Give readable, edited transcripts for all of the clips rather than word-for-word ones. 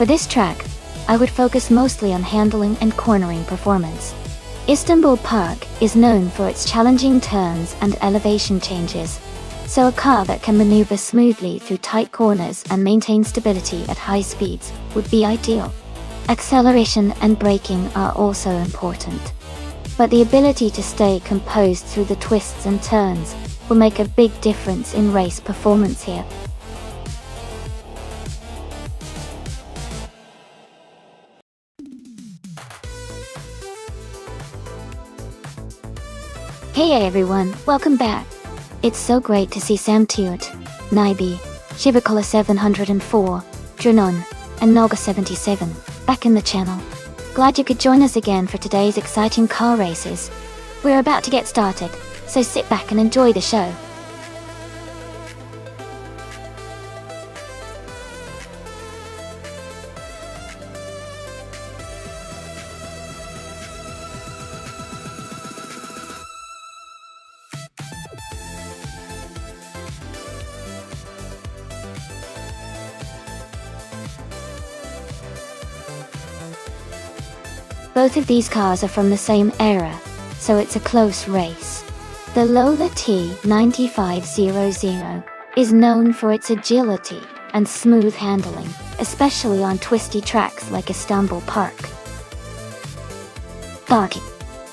For this track, I would focus mostly on handling and cornering performance. Istanbul Park is known for its challenging turns and elevation changes, so a car that can maneuver smoothly through tight corners and maintain stability at high speeds would be ideal. Acceleration and braking are also important, but the ability to stay composed through the twists and turns will make a big difference in race performance here. Hey everyone, welcome back. It's so great to see Sam Tuert, Naibi, Shivakola 704, Dranon, and Noga 77 back in the channel. Glad you could join us again for today's exciting car races. We're about to get started, so sit back and enjoy the show. Both of these cars are from the same era, so it's a close race. The Lola T9500 is known for its agility and smooth handling, especially on twisty tracks like Istanbul Park. Baki,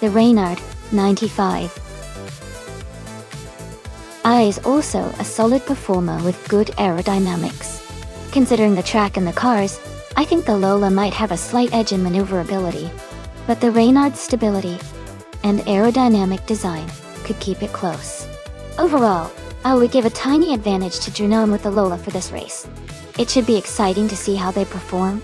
the Reynard 95 I is also a solid performer with good aerodynamics. Considering the track and the cars, I think the Lola might have a slight edge in maneuverability, but the Reynard's stability and aerodynamic design could keep it close. Overall, I would give a tiny advantage to Dranon with the Lola for this race. It should be exciting to see how they perform.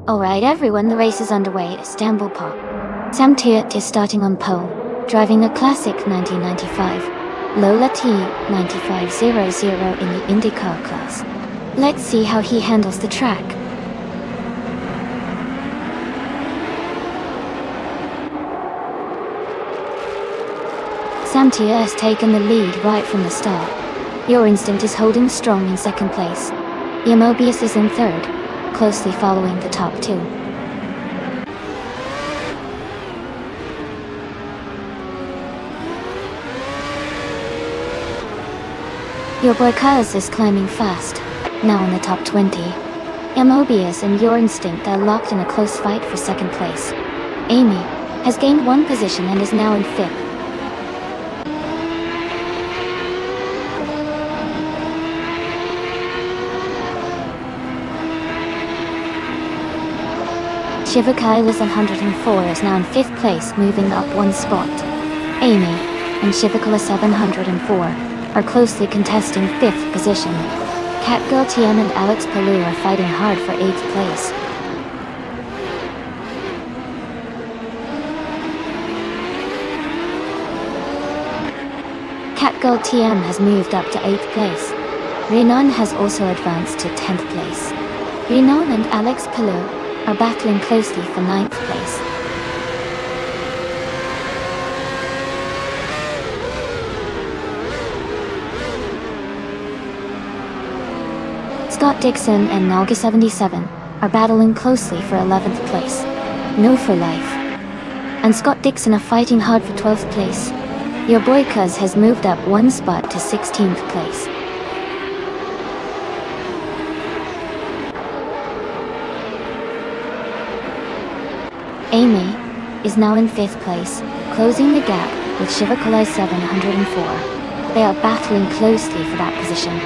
Alright everyone, the race is underway at Istanbul Park. Sam Tuert is starting on pole, driving a classic 1995 Lola T9500 in the IndyCar class. Let's see how he handles the track. Sam Tuert has taken the lead right from the start. Your Instinct is holding strong in second place. Mobius is in third, closely following the top two. Your boy Kaz is climbing fast, now in the top 20. Mobius and Your Instinct are locked in a close fight for second place. Amy has gained one position and is now in fifth. Shivakaila's 104 is now in 5th place, moving up one spot. Amy and Shivakala 704 are closely contesting 5th position. Catgirl Tian and Alex Palou are fighting hard for 8th place. Catgirl TM has moved up to 8th place. Renan has also advanced to 10th place. Renan and Alex Palou are battling closely for 9th place. Scott Dixon and Nalga77 are battling closely for 11th place. No for life. And Scott Dixon are fighting hard for 12th place. Your boy Cuz has moved up one spot to 16th place. Amy is now in 5th place, closing the gap with Shivakalai 704. They are battling closely for that position.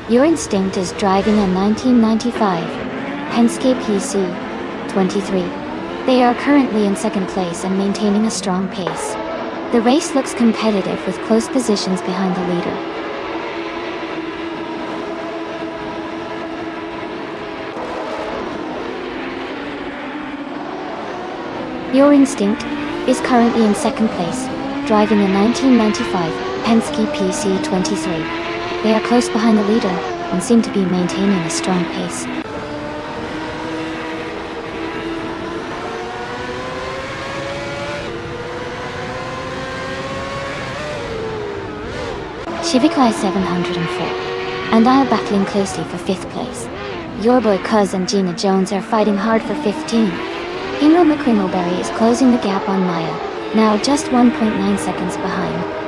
Your Instinct is driving a 1995 Penske PC 23. They are currently in 2nd place and maintaining a strong pace. The race looks competitive with close positions behind the leader. Your Instinct is currently in 2nd place, driving a 1995 Penske PC 23. They are close behind the leader and seem to be maintaining a strong pace. Shivikai 704 and I are battling closely for 5th place. Your boy Cuz and Gina Jones are fighting hard for 15. Ingo McCringleberry is closing the gap on Maya, now just 1.9 seconds behind.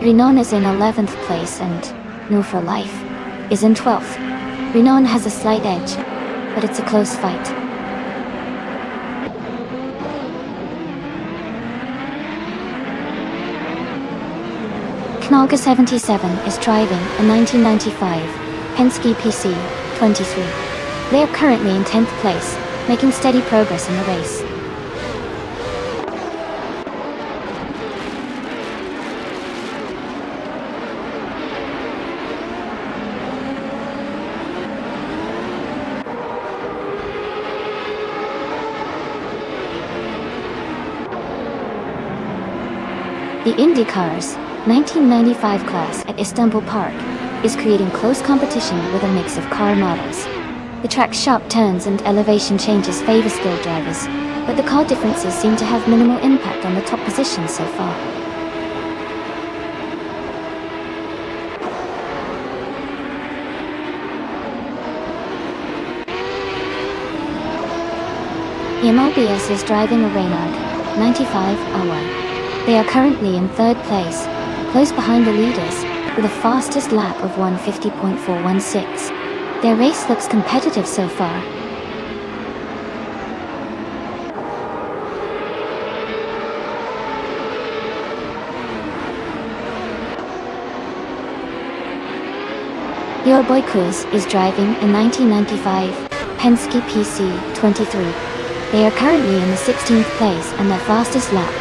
Renan is in 11th place and No for Life is in 12th. Renan has a slight edge, but it's a close fight. Knalga77 is driving a 1995 Penske PC 23. They are currently in 10th place, making steady progress in the race. The IndyCar's 1995 class at Istanbul Park is creating close competition with a mix of car models. The track's sharp turns and elevation changes favor skilled drivers, but the car differences seem to have minimal impact on the top positions so far. EMLBS is driving a Renault 9501. They are currently in 3rd place, close behind the leaders, with a fastest lap of 150.416. Their race looks competitive so far. Your boy Cruz is driving a 1995 Penske PC 23. They are currently in the 16th place and their fastest lap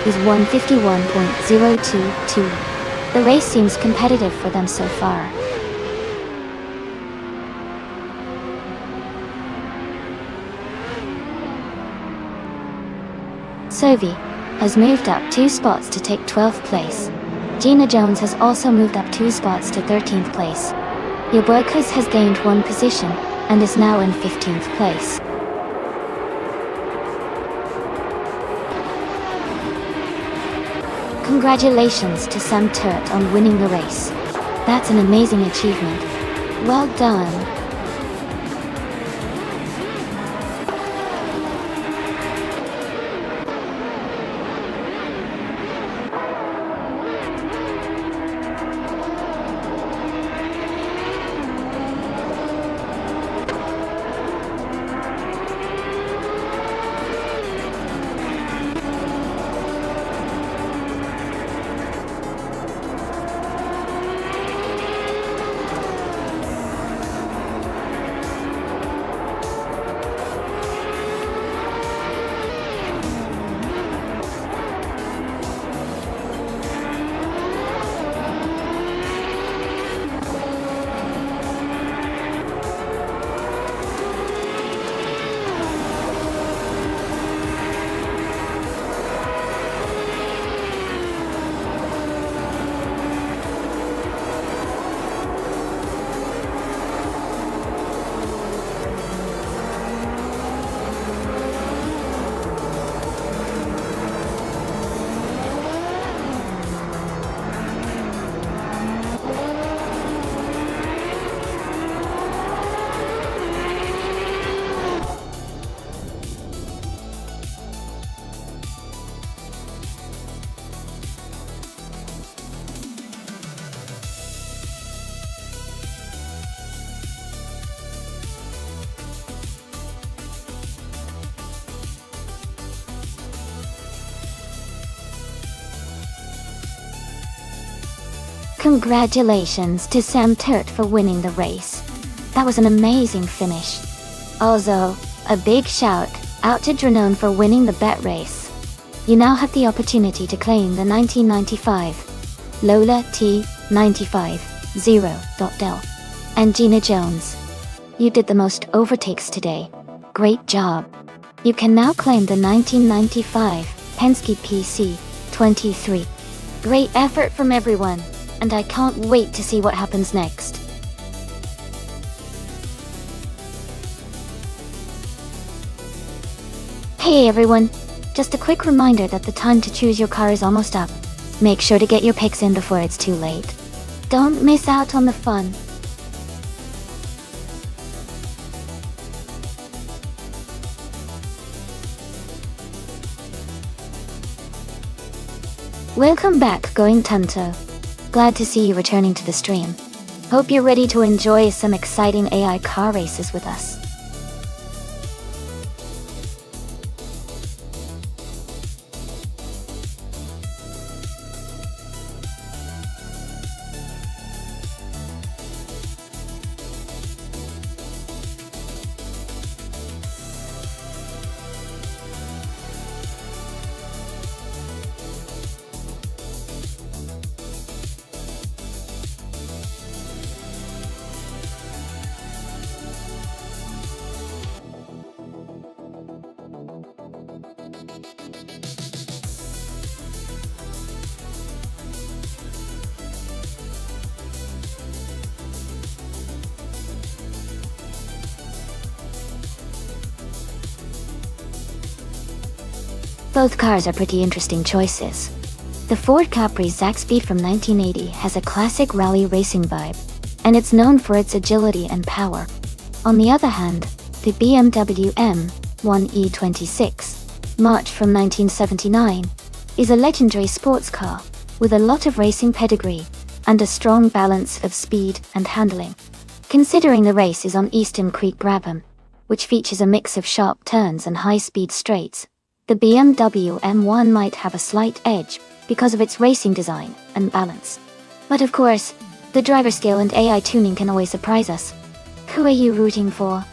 is 151.022. The race seems competitive for them so far. Sovi has moved up 2 spots to take 12th place. Gina Jones has also moved up 2 spots to 13th place. Your boy Cuz has gained 1 position and is now in 15th place. Congratulations to Sam Turt on winning the race. That's an amazing achievement. Well done. Congratulations to Sam Turt for winning the race. That was an amazing finish. Also, a big shout out to Dranone for winning the bet race. You now have the opportunity to claim the 1995 Lola T95 0.L and Gina Jones. You did the most overtakes today. Great job. You can now claim the 1995 Penske PC23. Great effort from everyone, and I can't wait to see what happens next. Hey everyone, just a quick reminder that the time to choose your car is almost up. Make sure to get your picks in before it's too late. Don't miss out on the fun. Welcome back, Going Tanto. Glad to see you returning to the stream. Hope you're ready to enjoy some exciting AI car races with us. Both cars are pretty interesting choices. The Ford Capri Zaxby from 1980 has a classic rally racing vibe, and it's known for its agility and power. On the other hand, the BMW M1E26, March from 1979, is a legendary sports car with a lot of racing pedigree and a strong balance of speed and handling. Considering the race is on Eastern Creek Brabham, which features a mix of sharp turns and high-speed straights, the BMW M1 might have a slight edge because of its racing design and balance. But of course, the driver skill and AI tuning can always surprise us. Who are you rooting for?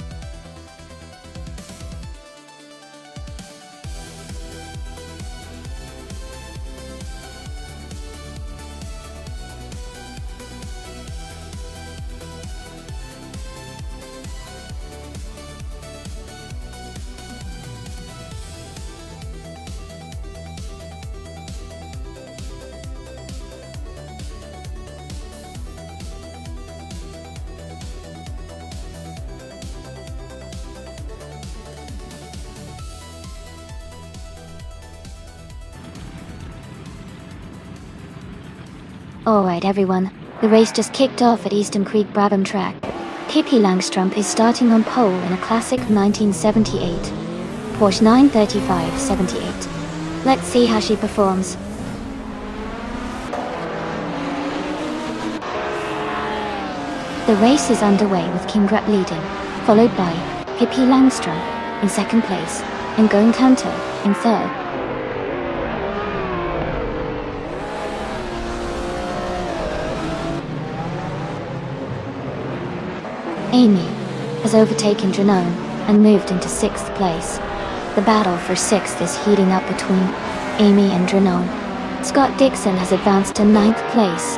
Alright everyone, the race just kicked off at Eastern Creek Brabham track. Pippi Langstrup is starting on pole in a classic 1978 Porsche 935/78. Let's see how she performs. The race is underway with Kingrat leading, followed by Pippi Langstrup in second place and Going Tanto in third. Amy has overtaken Dranone and moved into 6th place. The battle for 6th is heating up between Amy and Dranone. Scott Dixon has advanced to 9th place.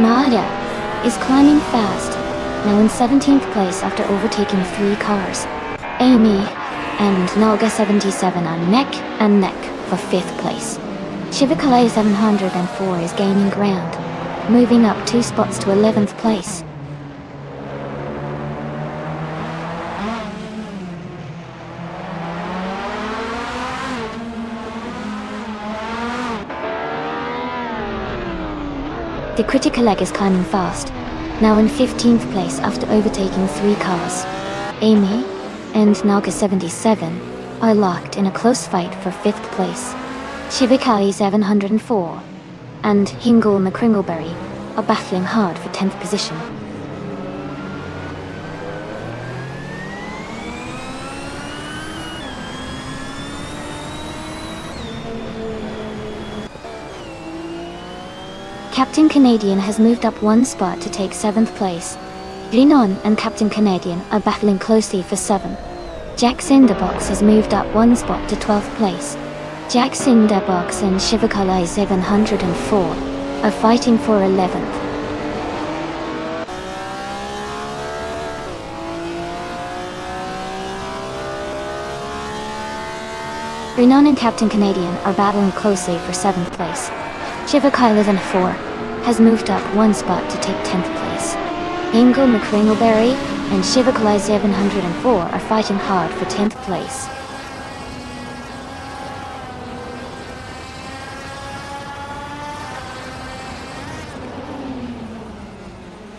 Maada is climbing fast, now in 17th place after overtaking 3 cars. Amy and Nolga 77 are neck and neck for 5th place. Shivakale 704 is gaining ground, moving up 2 spots to 11th place. The critical egg is climbing fast, now in 15th place after overtaking 3 cars. Amy and Naga 77 are locked in a close fight for 5th place. Shivakali 704 and Hingle McCringleberry are battling hard for 10th position. Captain Canadian has moved up one spot to take 7th place. Renan and Captain Canadian are battling closely for 7. Jack Cinderbox has moved up one spot to 12th place. Jack Cinderbox and Shivakalai 704 are fighting for 11th. Renan and Captain Canadian are battling closely for 7th place. Shivakai 4 has moved up one spot to take 10th place. Ingo McCringleberry and Shivakalai 704 are fighting hard for 10th place.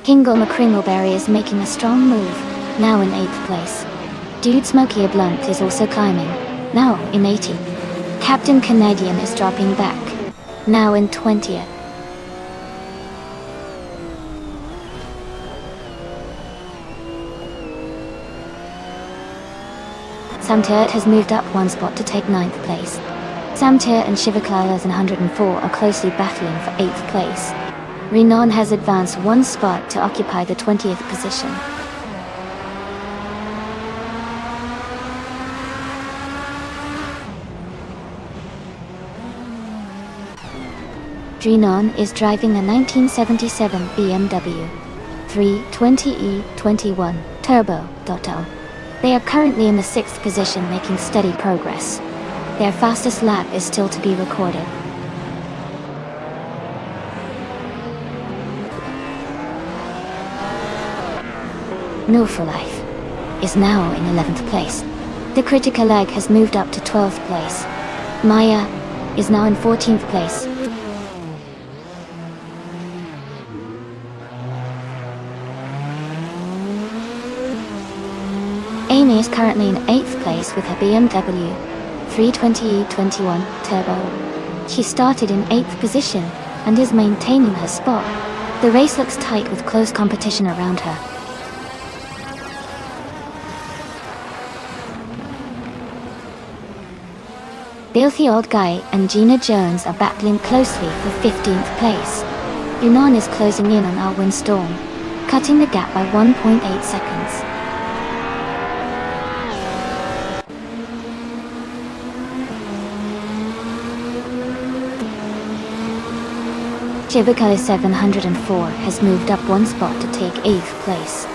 Kingo McCringleberry is making a strong move, now in 8th place. Dude Smokey a Blunt is also climbing, now in 18th. Captain Canadian is dropping back, now in 20th. Samtirt has moved up one spot to take 9th place. Samtirt and Shivakalai 104 are closely battling for 8th place. Renan has advanced one spot to occupy the 20th position. Renan is driving a 1977 BMW 320e21 Turbo Dotto. They are currently in the 6th position, making steady progress. Their fastest lap is still to be recorded. No for Life is now in 11th place. The Critical Egg has moved up to 12th place. Maya is now in 14th place. Amy is currently in 8th place with her BMW 320e21 Turbo. She started in 8th position and is maintaining her spot. The race looks tight with close competition around her. Filthy Old Guy and Gina Jones are battling closely for 15th place. Renan is closing in on Alwyn Storm, cutting the gap by 1.8 seconds. Shivakai 704 has moved up one spot to take 8th place.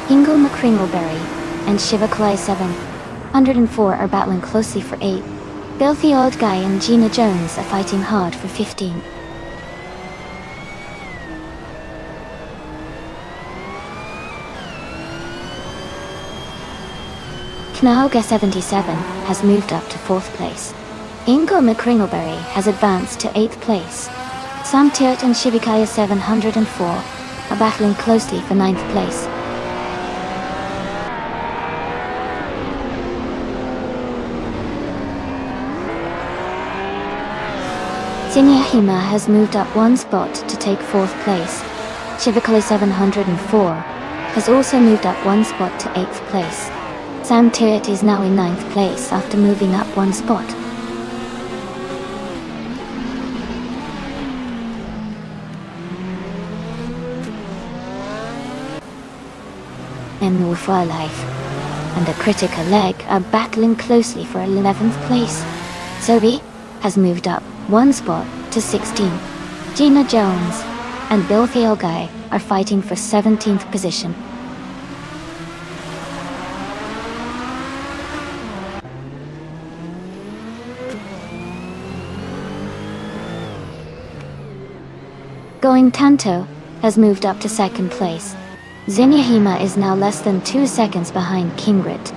Ingo McCringleberry and Shivakai 704 are battling closely for 8. Filthy Old Guy and Gina Jones are fighting hard for 15. Knaoga 77 has moved up to 4th place. Ingo McCringleberry has advanced to 8th place. Samtirt and Shivikaya 704 are battling closely for 9th place. Sinyahima has moved up one spot to take 4th place. Shivikaya 704 has also moved up one spot to 8th place. Samtirt is now in 9th place after moving up one spot. And No for Life and the Critical Leg are battling closely for 11th place. Sobi has moved up one spot to 16. Gina Jones and Bill Thielguy are fighting for 17th position. Going Tanto has moved up to 2nd place. Zinyahima is now less than 2 seconds behind Kingrit.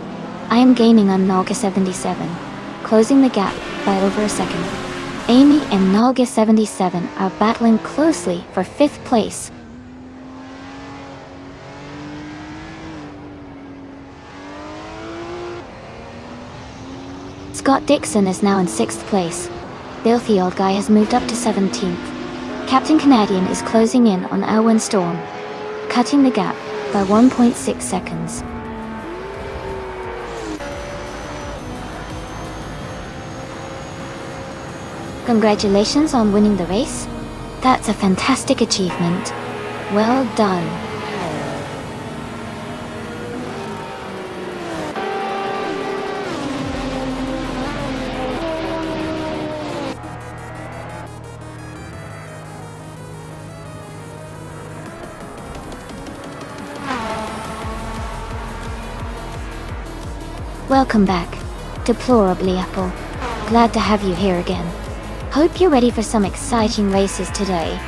I am gaining on Naga 77, closing the gap by over a second. Amy and Naga 77 are battling closely for 5th place. Scott Dixon is now in 6th place. Filthy Old Guy has moved up to 17th. Captain Canadian is closing in on Owen Storm, cutting the gap by 1.6 seconds. Congratulations on winning the race. That's a fantastic achievement. Well done. Welcome back, Deplorably Apple. Glad to have you here again. Hope you're ready for some exciting races today.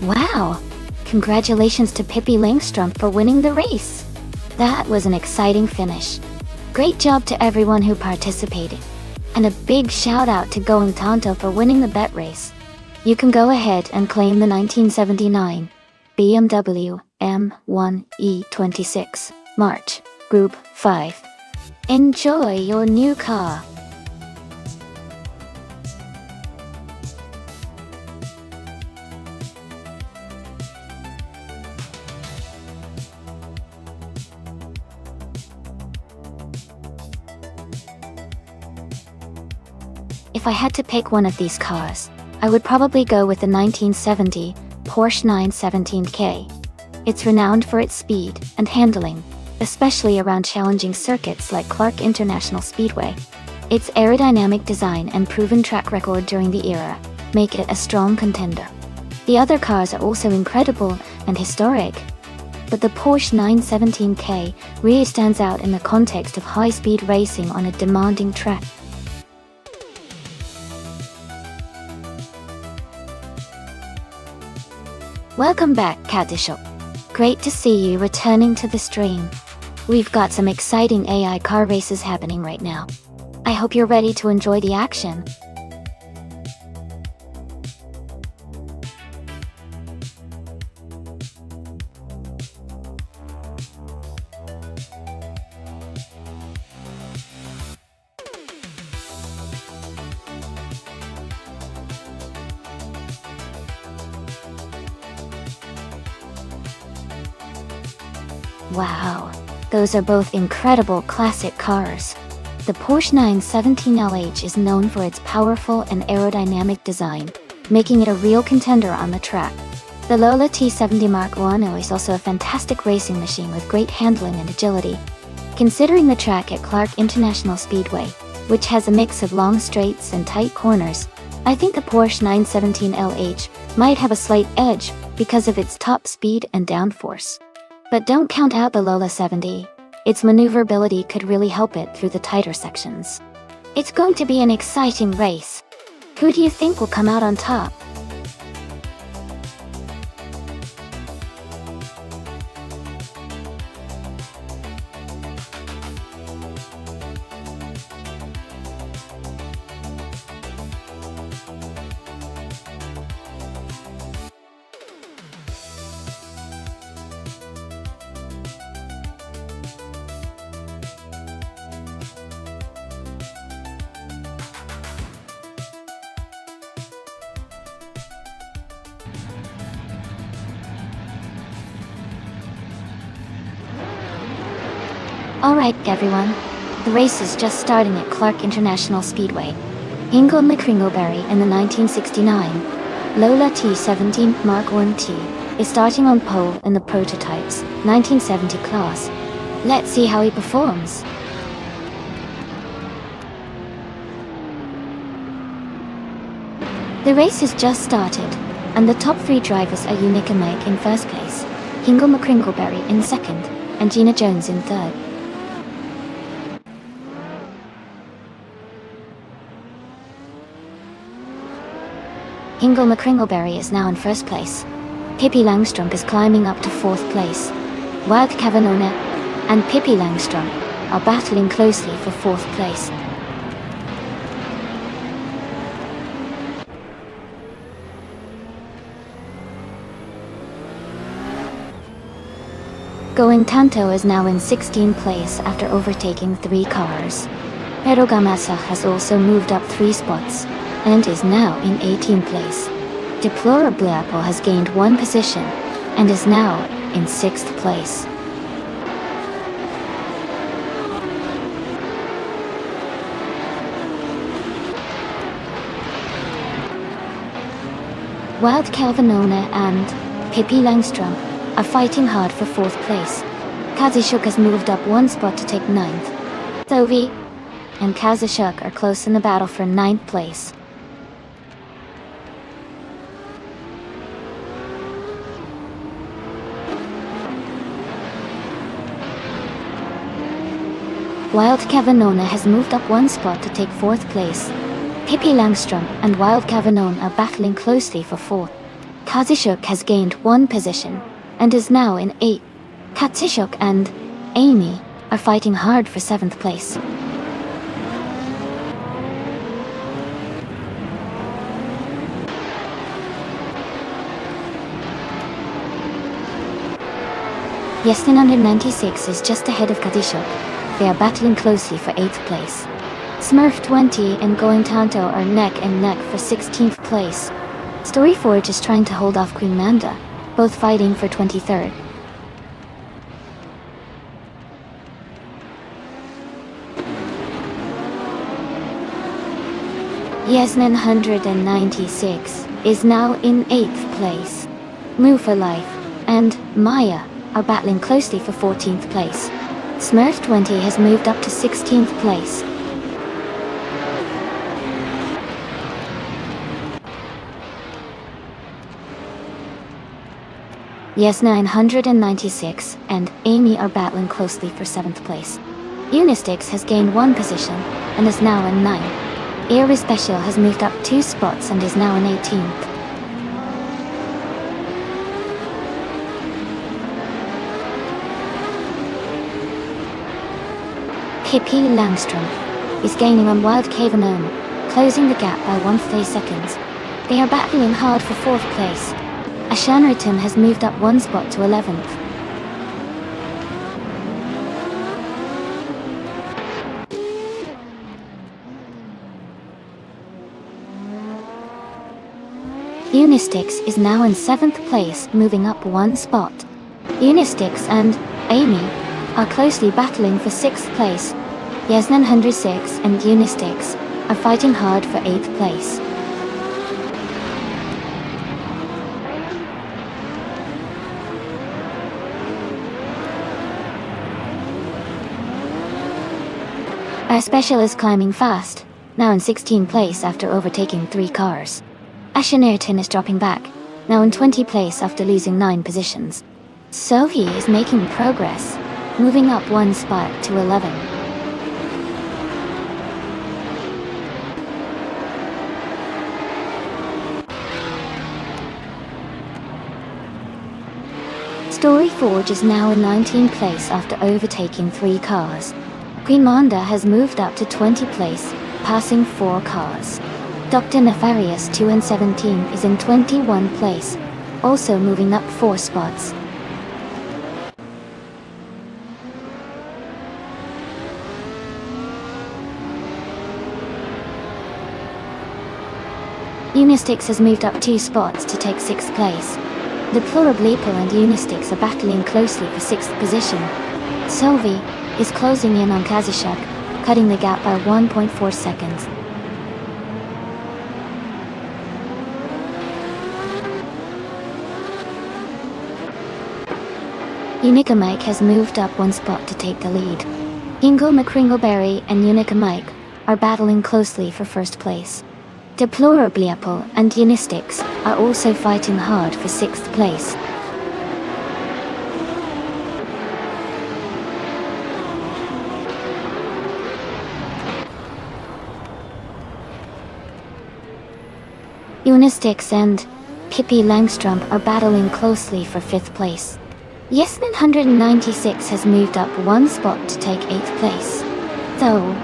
Wow! Congratulations to Pippi Langstrump for winning the race! That was an exciting finish. Great job to everyone who participated. And a big shout out to Going Tonto for winning the bet race. You can go ahead and claim the 1979 BMW M1 E26 March Group 5. Enjoy your new car! If I had to pick one of these cars, I would probably go with the 1970 Porsche 917K. It's renowned for its speed and handling, especially around challenging circuits like Clark International Speedway. Its aerodynamic design and proven track record during the era make it a strong contender. The other cars are also incredible and historic, but the Porsche 917K really stands out in the context of high-speed racing on a demanding track. Welcome back, Cadishop. Great to see you returning to the stream. We've got some exciting AI car races happening right now. I hope you're ready to enjoy the action. Wow, those are both incredible classic cars. The Porsche 917LH is known for its powerful and aerodynamic design, making it a real contender on the track. The Lola T70 Mark I is also a fantastic racing machine with great handling and agility. Considering the track at Clark International Speedway, which has a mix of long straights and tight corners, I think the Porsche 917LH might have a slight edge because of its top speed and downforce. But don't count out the Lola 70. Its maneuverability could really help it through the tighter sections. It's going to be an exciting race. Who do you think will come out on top? Alright everyone, the race is just starting at Clark International Speedway. Ingo McCringleberry in the 1969 Lola T17 Mark I-T is starting on pole in the prototype's 1970 class. Let's see how he performs. The race has just started, and the top three drivers are Unica Meg in first place, Ingo McCringleberry in second, and Gina Jones in third. Ingo McCringleberry is now in first place. Pippi Langstrump is climbing up to fourth place. Wild Cavanona and Pippi Langstrump are battling closely for fourth place. Going Tanto is now in 16th place after overtaking 3 cars. Perogamasa has also moved up 3 spots, and is now in 18th place. Deplorabliapo has gained 1 position, and is now in 6th place. Wild Calvinona and Pippi Langstrom are fighting hard for 4th place. Kazishuk has moved up 1 spot to take 9th. Thovi and Kazishuk are close in the battle for 9th place. Wild Kavanona has moved up 1 spot to take 4th place. Pippi Langstrom and Wild Kavanona are battling closely for 4th. Kazishuk has gained 1 position, and is now in 8th. Katsishuk and Amy are fighting hard for 7th place. Yesnin 196 is just ahead of Katishuk. They are battling closely for 8th place. Smurf 20 and Going Tanto are neck and neck for 16th place. Storyforge is trying to hold off Queen Manda, both fighting for 23rd. Yasmin 196 is now in 8th place. Move for Life and Maya are battling closely for 14th place. Smurf 20 has moved up to 16th place. Yes 996 and Amy are battling closely for 7th place. Unistix has gained 1 position and is now in 9th. Air Special has moved up 2 spots and is now in 18th. Pippi Langstrom is gaining on Wild Cavenome, closing the gap by 1 seconds. They are battling hard for 4th place. Ashanriton has moved up 1 spot to 11th. Unistix is now in 7th place, moving up 1 spot. Unistix and Amy are closely battling for 6th place. Yasnan 106 and Unistix are fighting hard for 8th place. Our special is climbing fast, now in 16th place after overtaking 3 cars. Ashanirton is dropping back, now in 20th place after losing 9 positions. Sohi is making progress, moving up 1 spot to 11. Storyforge is now in 19th place after overtaking 3 cars. Queen Manda has moved up to 20th place, passing 4 cars. Dr. Nefarious 2 and 17 is in 21st place, also moving up 4 spots. Unistix has moved up 2 spots to take 6th place. Deplorableeple and Unistix are battling closely for 6th position. Sylvie is closing in on Kazishuk, cutting the gap by 1.4 seconds. Unica Mike has moved up 1 spot to take the lead. Ingo McCringleberry and Unica Mike are battling closely for 1st place. Deplorableeple and Unistix are also fighting hard for 6th place. Unistix and Pippi Langstrom are battling closely for 5th place. Yesnin 196 has moved up 1 spot to take 8th place. Though,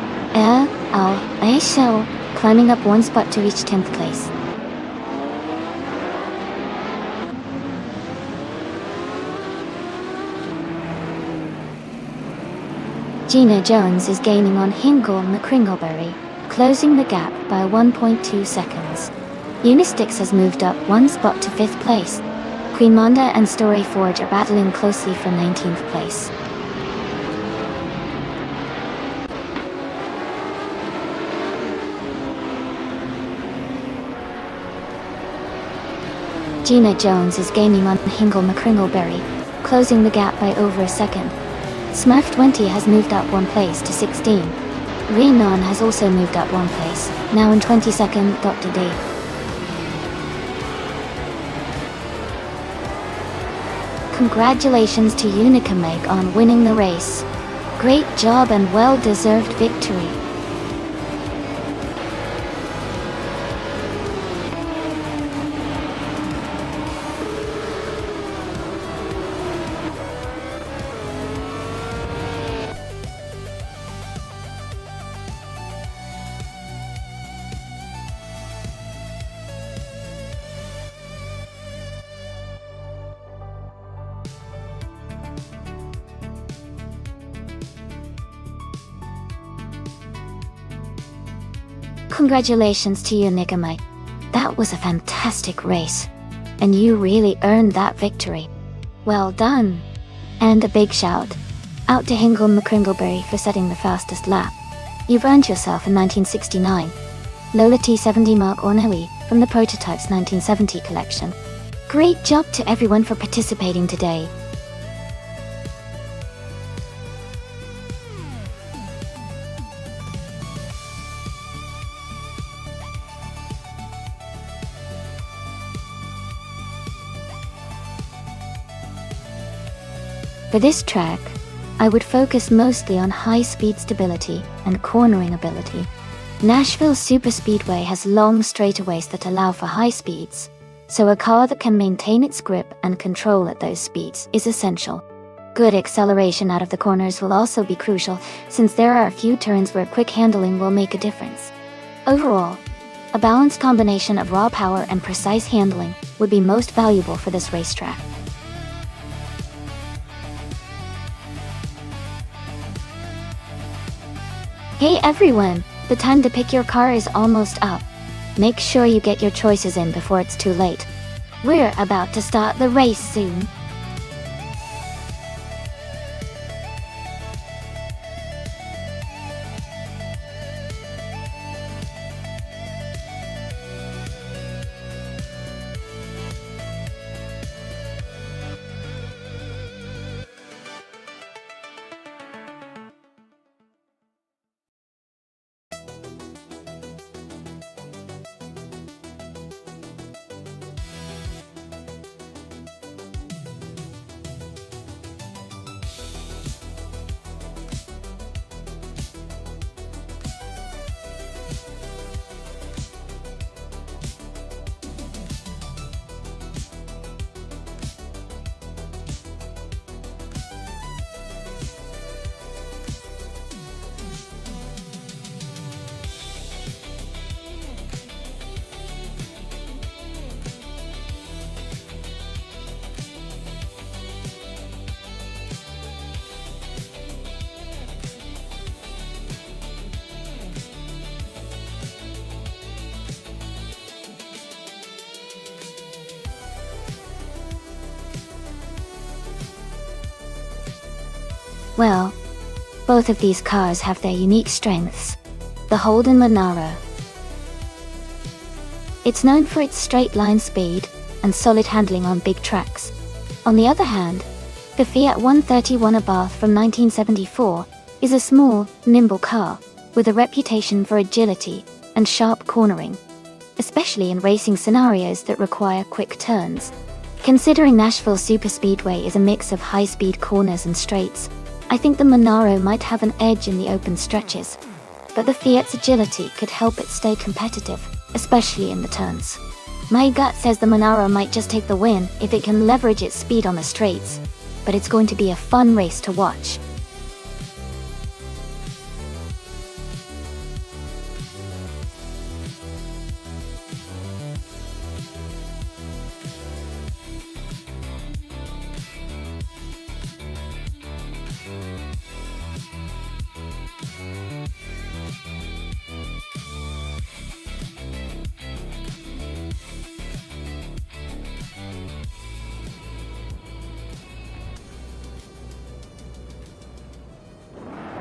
Aisho climbing up 1 spot to reach 10th place. Gina Jones is gaining on Hingle McCringleberry, closing the gap by 1.2 seconds. Unistix has moved up one spot to 5th place. Queen Monda and Story Forge are battling closely for 19th place. Gina Jones is gaining on Hingle McCringleberry, closing the gap by over a second. Smurf20 has moved up one place to 16. Renon has also moved up one place, now in 22nd, Dr. D. Congratulations to Unicamake on winning the race. Great job and well-deserved victory. Congratulations to you, Nigamite. That was a fantastic race. And you really earned that victory. Well done. And a big shout out to Hingle McCringleberry for setting the fastest lap. You've earned yourself a 1969 Lola T70 Mark Ornhui from the Prototypes 1970 collection. Great job to everyone for participating today. For this track, I would focus mostly on high-speed stability and cornering ability. Nashville Superspeedway has long straightaways that allow for high speeds, so a car that can maintain its grip and control at those speeds is essential. Good acceleration out of the corners will also be crucial, since there are a few turns where quick handling will make a difference. Overall, a balanced combination of raw power and precise handling would be most valuable for this racetrack. Hey everyone, the time to pick your car is almost up. Make sure you get your choices in before it's too late. We're about to start the race soon. Well, both of these cars have their unique strengths. The Holden Monaro. It's known for its straight-line speed and solid handling on big tracks. On the other hand, the Fiat 131 Abarth from 1974 is a small, nimble car with a reputation for agility and sharp cornering, especially in racing scenarios that require quick turns. Considering Nashville Superspeedway is a mix of high-speed corners and straights, I think the Monaro might have an edge in the open stretches, but the Fiat's agility could help it stay competitive, especially in the turns. My gut says the Monaro might just take the win if it can leverage its speed on the straights, but it's going to be a fun race to watch.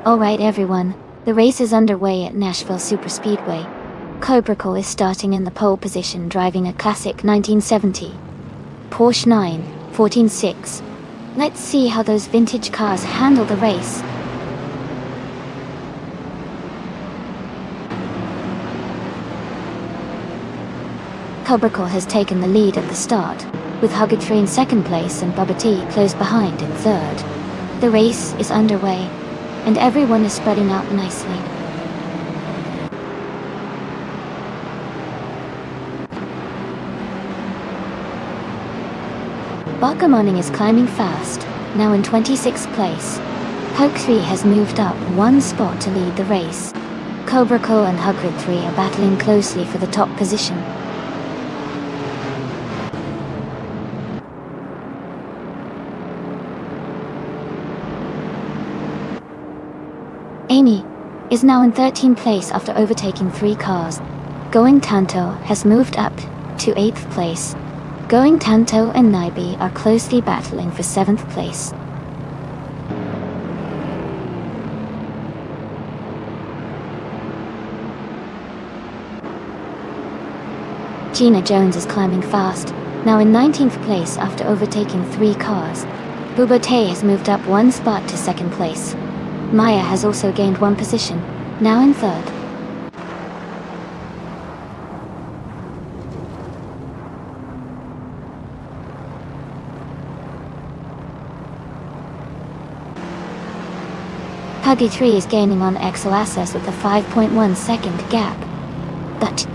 Alright everyone, the race is underway at Nashville Superspeedway. Cobracle is starting in the pole position driving a classic 1970 Porsche 914-6. Let's see how those vintage cars handle the race. Cobracle has taken the lead at the start, with Hugger 3 in second place and Bubba T close behind in third. The race is underway, and everyone is spreading out nicely. Bakamoning is climbing fast, now in 26th place. Hug 3 has moved up one spot to lead the race. Cobracle and Hugger 3 are battling closely for the top position. Amy is now in 13th place after overtaking 3 cars. Going Tanto has moved up to 8th place. Going Tanto and Naibi are closely battling for 7th place. Gina Jones is climbing fast, now in 19th place after overtaking 3 cars. Bubote has moved up one spot to 2nd place. Maya has also gained one position, now in 3rd. Huggy 3 is gaining on Exoasis with a 5.1 second gap. But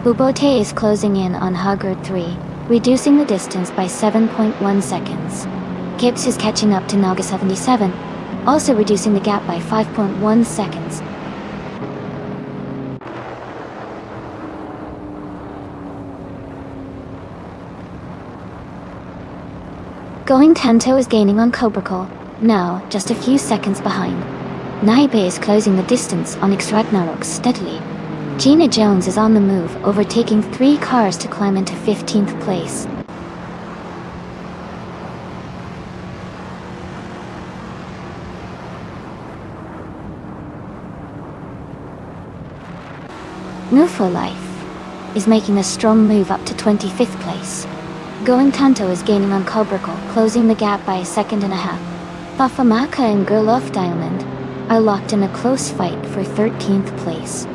Bubote is closing in on Hugger 3, reducing the distance by 7.1 seconds. Gibbs is catching up to Naga 77, also reducing the gap by 5.1 seconds. Going Tanto is gaining on Cobracle, now just a few seconds behind. Naibe is closing the distance on Ragnarok steadily. Gina Jones is on the move, overtaking 3 cars to climb into 15th place. Nufo Life is making a strong move up to 25th place. Going Tanto is gaining on Cobracle, closing the gap by 1.5 seconds. Bafamaka and Girl of Diamond are locked in a close fight for 13th place.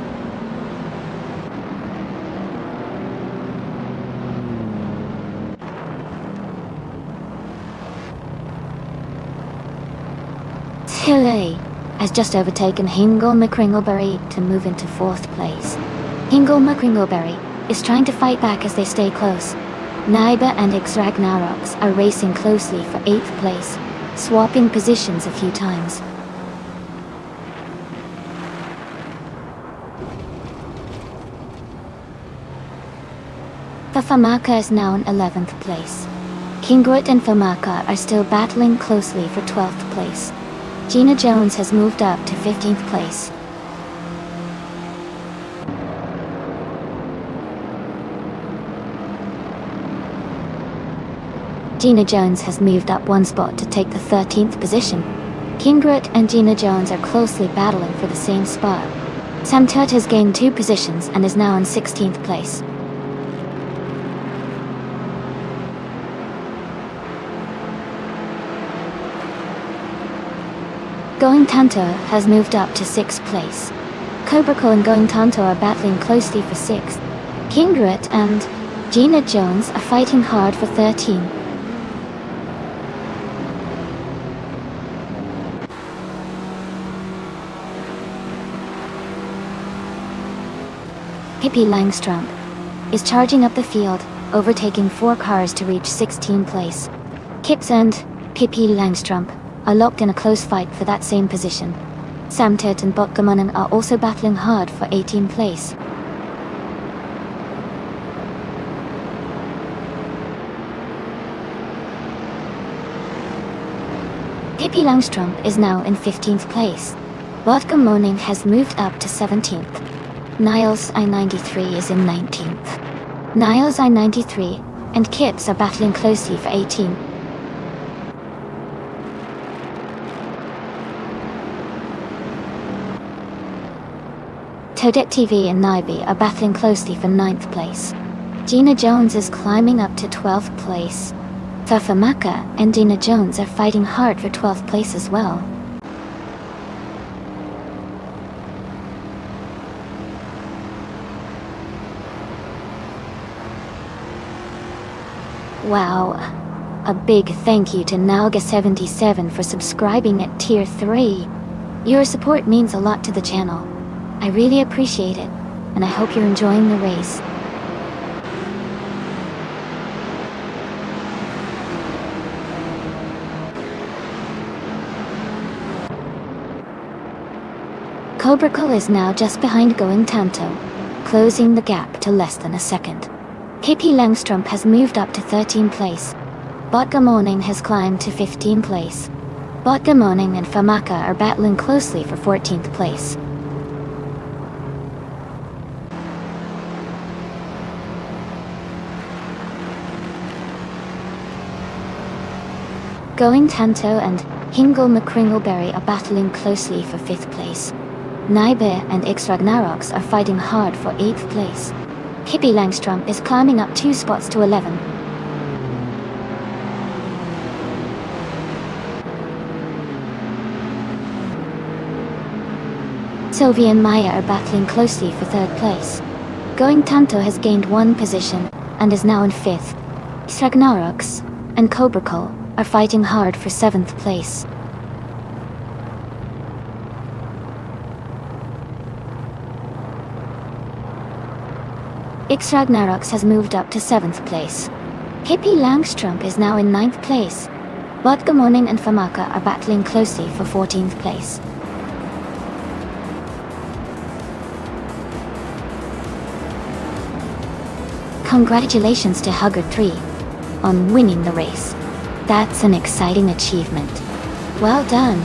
Tille has just overtaken Hingle McCringleberry to move into 4th place. Hingle McCringleberry is trying to fight back as they stay close. Naiba and Ragnaroks are racing closely for 8th place, swapping positions a few times. Fafamaka is now in 11th place. Kingwood and Famaka are still battling closely for 12th place. Gina Jones has moved up to 15th place. Gina Jones has moved up one spot to take the 13th position. Kingwood and Gina Jones are closely battling for the same spot. Sam Tut has gained 2 positions and is now in 16th place. Going Tanto has moved up to 6th place. Cobracle and Going Tanto are battling closely for 6th. Kingwood and Gina Jones are fighting hard for 13. Pippi Langstrump is charging up the field, overtaking 4 cars to reach 16th place. Kips and Pippi Langstrump are locked in a close fight for that same position. Samtet and Botgamanen are also battling hard for 18th place. Pippi Langstrump is now in 15th place. Botgamanen has moved up to 17th. Niles I-93 is in 19th. Niles I-93 and Kips are battling closely for 18. Toadette TV and Naibe are battling closely for 9th place. Gina Jones is climbing up to 12th place. Fafamaka and Dina Jones are fighting hard for 12th place as well. Wow. A big thank you to Nalga77 for subscribing at Tier 3. Your support means a lot to the channel. I really appreciate it, and I hope you're enjoying the race. Cobracle is now just behind Going Tanto, closing the gap to less than a second. Pippi Langstrom has moved up to 13th place. Botga Morning has climbed to 15th place. Botga Morning and Famaka are battling closely for 14th place. Going Tanto and Hingle McCringleberry are battling closely for 5th place. Naibe and Ixragnarox are fighting hard for 8th place. Pippi Langstrom is climbing up 2 spots to 11. Sylvia and Maya are battling closely for 3rd place. Going Tanto has gained 1 position and is now in 5th. Ixragnarox and Cobracle are fighting hard for 7th place. Ixragnarox has moved up to 7th place. Pippi Langstrom is now in 9th place. Botga Morning and Famaka are battling closely for 14th place. Congratulations to Hugger3 on winning the race. That's an exciting achievement. Well done.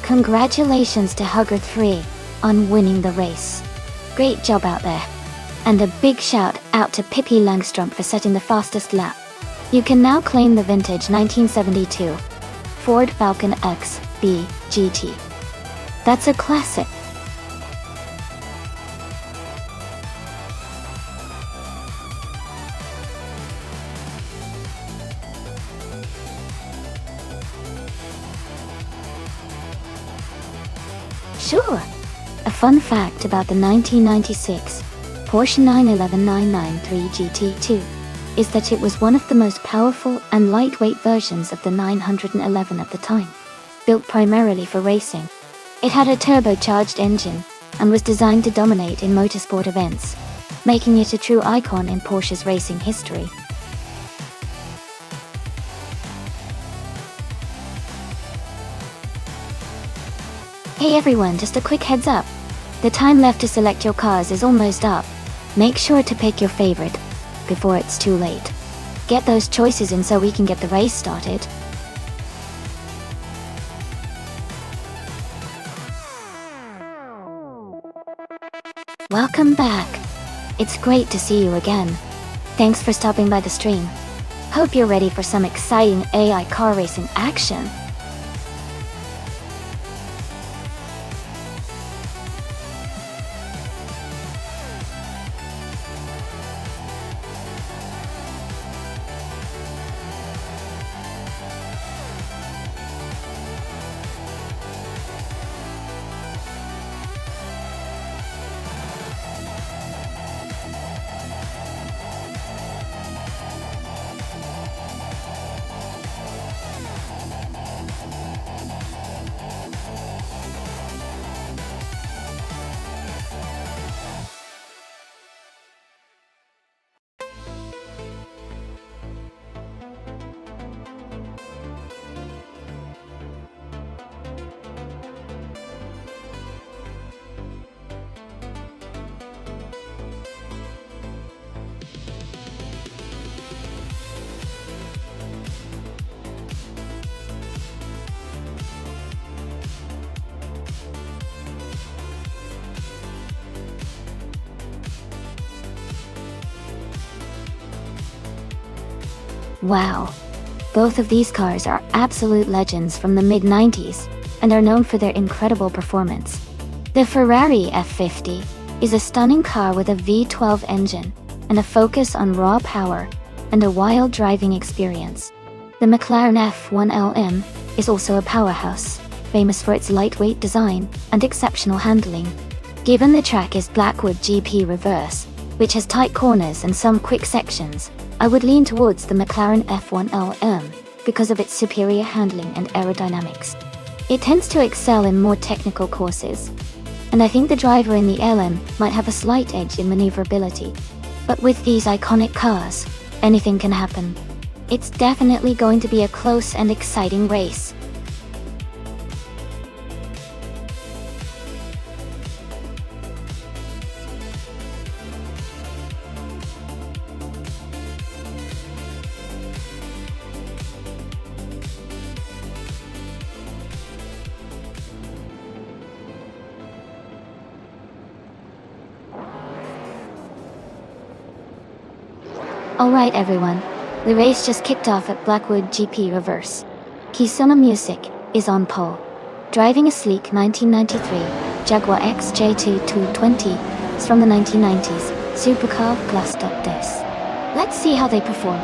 Congratulations to Hugger3 on winning the race. Great job out there. And a big shout out to Pippi Langstrom for setting the fastest lap. You can now claim the vintage 1972 Ford Falcon XB GT. That's a classic. Sure. A fun fact about the 1996 Porsche 911 GT2 is that it was one of the most powerful and lightweight versions of the 911 at the time, built primarily for racing. It had a turbocharged engine and was designed to dominate in motorsport events, making it a true icon in Porsche's racing history. Hey everyone, just a quick heads up. The time left to select your cars is almost up. Make sure to pick your favorite before it's too late. Get those choices in so we can get the race started. Welcome back. It's great to see you again. Thanks for stopping by the stream. Hope you're ready for some exciting AI car racing action. Wow. Both of these cars are absolute legends from the mid-90s and are known for their incredible performance. The Ferrari F50 is a stunning car with a V12 engine and a focus on raw power and a wild driving experience. The McLaren F1LM is also a powerhouse, famous for its lightweight design and exceptional handling. Given the track is Blackwood GP Reverse, which has tight corners and some quick sections, I would lean towards the McLaren F1LM because of its superior handling and aerodynamics. It tends to excel in more technical courses, and I think the driver in the LM might have a slight edge in maneuverability. But with these iconic cars, anything can happen. It's definitely going to be a close and exciting race. Alright everyone, the race just kicked off at Blackwood GP Reverse. Kisuna Music is on pole, driving a sleek 1993 Jaguar XJ2 220 from the 1990s Supercar Plus Des. Let's see how they perform.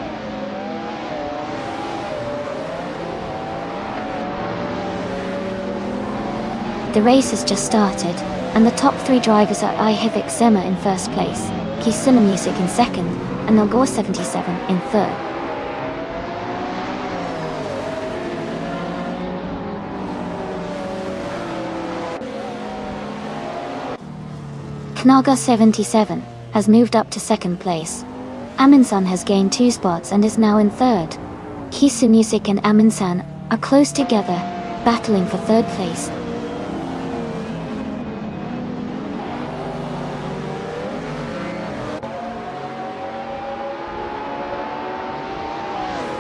The race has just started, and the top three drivers are Ihivik Zema in first place, Kisuna Music in second, and Nogor 77 in third. Knaga 77 has moved up to second place. Aminsan has gained 2 spots and is now in third. Kisu Music and Aminsan are close together, battling for third place.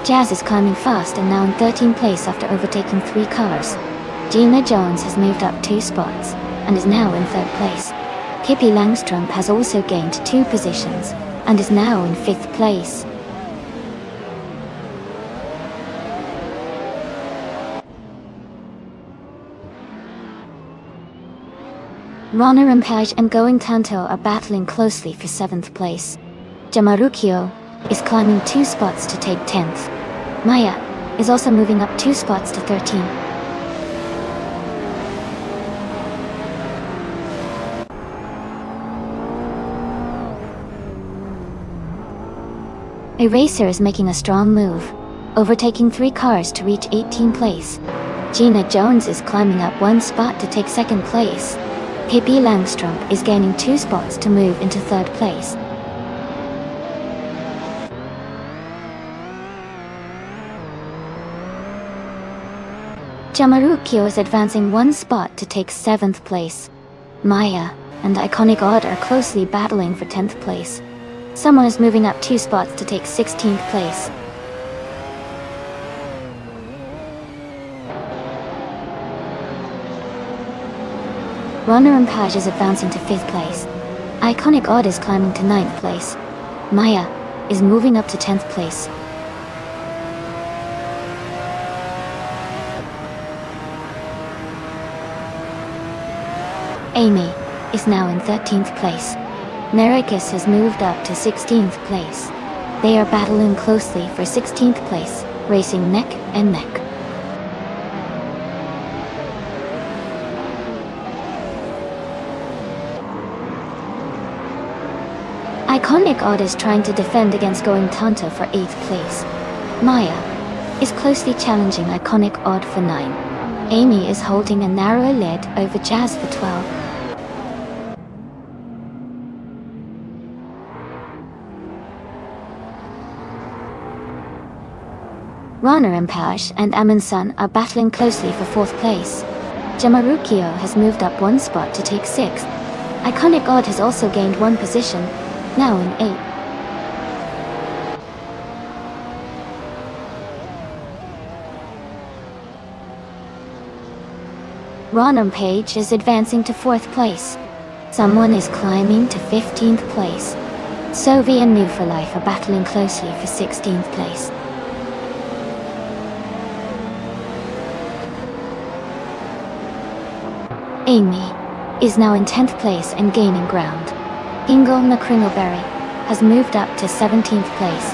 Jazz is climbing fast and now in 13th place after overtaking 3 cars. Gina Jones has moved up 2 spots and is now in 3rd place. Pippi Langstrump has also gained 2 positions and is now in 5th place. Rana Rampage and Going Tanto are battling closely for 7th place. Jamarukyo is climbing 2 spots to take 10th. Maya is also moving up 2 spots to 13. A racer is making a strong move, overtaking 3 cars to reach 18th place. Gina Jones is climbing up 1 spot to take 2nd place. Pippi Langstrump is gaining 2 spots to move into 3rd place. Jamarukyo is advancing 1 spot to take 7th place. Maya and Iconic Odd are closely battling for 10th place. Someone is moving up 2 spots to take 16th place. Rana Rampage is advancing to 5th place. Iconic Odd is climbing to 9th place. Maya is moving up to 10th place. Amy is now in 13th place. Nerikis has moved up to 16th place. They are battling closely for 16th place, racing neck and neck. Iconic Odd is trying to defend against Going Tanto for 8th place. Maya is closely challenging Iconic Odd for 9. Amy is holding a narrow lead over Jazz for 12. Rana Rampage and Amin-san are battling closely for 4th place. Jamarukyo has moved up 1 spot to take 6th. Iconic Odd has also gained 1 position, now in 8th. Rana Rampage is advancing to 4th place. Someone is climbing to 15th place. Sovi and New for Life are battling closely for 16th place. Amy is now in 10th place and gaining ground. Ingle McCringleberry has moved up to 17th place.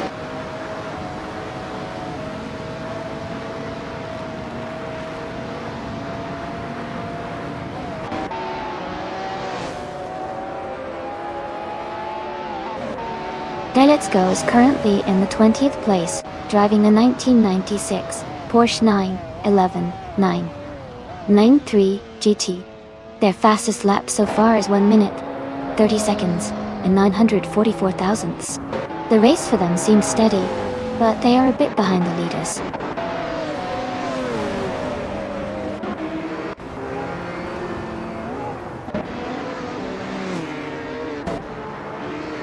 Let's Go is currently in the 20th place, driving a 1996 Porsche 911 993 GT. Their fastest lap so far is 1 minute, 30 seconds, and 944 thousandths. The race for them seems steady, but they are a bit behind the leaders.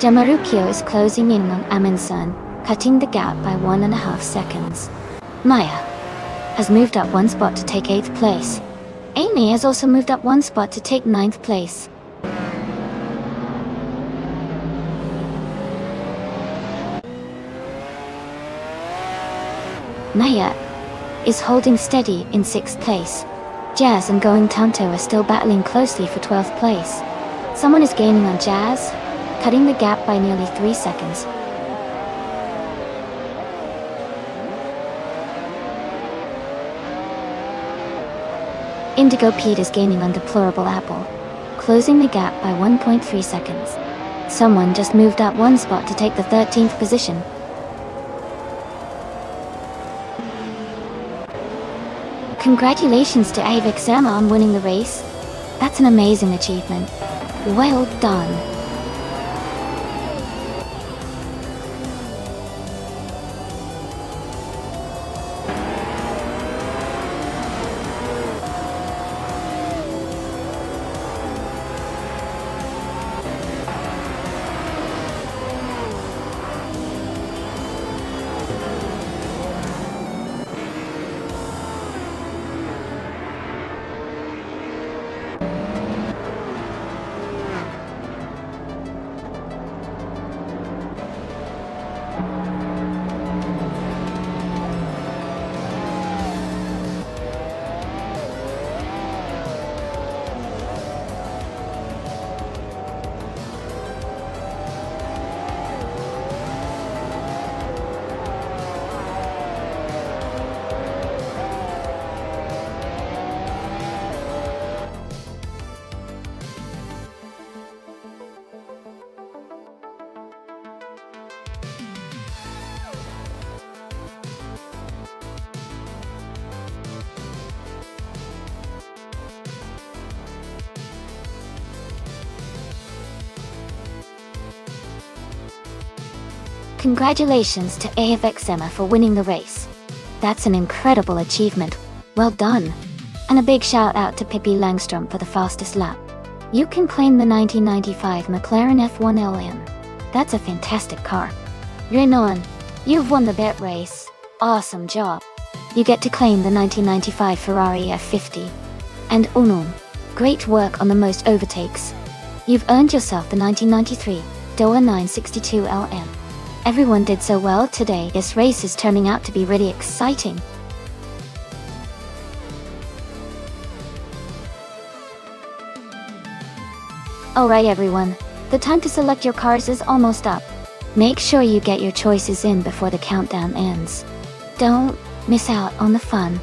Jamarucchio is closing in on Amundsen, cutting the gap by 1.5 seconds. Maya has moved up 1 spot to take 8th place. Amy has also moved up 1 spot to take 9th place. Maya is holding steady in 6th place. Jazz and Going Tanto are still battling closely for 12th place. Someone is gaining on Jazz, cutting the gap by nearly 3 seconds. Indigo Pete is gaining on Deplorable Apple, closing the gap by 1.3 seconds. Someone just moved up 1 spot to take the 13th position. Congratulations to Avix Emma on winning the race. That's an amazing achievement. Well done. Congratulations to AFX Emma for winning the race. That's an incredible achievement. Well done. And a big shout out to Pippi Langstrom for the fastest lap. You can claim the 1995 McLaren F1 LM. That's a fantastic car. Renan, you've won the bet race. Awesome job. You get to claim the 1995 Ferrari F50. And Unum, great work on the most overtakes. You've earned yourself the 1993 DOA 962 LM. Everyone did so well today. This race is turning out to be really exciting. Alright everyone, the time to select your cars is almost up. Make sure you get your choices in before the countdown ends. Don't miss out on the fun.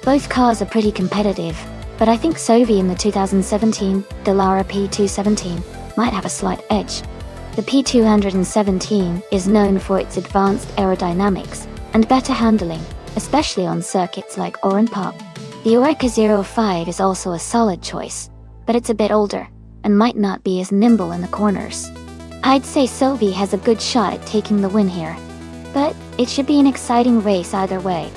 Both cars are pretty competitive, but I think Sophie in the 2017 Dallara P217 might have a slight edge. The P217 is known for its advanced aerodynamics and better handling, especially on circuits like Oran Park. The Oreca 05 is also a solid choice, but it's a bit older and might not be as nimble in the corners. I'd say Sophie has a good shot at taking the win here, but it should be an exciting race either way.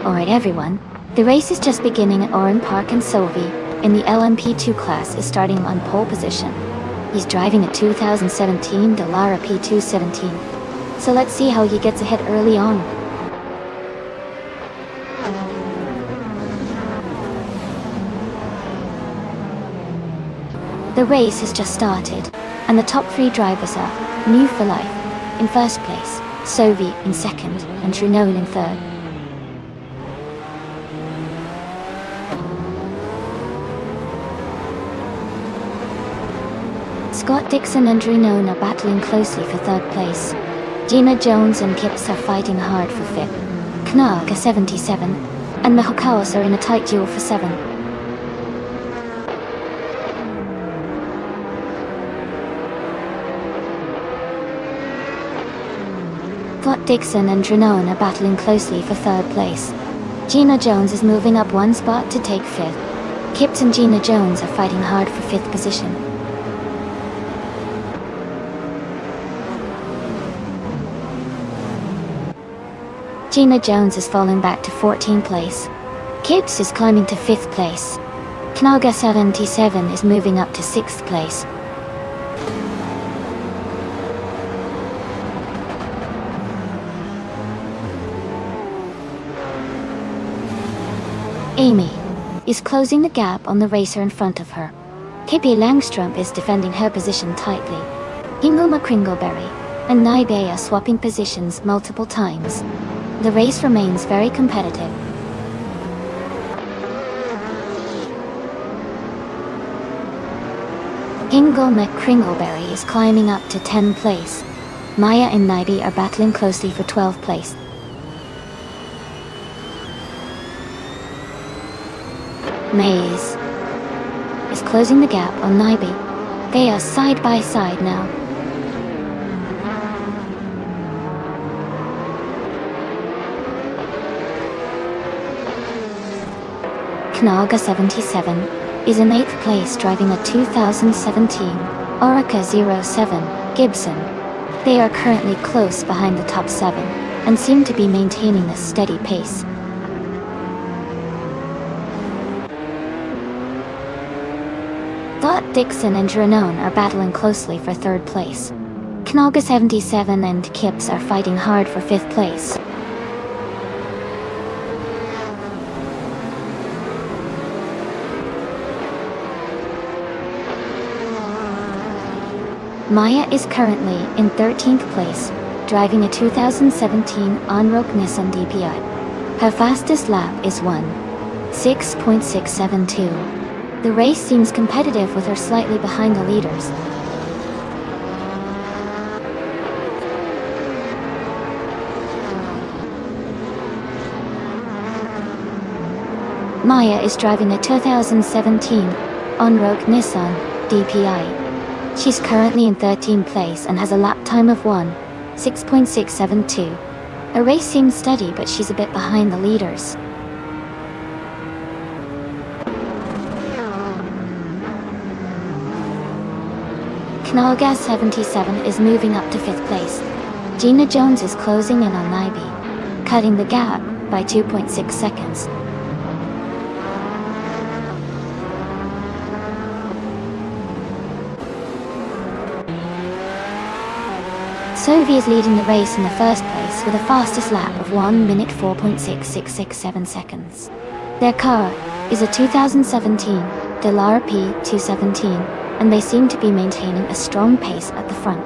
Alright everyone, the race is just beginning at Oran Park, and Sophie, in the LMP2 class, is starting on pole position. He's driving a 2017 Dallara P217, so let's see how he gets ahead early on. The race has just started, and the top 3 drivers are New for Life in first place, Sophie in second, and Trinone in third. Scott Dixon and Trinone are battling closely for third place. Gina Jones and Kipps are fighting hard for fifth. Knark are 77, and Mahokaos are in a tight duel for 7. Scott Dixon and Trinone are battling closely for third place. Gina Jones is moving up 1 spot to take 5th. Kipps and Gina Jones are fighting hard for 5th position. Gina Jones is falling back to 14th place. Kipps is climbing to 5th place. Knaga 77 is moving up to 6th place. Amy is closing the gap on the racer in front of her. Pippi Langström is defending her position tightly. Hingoma Kringleberry and Naibe are swapping positions multiple times. The race remains very competitive. Hingoma Kringleberry is climbing up to 10th place. Maya and Naibe are battling closely for 12th place. Maze is closing the gap on Naibe. They are side by side now. Knaga 77 is in 8th place driving a 2017 Oreca 07 Gibson. They are currently close behind the top 7 and seem to be maintaining a steady pace. Scott Dixon and Trinone are battling closely for 3rd place. Knaga 77 and Kipps are fighting hard for 5th place. Maya is currently in 13th place, driving a 2017 on-road Nissan DPI. Her fastest lap is 1:6.672. The race seems competitive with her slightly behind the leaders. Maya is driving a 2017 on-road Nissan DPI. She's currently in 13th place and has a lap time of 1:6.672. Her race seems steady, but she's a bit behind the leaders. Knallgas 77 is moving up to 5th place. Gina Jones is closing in on Nyby, cutting the gap by 2.6 seconds. Sophie is leading the race in the first place with a fastest lap of 1 minute 4.6667 seconds. Their car is a 2017 Dallara P217, and they seem to be maintaining a strong pace at the front.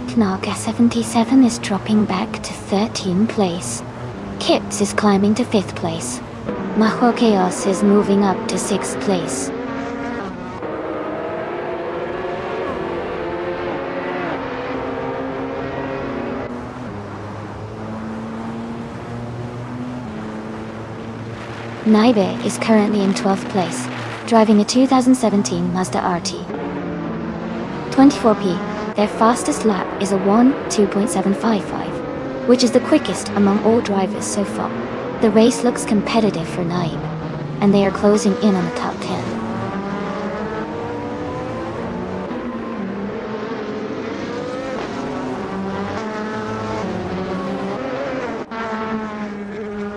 Knallgas 77 is dropping back to 13th place. Kips is climbing to 5th place. Majo Chaos is moving up to 6th place. Nyby is currently in 12th place, driving a 2017 Mazda RT. 24P, their fastest lap is a 1:2.755, which is the quickest among all drivers so far. The race looks competitive for Nyby, and they are closing in on the top 10.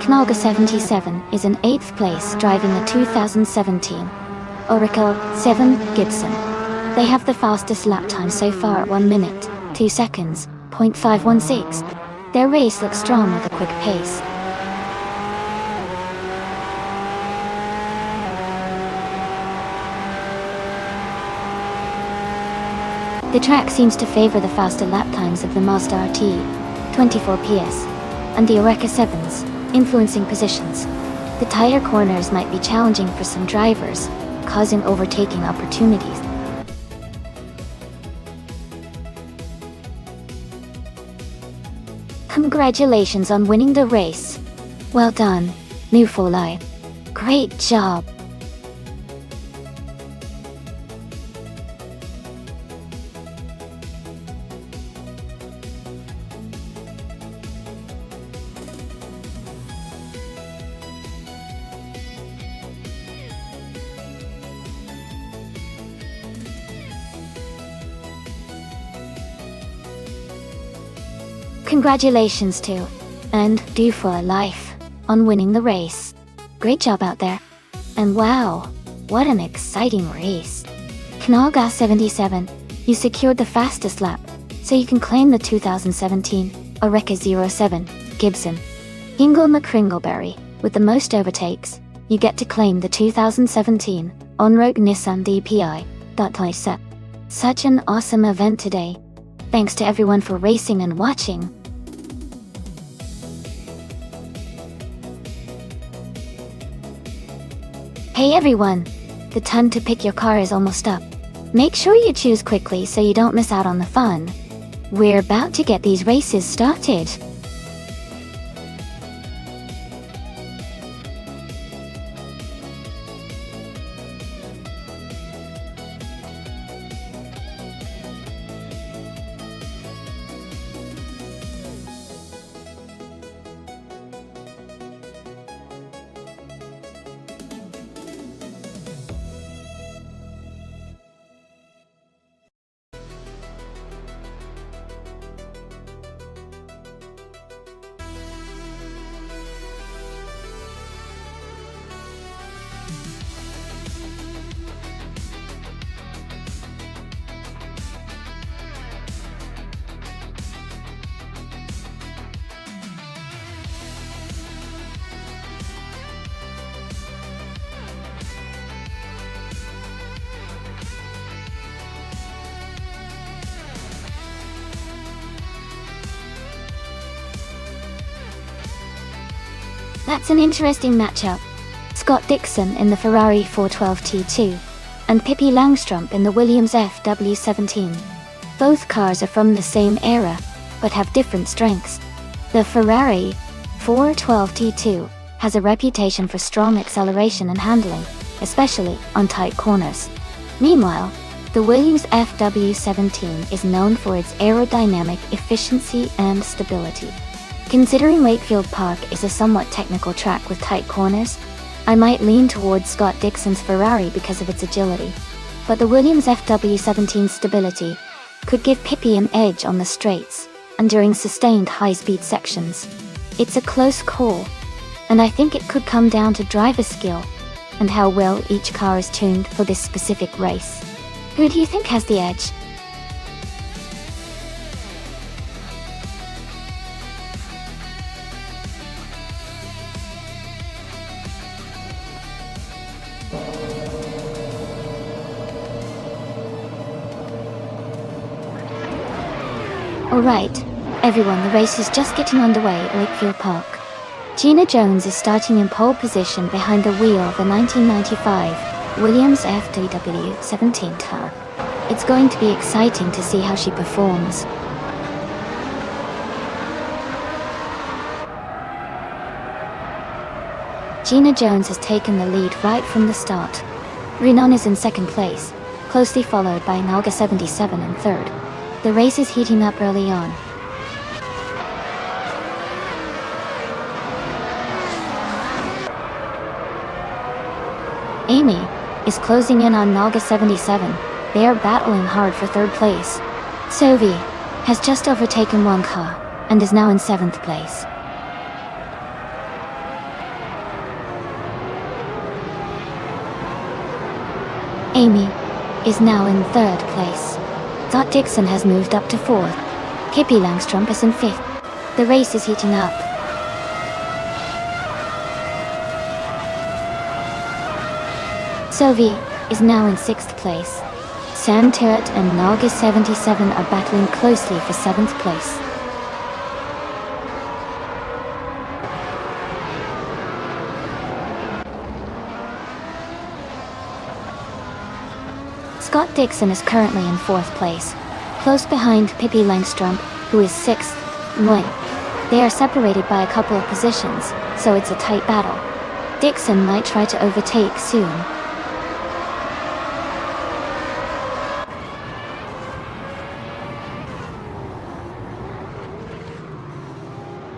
Knallgas 77 is in 8th place driving a 2017 Oracle 7 Gibson. They have the fastest lap time so far at 1 minute, 2 seconds, .516. Their race looks strong with a quick pace. The track seems to favor the faster lap times of the Mazda RT, 24 PS, and the Oreca 7s, influencing positions. The tighter corners might be challenging for some drivers, causing overtaking opportunities. Congratulations on winning the race. Well done, New Folai. Great job. Congratulations to and Do for Life on winning the race. Great job out there. And wow, what an exciting race. Knallgas 77, you secured the fastest lap, so you can claim the 2017 Oreca 07 Gibson. Ingle McCringleberry, with the most overtakes, you get to claim the 2017 Onrogue Nissan DPI. Such an awesome event today. Thanks to everyone for racing and watching. Hey everyone! The time to pick your car is almost up. Make sure you choose quickly so you don't miss out on the fun. We're about to get these races started. That's an interesting matchup. Scott Dixon in the Ferrari 412 T2, and Pippi Langstrup in the Williams FW17. Both cars are from the same era, but have different strengths. The Ferrari 412 T2 has a reputation for strong acceleration and handling, especially on tight corners. Meanwhile, the Williams FW17 is known for its aerodynamic efficiency and stability. Considering Wakefield Park is a somewhat technical track with tight corners, I might lean towards Scott Dixon's Ferrari because of its agility, but the Williams FW17's stability could give Pippi an edge on the straights and during sustained high-speed sections. It's a close call, and I think it could come down to driver skill and how well each car is tuned for this specific race. Who do you think has the edge? Alright, everyone, the race is just getting underway at Wakefield Park. Gina Jones is starting in pole position behind the wheel of the 1995 Williams FW17 car. It's going to be exciting to see how she performs. Gina Jones has taken the lead right from the start. Renan is in second place, closely followed by Nalga 77 in third. The race is heating up early on. Amy is closing in on Nalga 77. They are battling hard for third place. Sophie has just overtaken one car and is now in 7th place. Amy is now in 3rd place. Scott Dixon has moved up to 4th. Pippi Langstrom is in 5th. The race is heating up. Sophie is now in 6th place. Sam Turret and Nalga 77 are battling closely for 7th place. Scott Dixon is currently in 4th place, close behind Pippi Langstrom, who is 6th. They are separated by a couple of positions, so it's a tight battle. Dixon might try to overtake soon.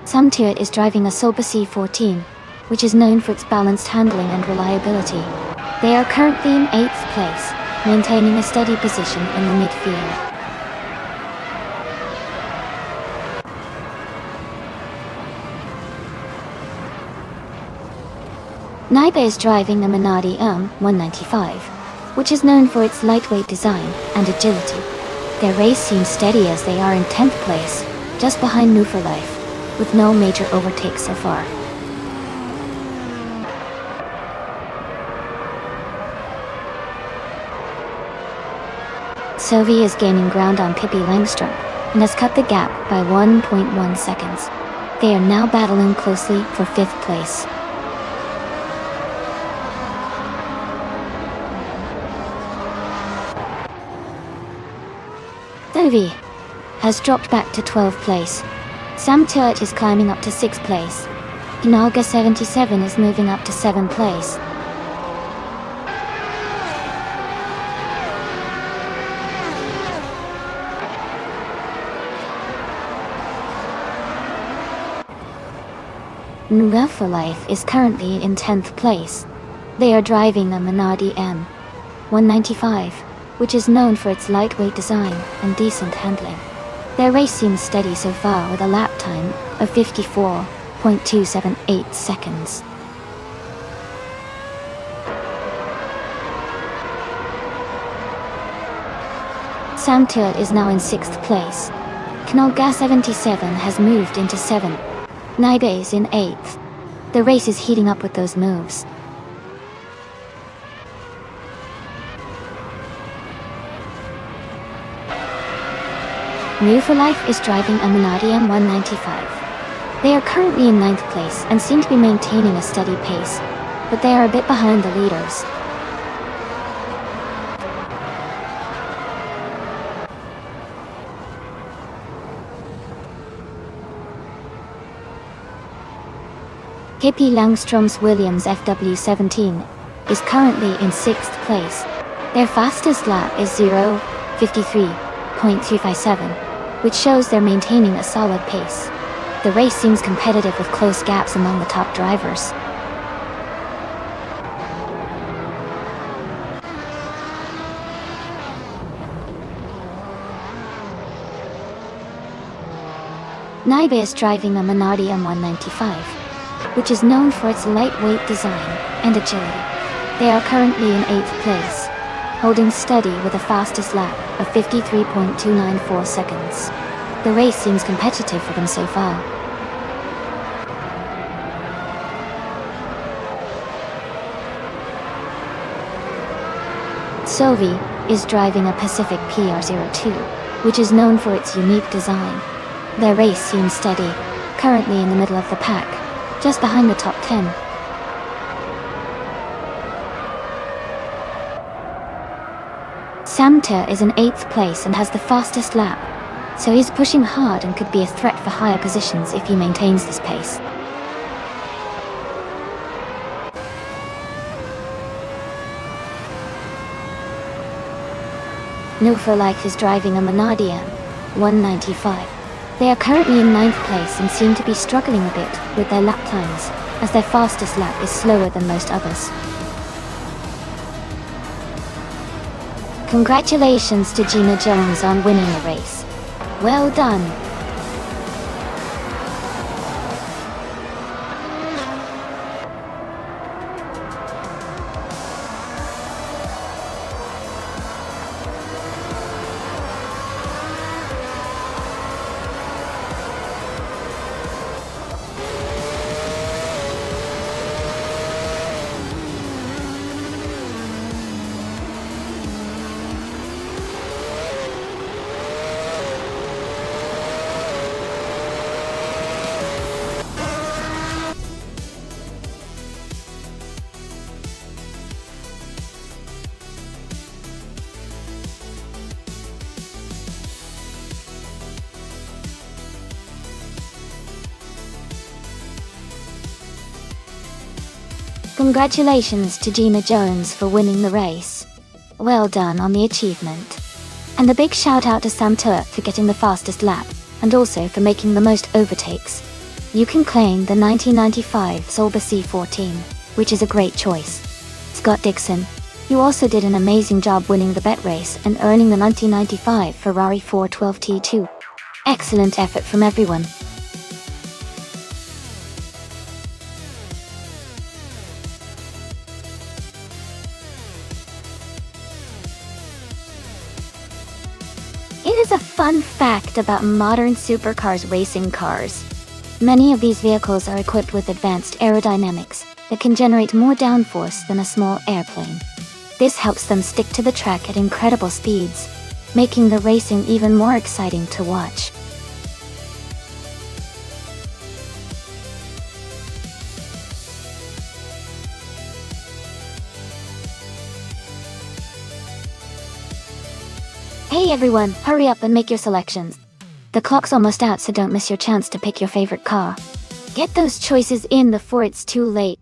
Sam Turret is driving a Silver C14, which is known for its balanced handling and reliability. They are currently in 8th place, maintaining a steady position in the midfield. Naiba is driving a Minardi 195, which is known for its lightweight design and agility. Their race seems steady as they are in 10th place, just behind New for Life, with no major overtakes so far. Sophie is gaining ground on Pippi Langstrom and has cut the gap by 1.1 seconds. They are now battling closely for 5th place. Sophie has dropped back to 12th place. Sam Turret is climbing up to 6th place. Nalga 77 is moving up to 7th place. New for Life is currently in 10th place. They are driving a Minardi M195, which is known for its lightweight design and decent handling. Their race seems steady so far with a lap time of 54.278 seconds. Sam Turret is now in 6th place. Knolga 77 has moved into 7th. Naiba is in 8th. The race is heating up with those moves. New for Life is driving a Minardi M195. They are currently in 9th place and seem to be maintaining a steady pace, but they are a bit behind the leaders. Pippi Langstrom's Williams FW17 is currently in 6th place. Their fastest lap is 0:53.357, which shows they're maintaining a solid pace. The race seems competitive with close gaps among the top drivers. Naibe is driving a Minardi M195, which is known for its lightweight design and agility. They are currently in 8th place, holding steady with the fastest lap of 53.294 seconds. The race seems competitive for them so far. Sovi is driving a Pacific PR02, which is known for its unique design. Their race seems steady, currently in the middle of the pack, just behind the top 10. Samter is in 8th place and has the fastest lap, so he's pushing hard and could be a threat for higher positions if he maintains this pace. Nufalife is driving a Minardi M195. They are currently in 9th place and seem to be struggling a bit with their lap times, as their fastest lap is slower than most others. Congratulations to Gina Jones on winning the race. Well done! Congratulations to Gina Jones for winning the race. Well done on the achievement. And a big shout out to Sam Turk for getting the fastest lap, and also for making the most overtakes. You can claim the 1995 Solba C14, which is a great choice. Scott Dixon, you also did an amazing job winning the bet race and earning the 1995 Ferrari 412 T2. Excellent effort from everyone. It is a fun fact about modern supercars racing cars. Many of these vehicles are equipped with advanced aerodynamics that can generate more downforce than a small airplane. This helps them stick to the track at incredible speeds, making the racing even more exciting to watch. Hey everyone, hurry up and make your selections. The clock's almost out, so don't miss your chance to pick your favorite car. Get those choices in before it's too late.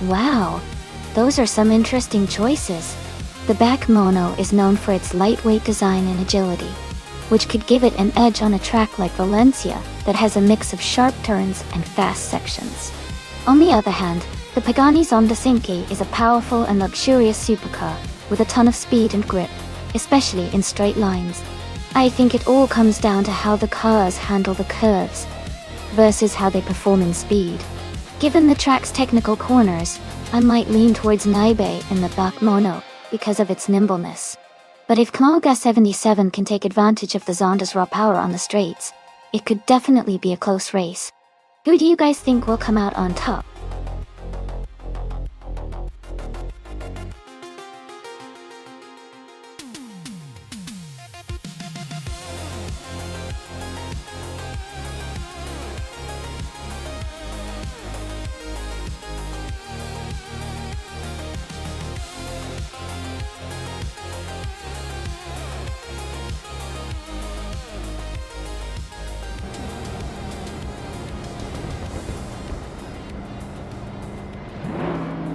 Wow, those are some interesting choices. The back mono is known for its lightweight design and agility, which could give it an edge on a track like Valencia that has a mix of sharp turns and fast sections. On the other hand, the Pagani Zonda Cinque is a powerful and luxurious supercar with a ton of speed and grip, especially in straight lines. I think it all comes down to how the cars handle the curves versus how they perform in speed. Given the track's technical corners, I might lean towards Naibe in the back mono because of its nimbleness. But if Knaga 77 can take advantage of the Zonda's raw power on the straights, it could definitely be a close race. Who do you guys think will come out on top?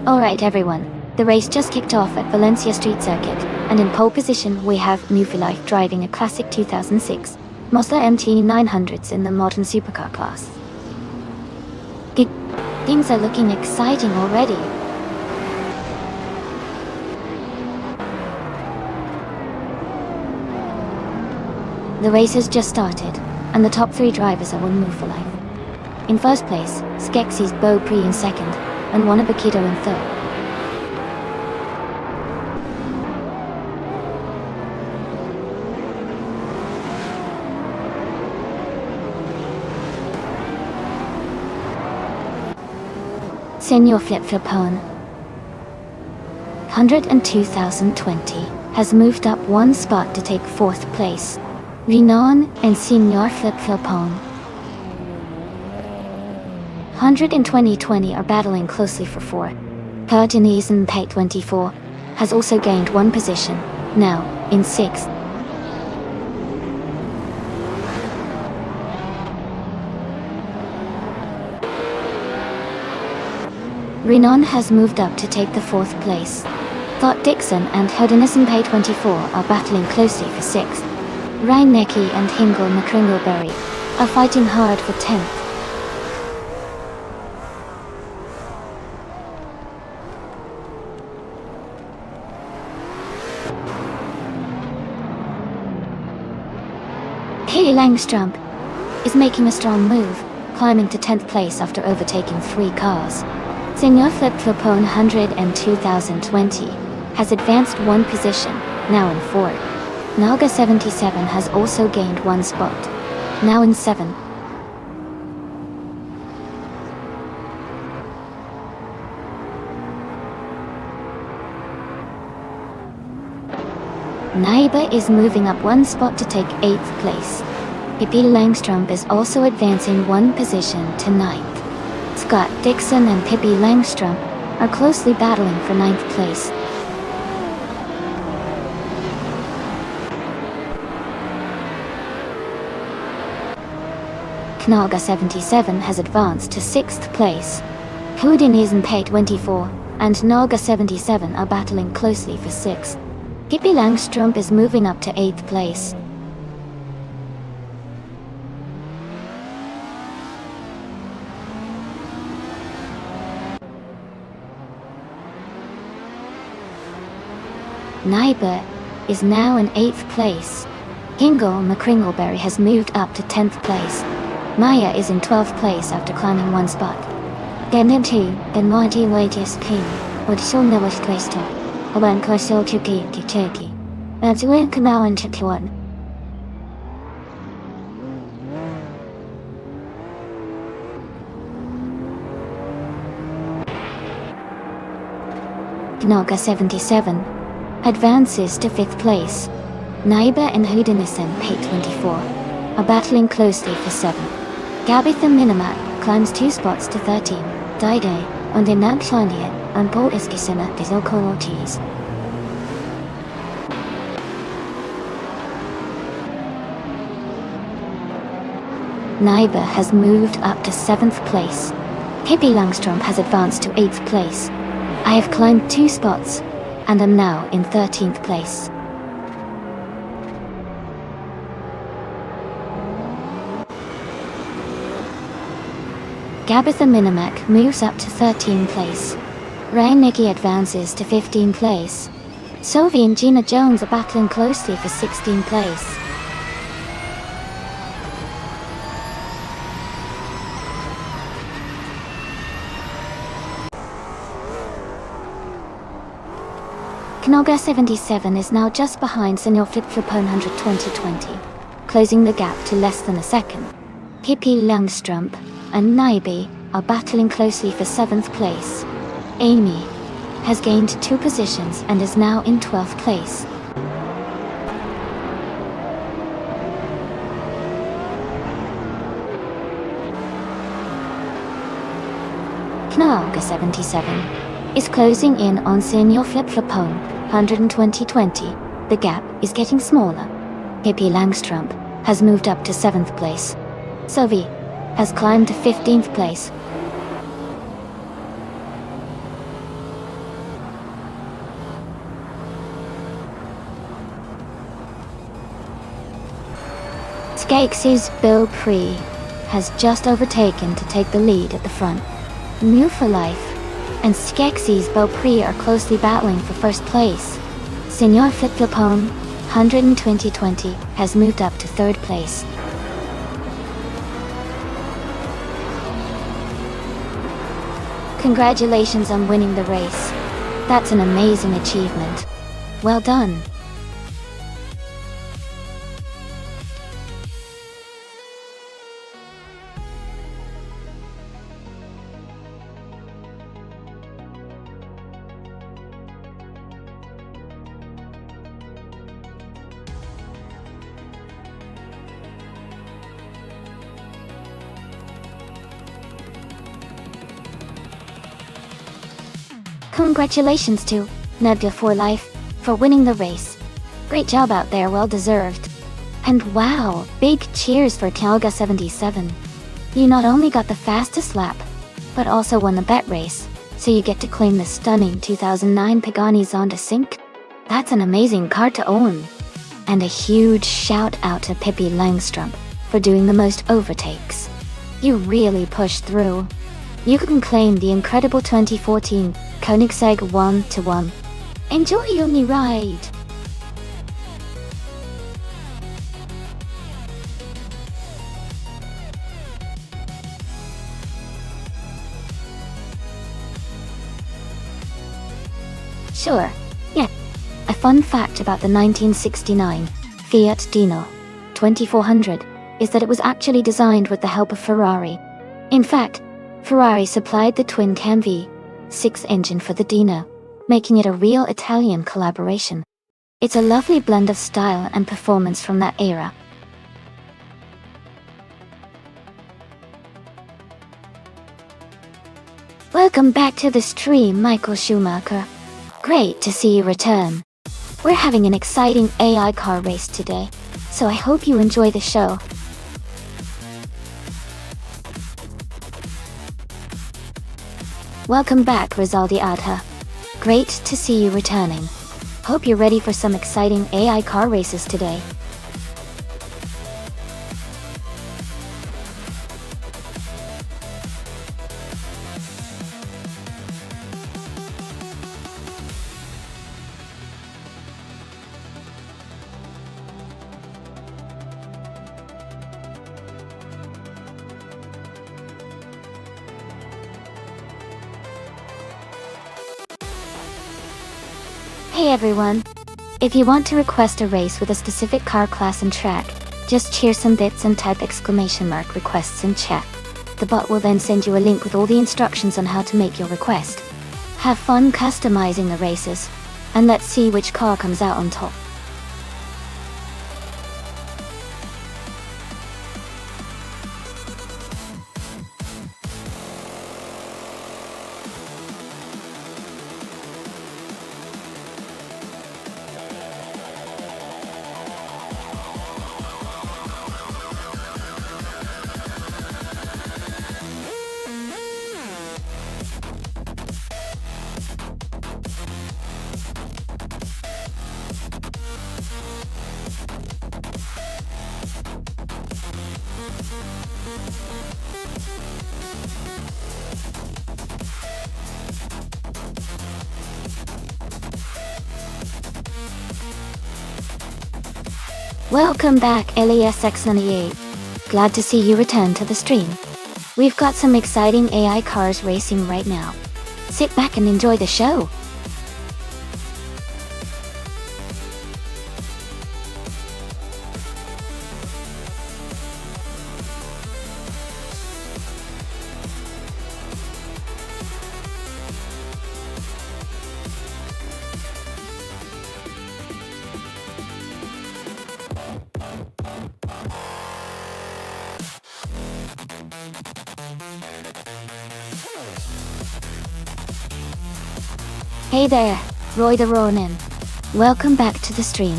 Alright everyone, the race just kicked off at Valencia Street Circuit, and in pole position we have Newfilife driving a classic 2006 Mazda MT900s in the modern supercar class. Things are looking exciting already. The race has just started, and the top 3 drivers are on Newfilife. In first place, Skeksis Beaupré in second, and Wanabakito in third. Senor Flip-Flopone 102,020 has moved up 1 spot to take 4th place. Renan and Senor Flip-Flopone 120 are battling closely for 4. Denise and Pate 24 has also gained 1 position, now in 6th. Renan has moved up to take the 4th place. Thought Dixon and Hodinison Pay 24 are battling closely for 6th. Reinecke and Hingle McCringleberry are fighting hard for 10th. Haley Langstrump is making a strong move, climbing to 10th place after overtaking 3 cars. Senor Flip-Flopone 102,020 has advanced 1 position, now in 4th. Naga 77 has also gained 1 spot, now in 7th. Naiba is moving up 1 spot to take 8th place. Pippi Langstrump is also advancing 1 position to 9th. Scott Dixon and Pippi Langstrump are closely battling for 9th place. Knaga 77 has advanced to 6th place. Houdiniz and Pay 24 and Naga 77 are battling closely for 6th. Pippi Langstrump is moving up to 8th place. Naiba is now in 8th place. Hingle McCringleberry has moved up to 10th place. Maya is in 12th place after climbing 1 spot. Ganentu and Monty Waitius King would show no Christo. Awan Koso Chuki Kicheki. That's when Kanal and Chituan. Knaga 77 advances to 5th place. Naiba and Houdinison Pay 24 are battling closely for 7. Gabitha Minimat climbs 2 spots to 13. Daide on the Nagshlandia and Paul Iskisena Dizokolotis. Naiba has moved up to 7th place. Pippi Langstrumpf has advanced to 8th place. I have climbed 2 spots, and am now in 13th place. Gabitha Minimac moves up to 13th place. Ray Nikki advances to 15th place. Sophie and Gina Jones are battling closely for 16th place. Knoga 77 is now just behind Senior Flip Flipone 100 2020, closing the gap to less than a second. Pippi Langstrumpf and Naibi are battling closely for 7th place. Amy has gained 2 positions and is now in 12th place. Knoga 77 is closing in on Senior Flip Flipone 100 2020. The gap is getting smaller. Pippi Langstrumpf has moved up to 7th place. Sophie has climbed to 15th place. Skeksis Bill Pree has just overtaken to take the lead at the front. New for Life and Skeksis Beaupree are closely battling for 1st place. Senior Flip Flipone 100 2020 has moved up to 3rd place. Congratulations on winning the race. That's an amazing achievement. Well done. Congratulations to Nebula for Life for winning the race. Great job out there, well deserved. And wow, big cheers for Knoga 77. You not only got the fastest lap, but also won the bet race, so you get to claim the stunning 2009 Pagani Zonda Sync. That's an amazing car to own. And a huge shout out to Pippi Langstrumpf for doing the most overtakes. You really pushed through. You can claim the incredible 2014 Koenigsegg 1-1. Enjoy your new ride! Sure, yeah. A fun fact about the 1969 Fiat Dino 2400 is that it was actually designed with the help of Ferrari. In fact, Ferrari supplied the twin-cam V6 engine for the Dino, making it a real Italian collaboration. It's a lovely blend of style and performance from that era. Welcome back to the stream, Michael Schumacher. Great to see you return. We're having an exciting AI car race today, so I hope you enjoy the show. Welcome back, Rizaldi Adha. Great to see you returning. Hope you're ready for some exciting AI car races today. Hey everyone! If you want to request a race with a specific car class and track, just cheer some bits and type !requests in chat. The bot will then send you a link with all the instructions on how to make your request. Have fun customizing the races, and let's see which car comes out on top. Welcome back, LASX98. Glad to see you return to the stream. We've got some exciting AI cars racing right now. Sit back and enjoy the show. Hey there, Roy the Ronin. Welcome back to the stream.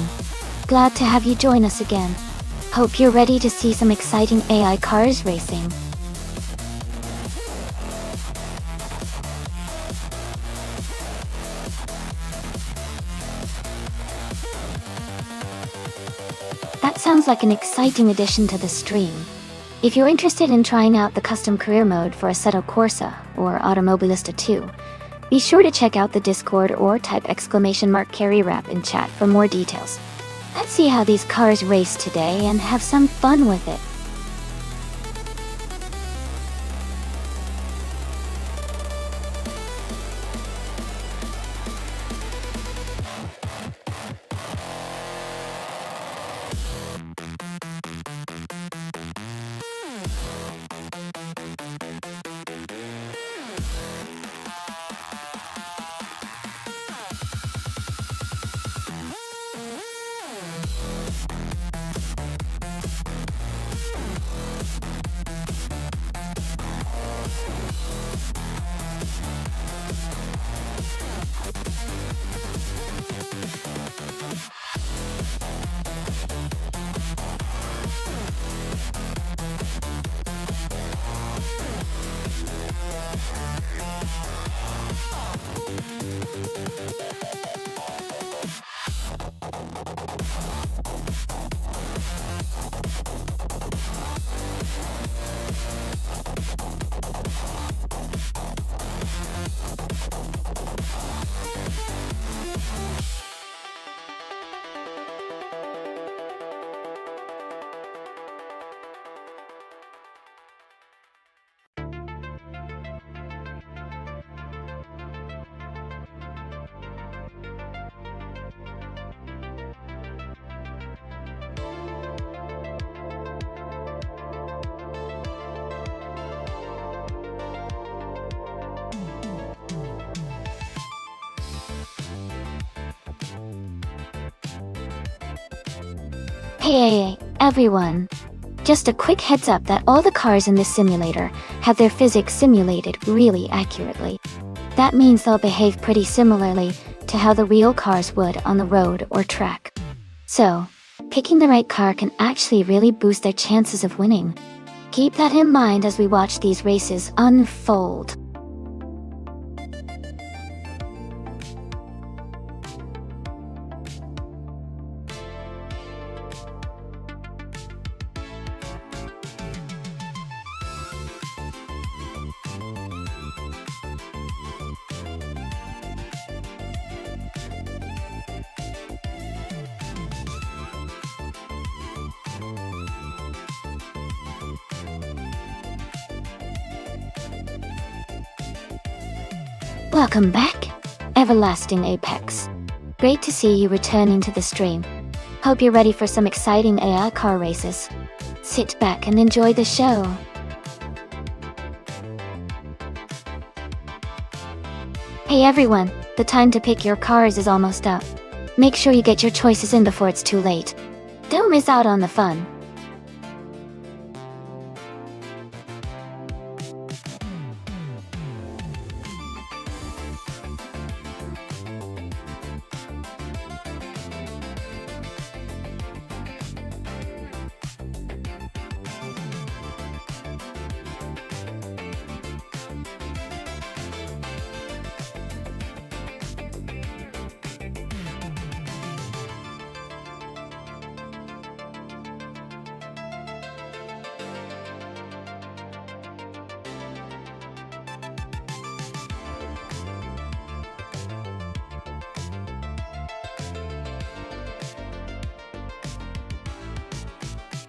Glad to have you join us again. Hope you're ready to see some exciting AI cars racing. That sounds like an exciting addition to the stream. If you're interested in trying out the custom career mode for Assetto Corsa or Automobilista 2, be sure to check out the Discord or type !carry-rap in chat for more details. Let's see how these cars race today and have some fun with it. Hey everyone! Just a quick heads up that all the cars in this simulator have their physics simulated really accurately. That means they'll behave pretty similarly to how the real cars would on the road or track. So, picking the right car can actually really boost their chances of winning. Keep that in mind as we watch these races unfold. Welcome back, Everlasting Apex. Great to see you returning to the stream. Hope you're ready for some exciting AI car races. Sit back and enjoy the show. Hey everyone, the time to pick your cars is almost up. Make sure you get your choices in before it's too late. Don't miss out on the fun.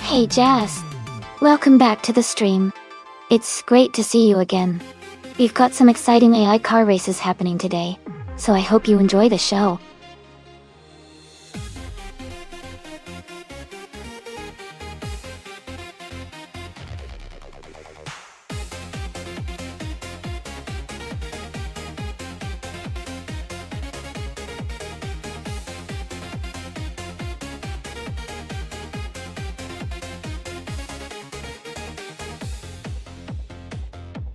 Hey Jazz! Welcome back to the stream. It's great to see you again. We've got some exciting AI car races happening today, so I hope you enjoy the show.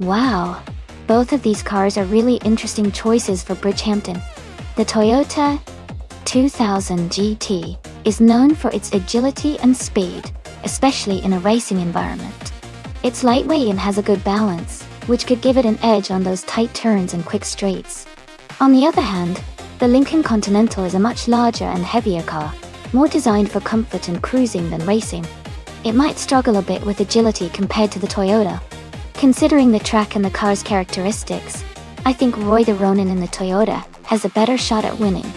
Wow! Both of these cars are really interesting choices for Bridgehampton. The Toyota 2000 GT is known for its agility and speed, especially in a racing environment. It's lightweight and has a good balance, which could give it an edge on those tight turns and quick straights. On the other hand, the Lincoln Continental is a much larger and heavier car, more designed for comfort and cruising than racing. It might struggle a bit with agility compared to the Toyota. Considering the track and the car's characteristics, I think Roy the Ronin in the Toyota has a better shot at winning.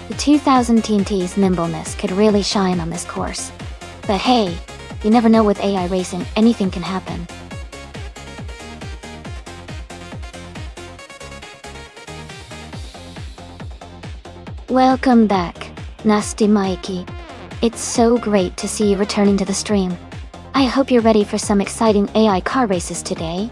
The 2000 TNT's nimbleness could really shine on this course. But hey, you never know with AI racing, anything can happen. Welcome back, Nasty Mikey. It's so great to see you returning to the stream. I hope you're ready for some exciting AI car races today.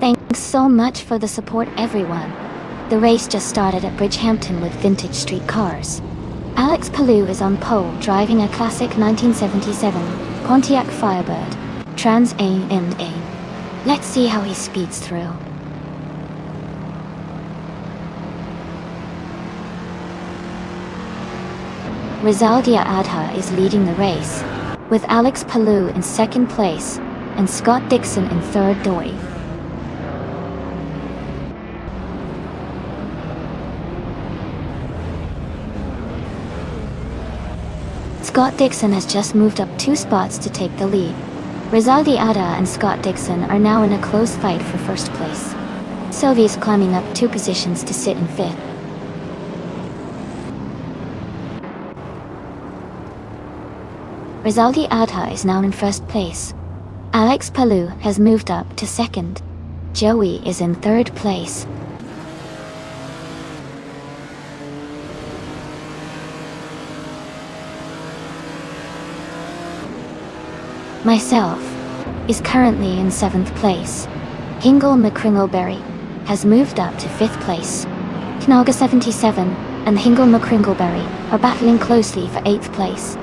Thanks so much for the support, everyone. The race just started at Bridgehampton with vintage street cars. Alex Palou is on pole driving a classic 1977 Pontiac Firebird, Trans A&A. Let's see how he speeds through. Rizaldia Adha is leading the race, with Alex Palou in second place and Scott Dixon in third doi. Scott Dixon has just moved up 2 spots to take the lead. Rizaldi Ada and Scott Dixon are now in a close fight for first place. Sylvie is climbing up 2 positions to sit in 5th. Rizaldi Adha is now in 1st place. Alex Palou has moved up to 2nd. Joey is in 3rd place. Myself is currently in 7th place. Hingle McCringleberry has moved up to 5th place. Knalga 77 and Hingle McCringleberry are battling closely for 8th place.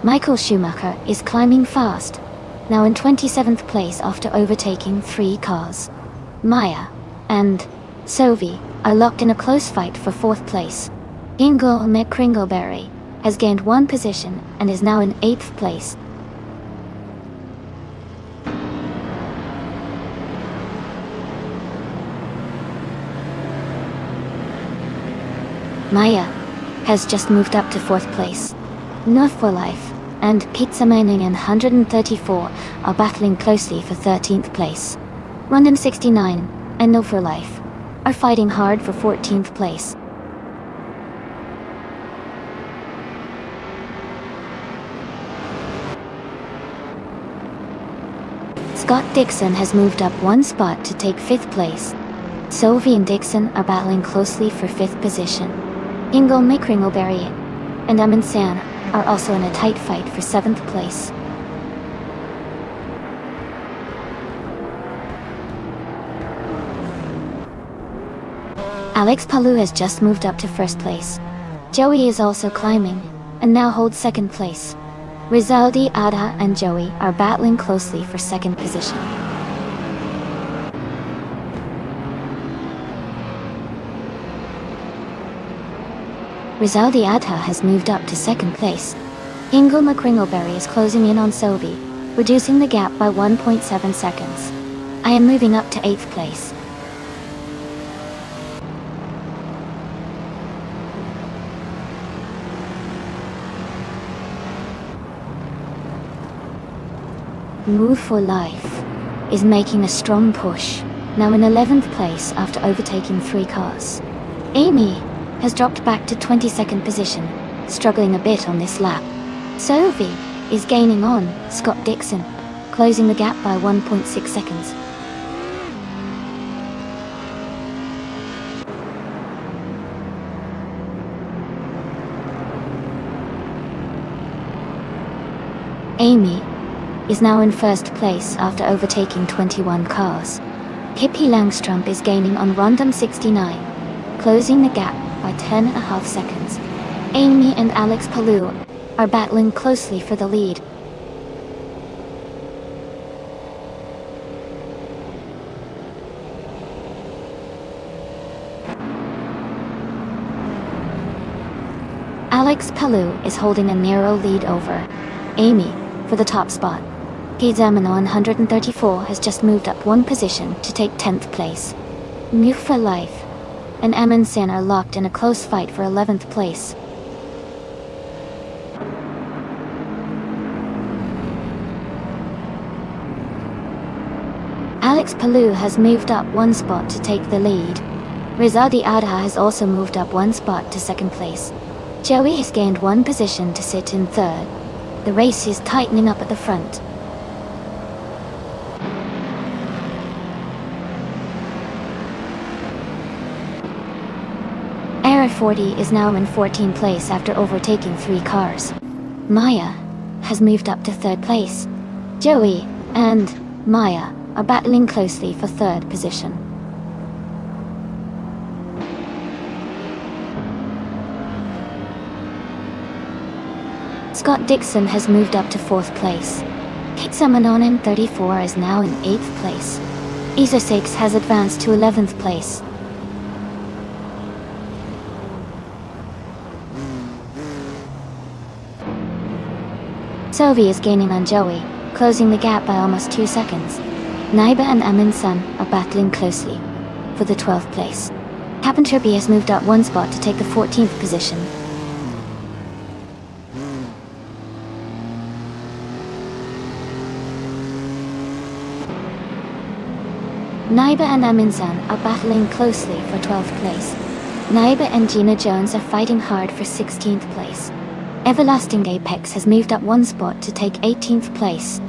Michael Schumacher is climbing fast, now in 27th place after overtaking 3 cars. Maya and Sophie are locked in a close fight for 4th place. Ingo McCringleberry has gained 1 position and is now in 8th place. Maya has just moved up to 4th place. North for Life and Pizza Mining in 134 are battling closely for 13th place. Rondon 69 and No for Life are fighting hard for 14th place. Scott Dixon has moved up 1 spot to take 5th place. Sophie and Dixon are battling closely for 5th position. Ingo McCringleberry and Amin San are also in a tight fight for 7th place. Alex Palou has just moved up to first place. Joey is also climbing, and now holds second place. Rizaldi, Ada, and Joey are battling closely for second position. Rizaldi Adha has moved up to second place. Ingle McCringleberry is closing in on Sovi, reducing the gap by 1.7 seconds. I am moving up to 8th place. Move for Life is making a strong push, now in 11th place after overtaking 3 cars. Amy has dropped back to 22nd position, struggling a bit on this lap. Sophie is gaining on Scott Dixon, closing the gap by 1.6 seconds. Amy is now in first place after overtaking 21 cars. Hippie Langstrump is gaining on rondom 69, closing the gap by 10.5 seconds. Amy and Alex Palou are battling closely for the lead. Alex Palou is holding a narrow lead over Amy for the top spot. Gizamino 134 has just moved up 1 position to take 10th place. Move for Life and Amundsen are locked in a close fight for 11th place. Alex Palou has moved up 1 spot to take the lead. Rizadi Adha has also moved up 1 spot to 2nd place. Joey has gained 1 position to sit in 3rd. The race is tightening up at the front. Air 40 is now in 14th place after overtaking 3 cars. Maya has moved up to 3rd place. Joey and Maya are battling closely for 3rd position. Scott Dixon has moved up to 4th place. Kitsamanon 34 is now in 8th place. Isa 6 has advanced to 11th place. Sovi is gaining on Joey, closing the gap by almost 2 seconds. Naiba and Amundsen are battling closely for the 12th place. Kappentruppi has moved up 1 spot to take the 14th position. Naiba and Amundsen are battling closely for 12th place. Naiba and Gina Jones are fighting hard for 16th place. Everlasting Apex has moved up 1 spot to take 18th place.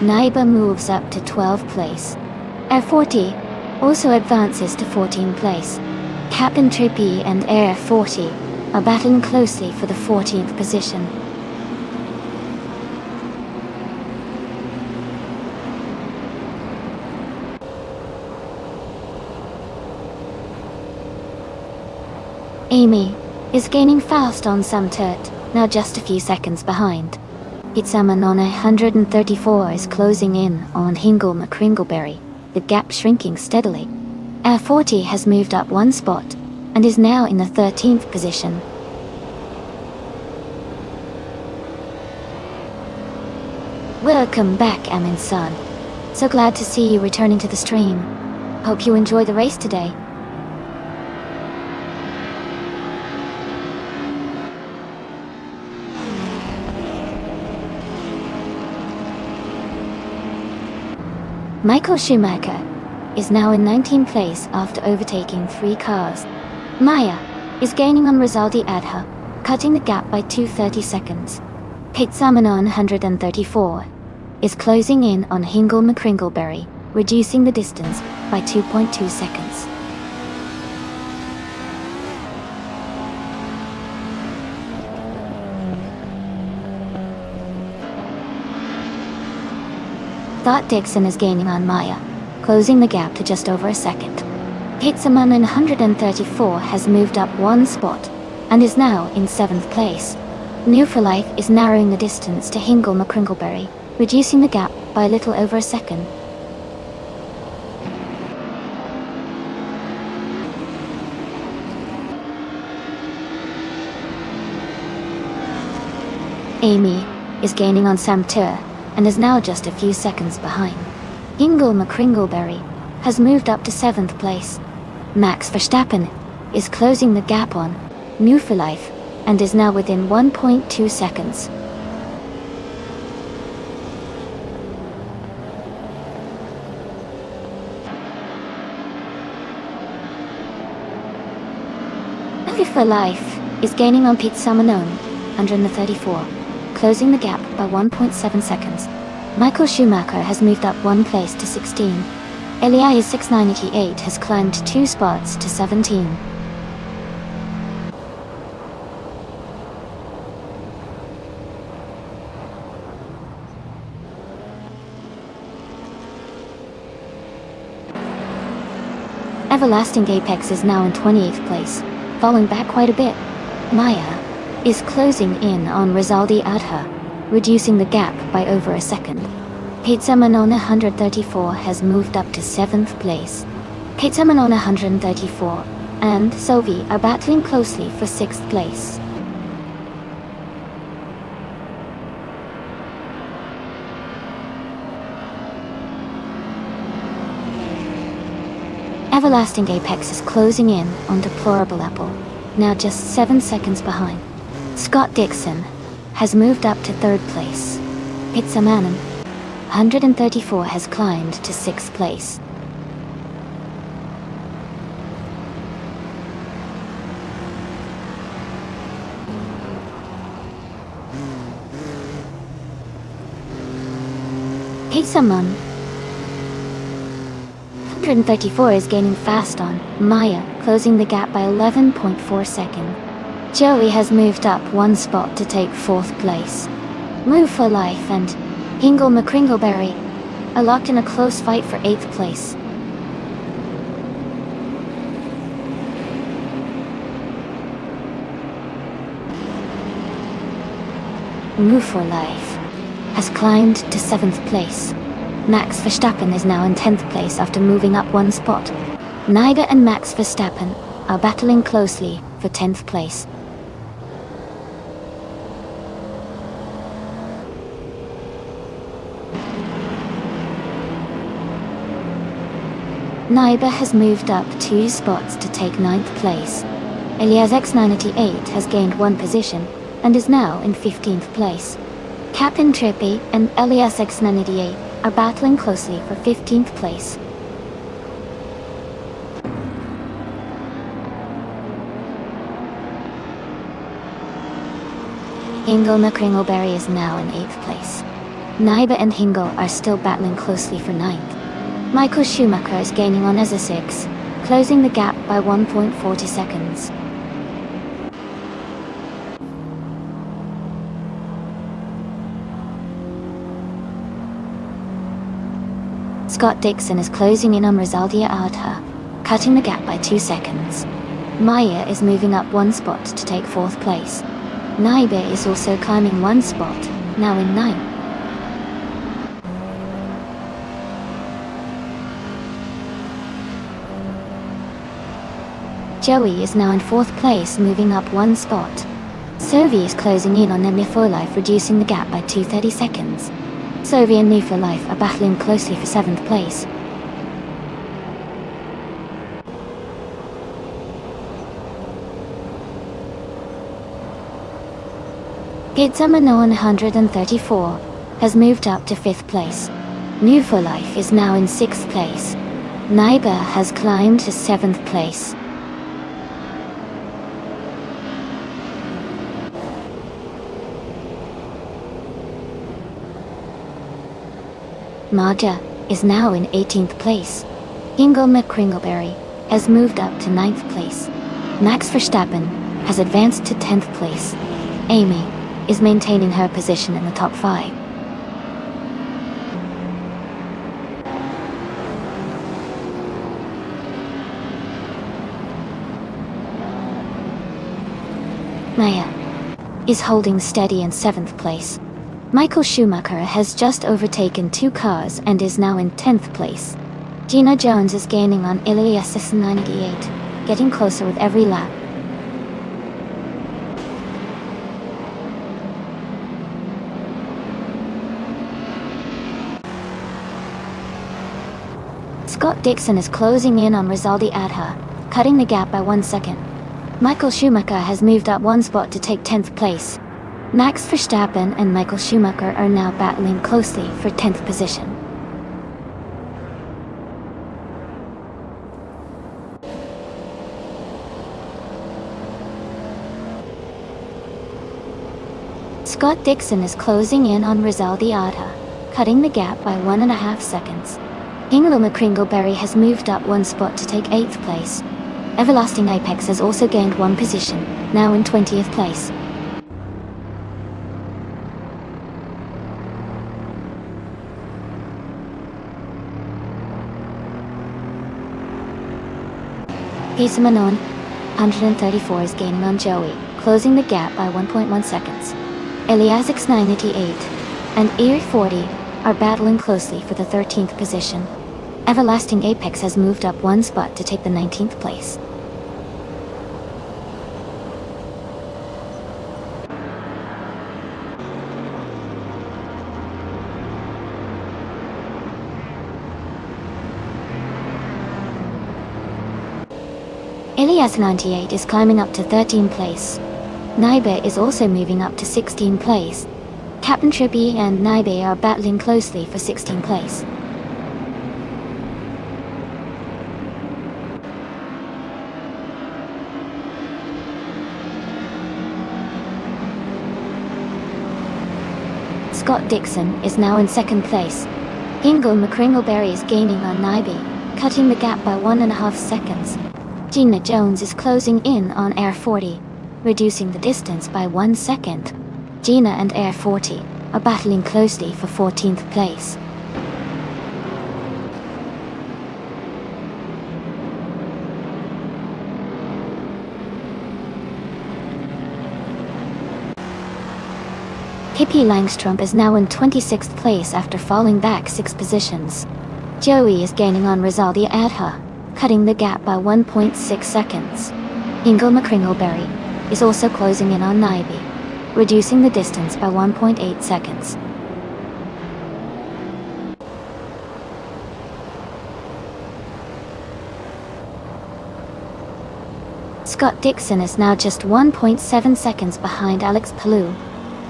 Naiba moves up to 12th place. Air 40 also advances to 14th place. Captain Trippy and Air 40 are battling closely for the 14th position. Amy is gaining fast on Samturt, now just a few seconds behind. Itzamanona 134 is closing in on Hingle McCringleberry, the gap shrinking steadily. Air 40 has moved up 1 spot and is now in the 13th position. Welcome back, Amundsen. So glad to see you returning to the stream. Hope you enjoy the race today. Michael Schumacher is now in 19th place after overtaking 3 cars. Maya is gaining on Rizaldi Adha, cutting the gap by 230 seconds. Pitsamana 134 is closing in on Hingle McCringleberry, reducing the distance by 2.2 seconds. Scott Dixon is gaining on Maya, closing the gap to just over a second. Pizzaman in 134 has moved up one spot, and is now in 7th place. New for Life is narrowing the distance to Hingle McCringleberry, reducing the gap by a little over a second. Amy is gaining on Sam Tur, and is now just a few seconds behind. Hingle McCringleberry has moved up to 7th place. Max Verstappen is closing the gap on New for Life, and is now within 1.2 seconds. New for Life is gaining on Pete Samanone, 134, closing the gap by 1.7 seconds. Michael Schumacher has moved up one place to 16. Elias 6988 has climbed 2 spots to 17. Everlasting Apex is now in 28th place, falling back quite a bit. Maya is closing in on Rizaldi Adha, reducing the gap by over a second. Pizza Manona 134 has moved up to 7th place. Pizza Manona 134 and Sovi are battling closely for 6th place. Everlasting Apex is closing in on Deplorable Apple, now just 7 seconds behind. Scott Dixon has moved up to 3rd place. Pizza Manon 134 has climbed to 6th place. Pizza Mun 134 is gaining fast on Maya, closing the gap by 11.4 seconds. Joey has moved up one spot to take 4th place. Move for Life and Hingle McCringleberry are locked in a close fight for 8th place. Move for Life has climbed to 7th place. Max Verstappen is now in 10th place after moving up one spot. Nyga and Max Verstappen are battling closely for 10th place. Nyba has moved up 2 spots to take 9th place. Elias X988 has gained 1 position and is now in 15th place. Captain Trippy and Elias X988 are battling closely for 15th place. Hingle McCringleberry is now in 8th place. Nyba and Hingle are still battling closely for 9th. Michael Schumacher is gaining on Ezra 6, closing the gap by 1.40 seconds. Scott Dixon is closing in on Rizaldia Adha, cutting the gap by 2 seconds. Maya is moving up 1 spot to take 4th place. Nyba is also climbing 1 spot, now in 9th. Joey is now in 4th place, moving up 1 spot. Sovi is closing in on New for Life, reducing the gap by 230 seconds. Sovi and New for Life are battling closely for 7th place. Pizza Manon 134 has moved up to 5th place. New for Life is now in 6th place. Nyba has climbed to 7th place. Maja is now in 18th place. Hingle McCringleberry has moved up to 9th place. Max Verstappen has advanced to 10th place. Amy is maintaining her position in the top 5. Maya is holding steady in 7th place. Michael Schumacher has just overtaken 2 cars and is now in 10th place. Gina Jones is gaining on Ilias 98, getting closer with every lap. Scott Dixon is closing in on Rizaldi Adha, cutting the gap by 1 second. Michael Schumacher has moved up 1 spot to take 10th place. Max Verstappen and Michael Schumacher are now battling closely for 10th position. Scott Dixon is closing in on Rizaldi Adha, cutting the gap by 1.5 seconds. Ingo McCringleberry has moved up 1 spot to take 8th place. Everlasting Apex has also gained 1 position, now in 20th place. Pisa Manon, 134 is gaining on Joey, closing the gap by 1.1 seconds. Eliasix 988 and Ear 40 are battling closely for the 13th position. Everlasting Apex has moved up 1 spot to take the 19th place. Elias 98 is climbing up to 13th place. Naibe is also moving up to 16th place. Captain Trippy and Naibe are battling closely for 16th place. Scott Dixon is now in 2nd place. Ingo McCringleberry is gaining on Naibe, cutting the gap by 1.5 seconds. Gina Jones is closing in on Air 40, reducing the distance by 1 second. Gina and Air 40 are battling closely for 14th place. Pippi Langstrom is now in 26th place after falling back 6 positions. Joey is gaining on Rizaldi Adha, cutting the gap by 1.6 seconds. Ingo McCringleberry is also closing in on Naibe, reducing the distance by 1.8 seconds. Scott Dixon is now just 1.7 seconds behind Alex Palou.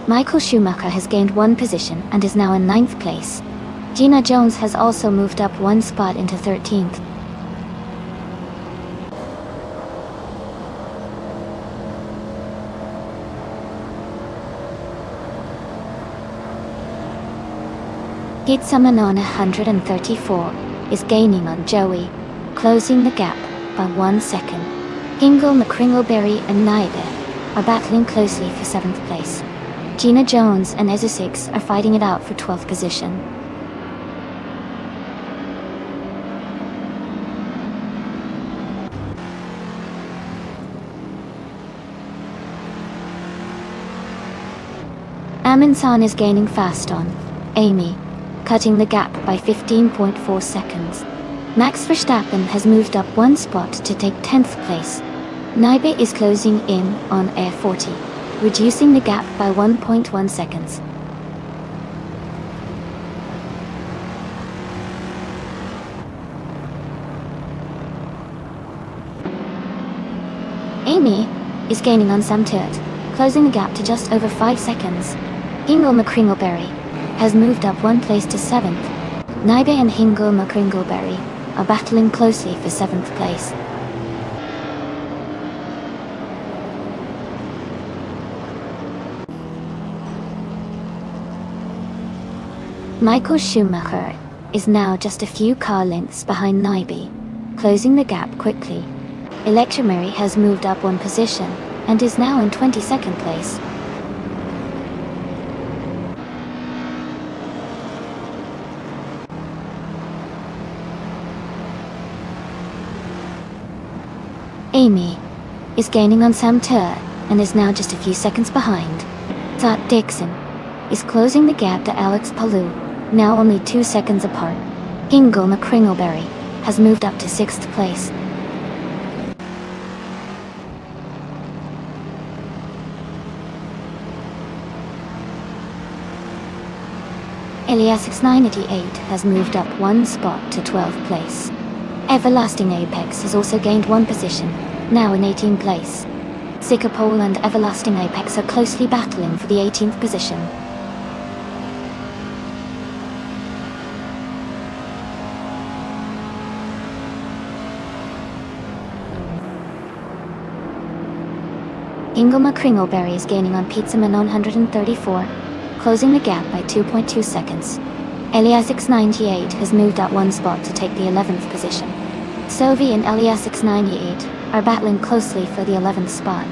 Michael Schumacher has gained 1 position and is now in 9th place. Gina Jones has also moved up 1 spot into 13th. Pizza Manon 134 is gaining on Joey, closing the gap by 1 second. Ingo McCringleberry and Naibe are battling closely for 7th place. Gina Jones and Ezesix are fighting it out for 12th position. Amin-san is gaining fast on Amy, cutting the gap by 15.4 seconds. Max Verstappen has moved up 1 spot to take 10th place. Naibe is closing in on Air 40, reducing the gap by 1.1 seconds. Amy is gaining on Sam Turt, closing the gap to just over 5 seconds. Ingo McCringleberry has moved up 1 place to 7th. Naibe and Ingo McCringleberry are battling closely for 7th place. Michael Schumacher is now just a few car lengths behind Naibe, closing the gap quickly. Electromary has moved up 1 position and is now in 22nd place. Amy is gaining on Sam Tur and is now just a few seconds behind. Scott Dixon is closing the gap to Alex Palou, now only 2 seconds apart. Ingle McCringleberry has moved up to 6th place. Elias 988 has moved up 1 spot to 12th place. Everlasting Apex has also gained 1 position, now in 18th place. Sikapole and Everlasting Apex are closely battling for the 18th position. Ingle McCringleberry is gaining on Pizzaman on 134, closing the gap by 2.2 seconds. Elias 98 has moved up 1 spot to take the 11th position. Sovi and Elias 98 are battling closely for the 11th spot.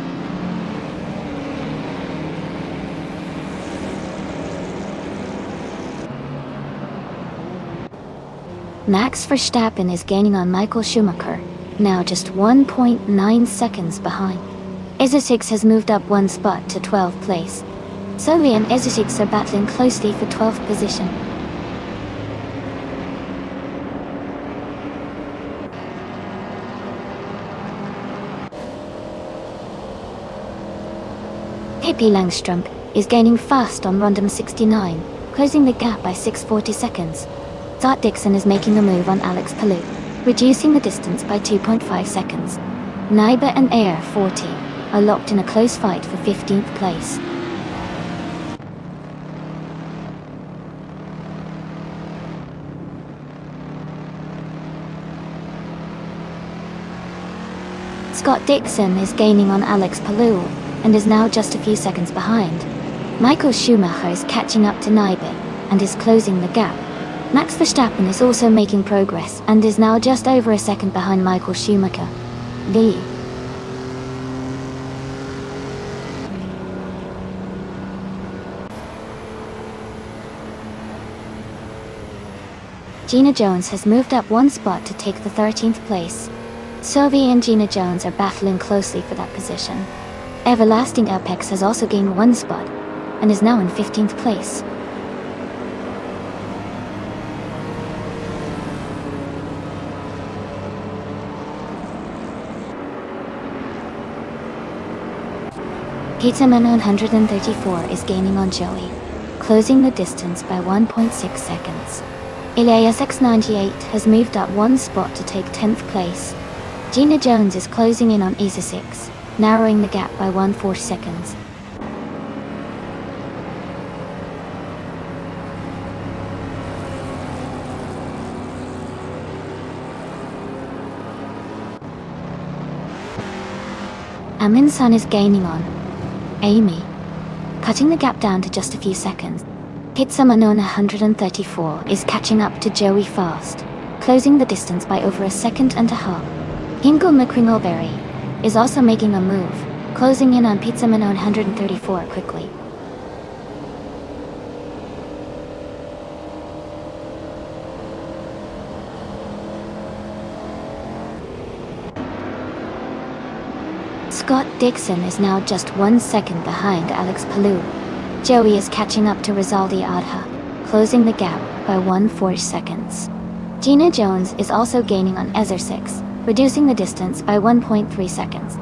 Max Verstappen is gaining on Michael Schumacher, now just 1.9 seconds behind. Isosix has moved up 1 spot to 12th place. Sovi and Isosix are battling closely for 12th position. Pippi Langstrump is gaining fast on Rondom 69, closing the gap by 6.40 seconds. Scott Dixon is making a move on Alex Palou, reducing the distance by 2.5 seconds. Naiba and Air 40 are locked in a close fight for 15th place. Scott Dixon is gaining on Alex Palou and is now just a few seconds behind. Michael Schumacher is catching up to Naiba and is closing the gap. Max Verstappen is also making progress and is now just over a second behind Michael Schumacher. B. Gina Jones has moved up 1 spot to take the 13th place. Sovi and Gina Jones are battling closely for that position. Everlasting Apex has also gained 1 spot and is now in 15th place. Pizzaman 134 is gaining on Joey, closing the distance by 1.6 seconds. Elias X98 has moved up 1 spot to take 10th place. Gina Jones is closing in on Isa 6, narrowing the gap by 1.4 seconds. Amin Sun is gaining on Amy, cutting the gap down to just a few seconds. Pizzaman on 134 is catching up to Joey fast, closing the distance by over a second and a half. Ingle McCringleberry is also making a move, closing in on Pizzaman on 134 quickly. Scott Dixon is now just 1 second behind Alex Palou. Joey is catching up to Rizaldi Adha, closing the gap by 1.4 seconds. Gina Jones is also gaining on Ezer 6, reducing the distance by 1.3 seconds.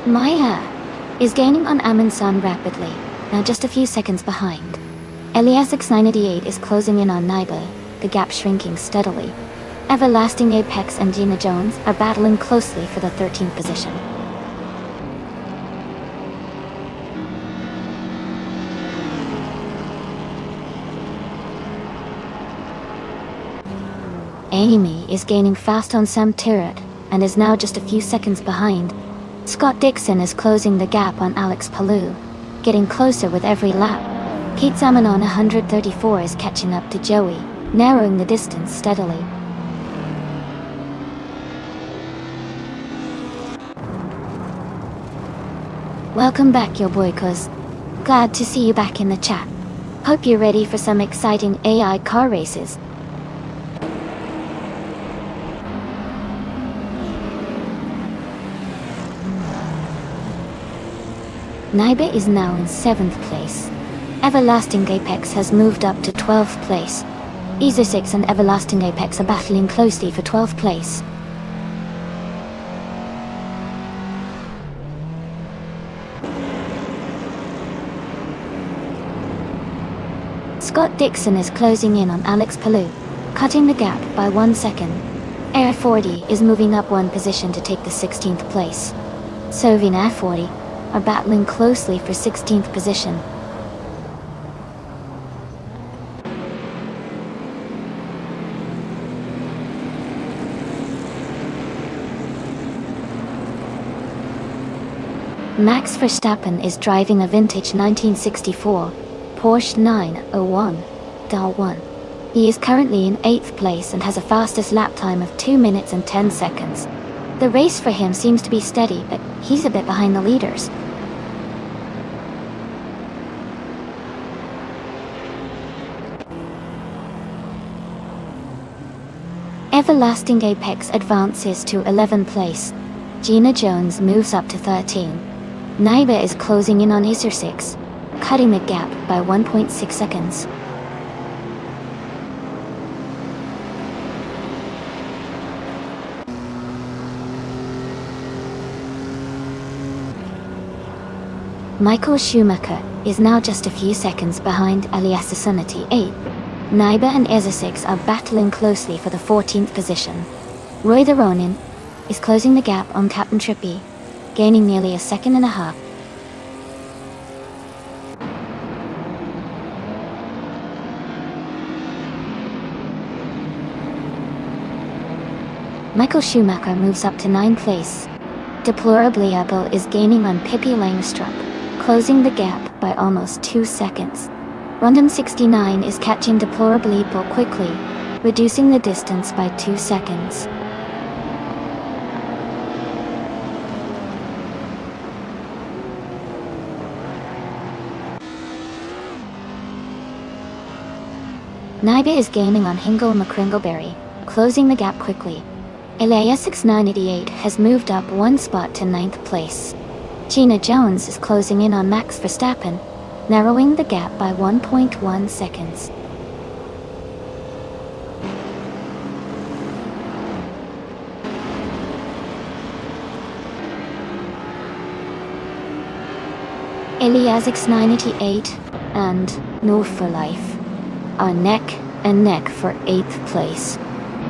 Maya is gaining on Amin San rapidly, now just a few seconds behind. Elias X988 is closing in on Naiba, the gap shrinking steadily. Everlasting Apex and Gina Jones are battling closely for the 13th position. Amy is gaining fast on Sam Tirrett and is now just a few seconds behind. Scott Dixon is closing the gap on Alex Palou, getting closer with every lap. Pete Salmon on 134 is catching up to Joey, narrowing the distance steadily. Welcome back, your boy cuz. Glad to see you back in the chat. Hope you're ready for some exciting AI car races. Naiba is now in 7th place. Everlasting Apex has moved up to 12th place. Ether 6 and Everlasting Apex are battling closely for 12th place. Scott Dixon is closing in on Alex Palou, cutting the gap by 1 second. Air 40 is moving up 1 position to take the 16th place. Sovin Air 40 are battling closely for 16th position. Max Verstappen is driving a vintage 1964 Porsche 901 1. He is currently in 8th place and has a fastest lap time of 2 minutes and 10 seconds. The race for him seems to be steady, but he's a bit behind the leaders. Everlasting Apex advances to 11th place. Gina Jones moves up to 13. Naiba is closing in on Isser 6, cutting the gap by 1.6 seconds. Michael Schumacher is now just a few seconds behind Elias Sassoonati 8. Naiba and Ezra 6 are battling closely for the 14th position. Roy the Ronin is closing the gap on Captain Trippy, gaining nearly a second and a half. Michael Schumacher moves up to 9th place. Deplorably Able is gaining on Pippi Langstrup, closing the gap by almost 2 seconds. Rondon 69 is catching Deplorably Able quickly, reducing the distance by 2 seconds. Naiba is gaining on Hingle McCringleberry, closing the gap quickly. Elias 6988 has moved up 1 spot to 9th place. Gina Jones is closing in on Max Verstappen, narrowing the gap by 1.1 seconds. Elias 6988 and North for Life are neck and neck for 8th place.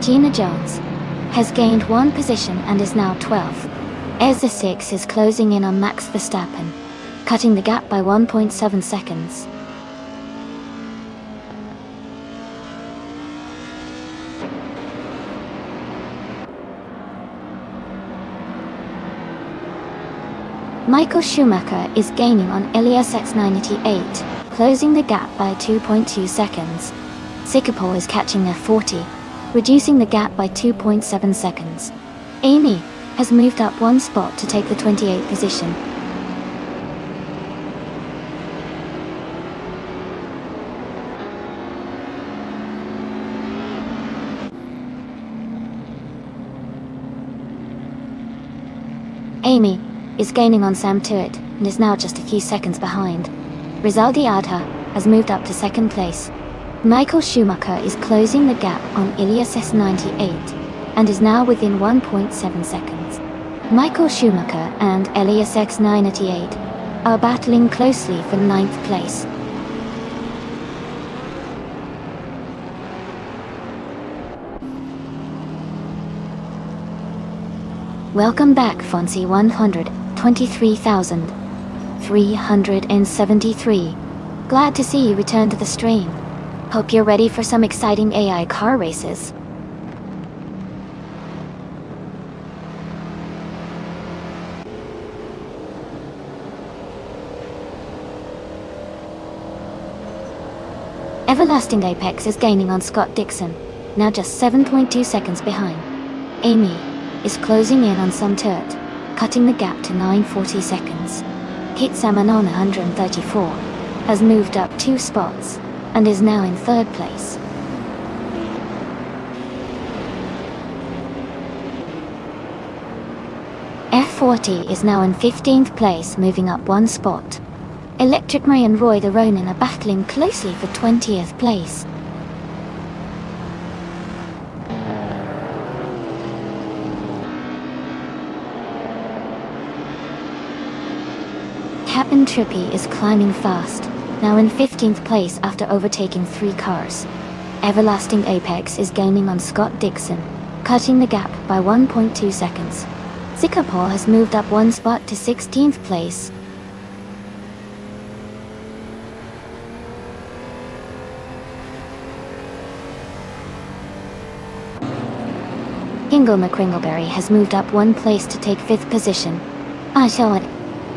Gina Jones has gained 1 position and is now 12th. Ezra 6 is closing in on Max Verstappen, cutting the gap by 1.7 seconds. Michael Schumacher is gaining on Elias X988, closing the gap by 2.2 seconds. Singapore is catching F40, reducing the gap by 2.7 seconds. Amy has moved up 1 spot to take the 28th position. Amy is gaining on Sam Tuitt and is now just a few seconds behind. Rizaldi Adha has moved up to 2nd place. Michael Schumacher is closing the gap on Elias S98 and is now within 1.7 seconds. Michael Schumacher and Elias X988 are battling closely for 9th place. Welcome back, Fonzie 123,373. Glad to see you return to the stream. Hope you're ready for some exciting AI car races. Everlasting Apex is gaining on Scott Dixon, now just 7.2 seconds behind. Amy is closing in on Sam Tuitt, cutting the gap to 9.40 seconds. Kit Samanon 134 has moved up 2 spots and is now in 3rd place. F40 is now in 15th place, moving up 1 spot. Electric Ray and Roy the Ronin are battling closely for 20th place. Captain Trippy is climbing fast, now in 15th place after overtaking 3 cars. Everlasting Apex is gaining on Scott Dixon, cutting the gap by 1.2 seconds. Zikapol has moved up 1 spot to 16th place. Hingle McCringleberry has moved up 1 place to take 5th position.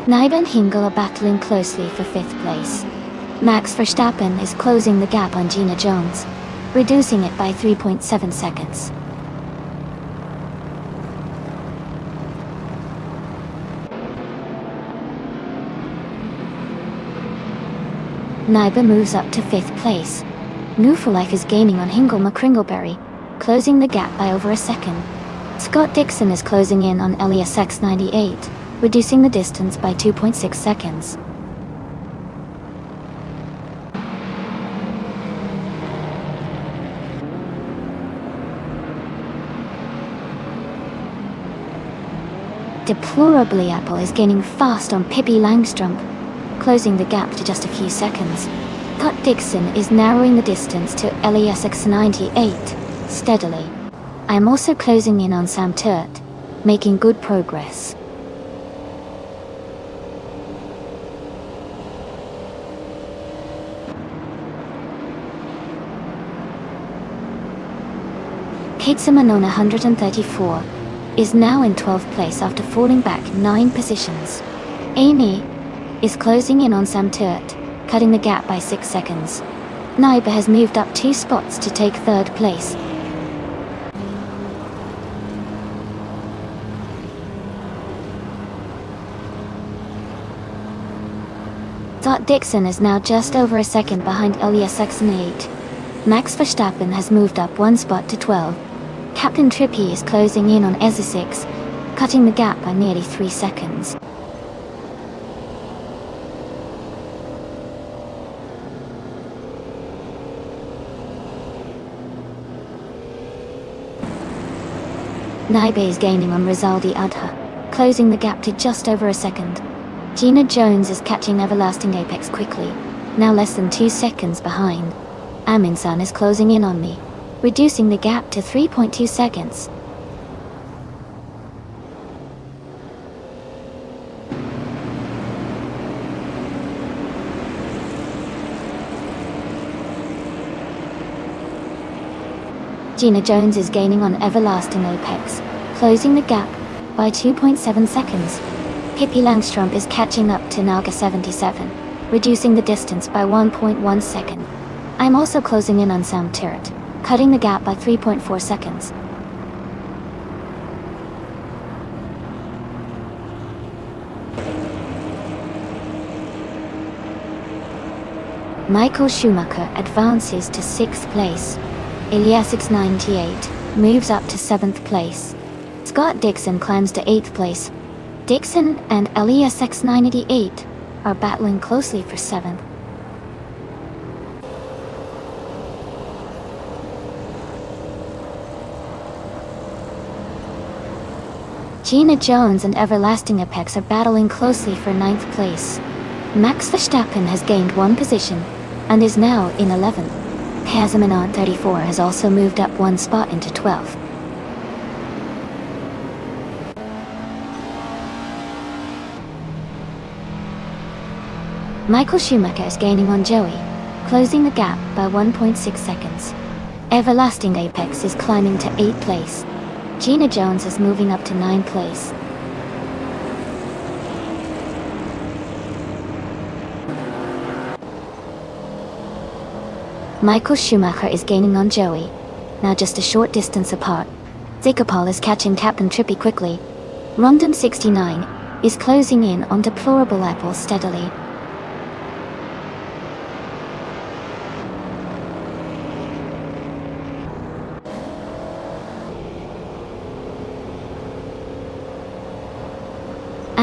Naiba and Hingle are battling closely for 5th place. Max Verstappen is closing the gap on Gina Jones, reducing it by 3.7 seconds. Naiba moves up to 5th place. Newforlife is gaining on Hingle McCringleberry, closing the gap by over a second. Scott Dixon is closing in on Elias X98, reducing the distance by 2.6 seconds. Deplorably Apple is gaining fast on Pippi Langstrom, closing the gap to just a few seconds. Scott Dixon is narrowing the distance to Elias X98 steadily. I am also closing in on Sam Turt, making good progress. Kitsumanon 134 is now in 12th place after falling back 9 positions. Amy is closing in on Sam Turt, cutting the gap by 6 seconds. Naiba has moved up 2 spots to take 3rd place. Scott Dixon is now just over a second behind Elias X98. Max Verstappen has moved up 1 spot to 12. Captain Trippy is closing in on Ezza6, cutting the gap by nearly 3 seconds. Naiba is gaining on Rizaldi Adha, closing the gap to just over a second. Gina Jones is catching Everlasting Apex quickly, now less than 2 seconds behind. Aminsan is closing in on me, reducing the gap to 3.2 seconds. Gina Jones is gaining on Everlasting Apex, closing the gap by 2.7 seconds. Pippi Langstrom is catching up to Naga 77, reducing the distance by 1.1 second. I'm also closing in on Sam Turt, cutting the gap by 3.4 seconds. Michael Schumacher advances to 6th place. Elias X98 moves up to 7th place. Scott Dixon climbs to 8th place. Dixon and Elias X98 are battling closely for 7th. Gina Jones and Everlasting Apex are battling closely for 9th place. Max Verstappen has gained 1 position and is now in 11th. Kazamanant 34 has also moved up 1 spot into 12th. Michael Schumacher is gaining on Joey, closing the gap by 1.6 seconds. Everlasting Apex is climbing to 8th place. Gina Jones is moving up to 9th place. Michael Schumacher is gaining on Joey, now just a short distance apart. Zikapol is catching Captain Trippy quickly. Rondon 69 is closing in on Deplorable Apple steadily.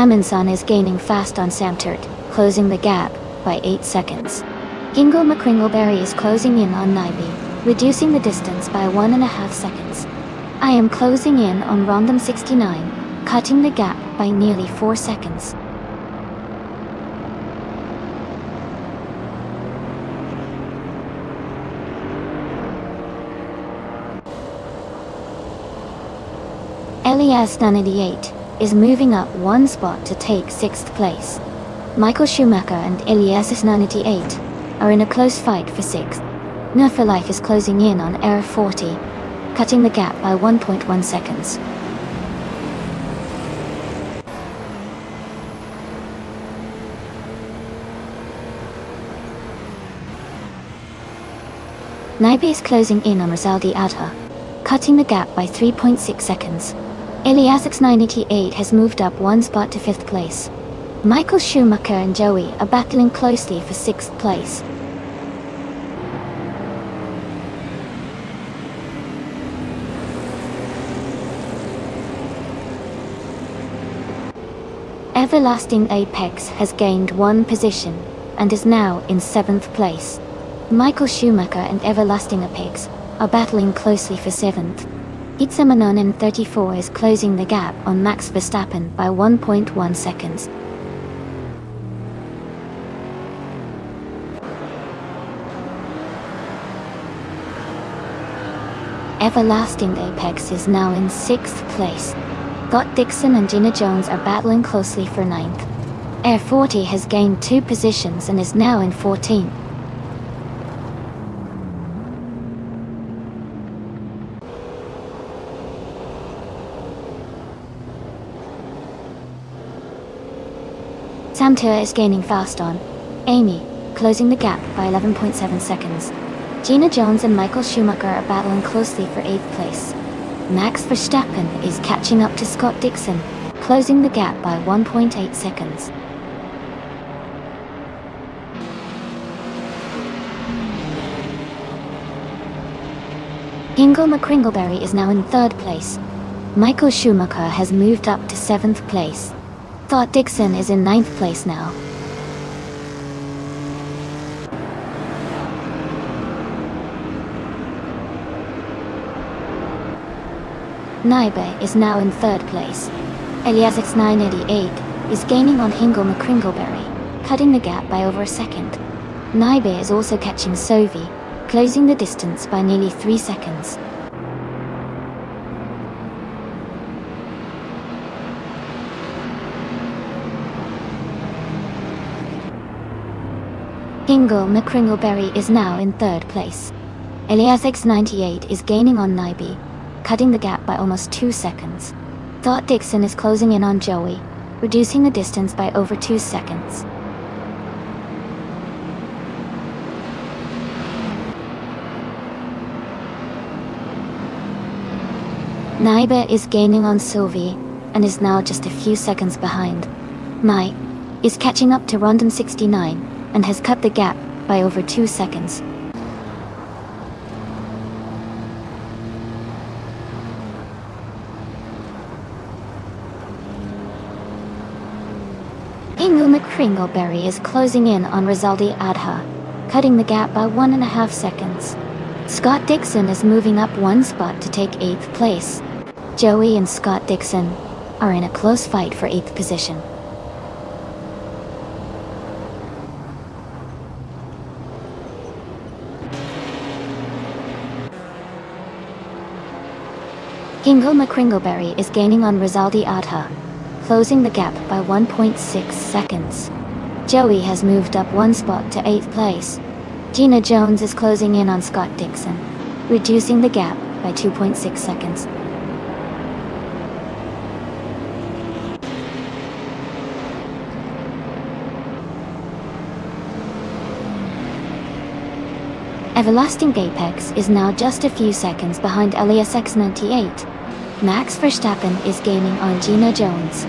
Amundsen is gaining fast on Samtert, closing the gap by 8 seconds. Ingo McCringleberry is closing in on Nyby, reducing the distance by 1.5 seconds. I am closing in on Rondom 69, cutting the gap by nearly 4 seconds. Elias 988 is moving up 1 spot to take 6th place. Michael Schumacher and Elias 988 are in a close fight for 6th. Nerfalife is closing in on Air 40, cutting the gap by 1.1 seconds. Nyby is closing in on Rizaldi Adha, cutting the gap by 3.6 seconds. Elias 988 has moved up 1 spot to 5th place. Michael Schumacher and Joey are battling closely for 6th place. Everlasting Apex has gained 1 position and is now in 7th place. Michael Schumacher and Everlasting Apex are battling closely for 7th. Itzamanon 34 is closing the gap on Max Verstappen by 1.1 seconds. Everlasting Apex is now in 6th place. Scott Dixon and Gina Jones are battling closely for 9th. Air 40 has gained 2 positions and is now in 14th. Samter is gaining fast on Amy, closing the gap by 11.7 seconds. Gina Jones and Michael Schumacher are battling closely for 8th place. Max Verstappen is catching up to Scott Dixon, closing the gap by 1.8 seconds. Ingo McCringleberry is now in 3rd place. Michael Schumacher has moved up to 7th place. Scott Dixon is in 9th place now. Nyby is now in 3rd place. Elias 988 is gaining on Ingo McCringleberry, cutting the gap by over a second. Nyby is also catching Sovi, closing the distance by nearly 3 seconds. Ingo McCringleberry is now in 3rd place. Elias X98 is gaining on Nyby, cutting the gap by almost 2 seconds. Scott Dixon is closing in on Joey, reducing the distance by over 2 seconds. Nyby is gaining on Sylvie and is now just a few seconds behind. Mai is catching up to Rondom 69 and has cut the gap by over 2 seconds. Ingo McCringleberry is closing in on Rizaldi Adha, cutting the gap by 1.5 seconds. Scott Dixon is moving up 1 spot to take 8th place. Joey and Scott Dixon are in a close fight for 8th position. Ingo McCringleberry is gaining on Rizaldi Adha, closing the gap by 1.6 seconds. Joey has moved up 1 spot to 8th place. Gina Jones is closing in on Scott Dixon, reducing the gap by 2.6 seconds. Everlasting Apex is now just a few seconds behind Elias X98. Max Verstappen is gaining on Gina Jones.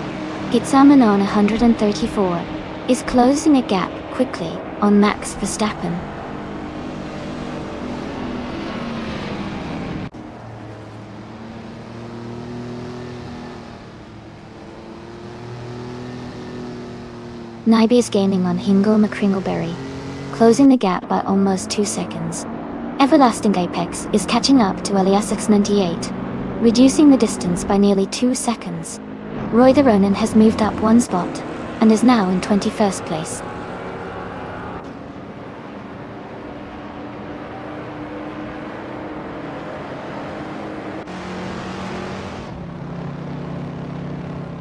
Gitsamanon 134 is closing a gap quickly on Max Verstappen. Nybe is gaining on Hingle McCringleberry, closing the gap by almost 2 seconds. Everlasting Apex is catching up to Eliasix 98, reducing the distance by nearly 2 seconds. Roy the Ronin has moved up 1 spot, and is now in 21st place.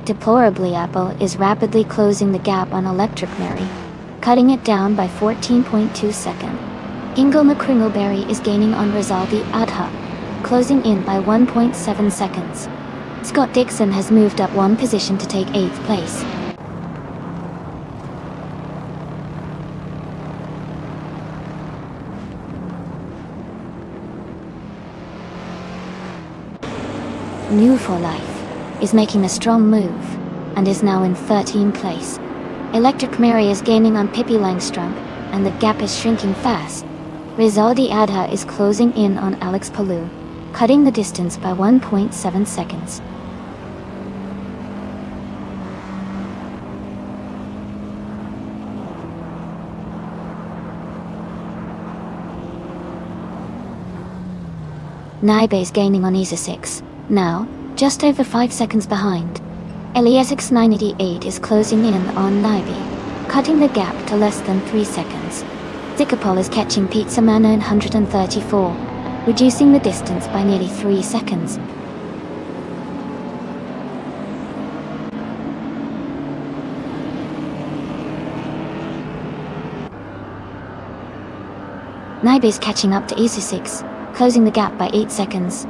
Deplorably, Apple is rapidly closing the gap on Electric Mary, cutting it down by 14.2 seconds. Hingle McCringleberry is gaining on Rizaldi Adha, closing in by 1.7 seconds. Scott Dixon has moved up 1 position to take 8th place. New for Life is making a strong move, and is now in 13th place. Electric Mary is gaining on Pippi Langstrump, and the gap is shrinking fast. Rizaldi Adha is closing in on Alex Palou, cutting the distance by 1.7 seconds. Nybe is gaining on Isa 6, now just over 5 seconds behind. Eliasix 988 is closing in on Nybe, cutting the gap to less than 3 seconds. Zikapol is catching Pizza Man 934, reducing the distance by nearly 3 seconds. Nybe is catching up to Isa 6, closing the gap by 8 seconds.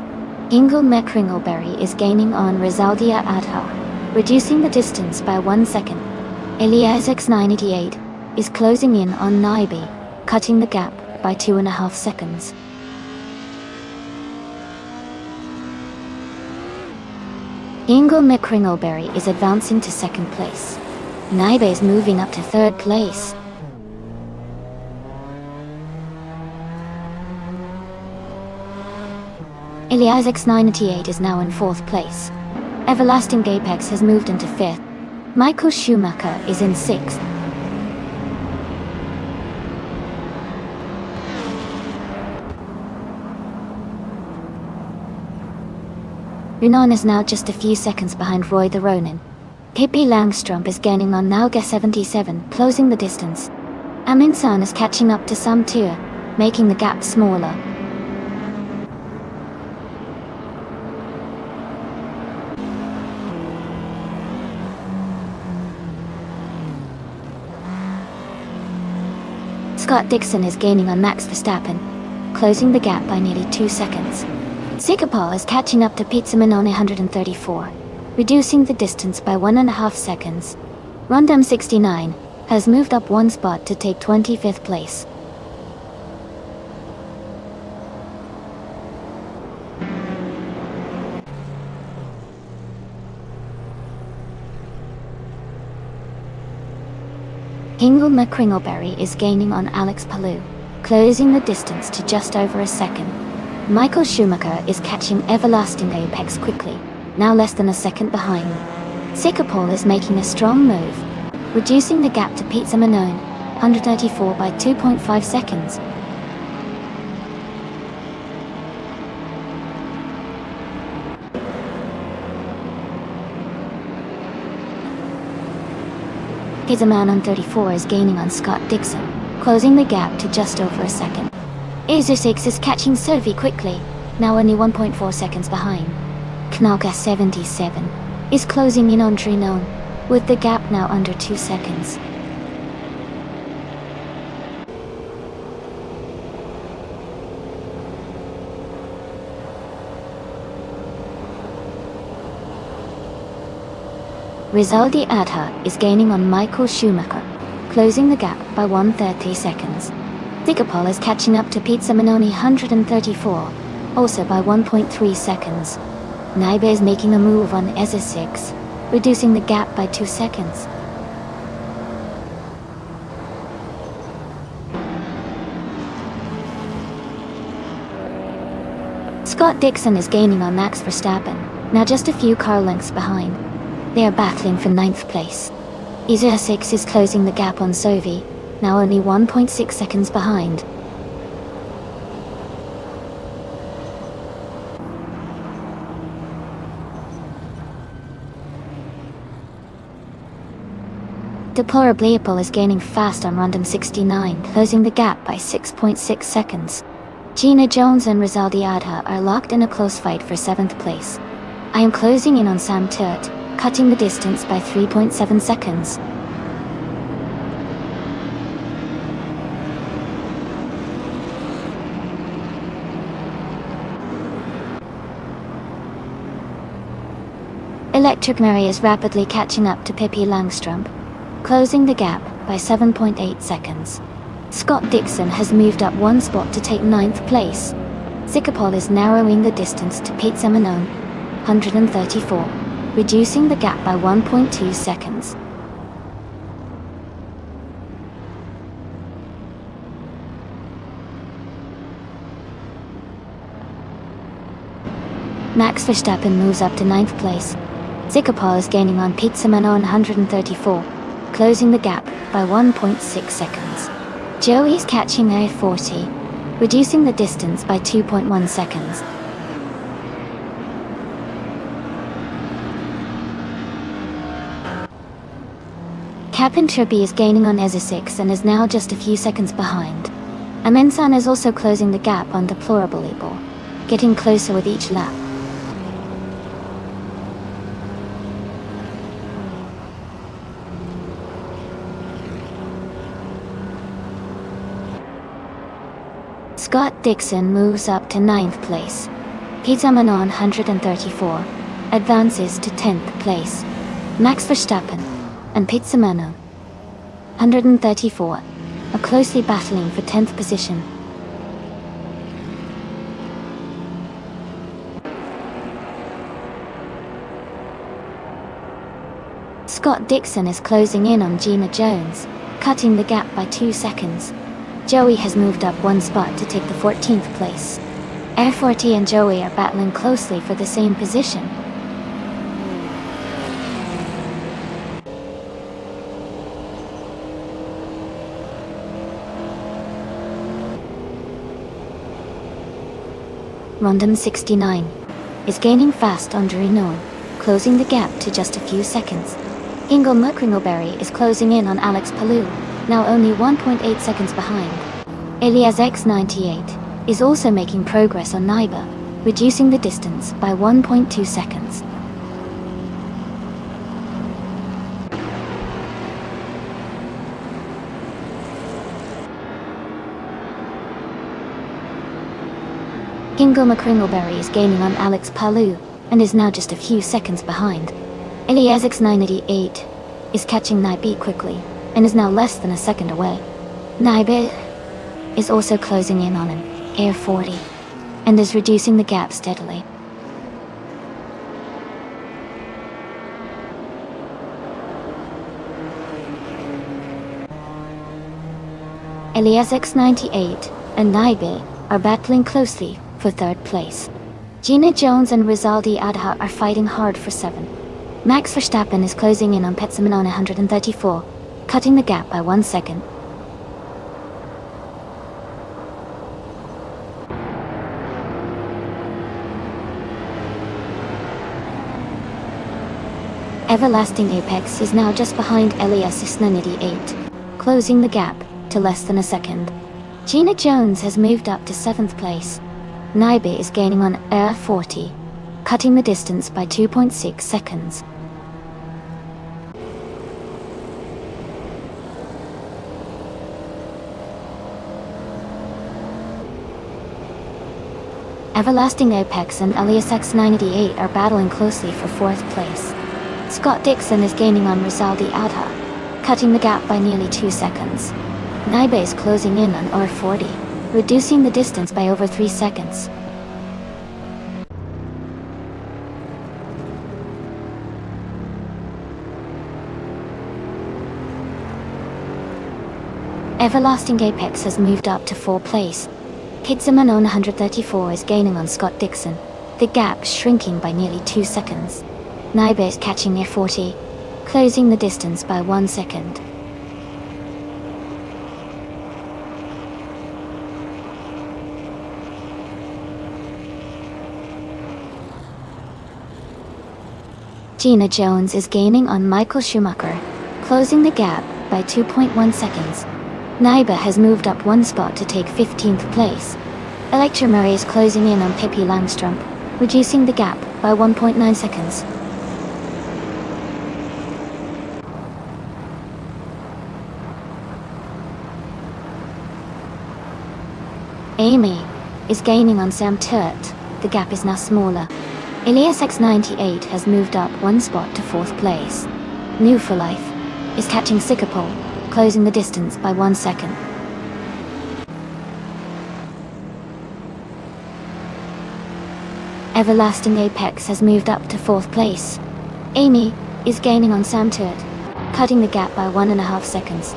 Hingle McCringleberry is gaining on Rizaldia Adha, reducing the distance by 1 second. Eliasix 988 is closing in on Nybe, cutting the gap by 2.5 seconds. Hingle McCringleberry is advancing to 2nd place. Nybe is moving up to 3rd place. Eliasix 988 is now in 4th place. Everlasting Apex has moved into 5th. Michael Schumacher is in 6th. Renan is now just a few seconds behind Roy the Ronin. Pippi Langstrump is gaining on Nalga 77, closing the distance. Amin San is catching up to Sam Tua, making the gap smaller. Scott Dixon is gaining on Max Verstappen, closing the gap by nearly 2 seconds. Zikapol is catching up to Pizza Man 134, reducing the distance by 1.5 seconds. Rondam 69 has moved up 1 spot to take 25th place. Hingle McCringleberry is gaining on Alex Palou, closing the distance to just over a second. Michael Schumacher is catching Everlasting Apex quickly, now less than a second behind. Zikapol is making a strong move, reducing the gap to Pizza Manone, 134 by 2.5 seconds. Pizza Man on 34 is gaining on Scott Dixon, closing the gap to just over a second. Isa6 is catching Sophie quickly, now only 1.4 seconds behind. Knalka 77 is closing in on Trinon, with the gap now under 2 seconds. Rizaldi Adha is gaining on Michael Schumacher, closing the gap by 130 seconds. Zikapol is catching up to Pizza Manoni 134, also by 1.3 seconds. Nybe is making a move on Eza 6, reducing the gap by 2 seconds. Scott Dixon is gaining on Max Verstappen, now just a few car lengths behind. They are battling for 9th place. Isaiah 6 is closing the gap on Sovi, now only 1.6 seconds behind. Deplorably Apple is gaining fast on random 69, closing the gap by 6.6 seconds. Gina Jones and Rizaldi Adha are locked in a close fight for 7th place. I am closing in on Sam Turt, cutting the distance by 3.7 seconds. Electric Mary is rapidly catching up to Pippi Langstrump, closing the gap by 7.8 seconds. Scott Dixon has moved up one spot to take 9th place. Zikapol is narrowing the distance to Pete Simonon, 134, reducing the gap by 1.2 seconds. Max Verstappen moves up to 9th place. Zikapol is gaining on Pete Simonon, 134, closing the gap by 1.6 seconds. Joey is catching Air 40, reducing the distance by 2.1 seconds. Captain Trippi is gaining on Ezra 6 and is now just a few seconds behind. Amensan is also closing the gap on Deplorable Evil, getting closer with each lap. Scott Dixon moves up to 9th place. Pete Simonon, 134, advances to 10th place. Max Verstappen and Pete Simonon, 134, are closely battling for 10th position. Scott Dixon is closing in on Gina Jones, cutting the gap by 2 seconds. Joey has moved up one spot to take the 14th place. Air 40 and Joey are battling closely for the same position. Rondon 69 is gaining fast on Drinon, closing the gap to just a few seconds. Ingo Mukringleberry is closing in on Alex Palou, now only 1.8 seconds behind. Elias X98 is also making progress on Naiba, reducing the distance by 1.2 seconds. Ingo Mukringleberry is gaining on Alex Palou, and is now just a few seconds behind. Elias X988 is catching Naibe quickly, and is now less than a second away. Naibe is also closing in on him, Air 40, and is reducing the gap steadily. Elias X98 and Naibe are battling closely for 3rd place. Gina Jones and Rizaldi Adha are fighting hard for 7. Max Verstappen is closing in on Pete Simonon, 134, cutting the gap by 1 second. Everlasting Apex is now just behind Elias X988, closing the gap to less than a second. Gina Jones has moved up to 7th place. Naibe is gaining on Air 40, cutting the distance by 2.6 seconds. Everlasting Apex and Elias X988 are battling closely for 4th place. Scott Dixon is gaining on Rizaldi Adha, cutting the gap by nearly 2 seconds. Naibe is closing in on Air 40, reducing the distance by over 3 seconds. Everlasting Apex has moved up to 4th place. Pete Simonon 134 is gaining on Scott Dixon, the gap shrinking by nearly 2 seconds. Naibe is catching Air 40, closing the distance by 1 second. Gina Jones is gaining on Michael Schumacher, closing the gap by 2.1 seconds. Naiba has moved up 1 spot to take 15th place. Electra Murray is closing in on Pippi Langstrup, reducing the gap by 1.9 seconds. Amy is gaining on Sam Turt. The gap is now smaller. Elias X98 has moved up 1 spot to 4th place. New for Life is catching Sikapol, closing the distance by 1 second. Everlasting Apex has moved up to 4th place. Amy is gaining on Sam Turt, cutting the gap by 1.5 seconds.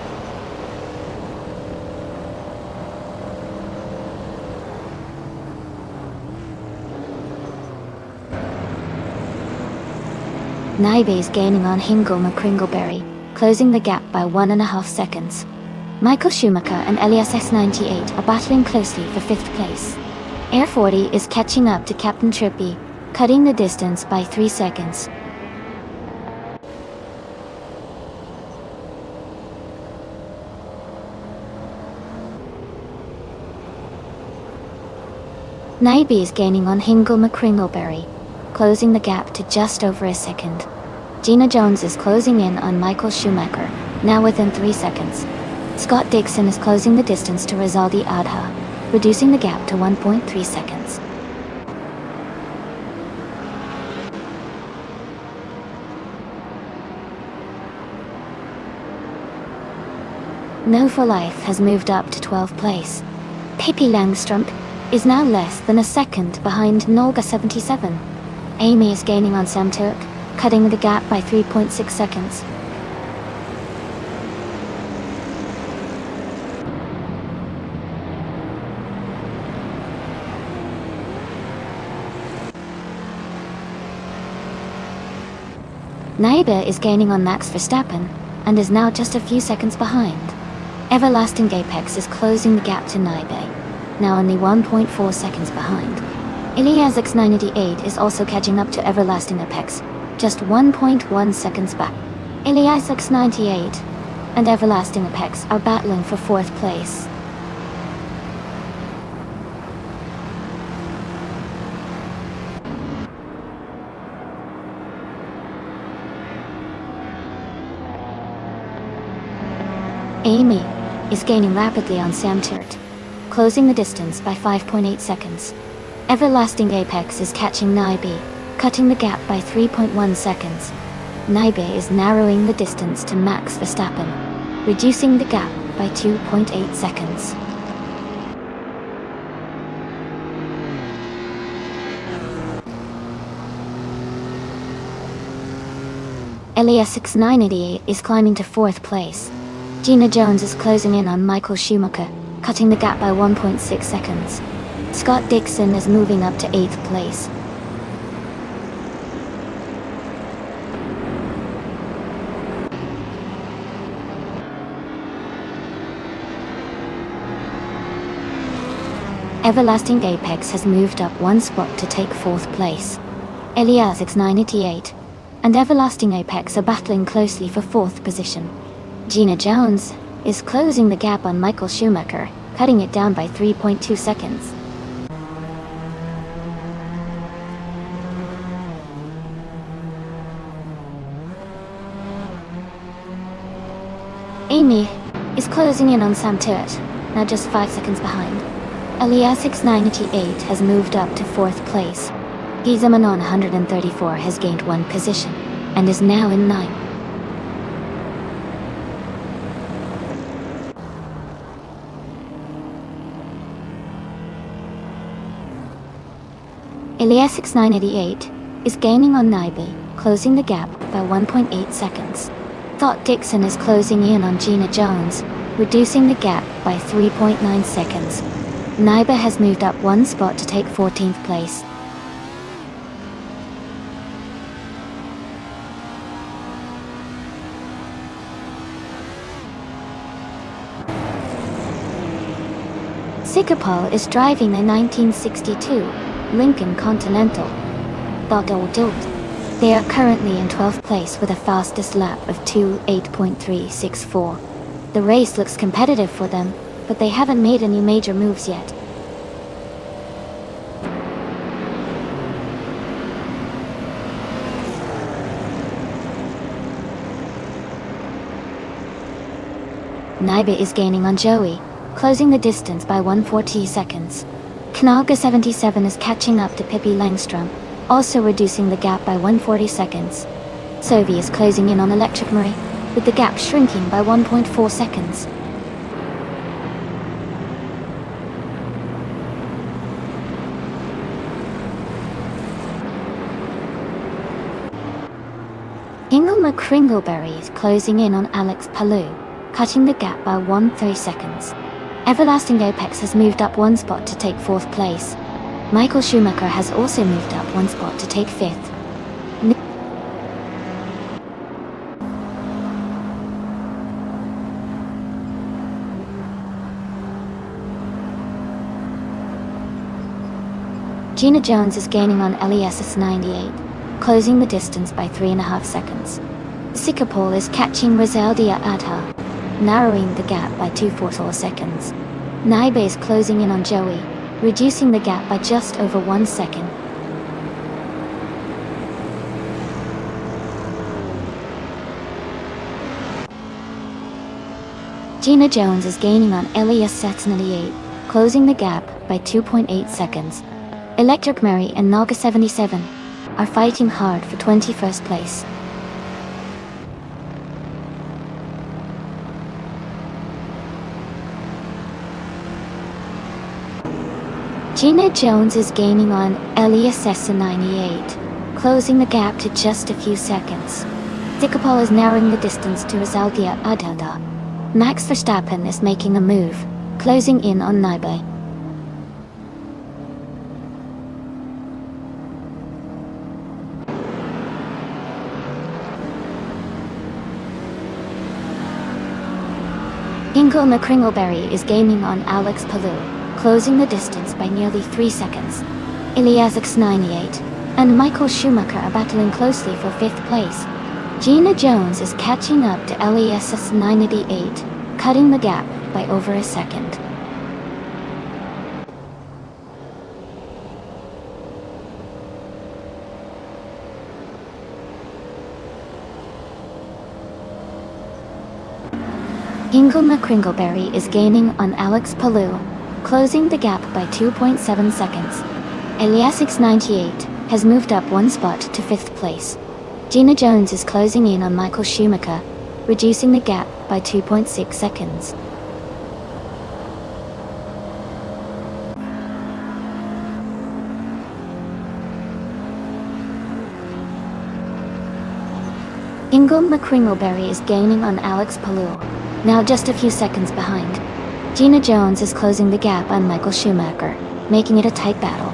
Naibe is gaining on Hingle McCringleberry, closing the gap by 1.5 seconds. Michael Schumacher and Elias X98 are battling closely for 5th place. Air 40 is catching up to Captain Trippy, cutting the distance by 3 seconds. Naibe is gaining on Hingle McCringleberry, closing the gap to just over a second. Gina Jones is closing in on Michael Schumacher, now within 3 seconds. Scott Dixon is closing the distance to Rizaldi Adha, reducing the gap to 1.3 seconds. No for Life has moved up to 12th place. Pippi Langstrup is now less than a second behind Nolga 77. Amy is gaining on Sam Turk, cutting the gap by 3.6 seconds. Naibe is gaining on Max Verstappen, and is now just a few seconds behind. Everlasting Apex is closing the gap to Naibe, now only 1.4 seconds behind. Elias X98 is also catching up to Everlasting Apex, just 1.1 seconds back. Elias X98 and Everlasting Apex are battling for 4th place. Amy is gaining rapidly on Sam Turt, closing the distance by 5.8 seconds. Everlasting Apex is catching Naibe, cutting the gap by 3.1 seconds. Naibe is narrowing the distance to Max Verstappen, reducing the gap by 2.8 seconds. Elias X988 is climbing to 4th place. Gina Jones is closing in on Michael Schumacher, cutting the gap by 1.6 seconds. Scott Dixon is moving up to 8th place. Everlasting Apex has moved up 1 spot to take 4th place. Elias X988 and Everlasting Apex are battling closely for 4th position. Gina Jones is closing the gap on Michael Schumacher, cutting it down by 3.2 seconds. Amy is closing in on Sam Turt, now just 5 seconds behind. Elias X988 has moved up to 4th place. Giza Manon 134 has gained 1 position, and is now in 9th. Elias X988 is gaining on Naibe, closing the gap by 1.8 seconds. Thought Dixon is closing in on Gina Jones, reducing the gap by 3.9 seconds. Naibe has moved up 1 spot to take 14th place. Sikapol is driving a 1962 Lincoln Continental. They are currently in 12th place with a fastest lap of 2:08.364. The race looks competitive for them, but they haven't made any major moves yet. Naibe is gaining on Joey, closing the distance by 140 seconds. Knaga 77 is catching up to Pippi Langstrom, also reducing the gap by 140 seconds. Sovi is closing in on Electric Marie, with the gap shrinking by 1.4 seconds. Ingelma Kringleberry is closing in on Alex Palou, cutting the gap by 130 seconds. Everlasting Apex has moved up one spot to take 4th place. Michael Schumacher has also moved up one spot to take 5th. Gina Jones is gaining on LESS 98, closing the distance by 3.5 seconds. Sikapol is catching Rosaldia Adha, narrowing the gap by 2.44 seconds. Naibe is closing in on Joey, reducing the gap by just over 1 second. Gina Jones is gaining on LES 98, closing the gap by 2.8 seconds. Electric Mary and Naga 77 are fighting hard for 21st place. Gina Jones is gaining on LESS 98, closing the gap to just a few seconds. Sikapol is narrowing the distance to Rosaldia Adada. Max Verstappen is making a move, closing in on Naibe. Ingelma Kringleberry is gaining on Alex Palou, closing the distance by nearly 3 seconds. Iliasix 98 and Michael Schumacher are battling closely for 5th place. Gina Jones is catching up to LESS 98, cutting the gap by over a second. Ingelma Kringleberry is gaining on Alex Palou, closing the gap by 2.7 seconds. Iliasix 98 has moved up one spot to 5th place. Gina Jones is closing in on Michael Schumacher, reducing the gap by 2.6 seconds. Ingelma Kringleberry is gaining on Alex Palou, now just a few seconds behind. Gina Jones is closing the gap on Michael Schumacher, making it a tight battle.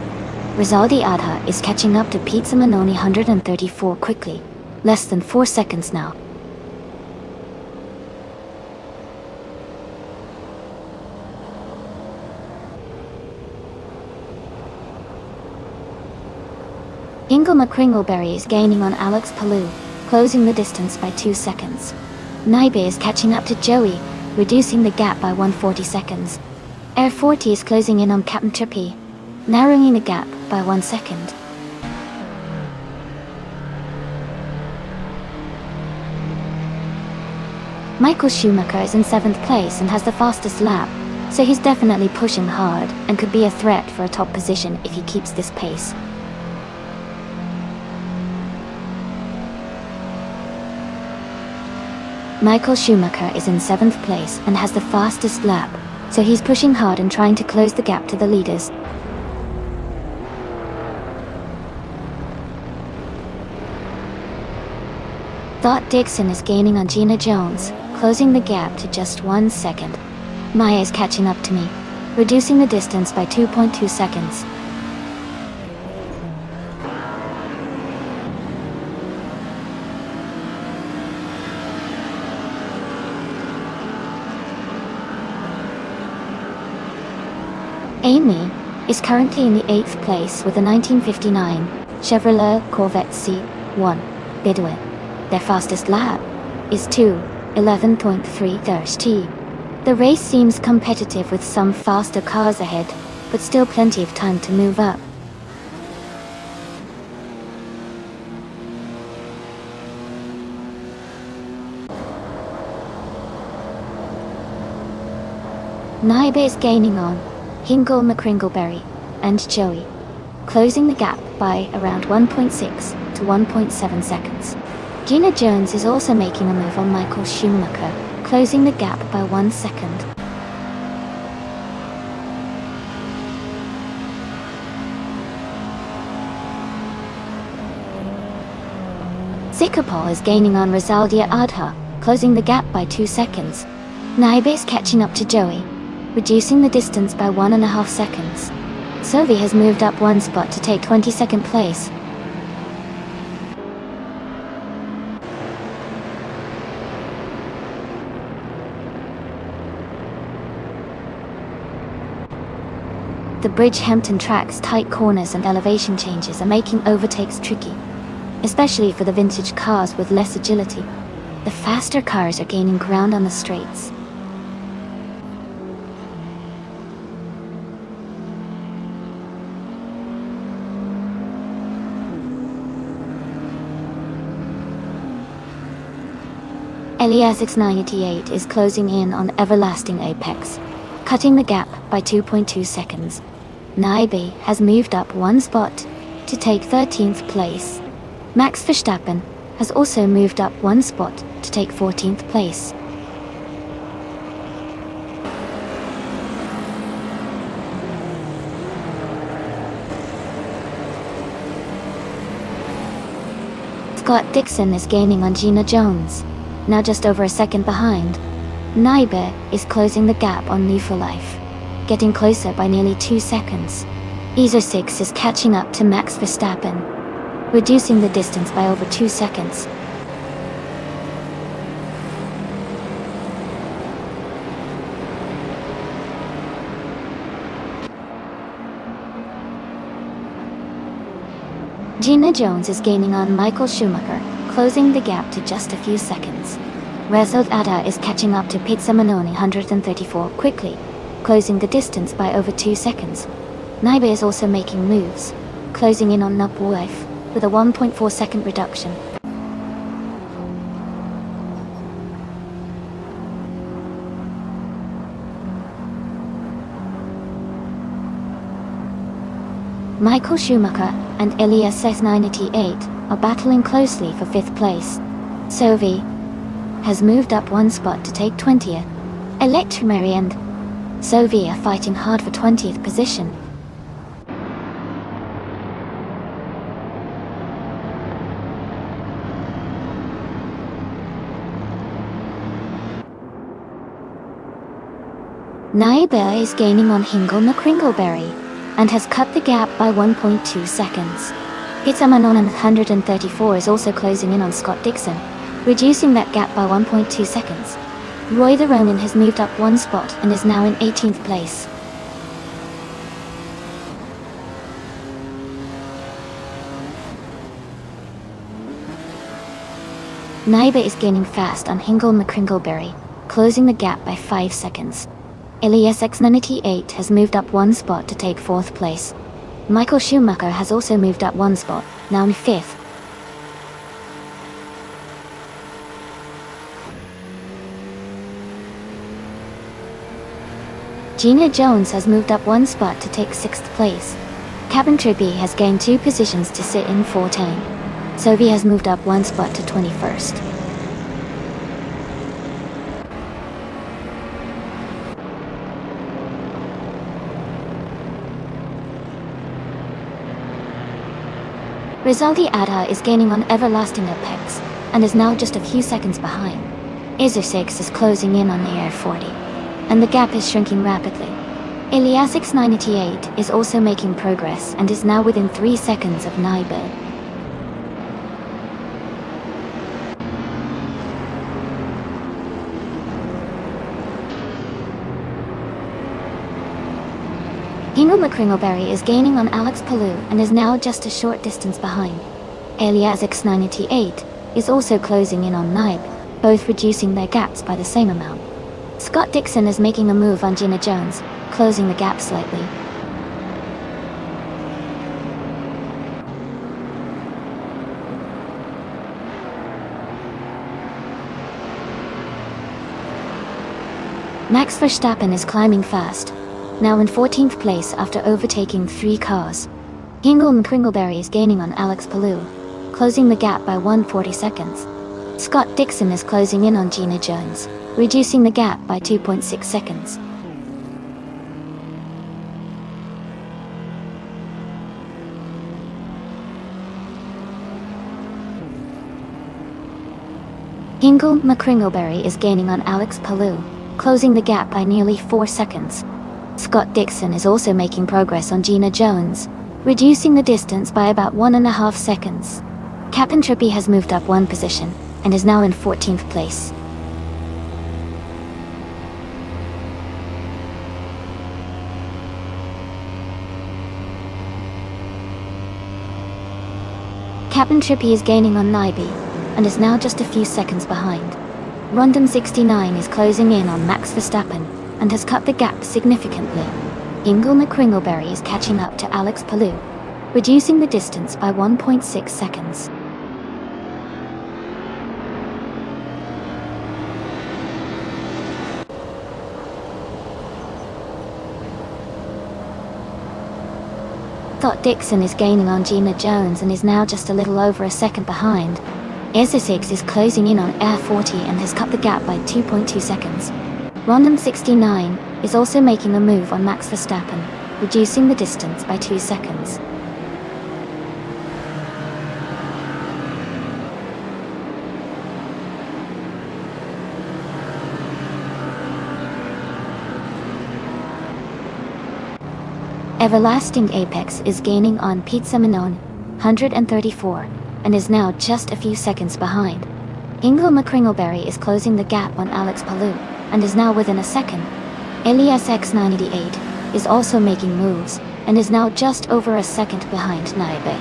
Rosaldi Adha is catching up to Pizza Manoni 134 quickly, less than 4 seconds now. Ingelma Kringleberry is gaining on Alex Palou, closing the distance by 2 seconds. Naibe is catching up to Joey, reducing the gap by 140 seconds. Air 40 is closing in on Captain Trippy, narrowing the gap by 1 second. Michael Schumacher is in 7th place and has the fastest lap, so he's definitely pushing hard and could be a threat for a top position if he keeps this pace. Michael Schumacher is in 7th place and has the fastest lap, so he's pushing hard and trying to close the gap to the leaders. Dot Dixon is gaining on Gina Jones, closing the gap to just 1 second. Maya is catching up to me, reducing the distance by 2.2 seconds. Amy is currently in the 8th place with a 1959 Chevrolet Corvette C1 Bedouin. Their fastest lap is 2:11.330. The race seems competitive with some faster cars ahead, but still plenty of time to move up. Naibe is gaining on Hingle McCringleberry and Joey, closing the gap by around 1.6 to 1.7 seconds. Gina Jones is also making a move on Michael Schumacher, closing the gap by 1 second. Sikapol is gaining on Rizaldia Adha, closing the gap by 2 seconds. Naibe is catching up to Joey, reducing the distance by 1.5 seconds. Sovi has moved up 1 spot to take 22nd place. The Bridgehampton track's tight corners and elevation changes are making overtakes tricky, especially for the vintage cars with less agility. The faster cars are gaining ground on the straights. Elias X98 is closing in on Everlasting Apex, cutting the gap by 2.2 seconds. Naibe has moved up 1 spot to take 13th place. Max Verstappen has also moved up 1 spot to take 14th place. Scott Dixon is gaining on Gina Jones, now just over a second behind. Naibe is closing the gap on New for Life, getting closer by nearly 2 seconds. Iso6 is catching up to Max Verstappen, reducing the distance by over 2 seconds. Gina Jones is gaining on Michael Schumacher, closing the gap to just a few seconds. Rezod Ada is catching up to Pizza Manoni 134 quickly, closing the distance by over 2 seconds. Naibe is also making moves, closing in on Nupwife with a 1.4 second reduction. Michael Schumacher and Elias S98 are battling closely for 5th place. Sovi has moved up 1 spot to take 20th. Electromary and Sovi are fighting hard for 20th position. Naibe is gaining on Hingle McCringleberry and has cut the gap by 1.2 seconds. Pizzaman 134 is also closing in on Scott Dixon, reducing that gap by 1.2 seconds. Roy the Roman has moved up 1 spot and is now in 18th place. Naibe is gaining fast on Hingle McCringleberry, closing the gap by 5 seconds. Elias X98 has moved up 1 spot to take 4th place. Michael Schumacher has also moved up 1 spot, now in 5th. Gina Jones has moved up 1 spot to take 6th place. Cabin Trippy has gained 2 positions to sit in 14. Sovi has moved up 1 spot to 21st. Rizaldi Adha is gaining on Everlasting Apex, and is now just a few seconds behind. Iso6 is closing in on the Air 40, and the gap is shrinking rapidly. Elias X98 is also making progress and is now within 3 seconds of Naibe. Hingle McCringleberry is gaining on Alex Palou and is now just a short distance behind. Alias X98 is also closing in on Nibe, both reducing their gaps by the same amount. Scott Dixon is making a move on Gina Jones, closing the gap slightly. Max Verstappen is climbing fast, now in 14th place after overtaking 3 cars. Hingle McCringleberry is gaining on Alex Palou, closing the gap by 140 seconds. Scott Dixon is closing in on Gina Jones, reducing the gap by 2.6 seconds. Hingle McCringleberry is gaining on Alex Palou, closing the gap by nearly 4 seconds. Scott Dixon is also making progress on Gina Jones, reducing the distance by about 1.5 seconds. Captain Trippy has moved up 1 position and is now in 14th place. Captain Trippy is gaining on Nibe and is now just a few seconds behind. Rondon 69 is closing in on Max Verstappen and has cut the gap significantly. Hingle McCringleberry is catching up to Alex Palou, reducing the distance by 1.6 seconds. Scott Dixon is gaining on Gina Jones and is now just a little over a second behind. Air6 is closing in on Air 40 and has cut the gap by 2.2 seconds. Rondon 69 is also making a move on Max Verstappen, reducing the distance by 2 seconds. Everlasting Apex is gaining on Pizza Manon, 134, and is now just a few seconds behind. Hingle McCringleberry is closing the gap on Alex Palou, and is now within a second. Alias X98 is also making moves, and is now just over a second behind Nibe.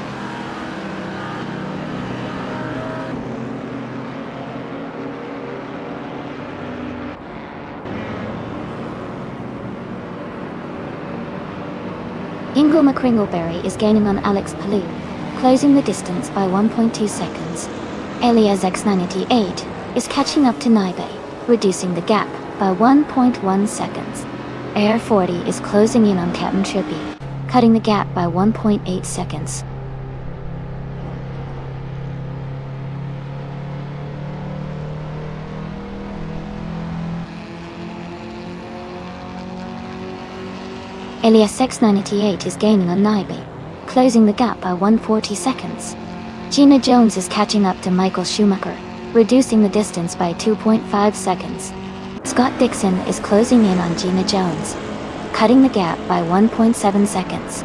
Hingle McCringleberry is gaining on Alex Palou, closing the distance by 1.2 seconds. Alias X98 is catching up to Nibe, reducing the gap by 1.1 seconds. Air 40 is closing in on Captain Trippy, cutting the gap by 1.8 seconds. Alias X98 is gaining on Nibe, closing the gap by 140 seconds. Gina Jones is catching up to Michael Schumacher, reducing the distance by 2.5 seconds. Scott Dixon is closing in on Gina Jones, cutting the gap by 1.7 seconds.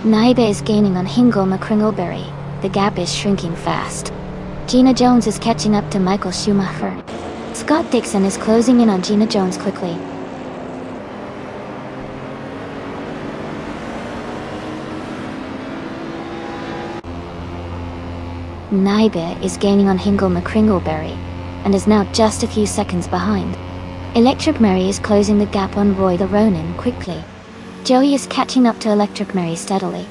Nibe is gaining on Hingle McCringleberry. The gap is shrinking fast. Gina Jones is catching up to Michael Schumacher. Scott Dixon is closing in on Gina Jones quickly. Nibe is gaining on Hingle McCringleberry, and is now just a few seconds behind. Electric Mary is closing the gap on Roy the Ronin quickly. Joey is catching up to Electric Mary steadily.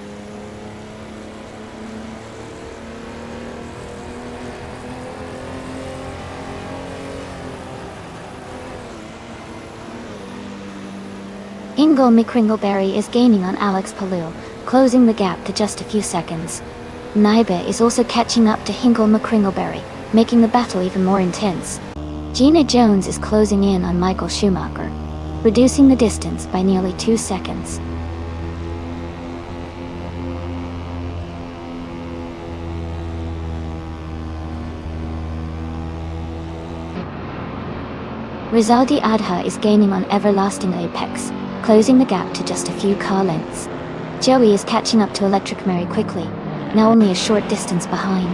Hingle McCringleberry is gaining on Alex Palou, closing the gap to just a few seconds. Nibe is also catching up to Hingle McCringleberry, making the battle even more intense. Gina Jones is closing in on Michael Schumacher, reducing the distance by nearly 2 seconds. Rizaldi Adha is gaining on Everlasting Apex, closing the gap to just a few car lengths. Joey is catching up to Electric Mary quickly, now only a short distance behind.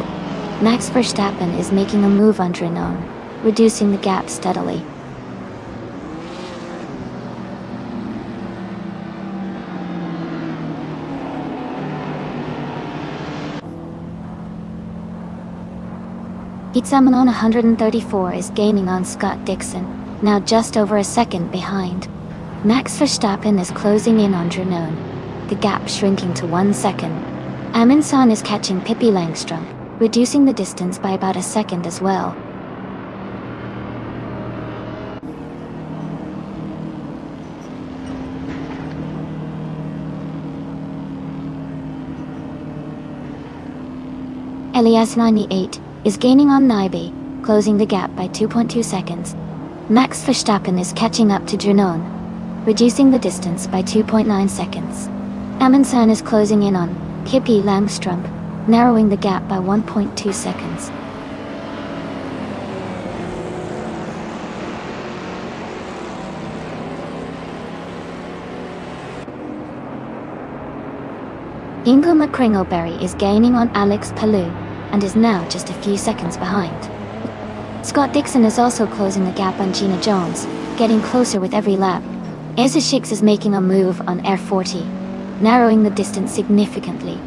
Max Verstappen is making a move on Renault, reducing the gap steadily. Pizza Man on 134 is gaining on Scott Dixon, now just over a second behind. Max Verstappen is closing in on Renault, the gap shrinking to 1 second. Amundsen is catching Pippi Langstrom, reducing the distance by about a second as well. Elias 98 is gaining on Nyby, closing the gap by 2.2 seconds. Max Verstappen is catching up to Renault, reducing the distance by 2.9 seconds. Amundsen is closing in on Pippi Langstrom, narrowing the gap by 1.2 seconds. Ingo McCringleberry is gaining on Alex Palou, and is now just a few seconds behind. Scott Dixon is also closing the gap on Gina Jones, getting closer with every lap. Esa Shix is making a move on Air 40, narrowing the distance significantly.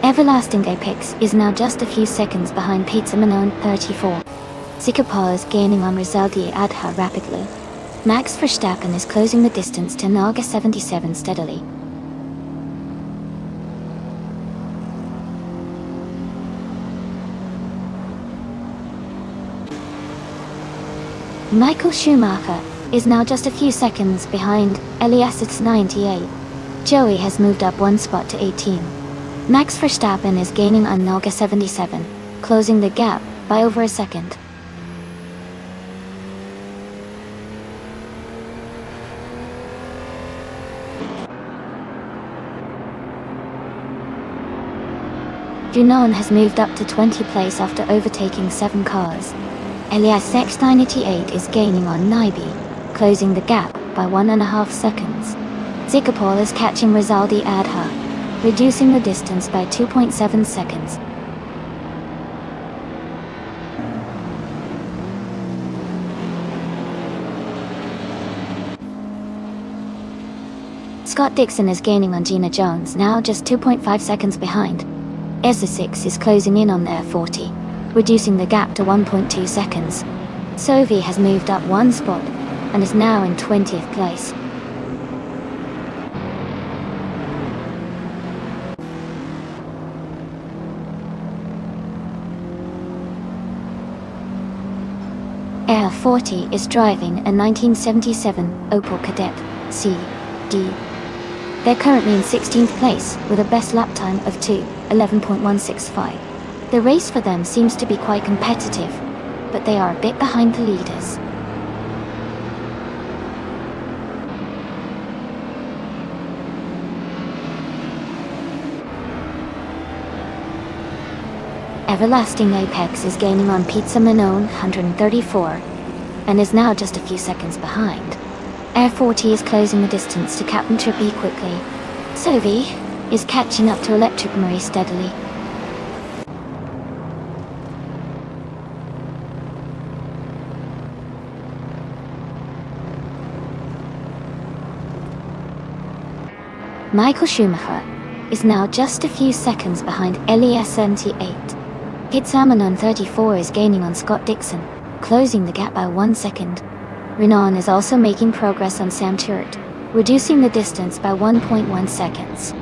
Everlasting Apex is now just a few seconds behind Pizza Manon 34. Zikapal is gaining on Rizaldi Adha rapidly. Max Verstappen is closing the distance to Naga 77 steadily. Michael Schumacher is now just a few seconds behind Elias 98. Joey has moved up 1 spot to 18. Max Verstappen is gaining on Naga 77, closing the gap by over a second. Renault has moved up to 20th place after overtaking 7 cars. Elias X98 is gaining on Nyby, closing the gap by 1.5 seconds. Zikapal is catching Rizaldi Adha, reducing the distance by 2.7 seconds. Scott Dixon is gaining on Gina Jones, now just 2.5 seconds behind. Esa 6 is closing in on Air 40, reducing the gap to 1.2 seconds. Sovi has moved up 1 spot, and is now in 20th place. Air 40 is driving a 1977 Opel Kadett CD. They're currently in 16th place with a best lap time of 2:11.165. The race for them seems to be quite competitive, but they are a bit behind the leaders. Everlasting Apex is gaining on Pizza Manon 134, and is now just a few seconds behind. Air 40 is closing the distance to Captain Trippy quickly. Sovi is catching up to Electric Marie steadily. Michael Schumacher is now just a few seconds behind Elias 78. Pizza Manon 34 is gaining on Scott Dixon, closing the gap by 1 second. Renault is also making progress on Sam Churt, reducing the distance by 1.1 seconds.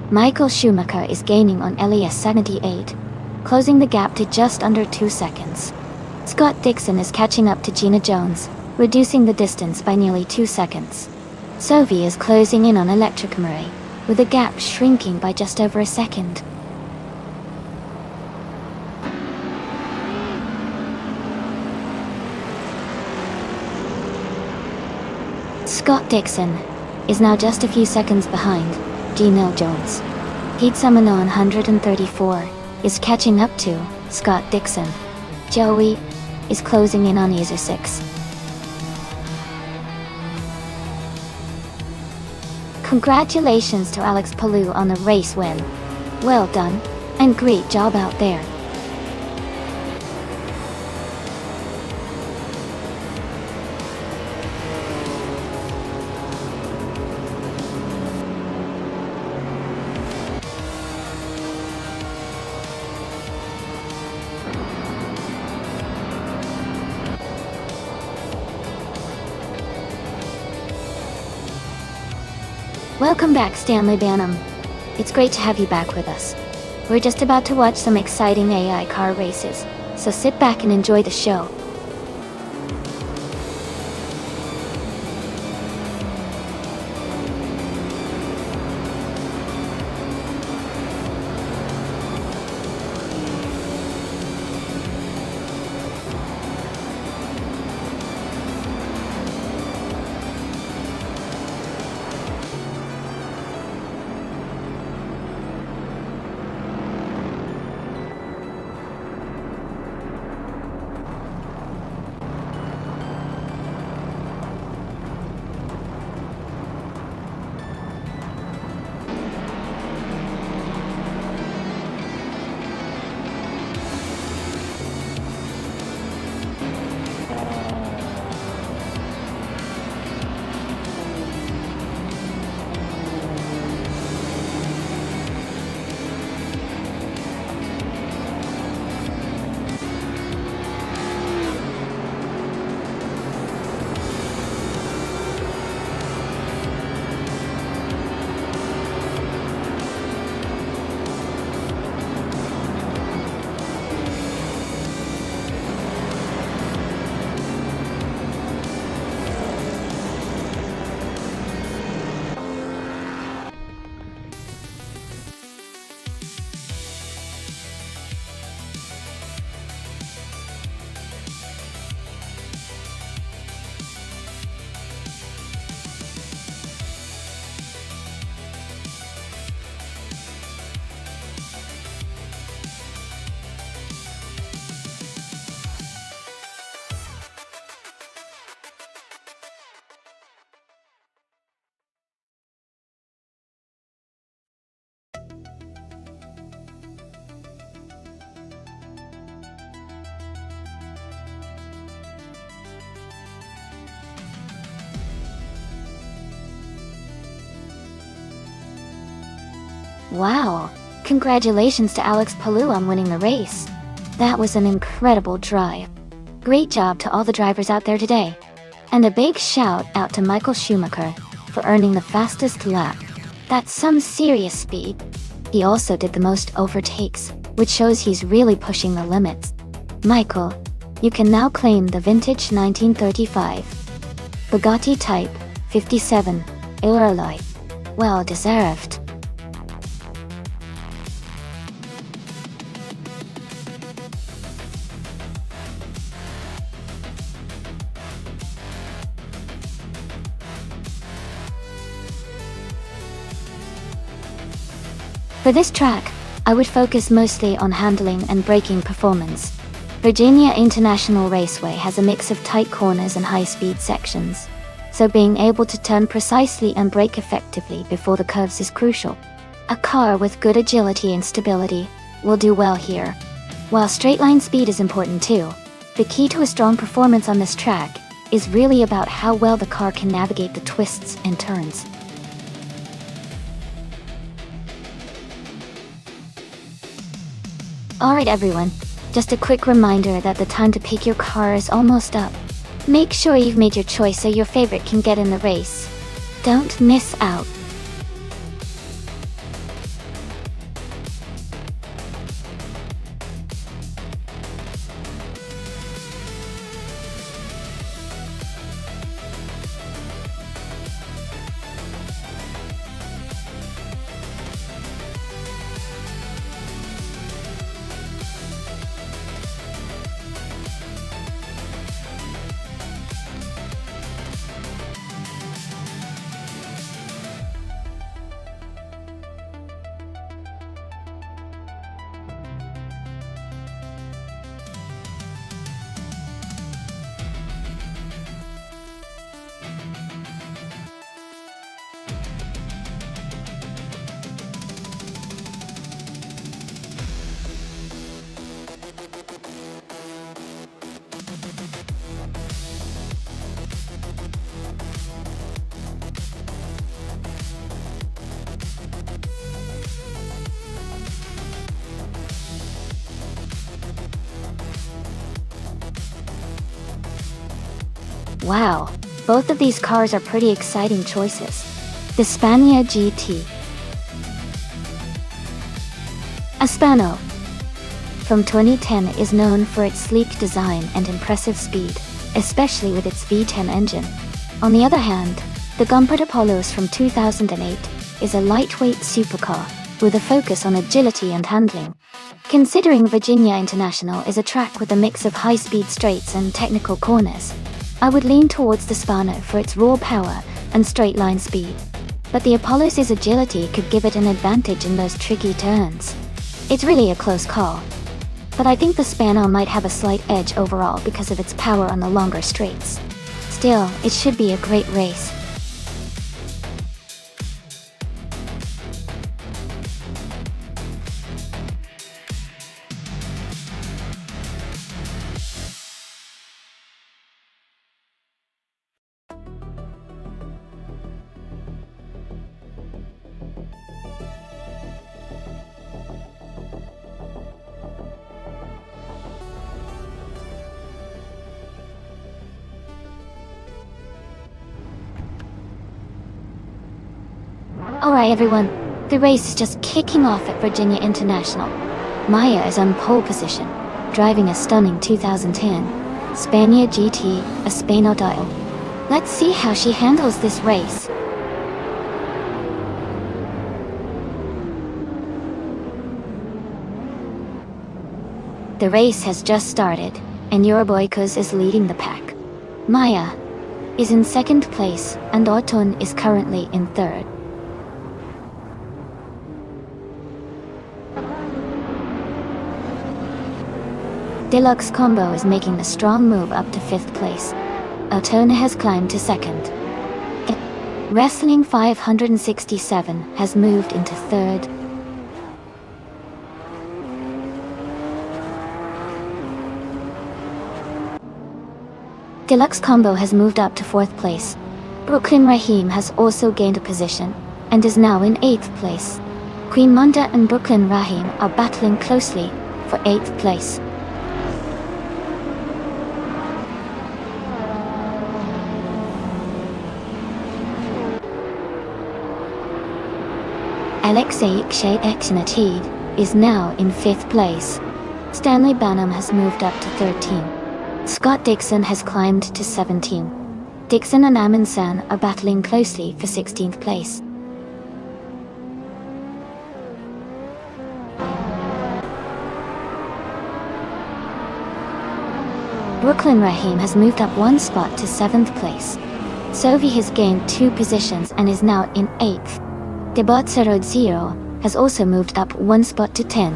Michael Schumacher is gaining on Elias 78, closing the gap to just under 2 seconds. Scott Dixon is catching up to Gina Jones, reducing the distance by nearly 2 seconds. Sovi is closing in on Electric Marie, with the gap shrinking by just over a second. Scott Dixon is now just a few seconds behind Gina Jones. Pete Summono on 134 is catching up to Scott Dixon. Joey is closing in on Easer 6. Congratulations to Alex Palou on the race win. Well done, and great job out there. Welcome back, Stanley Banham. It's great to have you back with us. We're just about to watch some exciting AI car races, so sit back and enjoy the show. Wow! Congratulations to Alex Palou on winning the race. That was an incredible drive. Great job to all the drivers out there today. And a big shout out to Michael Schumacher for earning the fastest lap. That's some serious speed. He also did the most overtakes, which shows he's really pushing the limits. Michael, you can now claim the vintage 1935 Bugatti Type 57 Aeroline. Well deserved. For this track, I would focus mostly on handling and braking performance. Virginia International Raceway has a mix of tight corners and high-speed sections, so being able to turn precisely and brake effectively before the curves is crucial. A car with good agility and stability will do well here. While straight-line speed is important too, the key to a strong performance on this track is really about how well the car can navigate the twists and turns. Alright everyone, just a quick reminder that the time to pick your car is almost up. Make sure you've made your choice so your favorite can get in the race. Don't miss out. Wow, both of these cars are pretty exciting choices. The Spania GT. A Spano from 2010 is known for its sleek design and impressive speed, especially with its V10 engine. On the other hand, the Gumpert Apollos from 2008 is a lightweight supercar with a focus on agility and handling. Considering Virginia International is a track with a mix of high-speed straights and technical corners, I would lean towards the Spano for its raw power and straight-line speed. But the Apollos' agility could give it an advantage in those tricky turns. It's really a close call. But I think the Spano might have a slight edge overall because of its power on the longer straights. Still, it should be a great race. Alright everyone, the race is just kicking off at Virginia International. Maya is on pole position, driving a stunning 2010 Spania GT, a Spano dial. Let's see how she handles this race. The race has just started, and Euroboykos is leading the pack. Maya is in second place, and Orton is currently in third. Deluxe Combo is making a strong move up to 5th place. Altona has climbed to 2nd. Wrestling 567 has moved into 3rd. Deluxe Combo has moved up to 4th place. Brooklyn Raheem has also gained a position, and is now in 8th place. Queen Monda and Brooklyn Raheem are battling closely for 8th place. Alexei Xanatid is now in 5th place. Stanley Banham has moved up to 13. Scott Dixon has climbed to 17. Dixon and Amin San are battling closely for 16th place. Brooklyn Raheem has moved up 1 spot to 7th place. Sovi has gained 2 positions and is now in 8th. Debatsarod Zero has also moved up 1 spot to 10.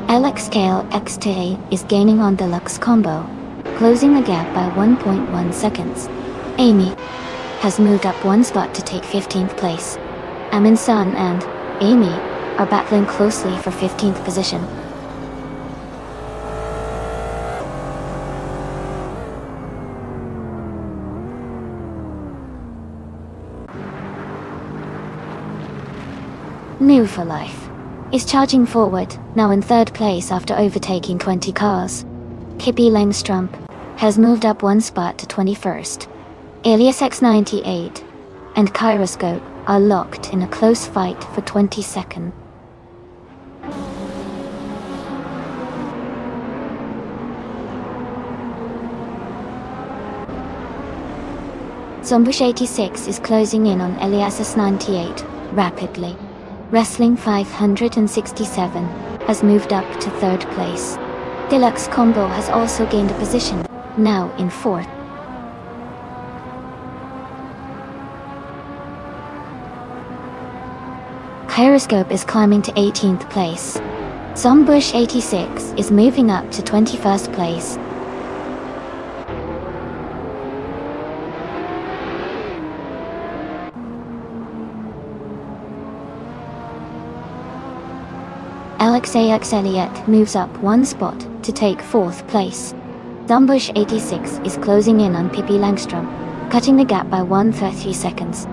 Alex Kale XTA is gaining on Deluxe Combo, closing the gap by 1.1 seconds. Amy has moved up 1 spot to take 15th place. Amin San and Amy are battling closely for 15th position. New for Life is charging forward, now in 3rd place after overtaking 20 cars. Pippi Langstrump has moved up 1 spot to 21st. Alias X98 and Kyroscope are locked in a close fight for 22nd. Zombush 86 is closing in on Elias S98 rapidly. Wrestling 567 has moved up to 3rd place. Deluxe Combo has also gained a position, now in 4th. Kyroscope is climbing to 18th place. Zombush 86 is moving up to 21st place. Alexei X Elliott moves up 1 spot to take 4th place. Zombush 86 is closing in on Pippi Langstrom, cutting the gap by 1.33 seconds.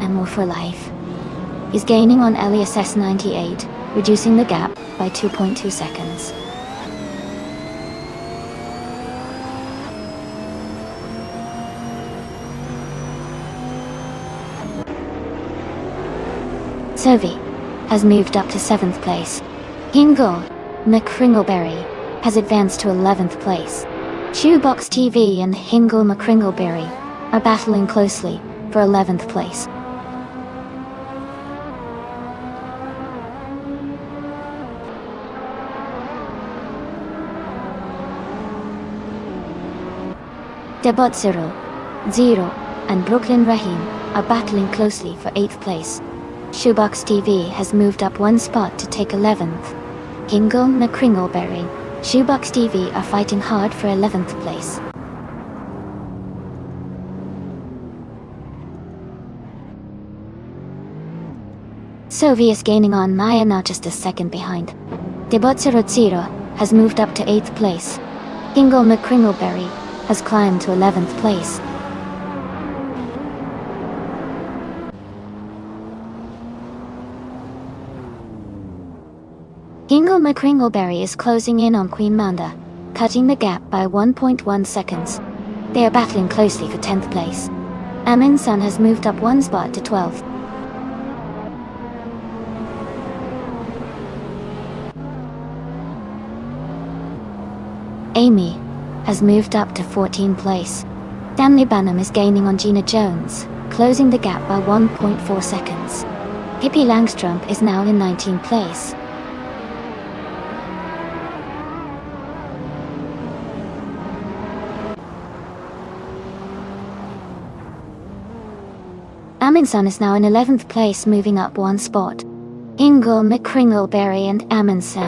And more for life. is gaining on Elias S98, reducing the gap by 2.2 seconds. Sovi has moved up to 7th place. Hingle McCringleberry has advanced to 11th place. Shoebox TV and Hingle McCringleberry are battling closely for 11th place. Debot Zero and Brooklyn Rahim are battling closely for 8th place. Shoebox TV has moved up 1 spot to take 11th. Hingle McCringleberry, Shoebox TV are fighting hard for 11th place. Sovi is gaining on Maya, now just a second behind. Debotsiro has moved up to 8th place. Hingle McCringleberry has climbed to 11th place. Hingle McCringleberry is closing in on Queen Manda, cutting the gap by 1.1 seconds. They are battling closely for 10th place. Amin Sun has moved up 1 spot to 12th. Amy has moved up to 14th place. Stanley Banham is gaining on Gina Jones, closing the gap by 1.4 seconds. Pippi Langstrom is now in 19th place. Amundsen is now in 11th place, moving up 1 spot. Hingle McCringleberry and Amundsen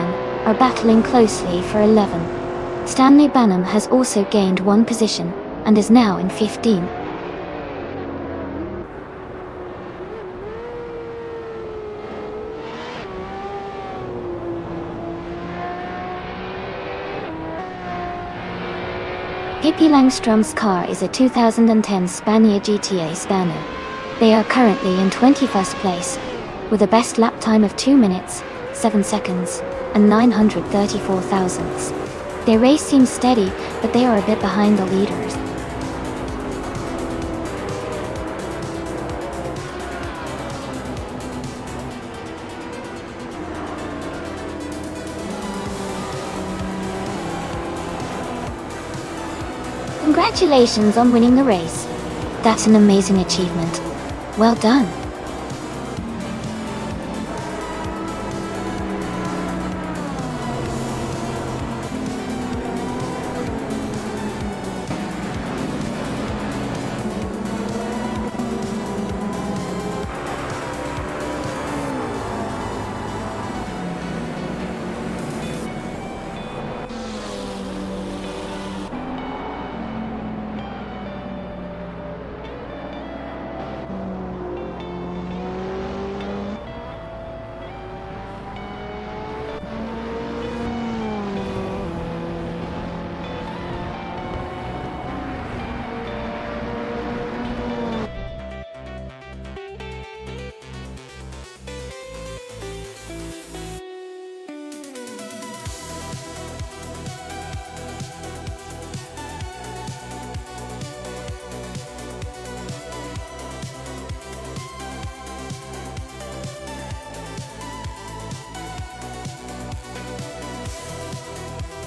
are battling closely for 11th. Stanley Banham has also gained 1 position and is now in 15th. Pippi Langstrom's car is a 2010 Spania GTA Spano. They are currently in 21st place, with a best lap time of 2 minutes, 7 seconds, and 934 thousandths. Their race seems steady, but they are a bit behind the leaders. Congratulations on winning the race. That's an amazing achievement. Well done.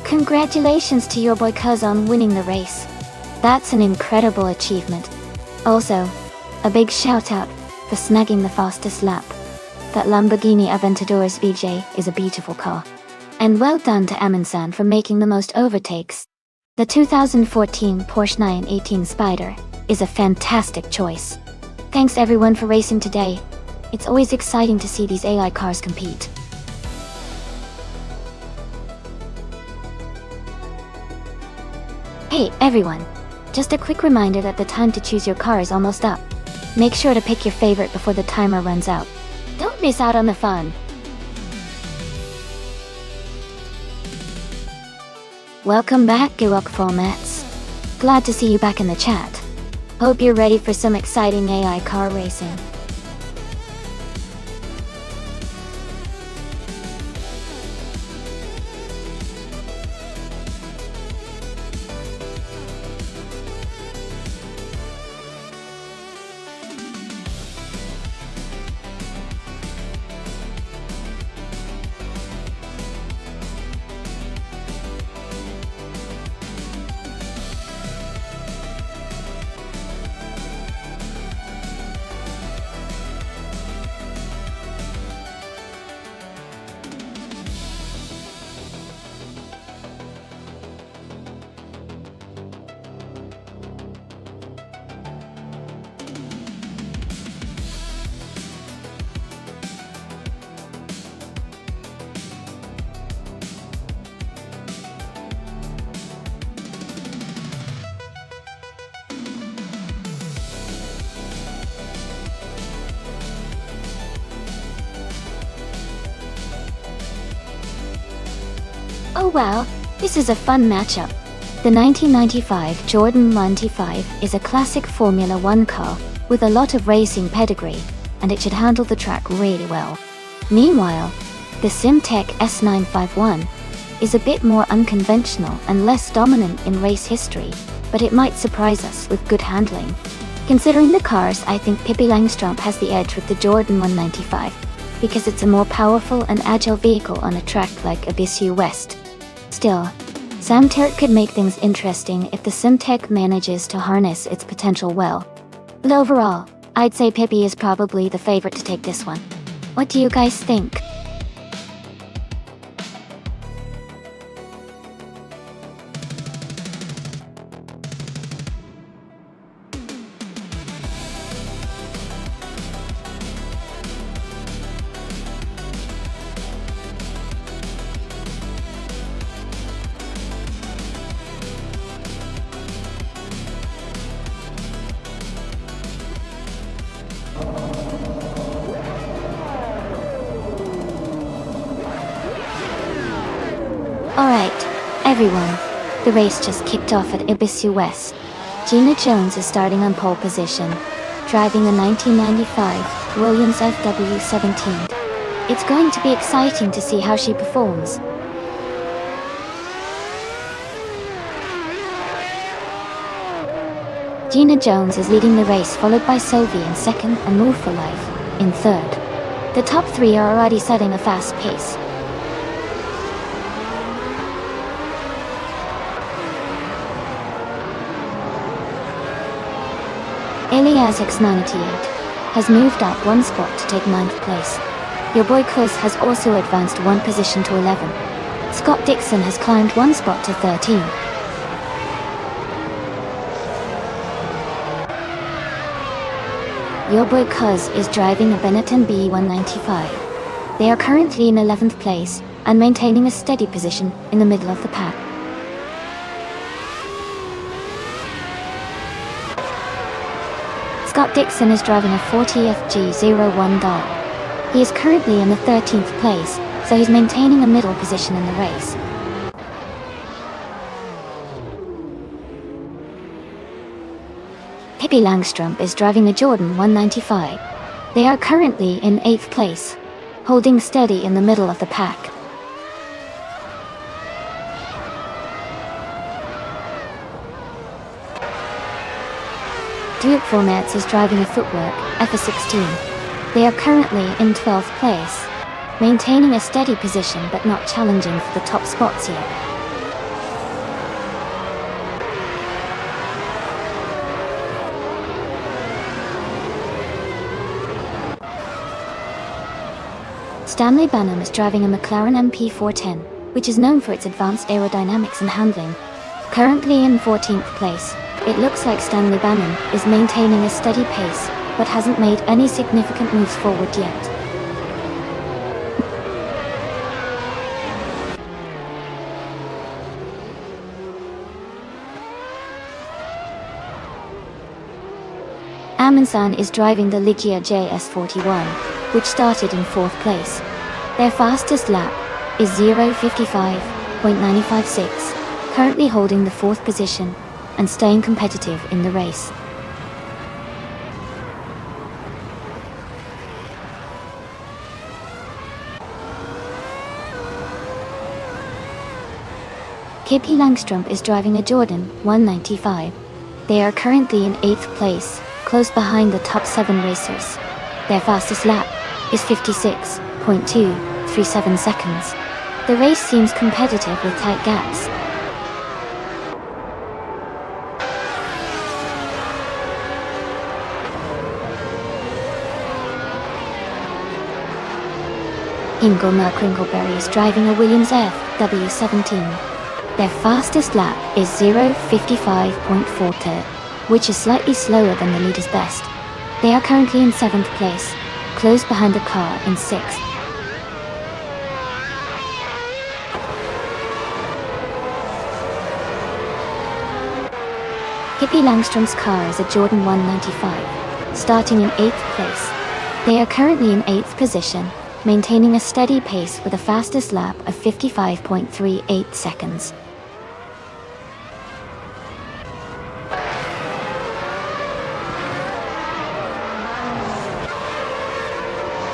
Congratulations to your boy Cuz on winning the race. That's an incredible achievement. Also, a big shout out for snagging the fastest lap. That Lamborghini Aventador VJ is a beautiful car. And well done to Amundsen for making the most overtakes. The 2014 Porsche 918 Spider is a fantastic choice. Thanks everyone for racing today. It's always exciting to see these AI cars compete. Hey everyone, just a quick reminder that the time to choose your car is almost up. Make sure to pick your favorite before the timer runs out. Don't miss out on the fun. Welcome back, Girok Formats. Glad to see you back in the chat. Hope you're ready for some exciting AI car racing. Oh wow, this is a fun matchup. The 1995 Jordan 95 is a classic Formula One car with a lot of racing pedigree, and it should handle the track really well. Meanwhile, the SimTech S951 is a bit more unconventional and less dominant in race history, but it might surprise us with good handling. Considering the cars, I think Pippi Langstrump has the edge with the Jordan 195, because it's a more powerful and agile vehicle on a track like Abyssue West. Still, Sam Turk could make things interesting if the SimTech manages to harness its potential well. But overall, I'd say Pippi is probably the favorite to take this one. What do you guys think? Alright, everyone, the race just kicked off at Abyssue West. Gina Jones is starting on pole position, driving a 1995 Williams FW17. It's going to be exciting to see how she performs. Gina Jones is leading the race, followed by Sylvie in second and Move for Life in third. The top three are already setting a fast pace. Elias X98 has moved up one spot to take 9th place. Your boy Cuz has also advanced one position to 11. Scott Dixon has climbed one spot to 13. Your boy Cuz is driving a Benetton B195. They are currently in 11th place and maintaining a steady position in the middle of the pack. Scott Dixon is driving a 40FG01 Doll. He is currently in the 13th place, so he's maintaining a middle position in the race. Pippi Langstrump is driving a Jordan 195. They are currently in 8th place, holding steady in the middle of the pack. Duke Formats is driving a Footwork FA16. They are currently in 12th place, maintaining a steady position but not challenging for the top spots yet. Stanley Banham is driving a McLaren MP410, which is known for its advanced aerodynamics and handling. Currently in 14th place, it looks like Stanley Banham is maintaining a steady pace, but hasn't made any significant moves forward yet. Amundsen is driving the Ligia JS41, which started in 4th place. Their fastest lap is 0:55.956, currently holding the 4th position and staying competitive in the race. Pippi Langstrump is driving a Jordan 195. They are currently in 8th place, close behind the top 7 racers. Their fastest lap is 56.237 seconds. The race seems competitive with tight gaps. Ingelmer Crinkleberry is driving a Williams FW17. Their fastest lap is 0:55.40, which is slightly slower than the leader's best. They are currently in 7th place, close behind a car in 6th. Pippi Langstrump's car is a Jordan 195, starting in 8th place. They are currently in 8th position maintaining a steady pace with a fastest lap of 55.38 seconds.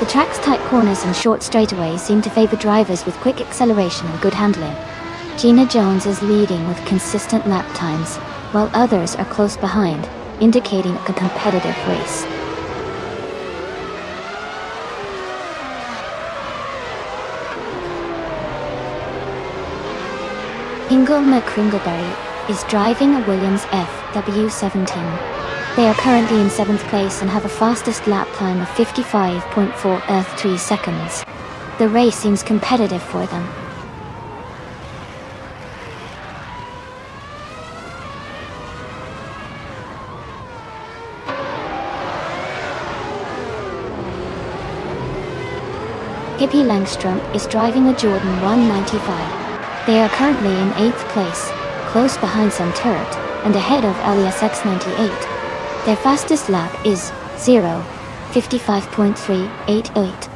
The track's tight corners and short straightaways seem to favor drivers with quick acceleration and good handling. Gina Jones is leading with consistent lap times, while others are close behind, indicating a competitive race. Ingle McCringleberry is driving a Williams FW17. They are currently in 7th place and have a fastest lap time of 55.43 seconds. The race seems competitive for them. Pippi Langstrom is driving a Jordan 195. They are currently in 8th place, close behind Sam Turret, and ahead of Alias X98. Their fastest lap is 0:55.388.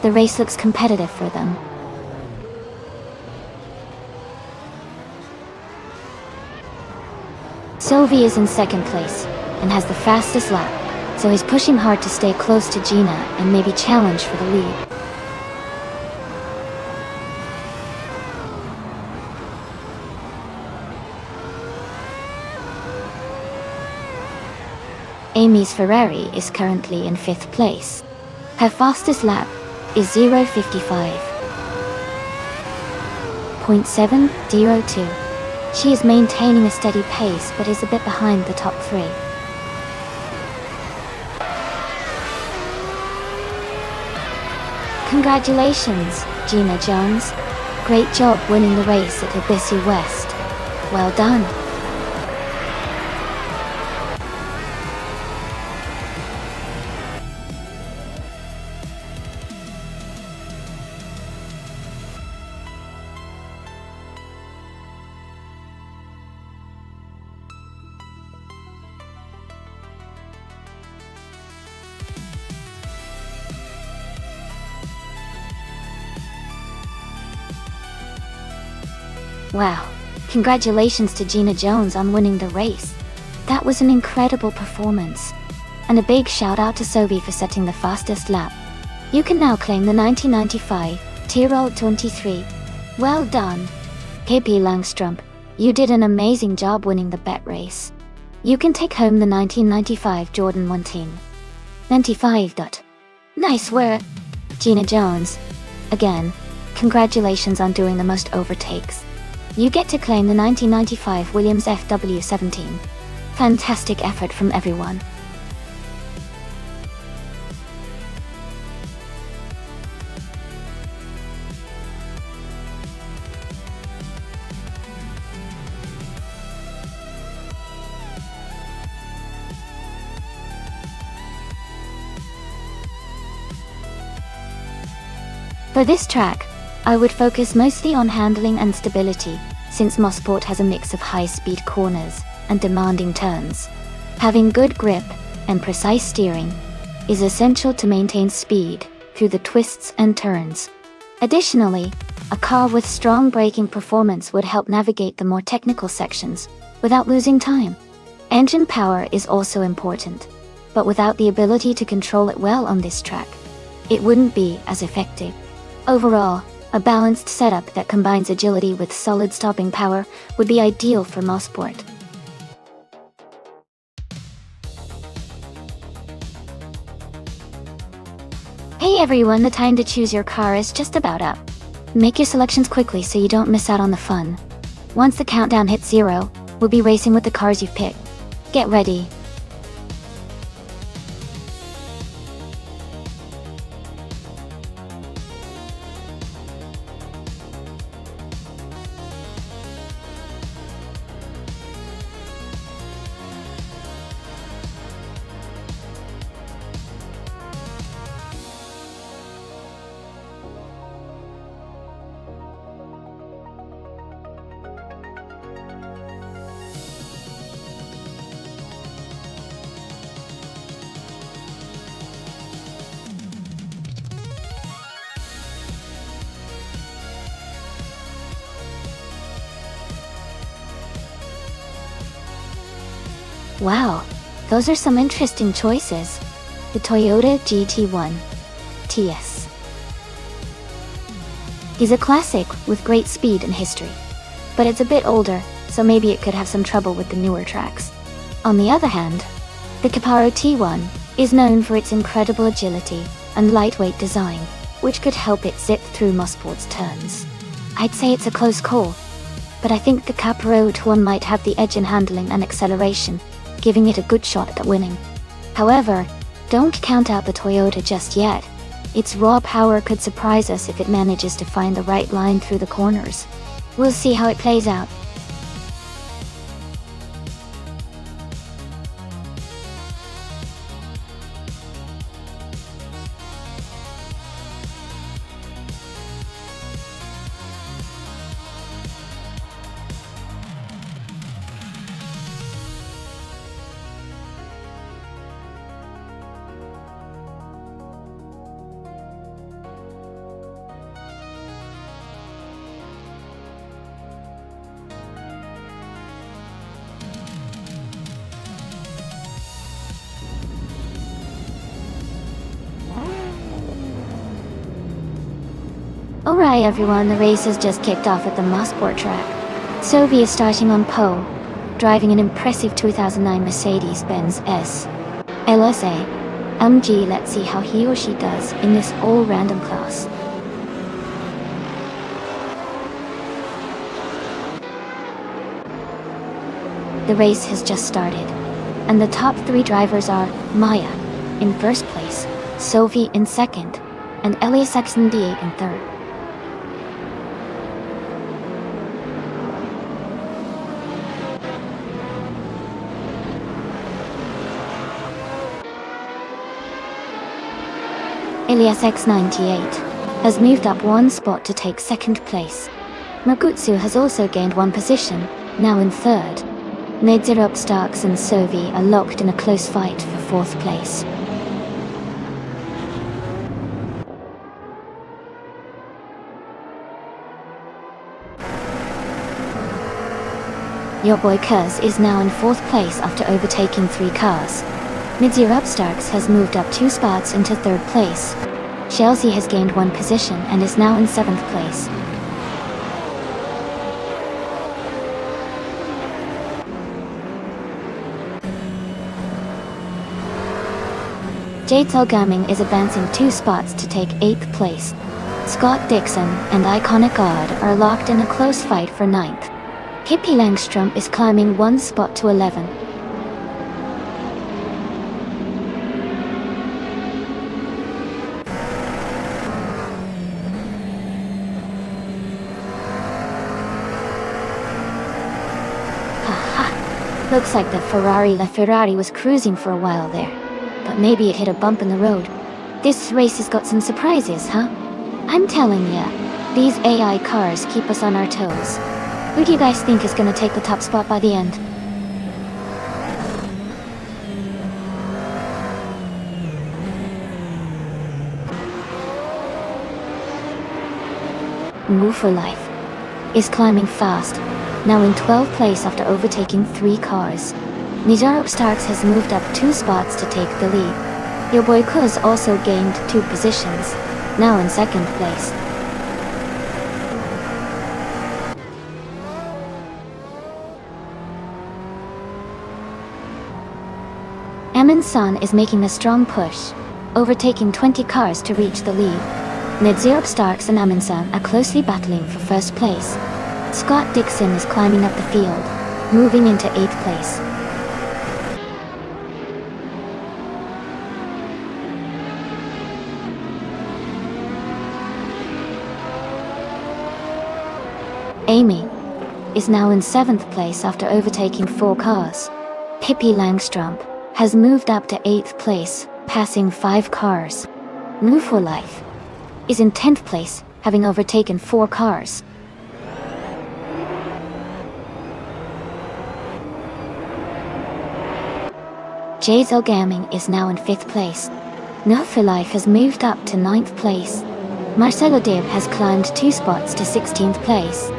The race looks competitive for them. Sylvie is in 2nd place and has the fastest lap, so he's pushing hard to stay close to Gina and maybe challenge for the lead. Amy's Ferrari is currently in 5th place. Her fastest lap is 0:55.702. She is maintaining a steady pace but is a bit behind the top 3. Congratulations, Gina Jones. Great job winning the race at Abyssy West. Well done. Wow, congratulations to Gina Jones on winning the race. That was an incredible performance. And a big shout out to Sophie for setting the fastest lap. You can now claim the 1995 Tyrrell 23. Well done. Pippi Langstrom, you did an amazing job winning the bet race. You can take home the 1995 Jordan 195. Nice work, Gina Jones. Again, congratulations on doing the most overtakes. You get to claim the 1995 Williams FW17. Fantastic effort from everyone. For this track, I would focus mostly on handling and stability, since Mosport has a mix of high-speed corners and demanding turns. Having good grip and precise steering is essential to maintain speed through the twists and turns. Additionally, a car with strong braking performance would help navigate the more technical sections without losing time. Engine power is also important, but without the ability to control it well on this track, it wouldn't be as effective. Overall, a balanced setup that combines agility with solid stopping power would be ideal for Mosport. Hey everyone, the time to choose your car is just about up. Make your selections quickly so you don't miss out on the fun. Once the countdown hits 0, we'll be racing with the cars you've picked. Get ready. Wow, those are some interesting choices. The Toyota GT1 TS is a classic with great speed and history, but it's a bit older, so maybe it could have some trouble with the newer tracks. On the other hand, the Caparo T1 is known for its incredible agility and lightweight design, which could help it zip through Mosport's turns. I'd say it's a close call, but I think the Caparo T1 might have the edge in handling and acceleration, giving it a good shot at winning. However, don't count out the Toyota just yet. Its raw power could surprise us if it manages to find the right line through the corners. We'll see how it plays out. Alright everyone, the race has just kicked off at the Mosport track. Sophie is starting on pole, driving an impressive 2009 Mercedes-Benz S LSA MG. Let's see how he or she does in this all-random class. The race has just started, and the top three drivers are Maya in first place, Sophie in second, and Elias XND in third. Elias X98 has moved up one spot to take second place. Magutsu has also gained one position, now in third. Nedzirop Starks and Sovi are locked in a close fight for fourth place. Your boy Kuz is now in fourth place after overtaking 3 cars. Nedzirop Starks has moved up 2 spots into third place. Chelsea has gained one position and is now in 7th place. Jade Solgaming is advancing 2 spots to take 8th place. Scott Dixon and Iconic God are locked in a close fight for 9th. Hippie Langstrom is climbing 1 spot to 11. Looks like the LaFerrari was cruising for a while there, but maybe it hit a bump in the road. This race has got some surprises, huh? I'm telling ya, these AI cars keep us on our toes. Who do you guys think is gonna take the top spot by the end? Move for Life is climbing fast, now in 12th place after overtaking 3 cars. Nedzirop Starks has moved up 2 spots to take the lead. Your boy Kuz also gained 2 positions, now in 2nd place. Amin San is making a strong push, overtaking 20 cars to reach the lead. Nedzirop Starks and Amin San are closely battling for first place. Scott Dixon is climbing up the field, moving into 8th place. Amy is now in 7th place after overtaking 4 cars. Pippi Langstrom has moved up to 8th place, passing 5 cars. Move for Life is in 10th place, having overtaken 4 cars. Jazel Gaming is now in 5th place. Not for Life has moved up to 9th place. Marcelo Dib has climbed 2 spots to 16th place.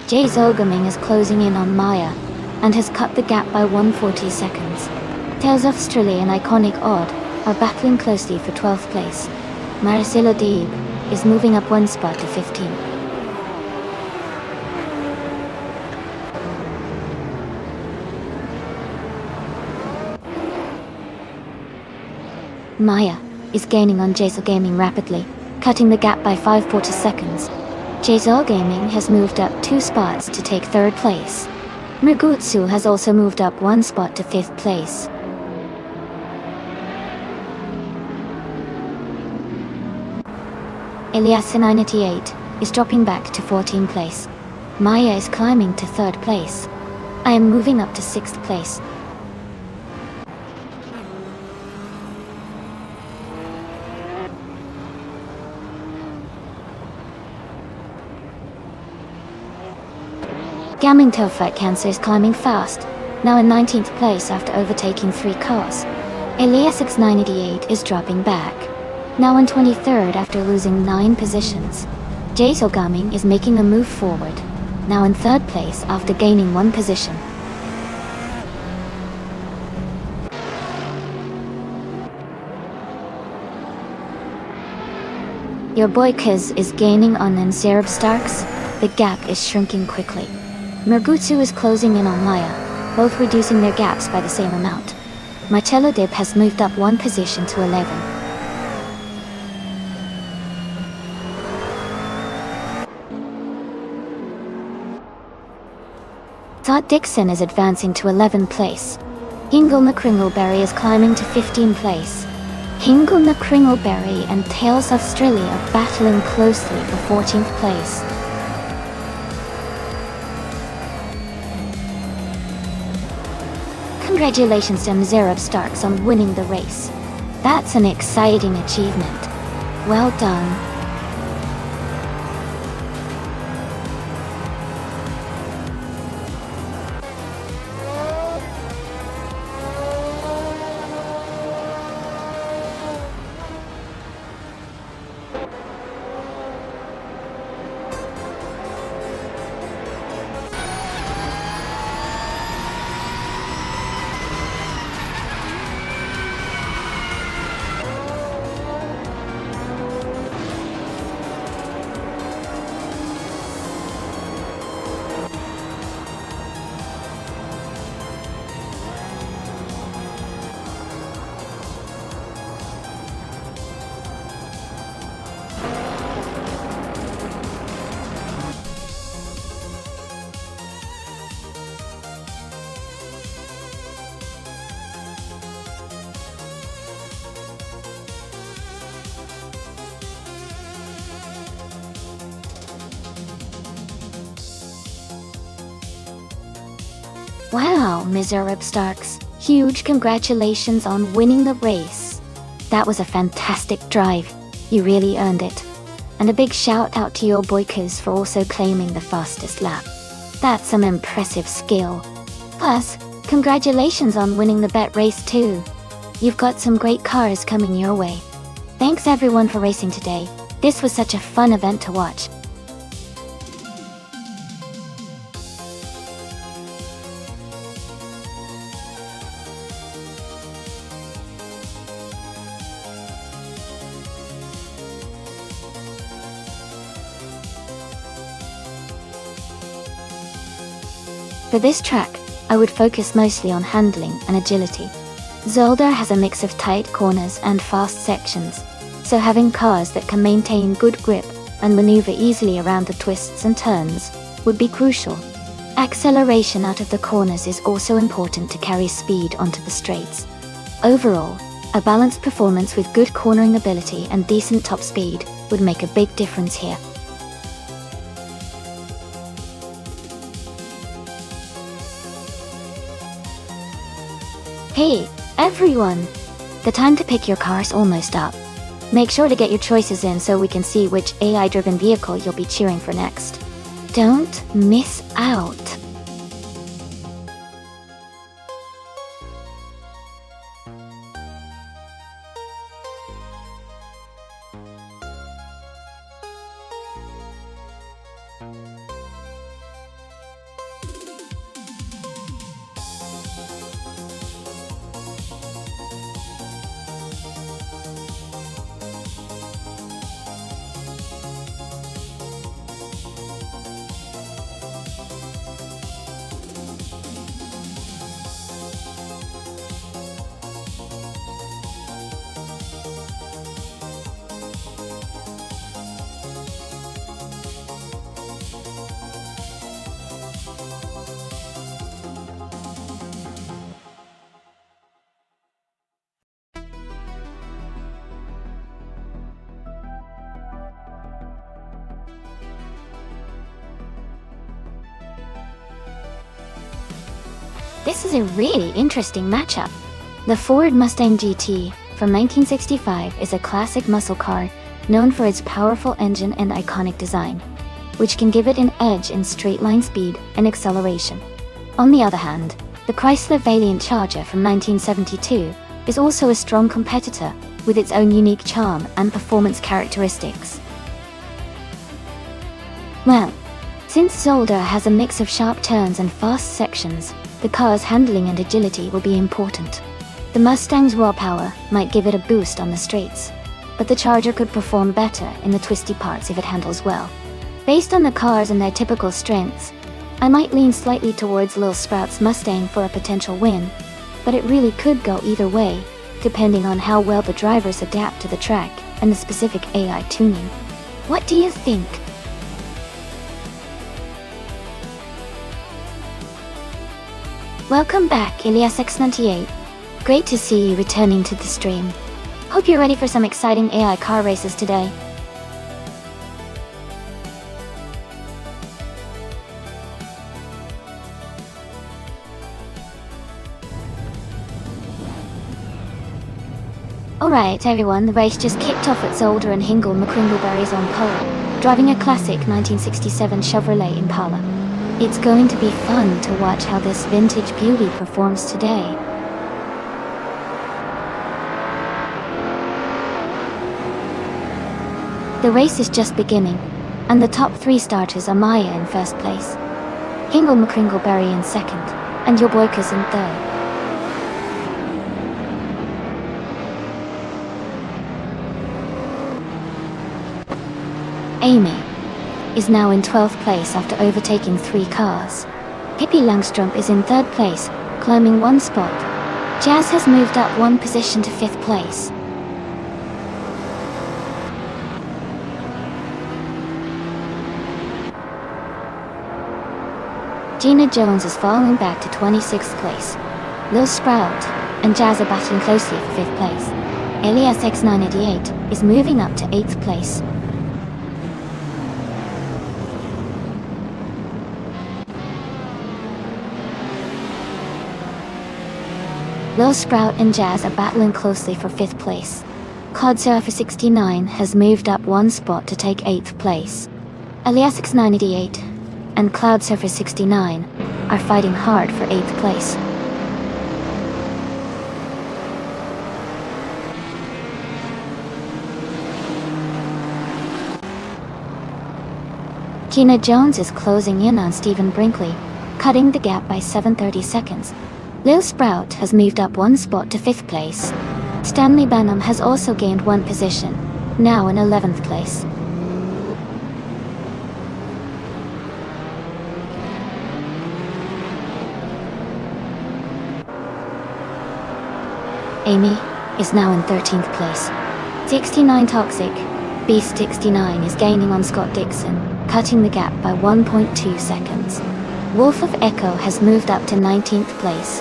Jay's Gaming is closing in on Maya, and has cut the gap by 140 seconds. Tales of Australia and Iconic Odd are battling closely for 12th place. Maricela Deeb is moving up one spot to 15. Maya is gaining on Jazel Gaming rapidly, cutting the gap by 540 seconds. Jazel Gaming has moved up 2 spots to take 3rd place. Mugutsu has also moved up 1 spot to 5th place. Eliasa98 is dropping back to 14th place. Maya is climbing to 3rd place. I am moving up to 6th place. Gaming Telfat Cancer is climbing fast, now in 19th place after overtaking 3 cars. Elias988 is dropping back, now in 23rd after losing 9 positions. Jazel Gaming is making a move forward, now in 3rd place after gaining 1 position. Your boy Kiz is gaining on Nzerb Starks. The gap is shrinking quickly. Mugutsu is closing in on Maya, both reducing their gaps by the same amount. Marcello Dib has moved up 1 position to 11. Todd Dixon is advancing to 11th place. Hingle Kringleberry is climbing to 15th place. Hingle Kringleberry and Tales of Australia are battling closely for 14th place. Congratulations to Nzerb Starks on winning the race. That's an exciting achievement. Well done. Wow, Nzerb Starks. Huge congratulations on winning the race. That was a fantastic drive. You really earned it. And a big shout out to your boykers for also claiming the fastest lap. That's some impressive skill. Plus, congratulations on winning the bet race too. You've got some great cars coming your way. Thanks everyone for racing today. This was such a fun event to watch. For this track, I would focus mostly on handling and agility. Zolder has a mix of tight corners and fast sections, so having cars that can maintain good grip and maneuver easily around the twists and turns would be crucial. Acceleration out of the corners is also important to carry speed onto the straights. Overall, a balanced performance with good cornering ability and decent top speed would make a big difference here. Hey, everyone! The time to pick your car's almost up. Make sure to get your choices in so we can see which AI-driven vehicle you'll be cheering for next. Don't miss out! This is a really interesting matchup. The Ford Mustang GT from 1965 is a classic muscle car known for its powerful engine and iconic design, which can give it an edge in straight-line speed and acceleration. On the other hand, the Chrysler Valiant Charger from 1972 is also a strong competitor with its own unique charm and performance characteristics. Well, since Zolder has a mix of sharp turns and fast sections, the car's handling and agility will be important. The Mustang's raw power might give it a boost on the straights, but the Charger could perform better in the twisty parts if it handles well. Based on the cars and their typical strengths, I might lean slightly towards Lil Sprout's Mustang for a potential win, but it really could go either way, depending on how well the drivers adapt to the track and the specific AI tuning. What do you think? Welcome back, IliasX98. Great to see you returning to the stream. Hope you're ready for some exciting AI car races today. Alright everyone, the race just kicked off at Zolder and Hingle McCringleberry's on pole, driving a classic 1967 Chevrolet Impala. It's going to be fun to watch how this vintage beauty performs today. The race is just beginning, and the top 3 starters are Maya in first place, Hingle McCringleberry in second, and your Boykers in third. Amy is now in 12th place after overtaking 3 cars. Pippi Langstrup is in 3rd place, climbing 1 spot. Jazz has moved up 1 position to 5th place. Gina Jones is falling back to 26th place. Lil Sprout and Jazz are battling closely for 5th place. IliasX988 is moving up to 8th place. Lil Sprout and Jazz are battling closely for 5th place. CloudSurfer69 has moved up 1 spot to take 8th place. IliasX988 and CloudSurfer69 are fighting hard for 8th place. Gina Jones is closing in on Stephen Brinkley, cutting the gap by 7/30 seconds. Lil Sprout has moved up 1 spot to 5th place. Stanley Banham has also gained 1 position, now in 11th place. Amy is now in 13th place. 69 Toxic Beast 69 is gaining on Scott Dixon, cutting the gap by 1.2 seconds. Wolf of Echo has moved up to 19th place.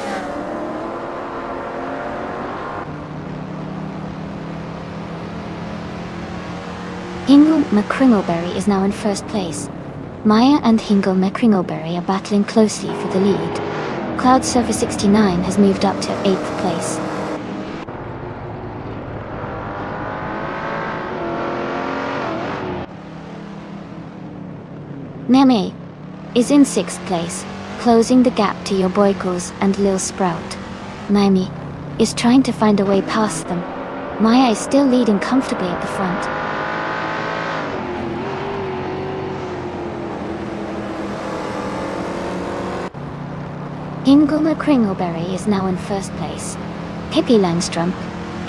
Hingle McCringleberry is now in 1st place. Maya and Hingle McCringleberry are battling closely for the lead. CloudSurfer69 has moved up to 8th place. Neme is in 6th place, closing the gap to your Boykos and Lil Sprout. Naomi is trying to find a way past them. Maya is still leading comfortably at the front. Hingle McCringleberry is now in 1st place. Pippi Langstrup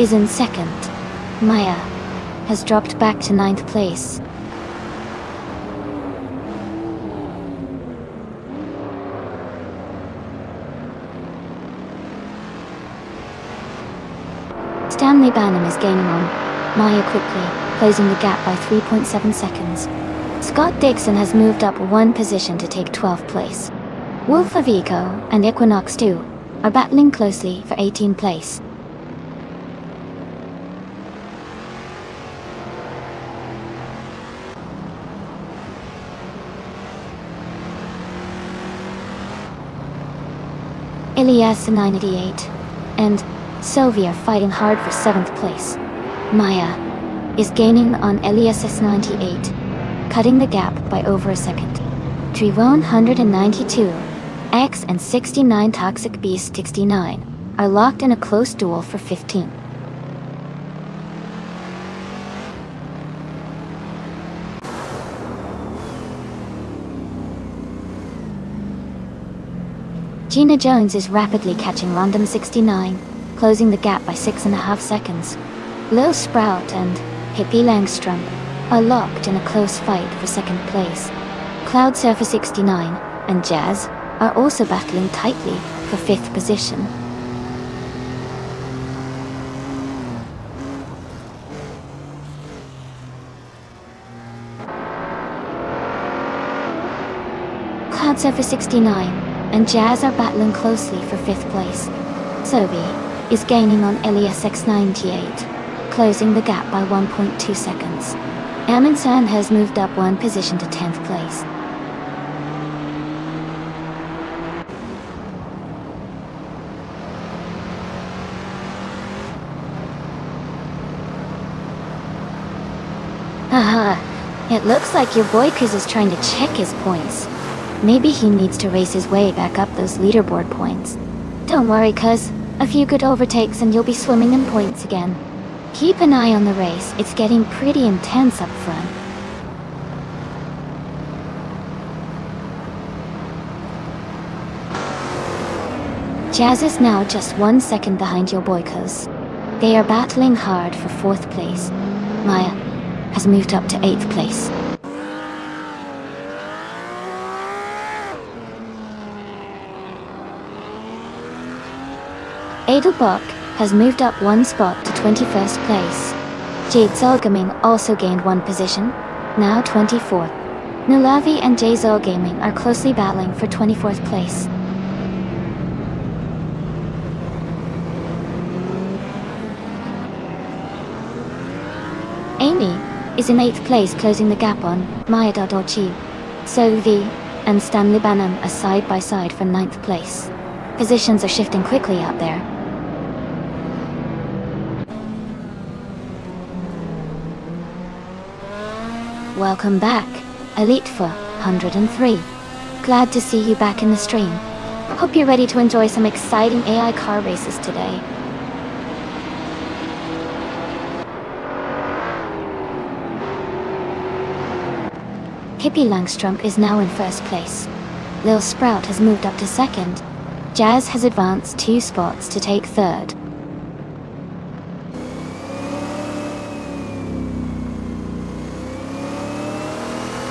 is in 2nd. Maya has dropped back to 9th place. Stanley Banham is gaining on Maya quickly, closing the gap by 3.7 seconds. Scott Dixon has moved up 1 position to take 12th place. Wolf of Eco and Equinox 2 are battling closely for 18th place. Ilyas 98 and Sophie are fighting hard for 7th place. Maya is gaining on Ilyas 98, cutting the gap by over a second. 192 X and 69 Toxic Beast 69 are locked in a close duel for 15. Gina Jones is rapidly catching Random 69, closing the gap by 6.5 seconds. Lil Sprout and Hippie Langstrom are locked in a close fight for 2nd place. Cloud Surfer 69 and Jazz are also battling tightly for 5th position. Cloud Surfer 69 and Jazz are battling closely for 5th place. Sophie is gaining on Elias X98, closing the gap by 1.2 seconds. Amundsen has moved up 1 position to 10th place. Haha, it looks like your boy Kuz is trying to check his points. Maybe he needs to race his way back up those leaderboard points. Don't worry, Kuz. A few good overtakes and you'll be swimming in points again. Keep an eye on the race, it's getting pretty intense up front. Jazz is now just 1 second behind your boy Kuz. They are battling hard for 4th place. Maya has moved up to 8th place. Adelbach has moved up 1 spot to 21st place. Jade Zolgaming also gained 1 position, now 24th. Nulavi and Jay Zolgaming are closely battling for 24th place. Amy is in 8th place, closing the gap on Maya.Orchi. Sovi and Stanley Banham are side by side for 9th place. Positions are shifting quickly out there. Welcome back, Elite for 103. Glad to see you back in the stream. Hope you're ready to enjoy some exciting AI car races today. Hippie Langstrom is now in 1st place. Lil Sprout has moved up to 2nd. Jazz has advanced 2 spots to take 3rd.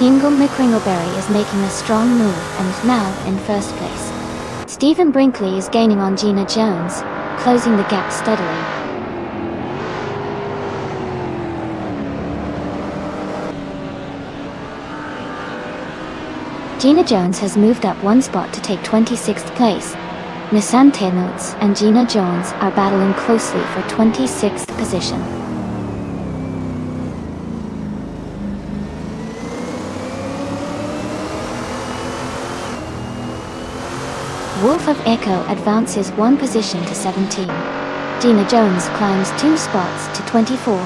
Ingle McRingleberry is making a strong move and now in 1st place. Stephen Brinkley is gaining on Gina Jones, closing the gap steadily. Gina Jones has moved up 1 spot to take 26th place. Nissan Tenots and Gina Jones are battling closely for 26th position. Wolf of Echo advances 1 position to 17. Gina Jones climbs 2 spots to 24.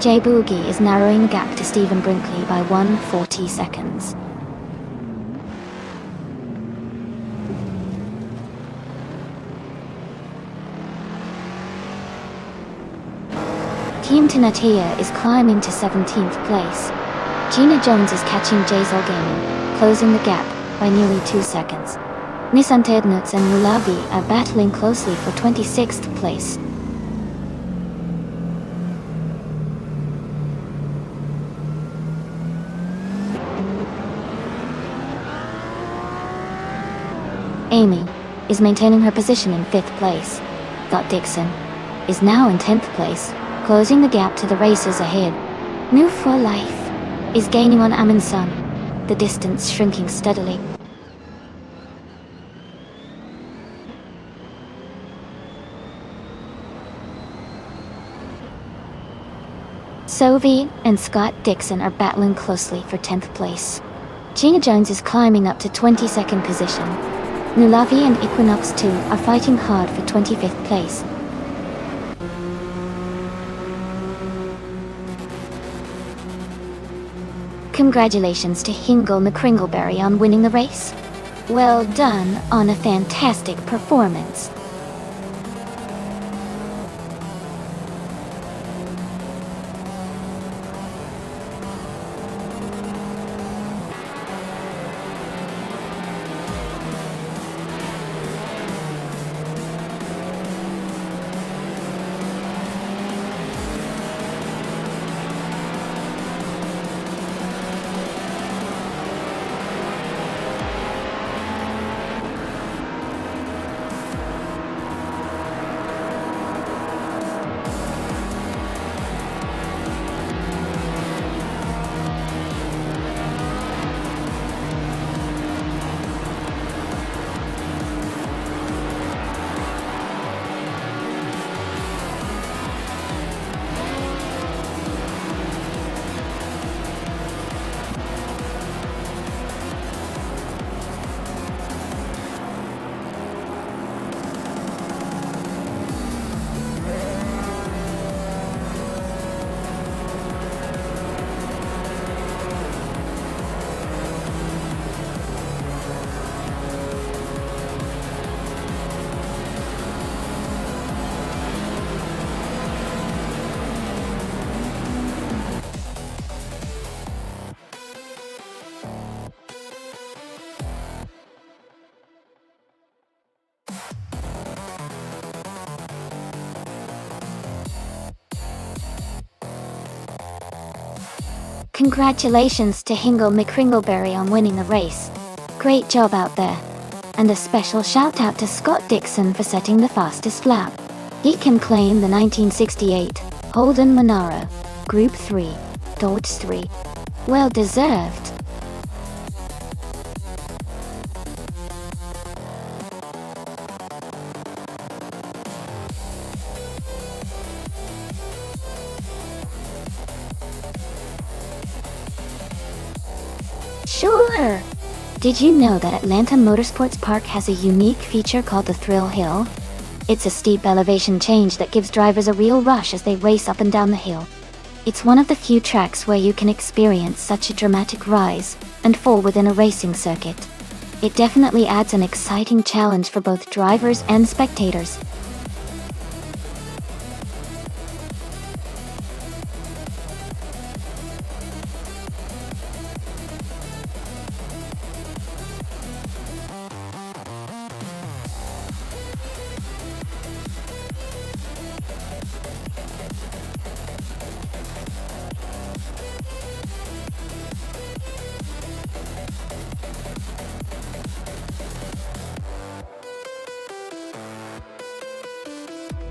Jay Boogie is narrowing the gap to Stephen Brinkley by 140 seconds. Team Tinatia is climbing to 17th place. Gina Jones is catching Jazel Gaming, closing the gap by nearly 2 seconds. Nissan Tednuts and Mulabi are battling closely for 26th place. Amy is maintaining her position in 5th place. Dot Dixon is now in 10th place, closing the gap to the racers ahead. Move for Life is gaining on Amundsen, the distance shrinking steadily. Sophie and Scott Dixon are battling closely for 10th place. Gina Jones is climbing up to 22nd position. Nulavi and Equinox 2 are fighting hard for 25th place. Congratulations to Hingle McCringleberry on winning the race. Well done on a fantastic performance. Congratulations to Hingle McCringleberry on winning the race. Great job out there. And a special shout out to Scott Dixon for setting the fastest lap. He can claim the 1968 Holden Monaro Group 3 Dodge 3. Well deserved. Sure! Did you know that Atlanta Motorsports Park has a unique feature called the Thrill Hill? It's a steep elevation change that gives drivers a real rush as they race up and down the hill. It's one of the few tracks where you can experience such a dramatic rise and fall within a racing circuit. It definitely adds an exciting challenge for both drivers and spectators.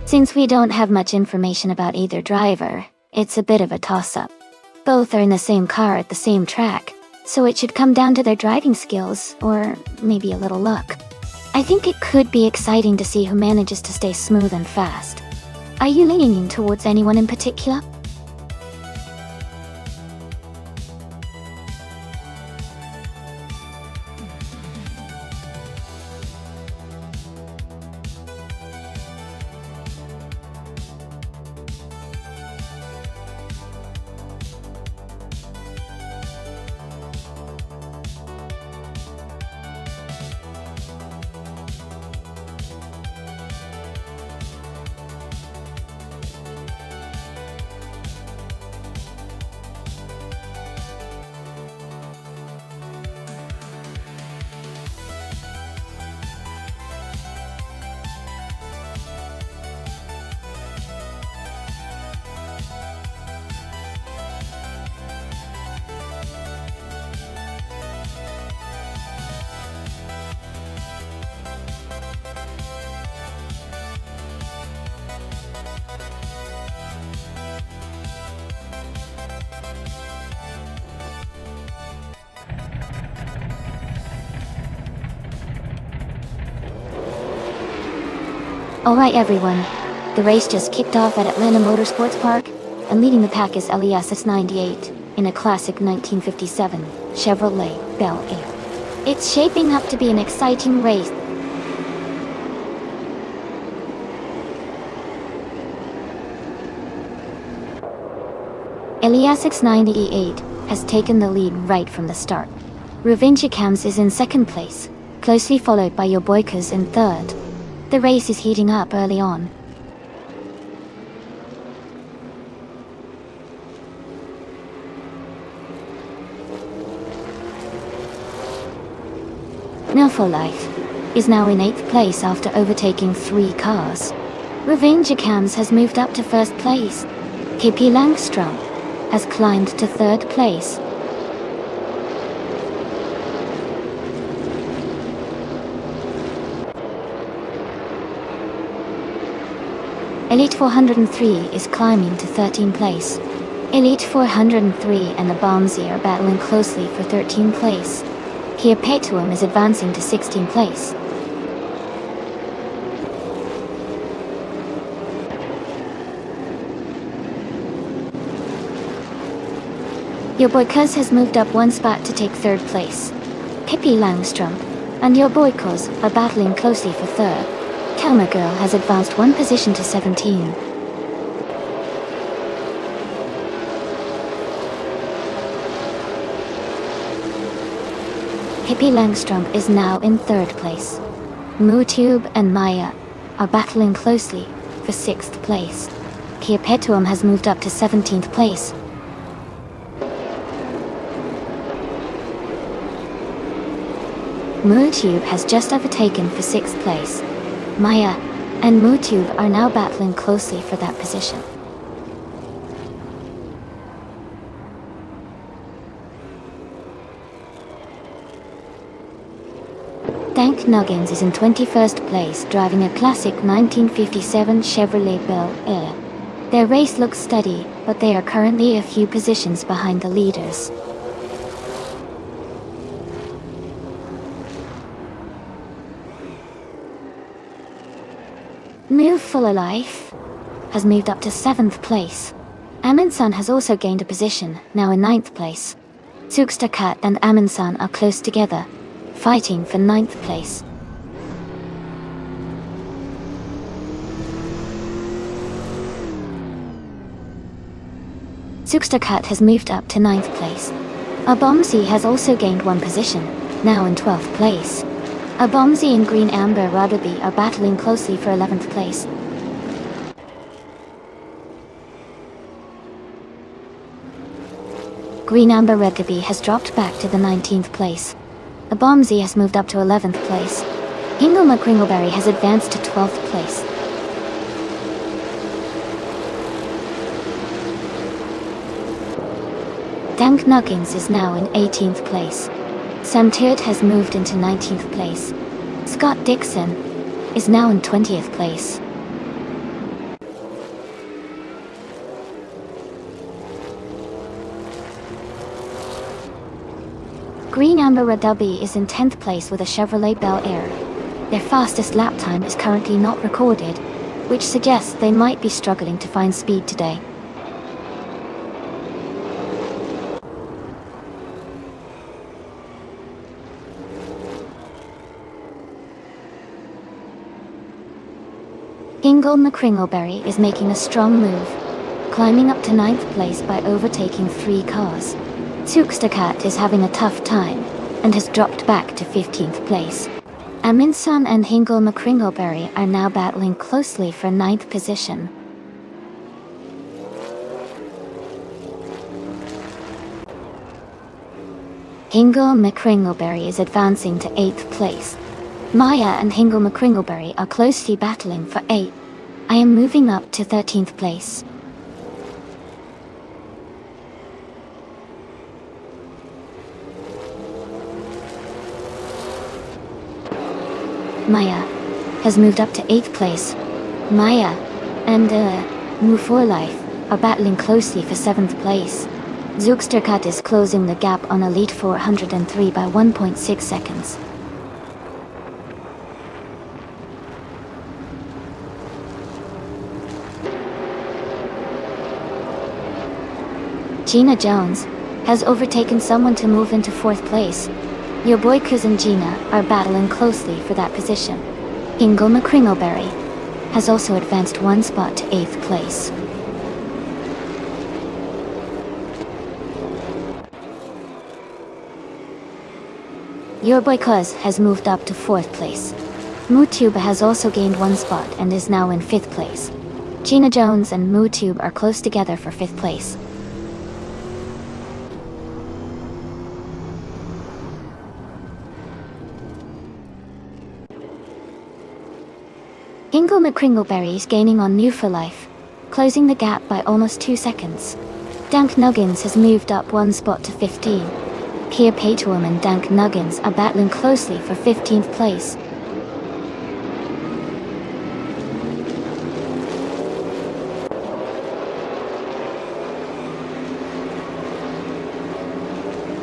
Since we don't have much information about either driver, it's a bit of a toss-up. Both are in the same car at the same track, so it should come down to their driving skills, or maybe a little luck. I think it could be exciting to see who manages to stay smooth and fast. Are you leaning towards anyone in particular? Alright everyone, the race just kicked off at Atlanta Motorsports Park, and leading the pack is LESS 98, in a classic 1957 Chevrolet Bel Air. It's shaping up to be an exciting race, Eliasix98 has taken the lead right from the start. Ruvinjikams is in second place, closely followed by your Boykers in third. The race is heating up early on. Life is now in 8th place after overtaking 3 cars. Ruvinjikams has moved up to first place. KP Langstrom has climbed to third place. Elite 403 is climbing to 13th place. Elite 403 and the Bomsey are battling closely for 13th place. Kia Petuum is advancing to 16th place. Your boy Cuz has moved up 1 spot to take 3rd place. Pippi Langstrom and your boy Cuz are battling closely for 3rd. Kelma Girl has advanced 1 position to 17. Pippi Langstrom is now in 3rd place. MooTube and Maya are battling closely for 6th place. Kia Petuum has moved up to 17th place. MooTube has just overtaken for 6th place. Maya and MooTube are now battling closely for that position. Dank Nuggins is in 21st place driving a classic 1957 Chevrolet Bel Air. Their race looks steady, but they are currently a few positions behind the leaders. Move Fuller Life has moved up to 7th place. Aminsan has also gained a position, now in 9th place. Sukstakat and Aminsan are close together, fighting for 9th place. Sukstakat has moved up to 9th place. Abomsi has also gained 1 position, now in 12th place. Abomsi and Green Amber Radaby are battling closely for 11th place. Green Amber Radaby has dropped back to the 19th place. Abomsi has moved up to 11th place. Hingle McCringleberry has advanced to 12th place. Dank Nuggins is now in 18th place. Sam Teard has moved into 19th place. Scott Dixon is now in 20th place. Green Amber Radaby is in 10th place with a Chevrolet Bel Air. Their fastest lap time is currently not recorded, which suggests they might be struggling to find speed today. Hingle McCringleberry is making a strong move, climbing up to 9th place by overtaking 3 cars. Sukstakat is having a tough time, and has dropped back to 15th place. Aminsan and Hingle McCringleberry are now battling closely for 9th position. Hingle McCringleberry is advancing to 8th place. Maya and Hingle McCringleberry are closely battling for 8th. I am moving up to 13th place. Maya has moved up to 8th place. Maya and Move for Life are battling closely for 7th place. Zugsterkat is closing the gap on Elite 403 by 1.6 seconds. Gina Jones has overtaken someone to move into 4th place. Your boy cousin Gina are battling closely for that position. Hingle McCringleberry has also advanced 1 spot to 8th place. Your boy Cuz has moved up to 4th place. MooTube has also gained 1 spot and is now in 5th place. Gina Jones and MooTube are close together for 5th place. Ingle McCringleberry is gaining on New for Life, closing the gap by almost 2 seconds. Dank Nuggins has moved up 1 spot to 15. Kia Paytorm and Dank Nuggins are battling closely for 15th place.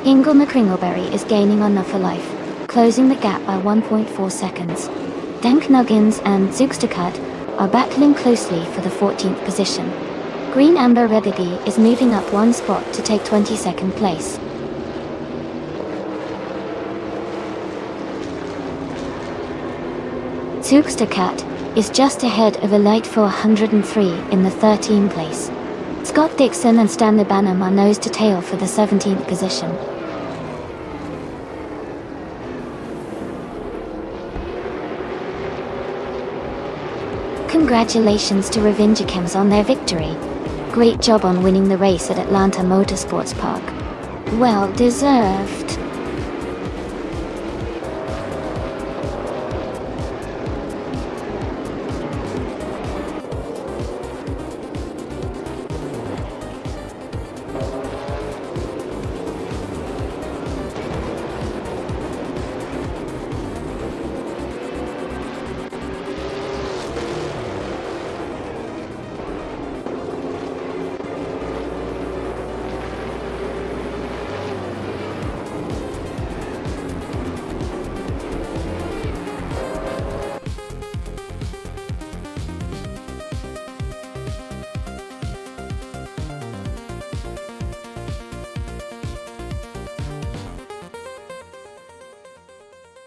Ingle McCringleberry is gaining on New for Life, closing the gap by 1.4 seconds. Dank Nuggins and Zugsterkat are battling closely for the 14th position. Green Amber Reddidy is moving up 1 spot to take 22nd place. Zugsterkat is just ahead of Elite 403 in the 13th place. Scott Dixon and Stanley Banham are nose to tail for the 17th position. Congratulations to Revingekems on their victory. Great job on winning the race at Atlanta Motorsports Park. Well deserved.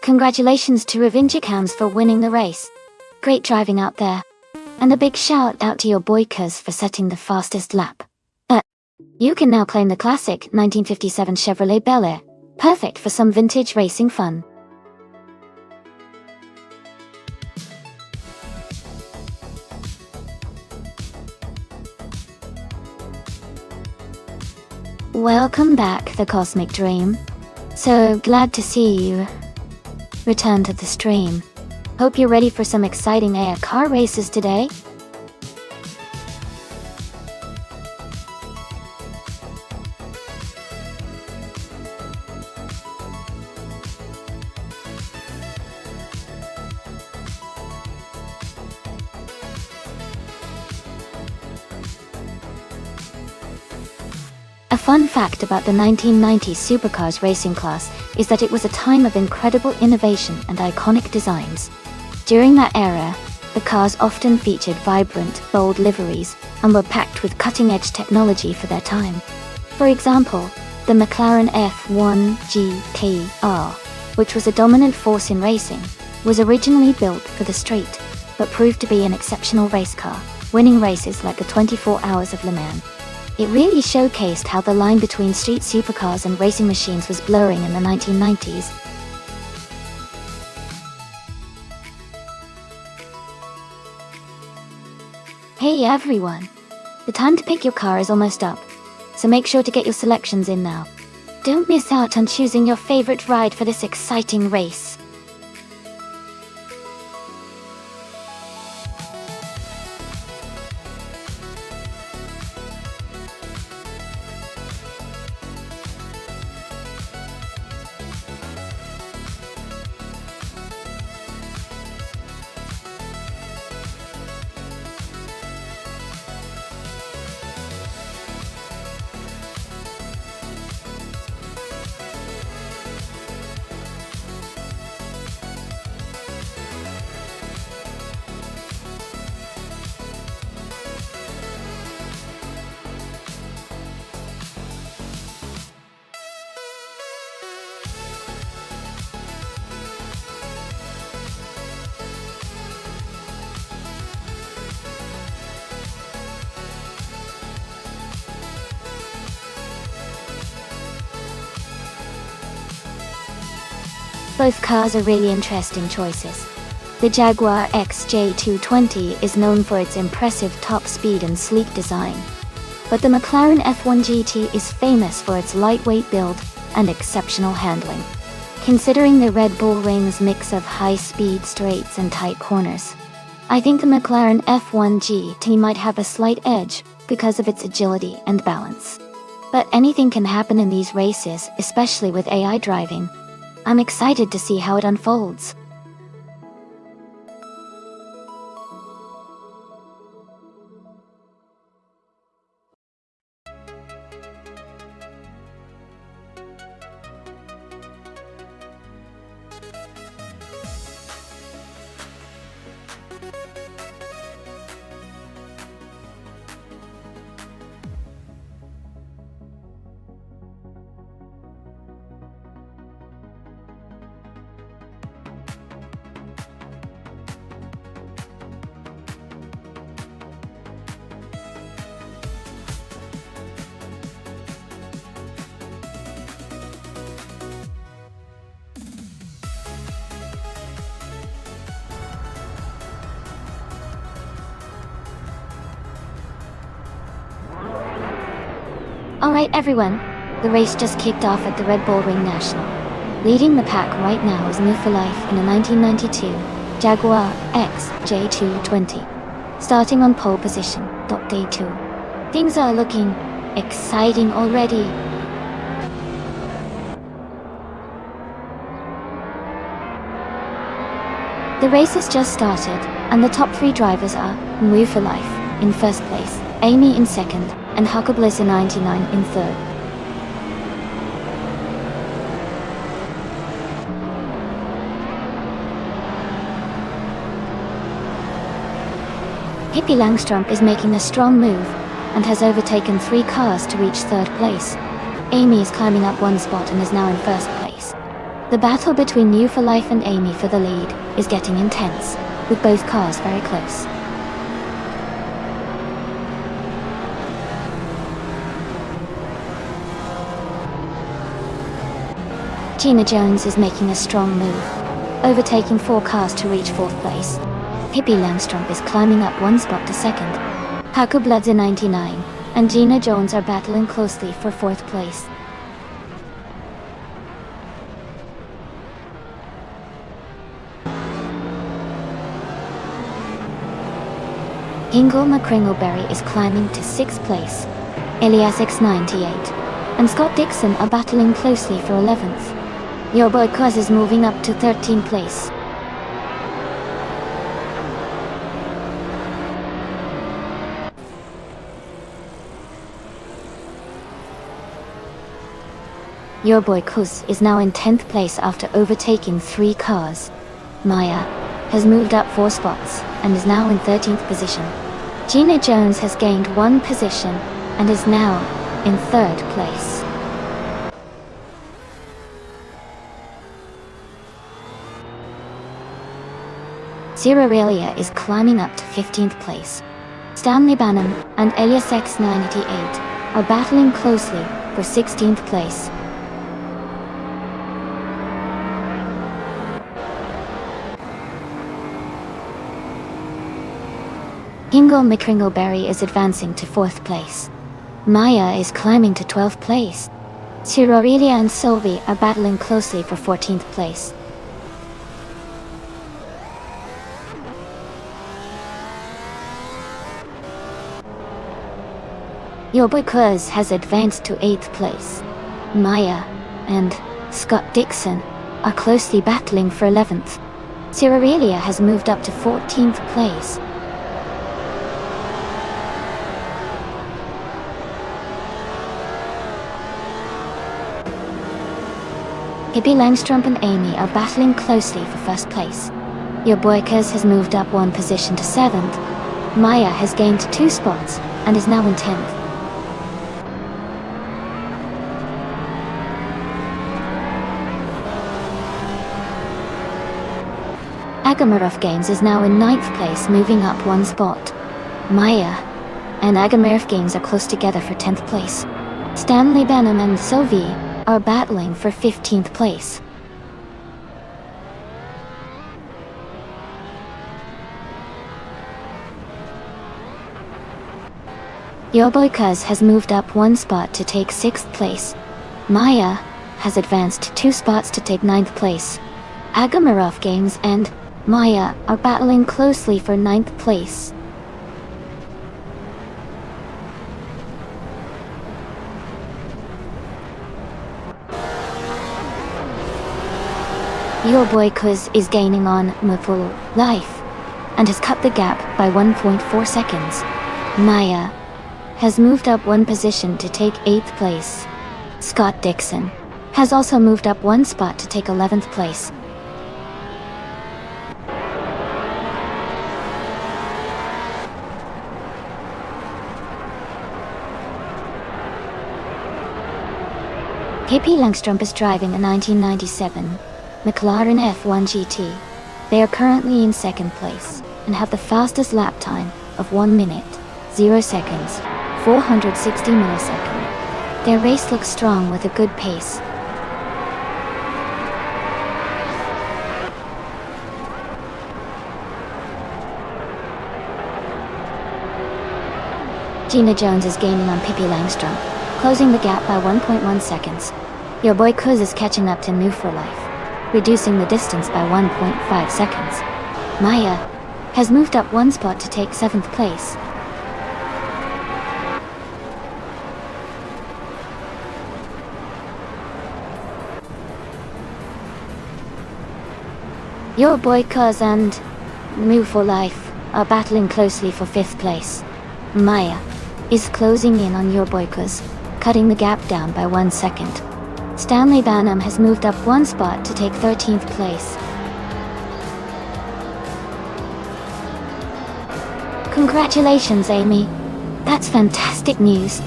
Congratulations to Revingekems for winning the race. Great driving out there. And a big shout out to your boy Cuz for setting the fastest lap. You can now claim the classic 1957 Chevrolet Bel Air. Perfect for some vintage racing fun. Welcome back, the Cosmic Dream. So glad to see you return to the stream. Hope you're ready for some exciting air car races today. A fun fact about the 1990s supercars racing class is that it was a time of incredible innovation and iconic designs. During that era, the cars often featured vibrant, bold liveries and were packed with cutting-edge technology for their time. For example, the McLaren F1 GTR, which was a dominant force in racing, was originally built for the street, but proved to be an exceptional race car, winning races like the 24 Hours of Le Mans. It really showcased how the line between street supercars and racing machines was blurring in the 1990s. Hey everyone! The time to pick your car is almost up, so make sure to get your selections in now. Don't miss out on choosing your favorite ride for this exciting race. Both cars are really interesting choices. The Jaguar XJ220 is known for its impressive top speed and sleek design. But the McLaren F1 GT is famous for its lightweight build and exceptional handling. Considering the Red Bull Ring's mix of high-speed straights and tight corners, I think the McLaren F1 GT might have a slight edge because of its agility and balance. But anything can happen in these races, especially with AI driving. I'm excited to see how it unfolds. Alright everyone, the race just kicked off at the Red Bull Ring National. Leading the pack right now is New for Life in a 1992 Jaguar XJ220. Starting on pole position, day 2. Things are looking exciting already. The race has just started, and the top 3 drivers are New for Life in first place, Amy in second, and Huckabliss in 99 in third. Pippi Langstrup is making a strong move and has overtaken 3 cars to reach third place. Amy is climbing up 1 spot and is now in first place. The battle between New for Life and Amy for the lead is getting intense, with both cars very close. Gina Jones is making a strong move, overtaking 4 cars to reach 4th place. Pippi Langstrup is climbing up 1 spot to second. Huckabliss in 99, and Gina Jones are battling closely for 4th place. Ingle McCringleberry is climbing to 6th place. Elias X98 and Scott Dixon are battling closely for 11th. Your boy Cuz is moving up to 13th place. Your boy Cuz is now in 10th place after overtaking 3 cars. Maya has moved up 4 spots and is now in 13th position. Gina Jones has gained 1 position and is now in 3rd place. Cirarelia is climbing up to 15th place. Stanley Banham and Elias X988 are battling closely for 16th place. Ingle McCringleberry is advancing to 4th place. Maya is climbing to 12th place. Cirarelia and Sylvie are battling closely for 14th place. Your boy Cuz has advanced to 8th place. Maya and Scott Dixon are closely battling for 11th. Cirarelia has moved up to 14th place. Pippi Langstrup and Amy are battling closely for 1st place. Your boy Cuz has moved up 1 position to 7th. Maya has gained 2 spots and is now in 10th. Agamarov Games is now in 9th place, moving up 1 spot. Maya and Agamarov Games are close together for 10th place. Stanley Banham and Sylvie are battling for 15th place. Your boy Kuz has moved up 1 spot to take 6th place. Maya has advanced 2 spots to take 9th place. Agamarov Games and Maya are battling closely for 9th place. Your boy Kuz is gaining on Muful Life and has cut the gap by 1.4 seconds. Maya has moved up 1 position to take 8th place. Scott Dixon has also moved up 1 spot to take 11th place. Pippi Langstrup is driving a 1997 McLaren F1 GT. They are currently in 2nd place and have the fastest lap time of 1 minute, 0 seconds, 460 milliseconds. Their race looks strong with a good pace. Gina Jones is gaining on Pippi Langstrup, closing the gap by 1.1 seconds. Your boy Kuz is catching up to New for Life, reducing the distance by 1.5 seconds. Maya has moved up 1 spot to take 7th place. Your boy Kuz and New for Life are battling closely for 5th place. Maya is closing in on your boy Kuz, cutting the gap down by 1 second. Stanley Banham has moved up 1 spot to take 13th place. Congratulations, Amy. That's fantastic news.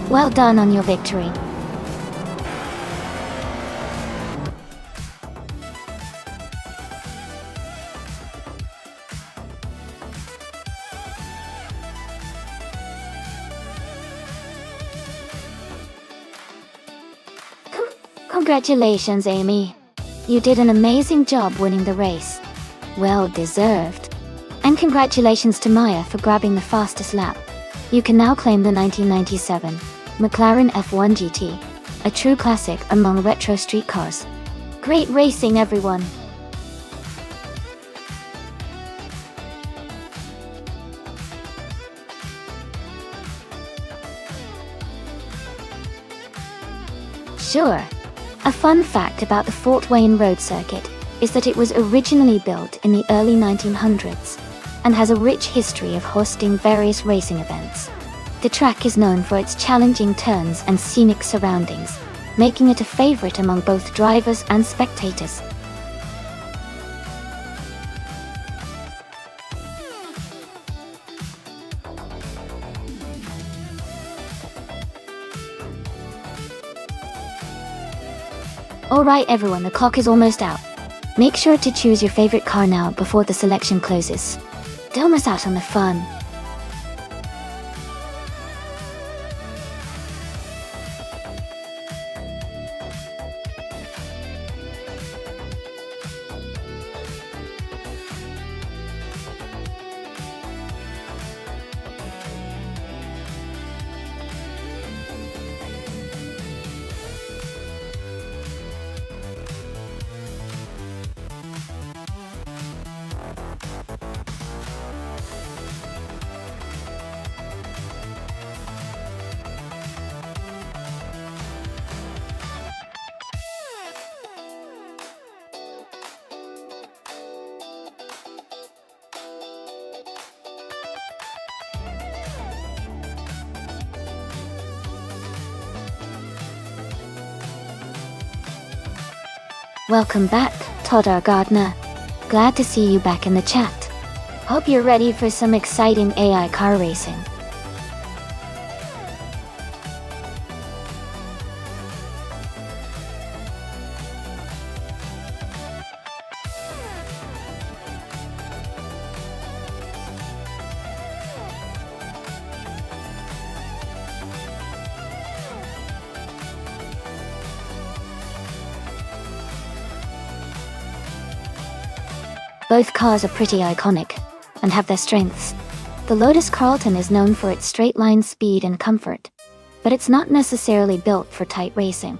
Well done on your victory. Congratulations, Amy. You did an amazing job winning the race. Well deserved. And congratulations to Maya for grabbing the fastest lap. You can now claim the 1997 McLaren F1 GT, a true classic among retro street cars. Great racing, everyone. Sure. A fun fact about the Fort Wayne Road Circuit is that it was originally built in the early 1900s and has a rich history of hosting various racing events. The track is known for its challenging turns and scenic surroundings, making it a favorite among both drivers and spectators. Alright everyone, the clock is almost out. Make sure to choose your favorite car now before the selection closes. Don't miss out on the fun. Welcome back, Todd R. Gardner. Glad to see you back in the chat. Hope you're ready for some exciting AI car racing. Both cars are pretty iconic and have their strengths. The Lotus Carlton is known for its straight-line speed and comfort, but it's not necessarily built for tight racing.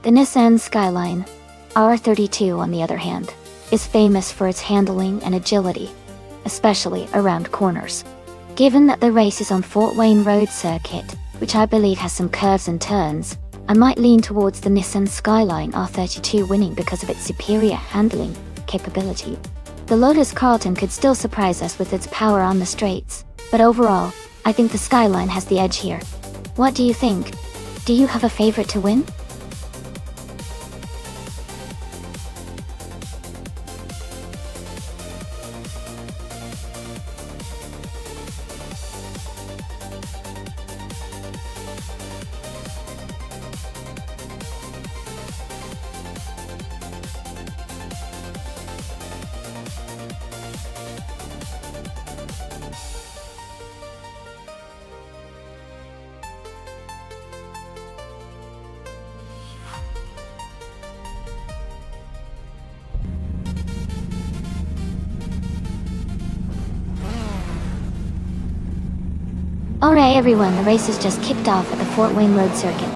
The Nissan Skyline R32, on the other hand, is famous for its handling and agility, especially around corners. Given that the race is on Fort Wayne Road Circuit, which I believe has some curves and turns, I might lean towards the Nissan Skyline R32 winning because of its superior handling capability. The Lotus Carlton could still surprise us with its power on the straights, but overall, I think the Skyline has the edge here. What do you think? Do you have a favorite to win? Alright everyone, the race has just kicked off at the Fort Wayne Road Circuit.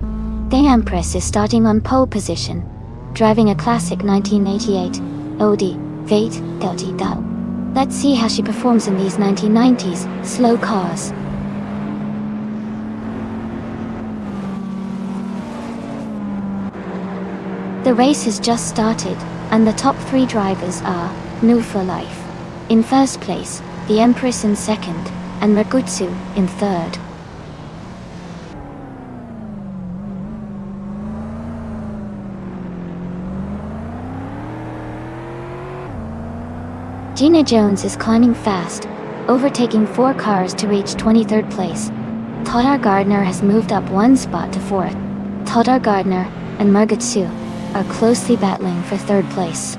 The Empress is starting on pole position, driving a classic 1988 Audi V8. Let's see how she performs in these 1990s slow cars. The race has just started, and the top 3 drivers are New for Life in first place, the Empress in second, and Ragutsu in third. Gina Jones is climbing fast, overtaking 4 cars to reach 23rd place. Todar Gardner has moved up 1 spot to 4th. Todar Gardner and Margutsu are closely battling for 3rd place.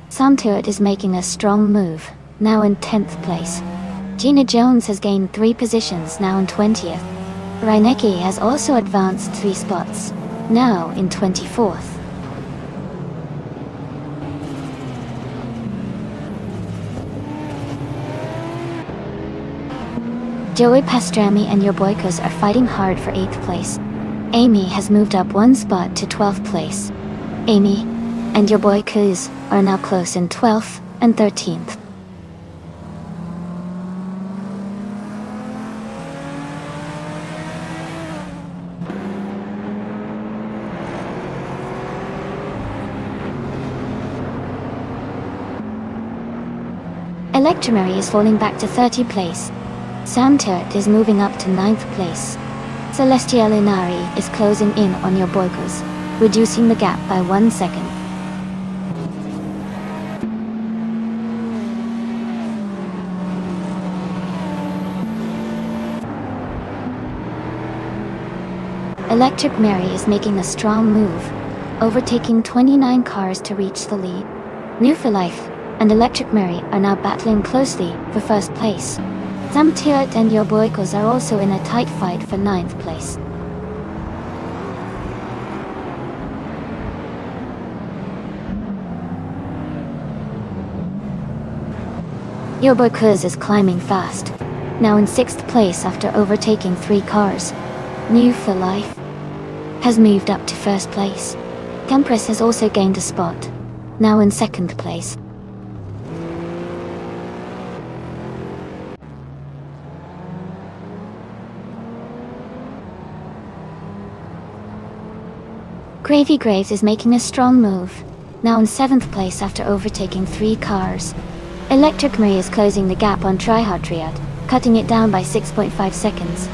Samtuit is making a strong move, now in 10th place. Gina Jones has gained 3 positions, now in 20th. Reinecke has also advanced 3 spots, now in 24th. Joey Pastrami and Yorboikos are fighting hard for 8th place. Amy has moved up 1 spot to 12th place. Amy and Yorboikos are now close in 12th and 13th. Electromary is falling back to 30th place. Sam Turret is moving up to 9th place. Celestial Inari is closing in on Yorboikos, reducing the gap by 1 second. Electric Mary is making a strong move, overtaking 29 cars to reach the lead. New for Life and Electric Mary are now battling closely for 1st place. Sam Tiot and Yorboikos are also in a tight fight for 9th place. Yorboikos is climbing fast, now in 6th place after overtaking 3 cars. New for Life has moved up to 1st place. Empress has also gained a spot, now in 2nd place. Gravy Graves is making a strong move, now in 7th place after overtaking 3 cars. Electric Marie is closing the gap on Tryhard Triad, cutting it down by 6.5 seconds.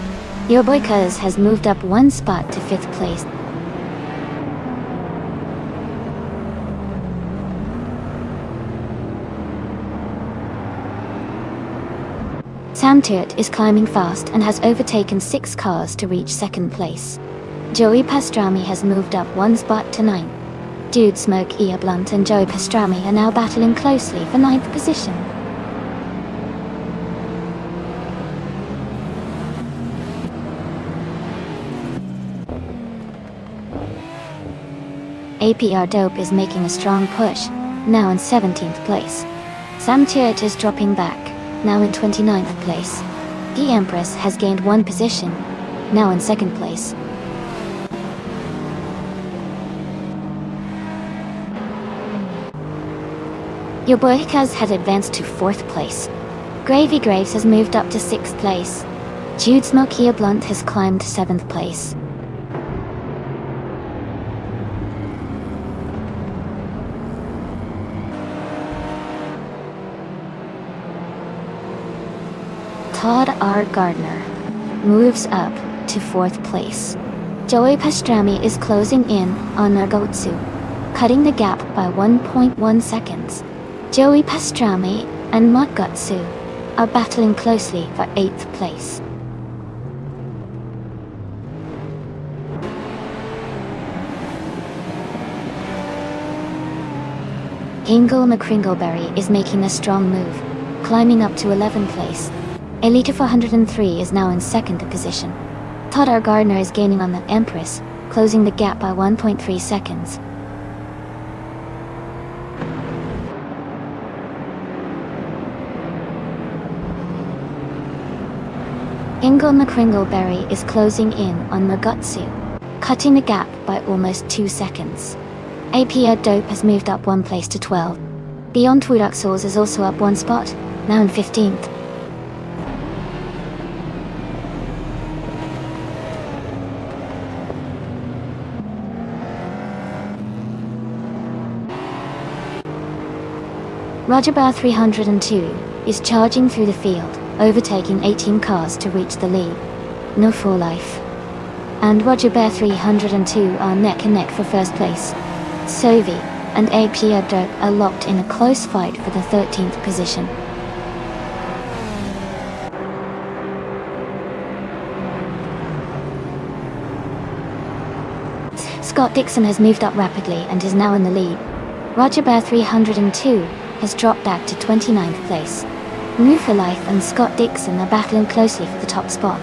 Yorboikos has moved up 1 spot to 5th place. Samtirt is climbing fast and has overtaken 6 cars to reach 2nd place. Joey Pastrami has moved up 1 spot to 9th. Dude Smoke, Ia Blunt and Joey Pastrami are now battling closely for 9th position. APR Dope is making a strong push, now in 17th place. Sam Tiert is dropping back, now in 29th place. The Empress has gained 1 position, now in 2nd place. Your boy Kaz has advanced to 4th place. Gravy Graves has moved up to 6th place. Jude Smokia Blunt has climbed 7th place. Todd R. Gardner moves up to 4th place. Joey Pastrami is closing in on Nagotsu, cutting the gap by 1.1 seconds. Joey Pastrami and Nagotsu are battling closely for 8th place. Hingle McCringleberry is making a strong move, climbing up to 11th place. Elite 403 is now in 2nd position. Todd R. Gardner is gaining on the Empress, closing the gap by 1.3 seconds. Hingle McCringleberry is closing in on Nagotsu, cutting the gap by almost 2 seconds. APR Dope has moved up 1 place to 12. Beyond Wuduxels is also up 1 spot, now in 15th. Roger Bear 302 is charging through the field, overtaking 18 cars to reach the lead. No for life. And Roger Bear 302 are neck and neck for 1st place. Sovi and APR Dope are locked in a close fight for the 13th position. Scott Dixon has moved up rapidly and is now in the lead. Roger Bear 302 has dropped back to 29th place. New for Life and Scott Dixon are battling closely for the top spot.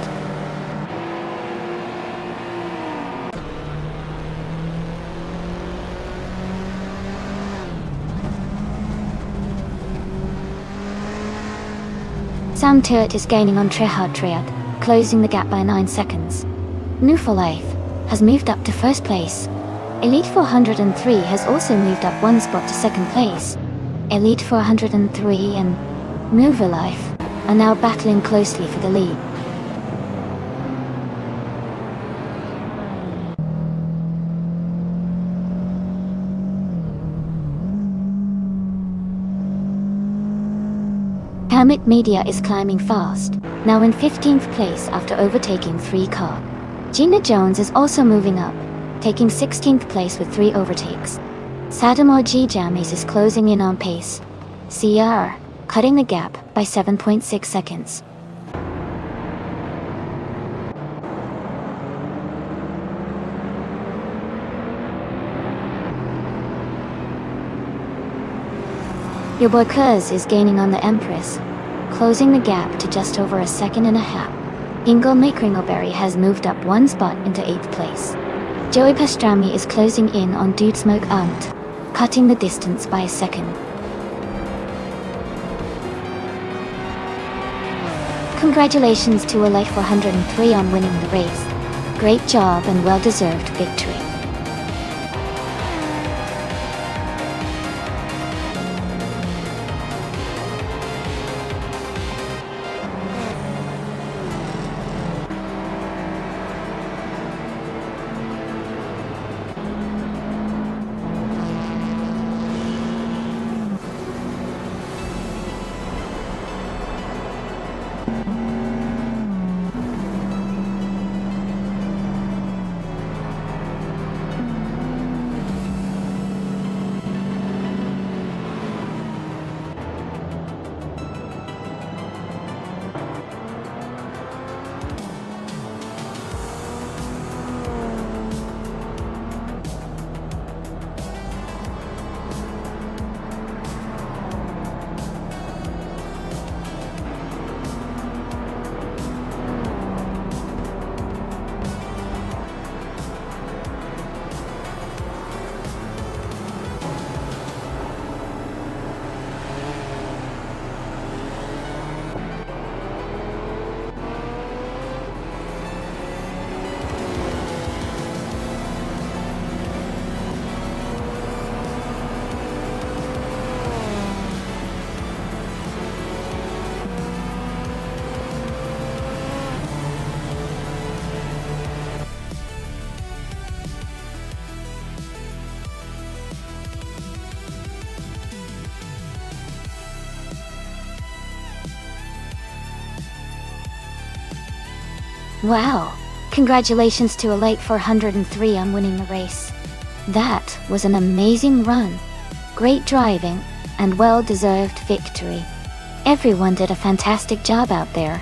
Sam Tiert is gaining on Trehard Triad, closing the gap by 9 seconds. New for Life has moved up to 1st place. Elite 403 has also moved up 1 spot to 2nd place. Elite 403 and New for Life are now battling closely for the lead. Hermit Media is climbing fast, now in 15th place after overtaking 3 cars. Gina Jones is also moving up, taking 16th place with 3 overtakes. Sadamore G Jammies is closing in on pace. CR, cutting the gap by 7.6 seconds. Your boy Kuz is gaining on the Empress, closing the gap to just over 1.5 seconds. Hingle McCringleberry has moved up 1 spot into 8th place. Joey Pastrami is closing in on Dude Smoke Aunt, cutting the distance by 1 second. Congratulations to Elite 403 on winning the race. Great job and well-deserved victory. Wow! Congratulations to Elite 403 on winning the race. That was an amazing run. Great driving, and well-deserved victory. Everyone did a fantastic job out there.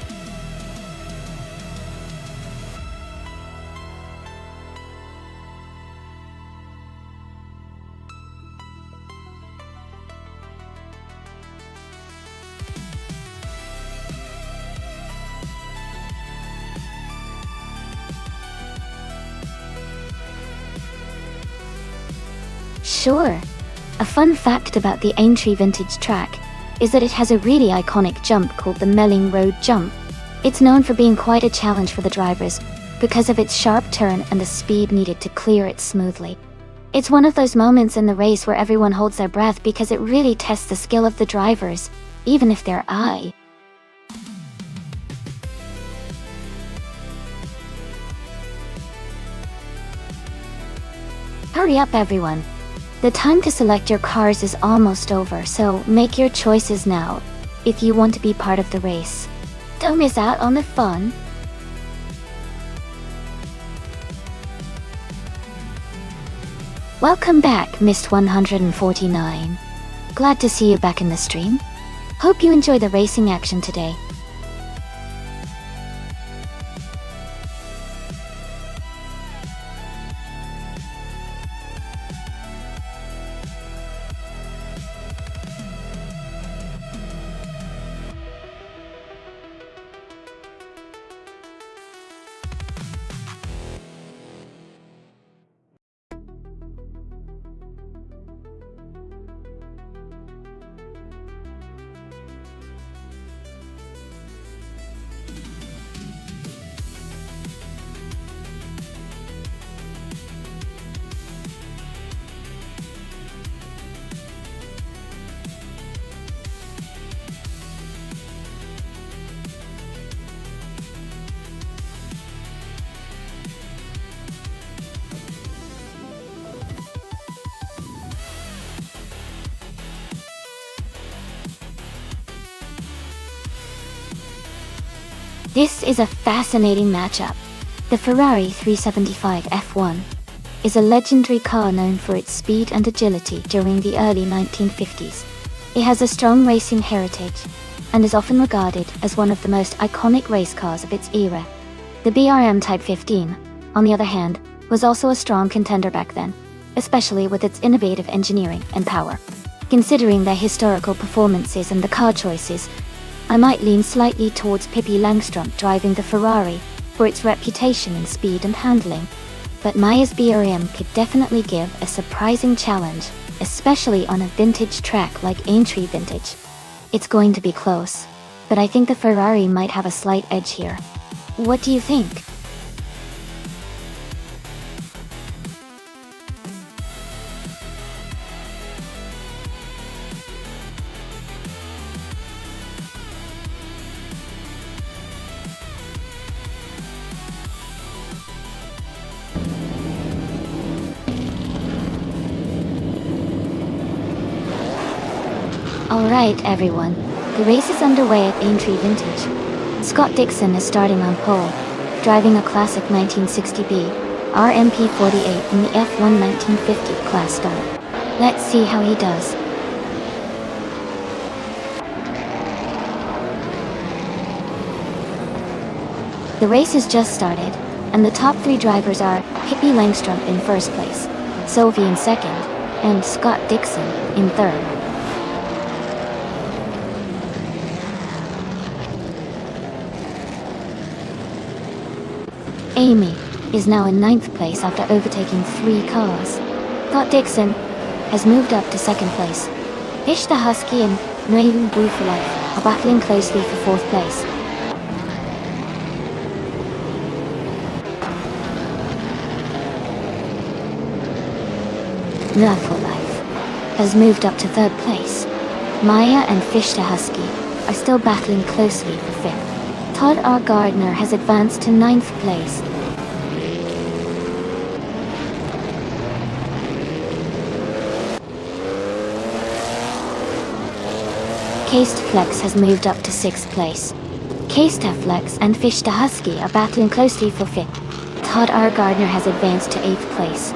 Sure. A fun fact about the Aintree Vintage track is that it has a really iconic jump called the Melling Road Jump. It's known for being quite a challenge for the drivers because of its sharp turn and the speed needed to clear it smoothly. It's one of those moments in the race where everyone holds their breath because it really tests the skill of the drivers, even if they're I. Hurry up, everyone. The time to select your cars is almost over, so make your choices now if you want to be part of the race. Don't miss out on the fun. Welcome back, Mist 149. Glad to see you back in the stream. Hope you enjoy the racing action today. This is a fascinating matchup. The Ferrari 375 F1 is a legendary car known for its speed and agility during the early 1950s. It has a strong racing heritage and is often regarded as one of the most iconic race cars of its era. The BRM Type 15, on the other hand, was also a strong contender back then, especially with its innovative engineering and power. Considering their historical performances and the car choices, I might lean slightly towards Pippi Langstrup driving the Ferrari for its reputation in speed and handling. But Maya's BRM could definitely give a surprising challenge, especially on a vintage track like Aintree Vintage. It's going to be close, but I think the Ferrari might have a slight edge here. What do you think? Alright everyone, the race is underway at Aintree Vintage. Scott Dixon is starting on pole, driving a classic 1960B RMP48 in the F1 1950 class style. Let's see how he does. The race has just started, and the top three drivers are Pippi Langstrup in first place, Sophie in second, and Scott Dixon in third. Amy is now in ninth place after overtaking 3 cars. Scott Dixon has moved up to second place. Fish the Husky and Noémie Bouffalife are battling closely for fourth place. Love for Life has moved up to third place. Maya and Fish the Husky are still battling closely for fifth. Todd R. Gardner has advanced to ninth place. Cased Flex has moved up to sixth place. Flex and Fish the Husky are battling closely for 5th. Todd R. Gardner has advanced to 8th place.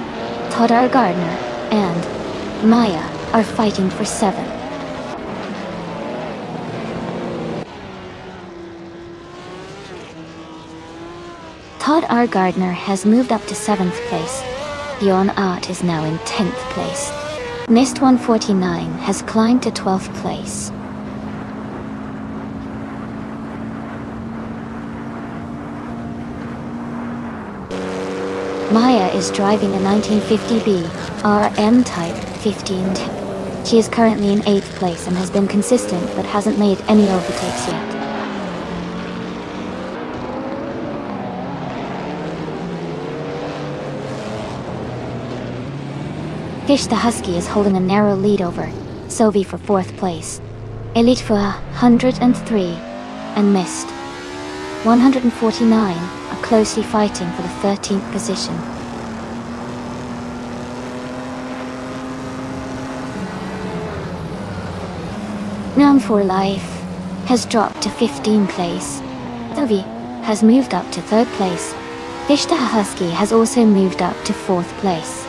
Todd R. Gardner and Maya are fighting for 7th. Todd R. Gardner has moved up to 7th place. Yon Art is now in 10th place. Mist 149 has climbed to 12th place. Maya is driving a 1950B RM Type 15 tip. She is currently in 8th place and has been consistent but hasn't made any overtakes yet. Fish the Husky is holding a narrow lead over Sovi for 4th place. Elite for 103 and Mist 149 are closely fighting for the 13th position. Known for Life has dropped to 15th place. Sovi has moved up to 3rd place. Fish the Husky has also moved up to 4th place.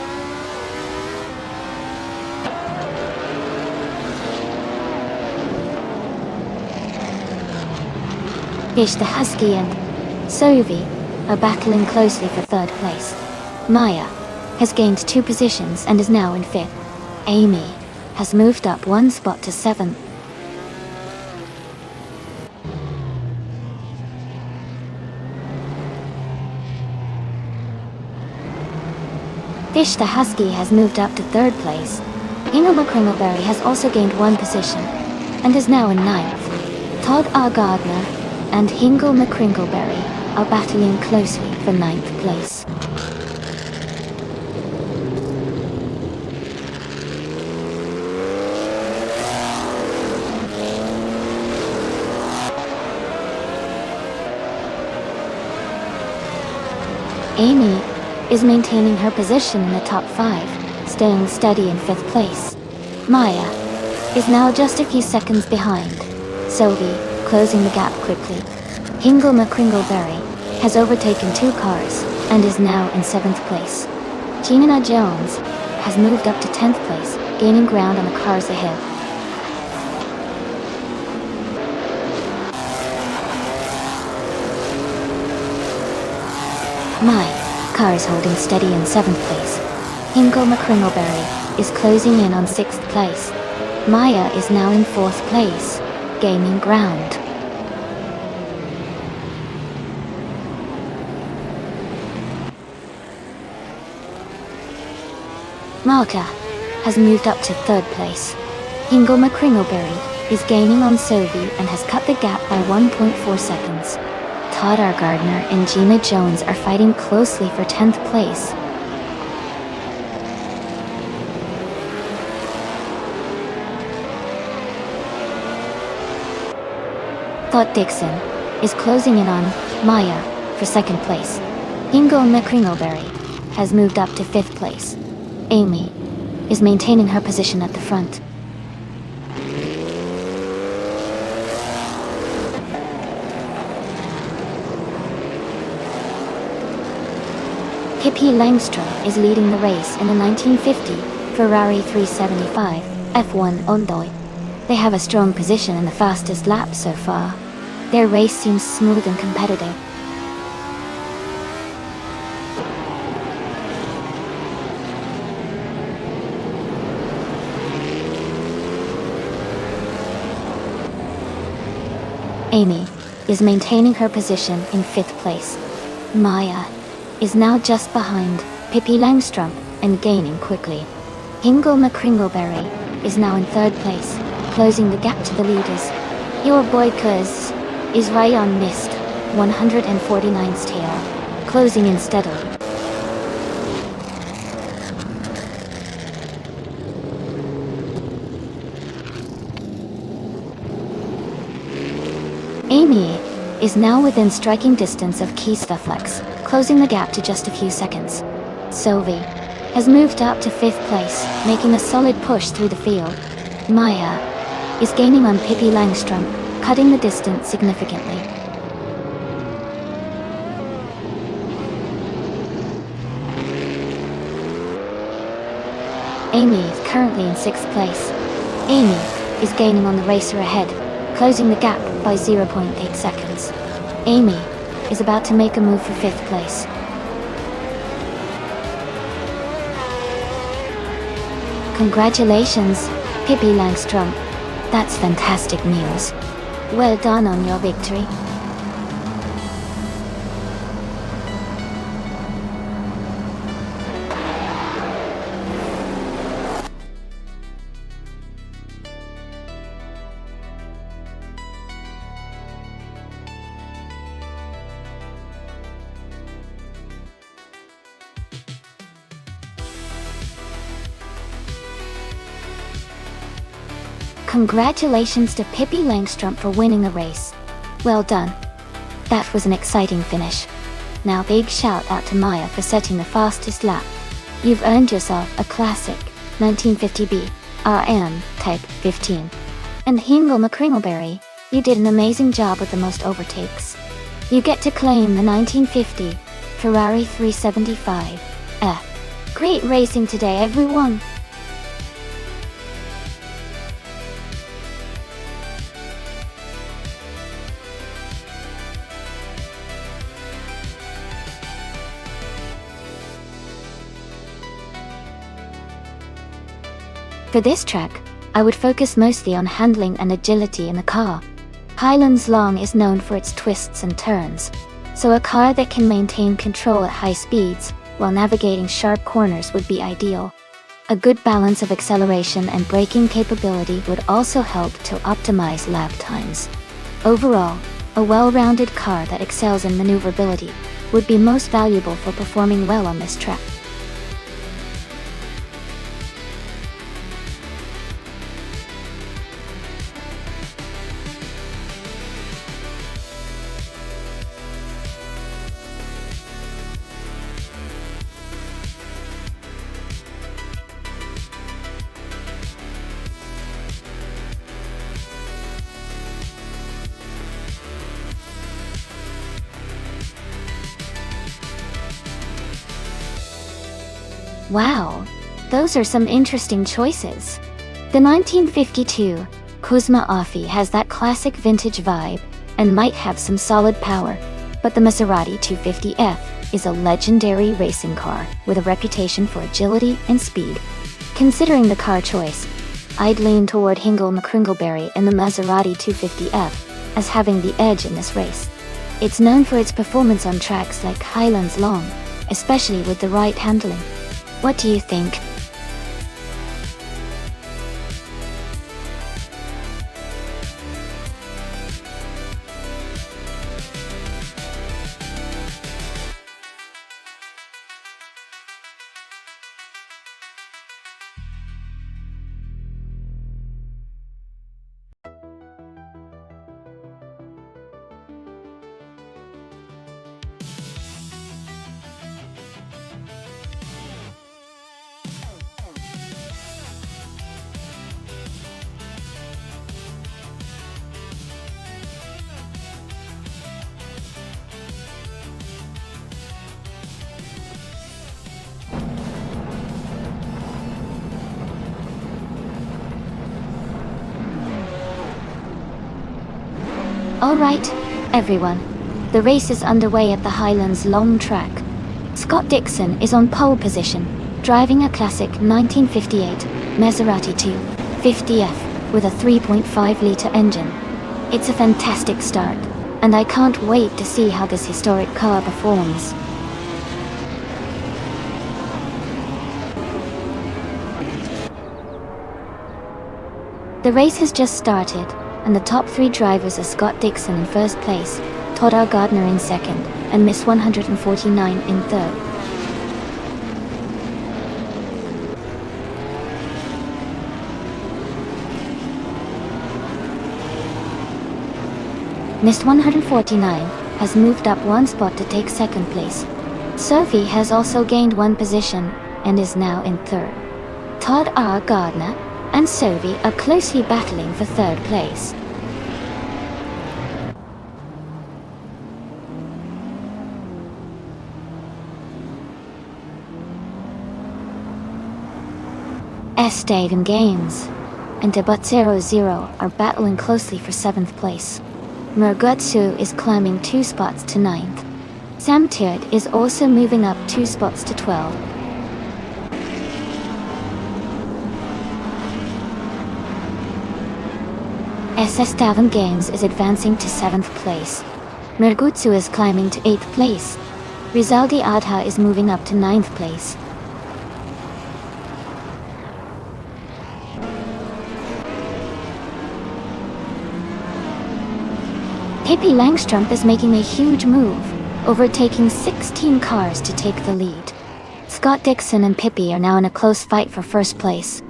Fish the Husky and Sovi are battling closely for 3rd place. Maya has gained 2 positions and is now in 5th. Amy has moved up 1 spot to 7th. Fish the Husky has moved up to 3rd place. Ingelma Kringleberry has also gained 1 position and is now in 9th. Todd R. Gardner and Hingle McCringleberry are battling closely for 9th place. Amy is maintaining her position in the top 5, staying steady in 5th place. Maya is now just a few seconds behind. Sovi closing the gap quickly. Hingle McCringleberry has overtaken 2 cars and is now in 7th place. Gina Jones has moved up to 10th place, gaining ground on the cars ahead. My car is holding steady in 7th place. Hingle McCringleberry is closing in on 6th place. Maya is now in 4th place, gaining ground. Marta has moved up to 3rd place. Hingle McCringleberry is gaining on Sovi and has cut the gap by 1.4 seconds. Todd R. Gardner and Gina Jones are fighting closely for 10th place. Thought Dixon is closing in on Maya for 2nd place. Hingle McCringleberry has moved up to 5th place. Amy is maintaining her position at the front. Pippi Langstrom is leading the race in the 1950 Ferrari 375 F1 Ondoi. They have a strong position in the fastest lap so far. Their race seems smooth and competitive. Amy is maintaining her position in 5th place. Maya is now just behind Pippi Langstrom and gaining quickly. Hingle McCringleberry is now in 3rd place, closing the gap to the leaders. Your boy Cuz is right on Mist 149's tail, closing in steadily. Amy is now within striking distance of Flex, closing the gap to just a few seconds. Sovi has moved up to 5th place, making a solid push through the field. Maya is gaining on Pippi Langstrom, cutting the distance significantly. Amy is currently in 6th place. Amy is gaining on the racer ahead, closing the gap by 0.8 seconds. Amy is about to make a move for 5th place. Congratulations, Pippi Langstrom. That's fantastic news. Well done on your victory. Congratulations to Pippi Langstrom for winning the race. Well done. That was an exciting finish. Now big shout out to Maya for setting the fastest lap. You've earned yourself a classic 1950B RM Type 15. And Hingle McCringleberry, you did an amazing job with the most overtakes. You get to claim the 1950 Ferrari 375. Great racing today, everyone. For this track, I would focus mostly on handling and agility in the car. Highlands Long is known for its twists and turns, so a car that can maintain control at high speeds while navigating sharp corners would be ideal. A good balance of acceleration and braking capability would also help to optimize lap times. Overall, a well-rounded car that excels in maneuverability would be most valuable for performing well on this track. Wow, those are some interesting choices. The 1952 Kuzma Offie has that classic vintage vibe and might have some solid power, but the Maserati 250F is a legendary racing car with a reputation for agility and speed. Considering the car choice, I'd lean toward Hingle McCringleberry and the Maserati 250F as having the edge in this race. It's known for its performance on tracks like Highlands Long, especially with the right handling. What do you think? Alright, everyone. The race is underway at the Highlands Long track. Scott Dixon is on pole position, driving a classic 1958 Maserati 250F with a 3.5-litre engine. It's a fantastic start, and I can't wait to see how this historic car performs. The race has just started, and the top 3 drivers are Scott Dixon in first place, Todd R. Gardner in second, and Miss 149 in third. Miss 149 has moved up 1 spot to take second place. Sophie has also gained 1 position and is now in third. Todd R. Gardner and Sophie are closely battling for third place. Stadium Games and Debut 00 are battling closely for 7th place. Murgutsu is climbing 2 spots to 9th. Samtirt is also moving up 2 spots to 12. Stadium Games is advancing to 7th place. Murgutsu is climbing to 8th place. Rizaldi Adha is moving up to 9th place. Pippi Langstrup is making a huge move, overtaking 16 cars to take the lead. Scott Dixon and Pippi are now in a close fight for 1st place.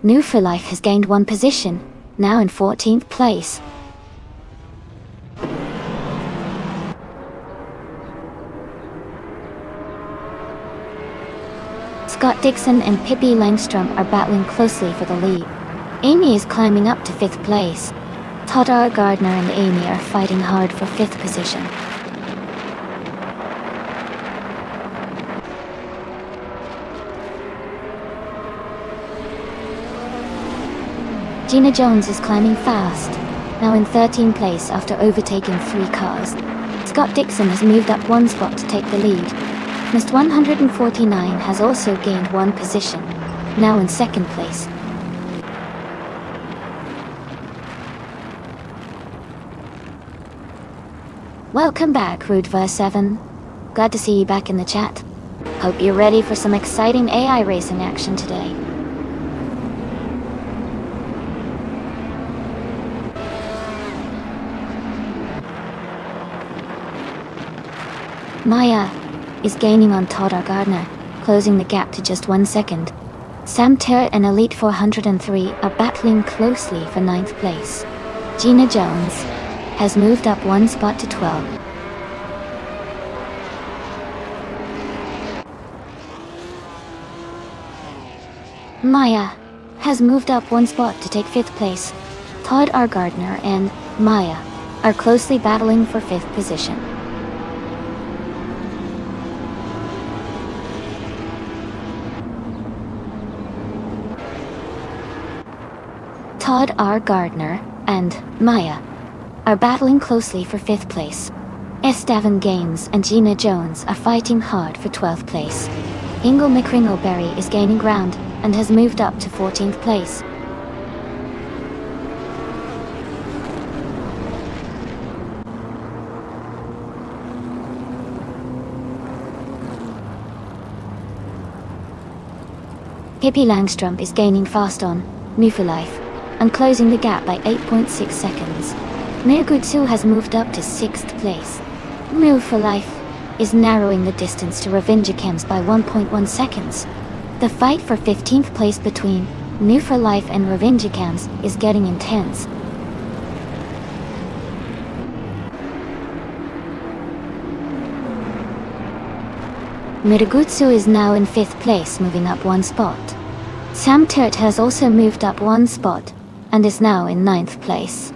New for Life has gained 1 position, now in 14th place. Scott Dixon and Pippi Langstrup are battling closely for the lead. Amy is climbing up to 5th place. Todd R. Gardner and Amy are fighting hard for 5th position. Gina Jones is climbing fast, now in 13th place after overtaking 3 cars. Scott Dixon has moved up 1 spot to take the lead. Missed 149 has also gained 1 position, now in 2nd place. Welcome back, Rootver7. Glad to see you back in the chat. Hope you're ready for some exciting AI racing action today. Maya is gaining on Todd R. Gardner, closing the gap to just 1 second. Sam Terrett and Elite 403 are battling closely for 9th place. Gina Jones has moved up 1 spot to 12. Maya has moved up 1 spot to take 5th place. Todd R. Gardner and Maya are closely battling for 5th position. Todd R. Gardner and Maya are battling closely for 5th place. Stadium Games and Gina Jones are fighting hard for 12th place. Ingle McCringleberry is gaining ground and has moved up to 14th place. Pippi Langstrup is gaining fast on New for Life and closing the gap by 8.6 seconds. Murgutsu has moved up to 6th place. New for Life is narrowing the distance to Revengekems by 1.1 seconds. The fight for 15th place between New for Life and Revengekems is getting intense. Murgutsu is now in 5th place, moving up 1 spot. Sam Turt has also moved up 1 spot and is now in 9th place.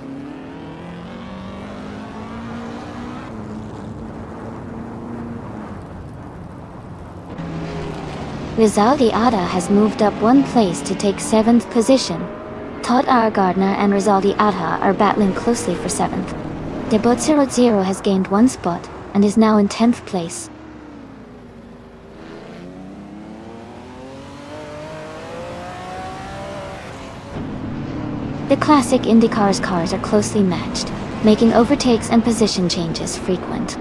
Rizaldi Ada has moved up 1 place to take 7th position. Todd R. Gardner and Rizaldi Ada are battling closely for 7th. Debut 00 has gained 1 spot and is now in 10th place. The classic IndyCar's cars are closely matched, making overtakes and position changes frequent.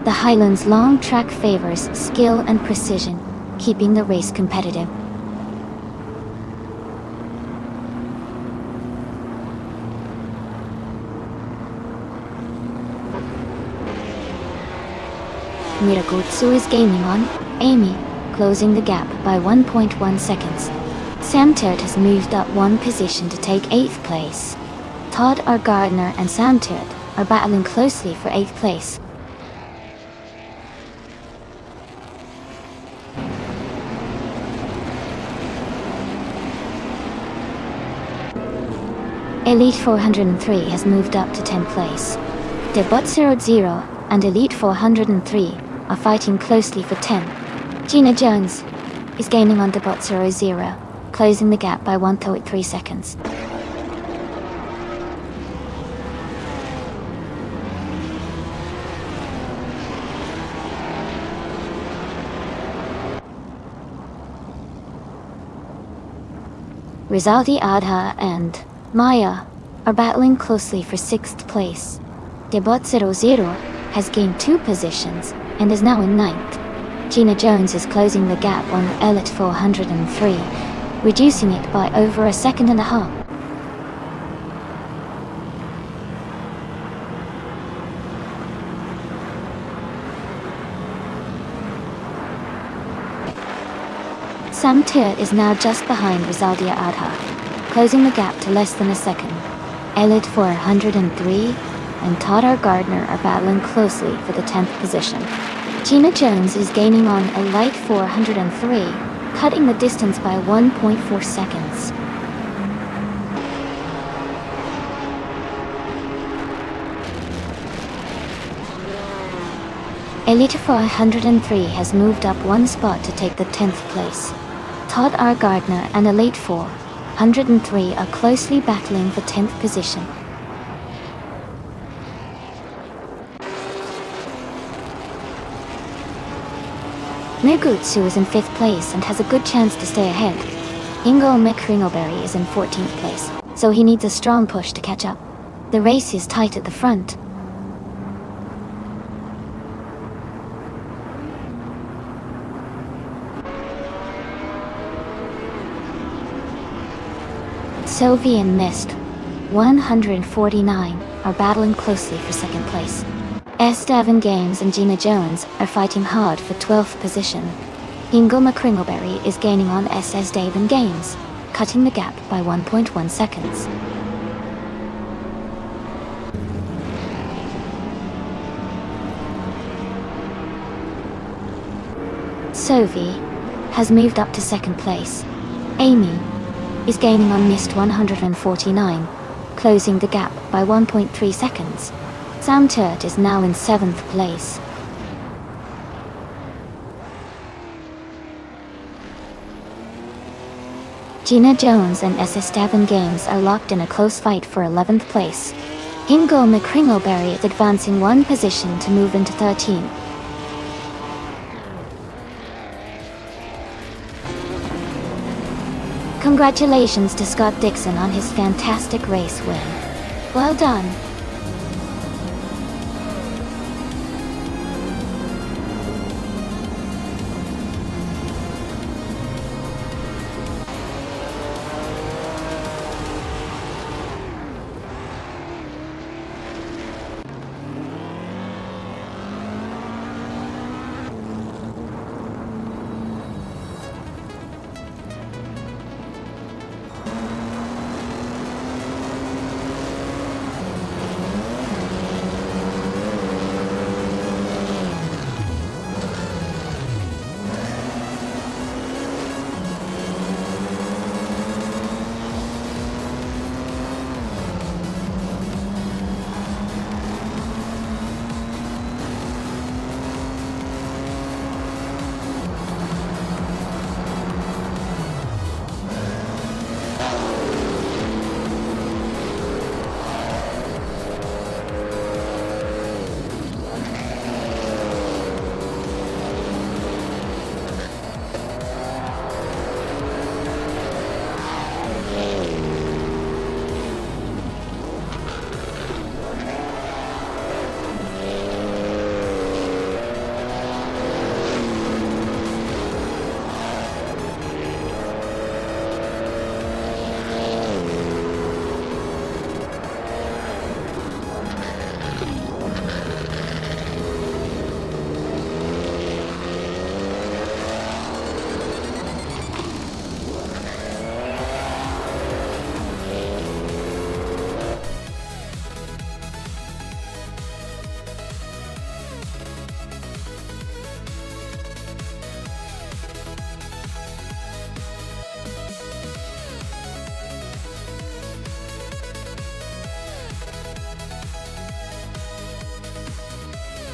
The Highland's long track favors skill and precision, keeping the race competitive. Murgutsu is gaining on Amy, closing the gap by 1.1 seconds. Sam Turt has moved up 1 position to take 8th place. Todd R. Gardner and Sam Turt are battling closely for 8th place. Elite 403 has moved up to 10th place. Debut 00 and Elite 403 are fighting closely for 10. Gina Jones is gaining on Debut 00, closing the gap by 1.3 seconds. Rizaldi Adha and Maya are battling closely for 6th place. Debot00 has gained 2 positions and is now in 9th. Gina Jones is closing the gap on Elite 403, reducing it by over a second and a half. Sam Tir is now just behind Rizaldia Adha, closing the gap to less than a second. Elite 403 and Tadar Gardner are battling closely for the 10th position. Gina Jones is gaining on Elite 403, cutting the distance by 1.4 seconds. Elite 403 has moved up 1 spot to take the 10th place. Todd R. Gardner and Elite 403 are closely battling for 10th position. Megutsu is in 5th place and has a good chance to stay ahead. Ingo McCringleberry is in 14th place, so he needs a strong push to catch up. The race is tight at the front. Sylvie and Mist 149 are battling closely for 2nd place. S. Devon Games and Gina Jones are fighting hard for 12th position. Ingo McCringleberry is gaining on SS Devon Games, cutting the gap by 1.1 seconds. Sophie has moved up to 2nd place. Amy is gaining on Mist 149, closing the gap by 1.3 seconds. Sam Turt is now in 7th place. Gina Jones and SS Devon Games are locked in a close fight for 11th place. Ingo McCringleberry is advancing 1 position to move into 13th. Congratulations to Scott Dixon on his fantastic race win. Well done.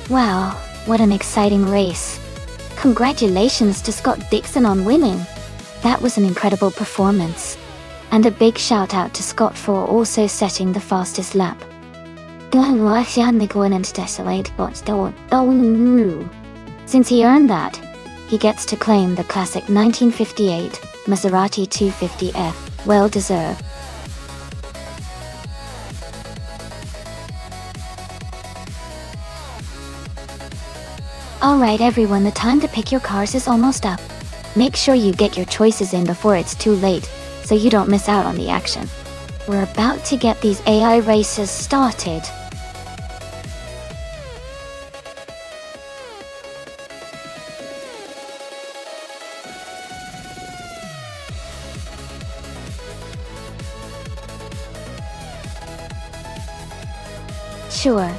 Wow, what an exciting race. Congratulations to Scott Dixon on winning. That was an incredible performance. And a big shout out to Scott for also setting the fastest lap. Since he earned that, he gets to claim the classic 1958 Maserati 250F, well deserved. Alright everyone, the time to pick your cars is almost up. Make sure you get your choices in before it's too late, so you don't miss out on the action. We're about to get these AI races started. Sure.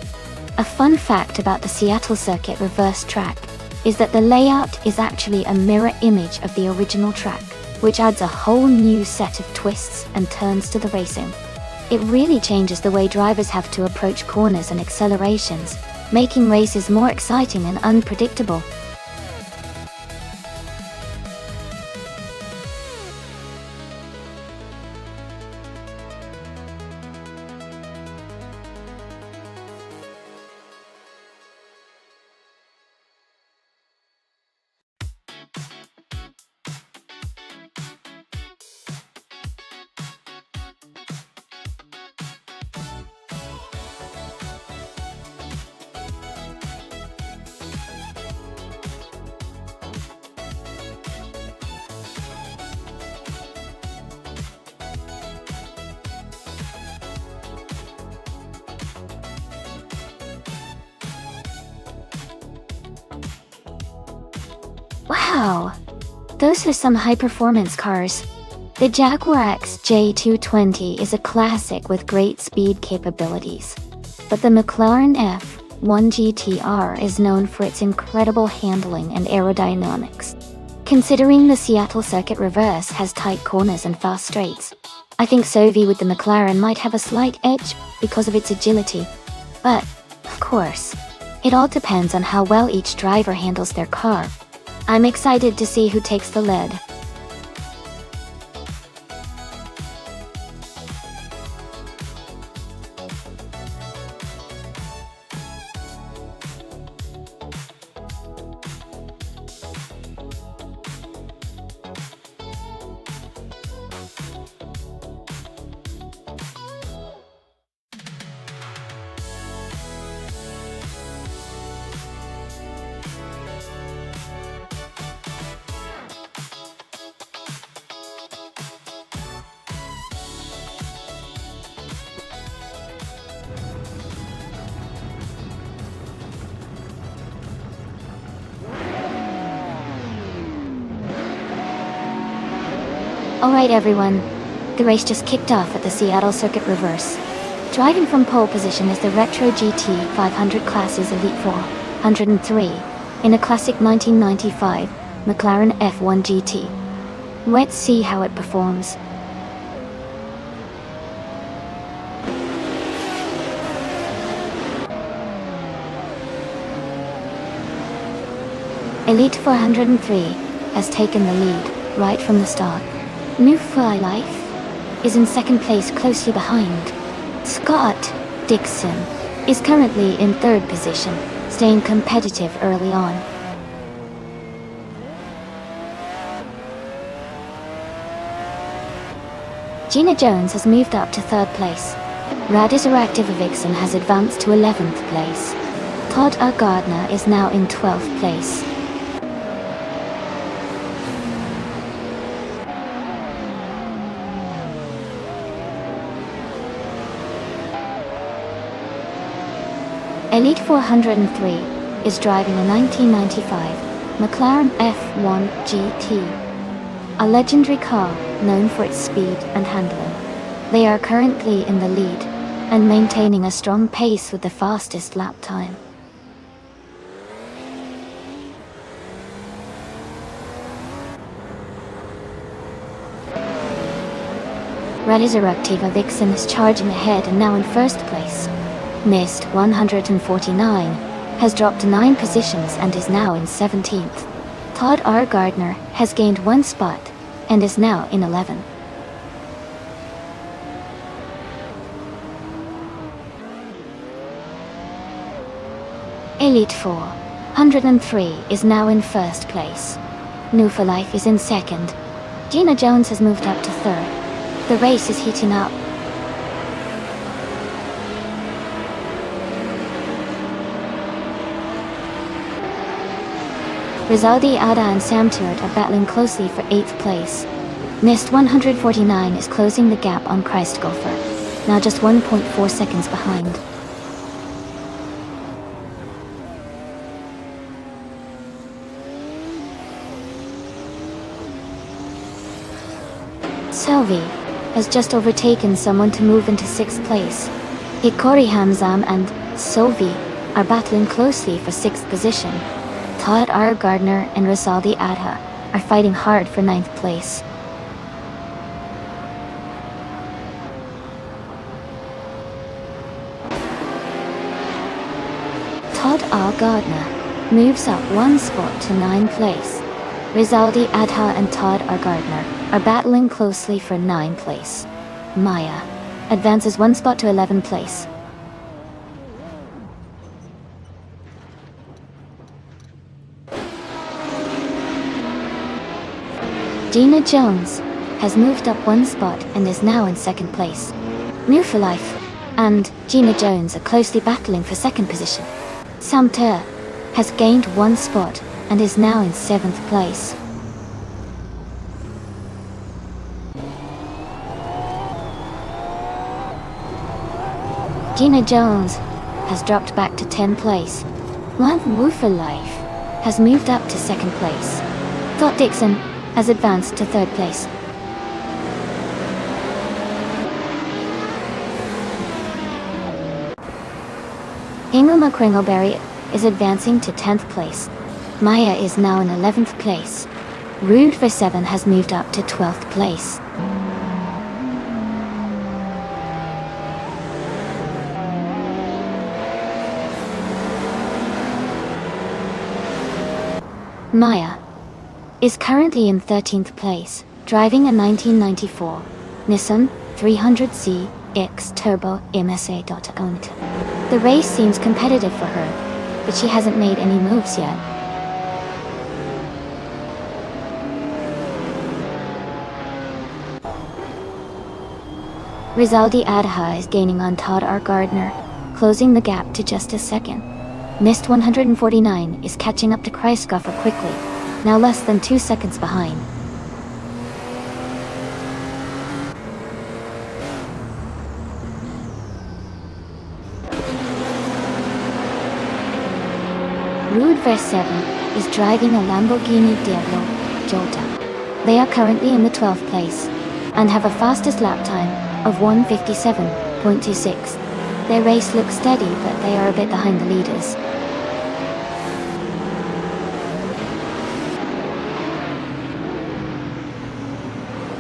A fun fact about the Seattle Circuit reverse track is that the layout is actually a mirror image of the original track, which adds a whole new set of twists and turns to the racing. It really changes the way drivers have to approach corners and accelerations, making races more exciting and unpredictable. Wow! Those are some high-performance cars. The Jaguar XJ220 is a classic with great speed capabilities. But the McLaren F1 GTR is known for its incredible handling and aerodynamics. Considering the Seattle Circuit reverse has tight corners and fast straights, I think Sovi with the McLaren might have a slight edge because of its agility. But, of course, it all depends on how well each driver handles their car. I'm excited to see who takes the lead. Alright everyone, the race just kicked off at the Seattle Circuit Reverse. Driving from pole position is the Retro GT 500 Classes Elite 403 in a classic 1995 McLaren F1 GT. Let's see how it performs. Elite 403 has taken the lead right from the start. New Fly Life is in second place closely behind. Scott Dixon is currently in third position, staying competitive early on. Gina Jones has moved up to third place. Radisson Active Vixen has advanced to 11th place. Todd R. Gardner is now in 12th place. Elite 403 is driving a 1995 McLaren F1 GT, a legendary car known for its speed and handling. They are currently in the lead and maintaining a strong pace with the fastest lap time. Resurrectiva Vixen is charging ahead and now in first place. Mist 149 has dropped 9 positions and is now in 17th. Todd R. Gardner has gained 1 spot and is now in 11th. Elite 403 is now in first place. New for Life is in second. Gina Jones has moved up to third. The race is heating up. Rizaldi Ada and Sam Stewart are battling closely for 8th place. Nist 149 is closing the gap on Christ Golfer, now just 1.4 seconds behind. Selvi has just overtaken someone to move into 6th place. Hikori Hamzam and Sovi are battling closely for 6th position. Todd R. Gardner and Rizaldi Adha are fighting hard for 9th place. Todd R. Gardner moves up 1 spot to 9th place. Rizaldi Adha and Todd R. Gardner are battling closely for 9th place. Maya advances 1 spot to 11th place. Gina Jones has moved up 1 spot and is now in 2nd place. New for Life and Gina Jones are closely battling for 2nd position. Sam Ter has gained 1 spot and is now in 7th place. Gina Jones has dropped back to 10th place. One Woo for Life has moved up to 2nd place. Dot Dixon has advanced to 3rd place. Ingoma Kringleberry is advancing to 10th place. Maya is now in 11th place. Rude for 7 has moved up to 12th place. Maya is currently in 13th place, driving a 1994 Nissan 300Z X Turbo MSA. The race seems competitive for her, but she hasn't made any moves yet. Rizaldi Adha is gaining on Todd R. Gardner, closing the gap to just a second. Nist 149 is catching up to Kreisgoffer quickly, now less than 2 seconds behind. Rude Vers 7 is driving a Lamborghini Diablo Jota. They are currently in the 12th place and have a fastest lap time of 1:57.26. Their race looks steady, but they are a bit behind the leaders.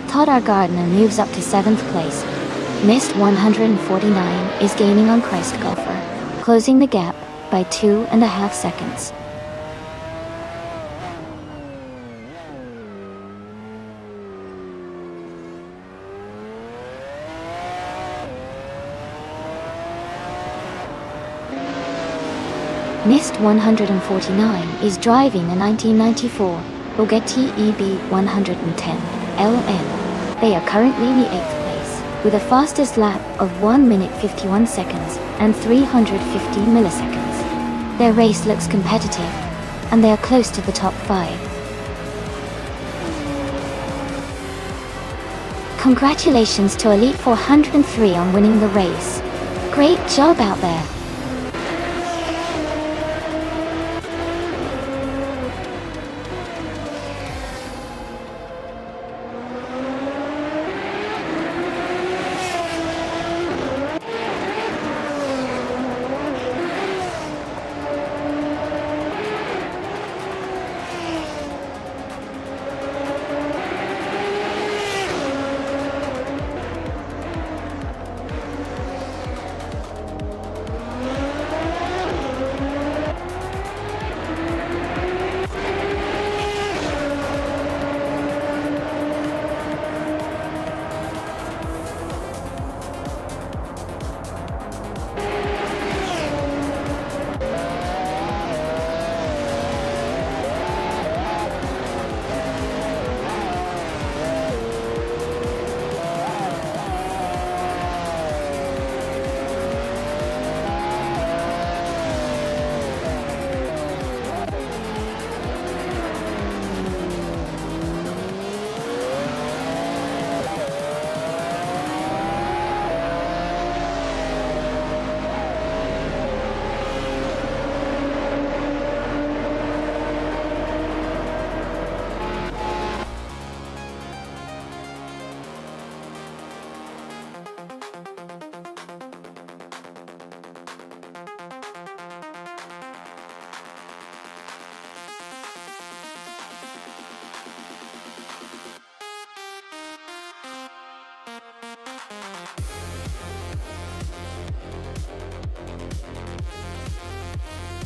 Todd R. Gardner moves up to 7th place. Nist 149 is gaining on Christ Golfer, closing the gap by 2.5 seconds. Nist 149 is driving a 1994 Bugatti EB 110 LN. They are currently in the 8th place, with a fastest lap of 1 minute 51 seconds and 350 milliseconds. Their race looks competitive, and they are close to the top 5. Congratulations to Elite 403 on winning the race. Great job out there.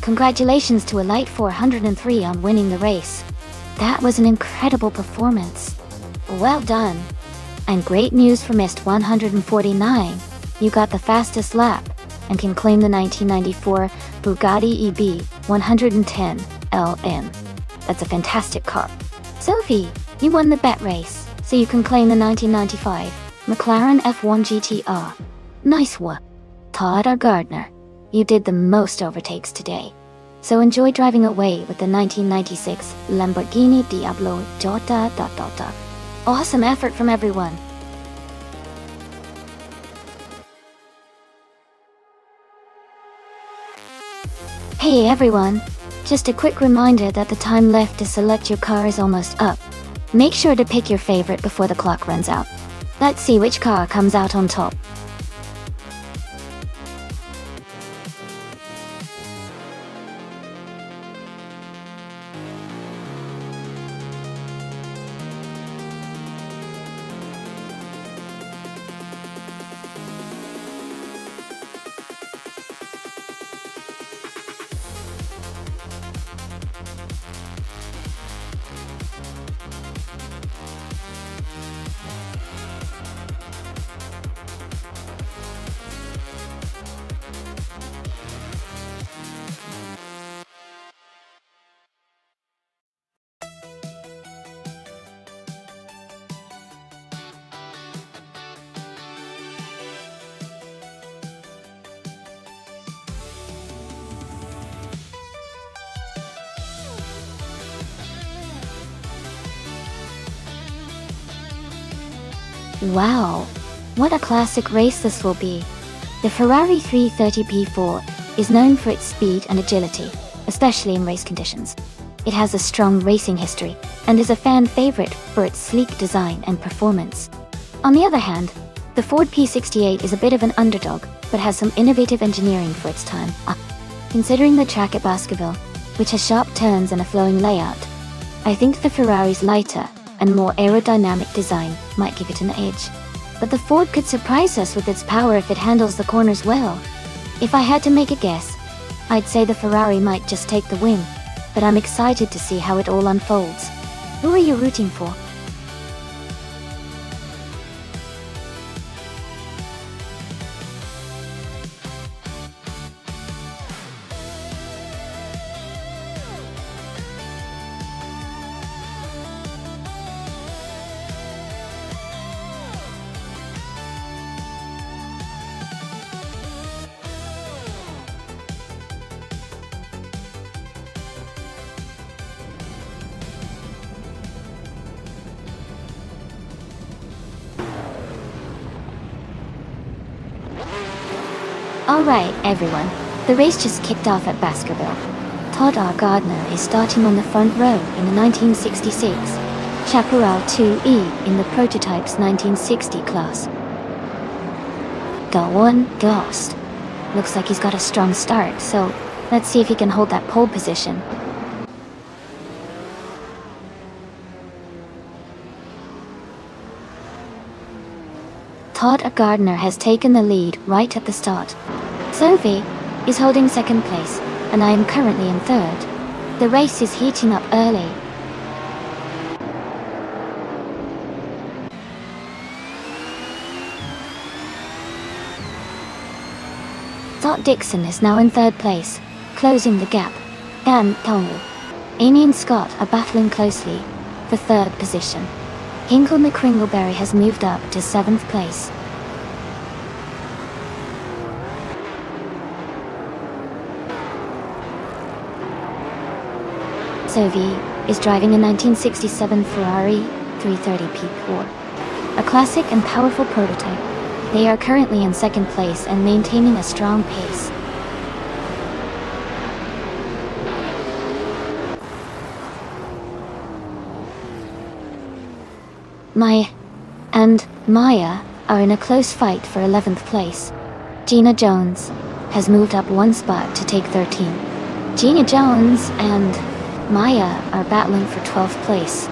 Congratulations to Elite 403 on winning the race. That was an incredible performance. Well done. And great news for Mist 149. You got the fastest lap and can claim the 1994 Bugatti EB 110 LM. That's a fantastic car. Sophie, you won the bet race, so you can claim the 1995 McLaren F1 GTR. Nice one. Todd or Gardner, you did the most overtakes today. So enjoy driving away with the 1996 Lamborghini Diablo . Awesome effort from everyone. Hey everyone, just a quick reminder that the time left to select your car is almost up. Make sure to pick your favorite before the clock runs out. Let's see which car comes out on top. Wow, what a classic race this will be. The Ferrari 330 P4 is known for its speed and agility, especially in race conditions. It has a strong racing history and is a fan favorite for its sleek design and performance. On the other hand, the Ford P68 is a bit of an underdog, but has some innovative engineering for its time. Considering the track at Baskerville, which has sharp turns and a flowing layout, I think the Ferrari's lighter and more aerodynamic design might give it an edge. But the Ford could surprise us with its power if it handles the corners well. If I had to make a guess, I'd say the Ferrari might just take the win, but I'm excited to see how it all unfolds. Who are you rooting for? Alright everyone, the race just kicked off at Baskerville. Todd R. Gardner is starting on the front row in the 1966 Chaparral 2E in the prototype's 1960 class. Go on, Ghost. Looks like he's got a strong start, so let's see if he can hold that pole position. Todd R. Gardner has taken the lead right at the start. Sophie is holding second place, and I am currently in third. The race is heating up early. Scott Dixon is now in third place, closing the gap. Dan Tong, Amy and Scott are battling closely for third position. Hinkle McCringleberry has moved up to 7th place. Sophie is driving a 1967 Ferrari 330 P4, a classic and powerful prototype. They are currently in 2nd place and maintaining a strong pace. Maya and Maya are in a close fight for 11th place. Gina Jones has moved up 1 spot to take 13. Gina Jones and Maya are battling for 12th place.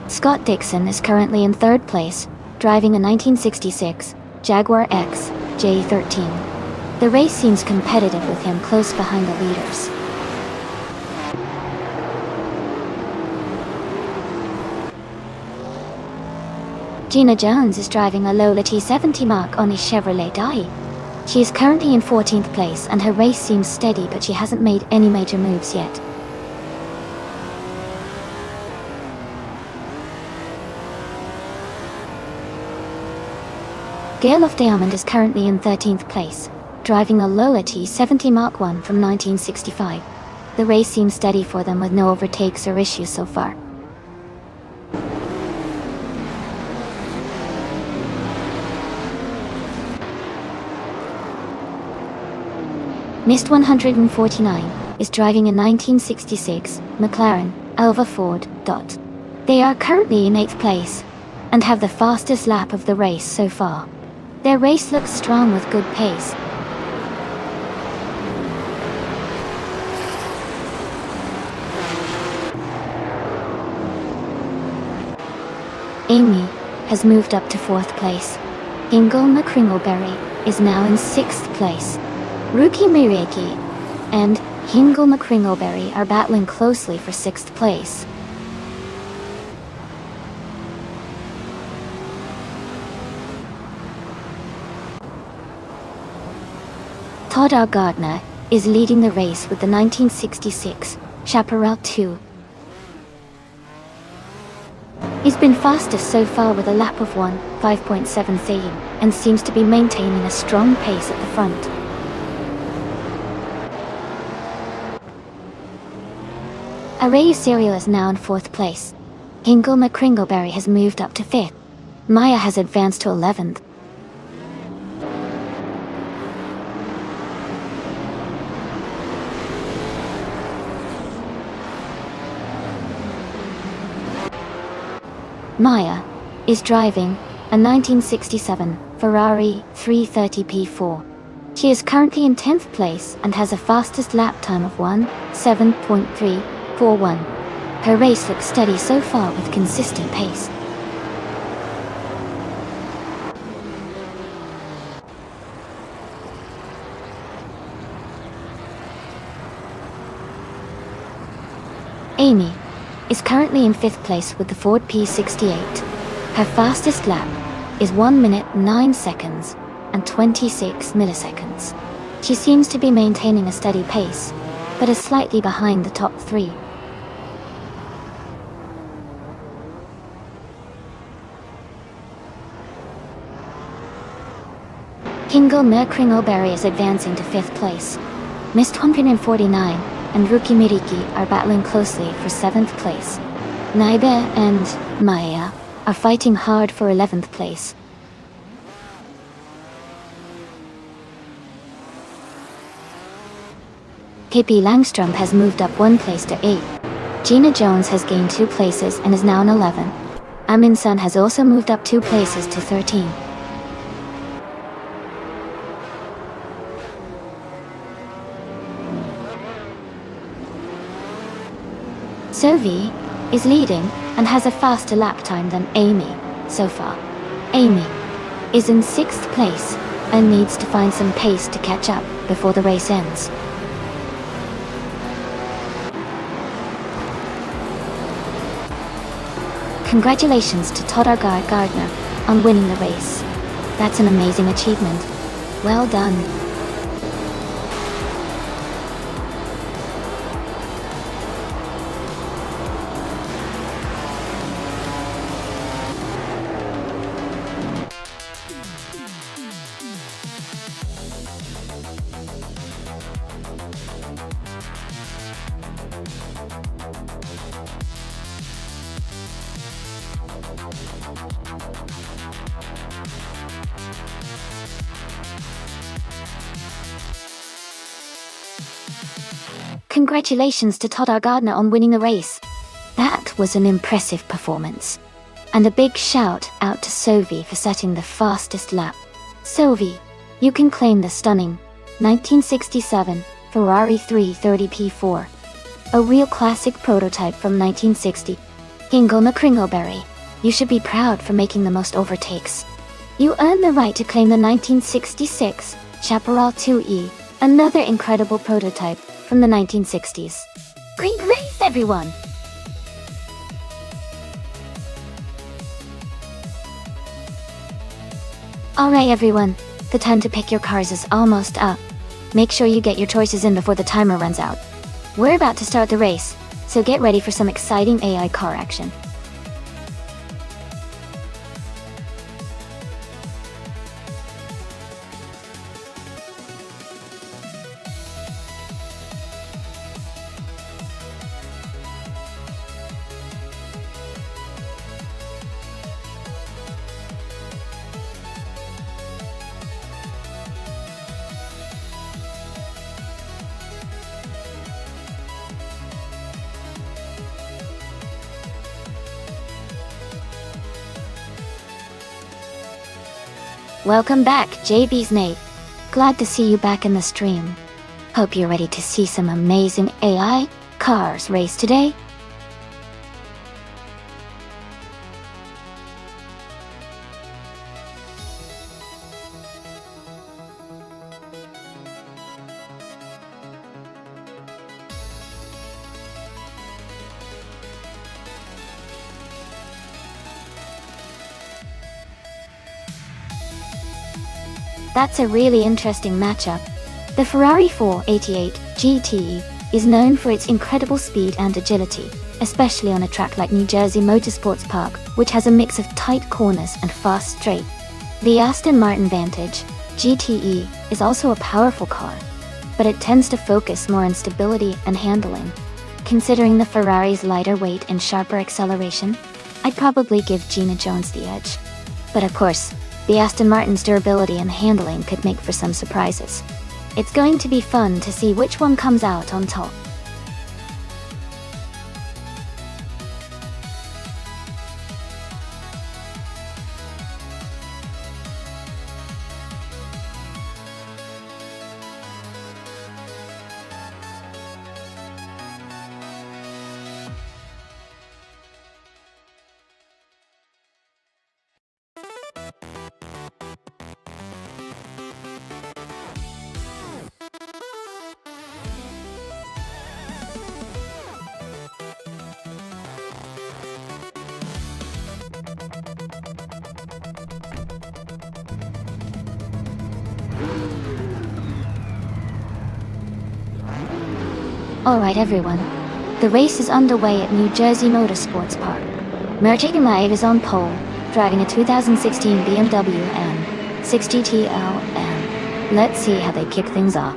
Scott Dixon is currently in 3rd place, driving a 1966 Jaguar X J13. The race seems competitive with him close behind the leaders. Gina Jones is driving a Lola T70 Mark on a Chevrolet Dai. She is currently in 14th place and her race seems steady, but she hasn't made any major moves yet. Gail of Diamond is currently in 13th place, driving a Lola T70 Mark I from 1965. The race seems steady for them with no overtakes or issues so far. Mist 149 is driving a 1966 McLaren Alva Ford. They are currently in 8th place and have the fastest lap of the race so far. Their race looks strong with good pace. Amy has moved up to 4th place. Ingle McCringleberry is now in 6th place. Ruki Mireki and Hingle McCringleberry are battling closely for 6th place. Todd R. Gardner is leading the race with the 1966 Chaparral 2. He's been fastest so far with a lap of 5.73 and seems to be maintaining a strong pace at the front. Arayu Serial is now in 4th place. Hingle McCringleberry has moved up to 5th. Maya has advanced to 11th. Maya is driving a 1967 Ferrari 330 P4. She is currently in 10th place and has a fastest lap time of 7.341. Her race looks steady so far with consistent pace. Amy is currently in 5th place with the Ford P68. Her fastest lap is 1 minute 9 seconds and 26 milliseconds. She seems to be maintaining a steady pace, but is slightly behind the top 3. Hingle McCringleberry is advancing to 5th place. Mist 149 and Ruki Miriki are battling closely for 7th place. Naibe and Maya are fighting hard for 11th place. Pippi Langstrom has moved up 1 place to 8. Gina Jones has gained 2 places and is now in 11. Amin Sun has also moved up 2 places to 13. Sophie is leading and has a faster lap time than Amy so far. Amy is in 6th place and needs to find some pace to catch up before the race ends. Congratulations to Todd R. Gardner on winning the race. That's an amazing achievement. Well done. Congratulations to Todd R. Gardner on winning the race. That was an impressive performance. And a big shout out to Sophie for setting the fastest lap. Sophie, you can claim the stunning 1967 Ferrari 330 P4. A real classic prototype from 1960. Hingle McCringleberry You should be proud for making the most overtakes. You earned the right to claim the 1966 Chaparral 2E, another incredible prototype from the 1960s. Great race, everyone! Alright everyone, the time to pick your cars is almost up. Make sure you get your choices in before the timer runs out. We're about to start the race, so get ready for some exciting AI car action. Welcome back, JB's Nate. Glad to see you back in the stream. Hope you're ready to see some amazing AI cars race today. That's a really interesting matchup. The Ferrari 488 GTE is known for its incredible speed and agility, especially on a track like New Jersey Motorsports Park, which has a mix of tight corners and fast straight. The Aston Martin Vantage GTE is also a powerful car, but it tends to focus more on stability and handling. Considering the Ferrari's lighter weight and sharper acceleration, I'd probably give Gina Jones the edge. But of course, the Aston Martin's durability and handling could make for some surprises. It's going to be fun to see which one comes out on top. Alright everyone, the race is underway at New Jersey Motorsports Park. Merchant Live is on pole, driving a 2016 BMW M6 GTL, and let's see how they kick things off.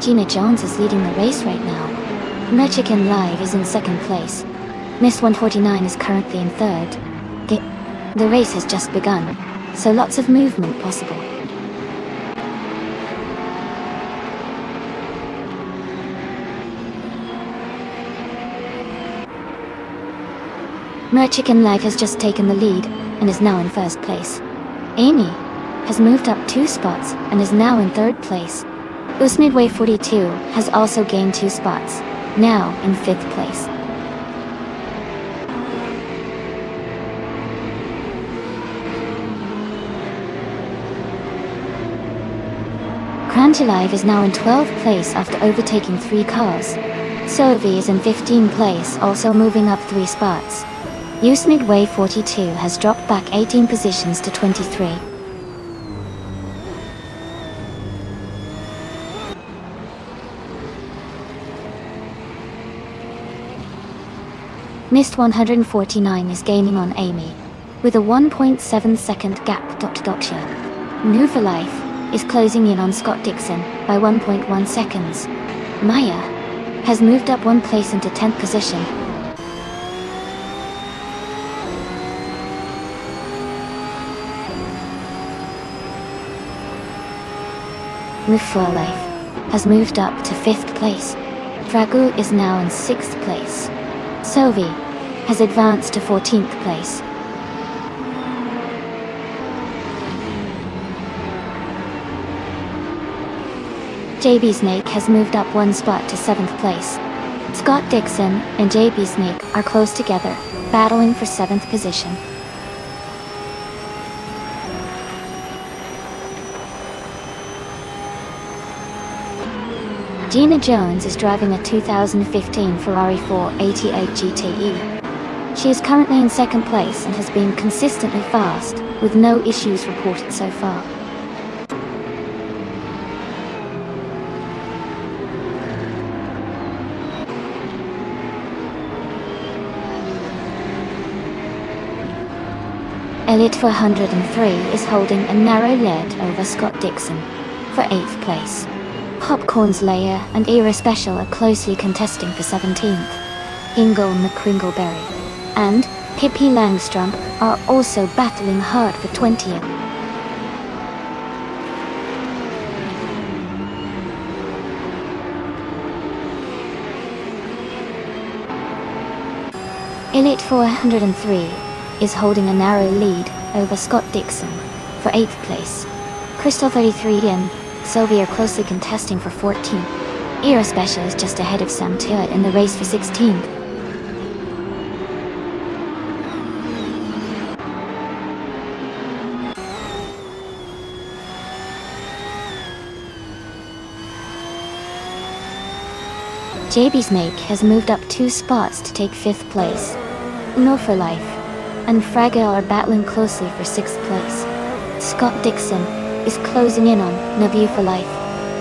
Gina Jones is leading the race right now. Merchant Live is in second place. Miss 149 is currently in third. The race has just begun, so lots of movement possible. Merchant Live has just taken the lead and is now in first place. Amy has moved up 2 spots and is now in third place. Midway 42 has also gained 2 spots, now in 5th place. Live is now in 12th place after overtaking 3 cars. Sovi is in 15th place, also moving up 3 spots. Midway 42 has dropped back 18 positions to 23. Missed 149 is gaining on Amy, with a 1.7 second gap. Nuva Life is closing in on Scott Dixon by 1.1 seconds. Maya has moved up 1 place into 10th position. Mufa Life has moved up to 5th place. Dragu is now in 6th place. Sovi has advanced to 14th place. JB Snake has moved up one spot to 7th place. Scott Dixon and JB Snake are close together, battling for 7th position. Gina Jones is driving a 2015 Ferrari 488 GTE. She is currently in 2nd place and has been consistently fast, with no issues reported so far. Elite 403 is holding a narrow lead over Scott Dixon for 8th place. Popcorn's Layer and Era Special are closely contesting for 17th. Ingle McCringleberry and Pippi Langstrom are also battling hard for 20th. Elite 403 is holding a narrow lead over Scott Dixon for 8th place. Crystal 33 and Sylvia are closely contesting for 14th. Era Special is just ahead of Sam Tillett in the race for 16th. JB Snake has moved up 2 spots to take 5th place. No for Life and Fragile are battling closely for 6th place. Scott Dixon is closing in on No View for Life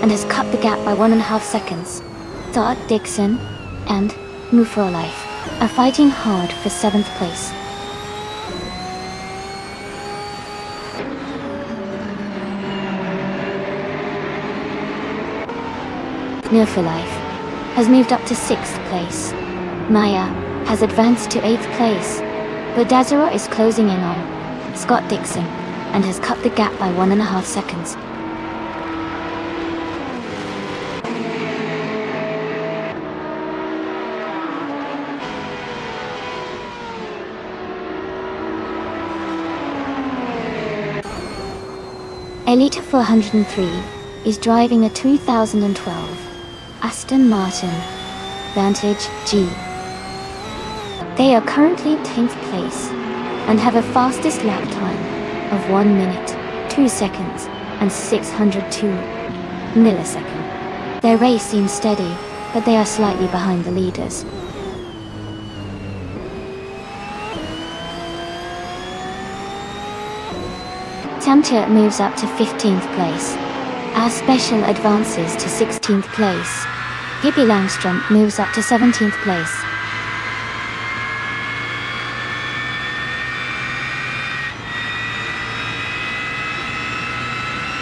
and has cut the gap by 1.5 seconds. Scott Dixon and Move for Life are fighting hard for 7th place. No for Life has moved up to 6th place. Maya has advanced to 8th place, but Dazara is closing in on Scott Dixon and has cut the gap by 1.5 seconds. Elite 403 is driving a 2012 Aston Martin Vantage G. They are currently 10th place and have a fastest lap time of 1 minute, 2 seconds and 602 milliseconds. Their race seems steady, but they are slightly behind the leaders. Tamtia moves up to 15th place. Our Special advances to 16th place. Pippi Langstrom moves up to 17th place.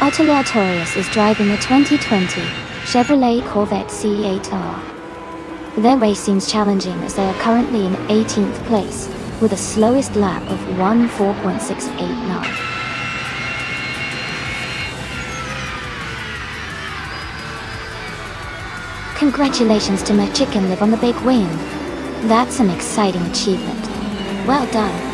Otto Artorius is driving a 2020 Chevrolet Corvette C8R. Their race seems challenging as they are currently in 18th place, with the slowest lap of 1:4.689. Congratulations to my chicken live on the big win. That's an exciting achievement. Well done.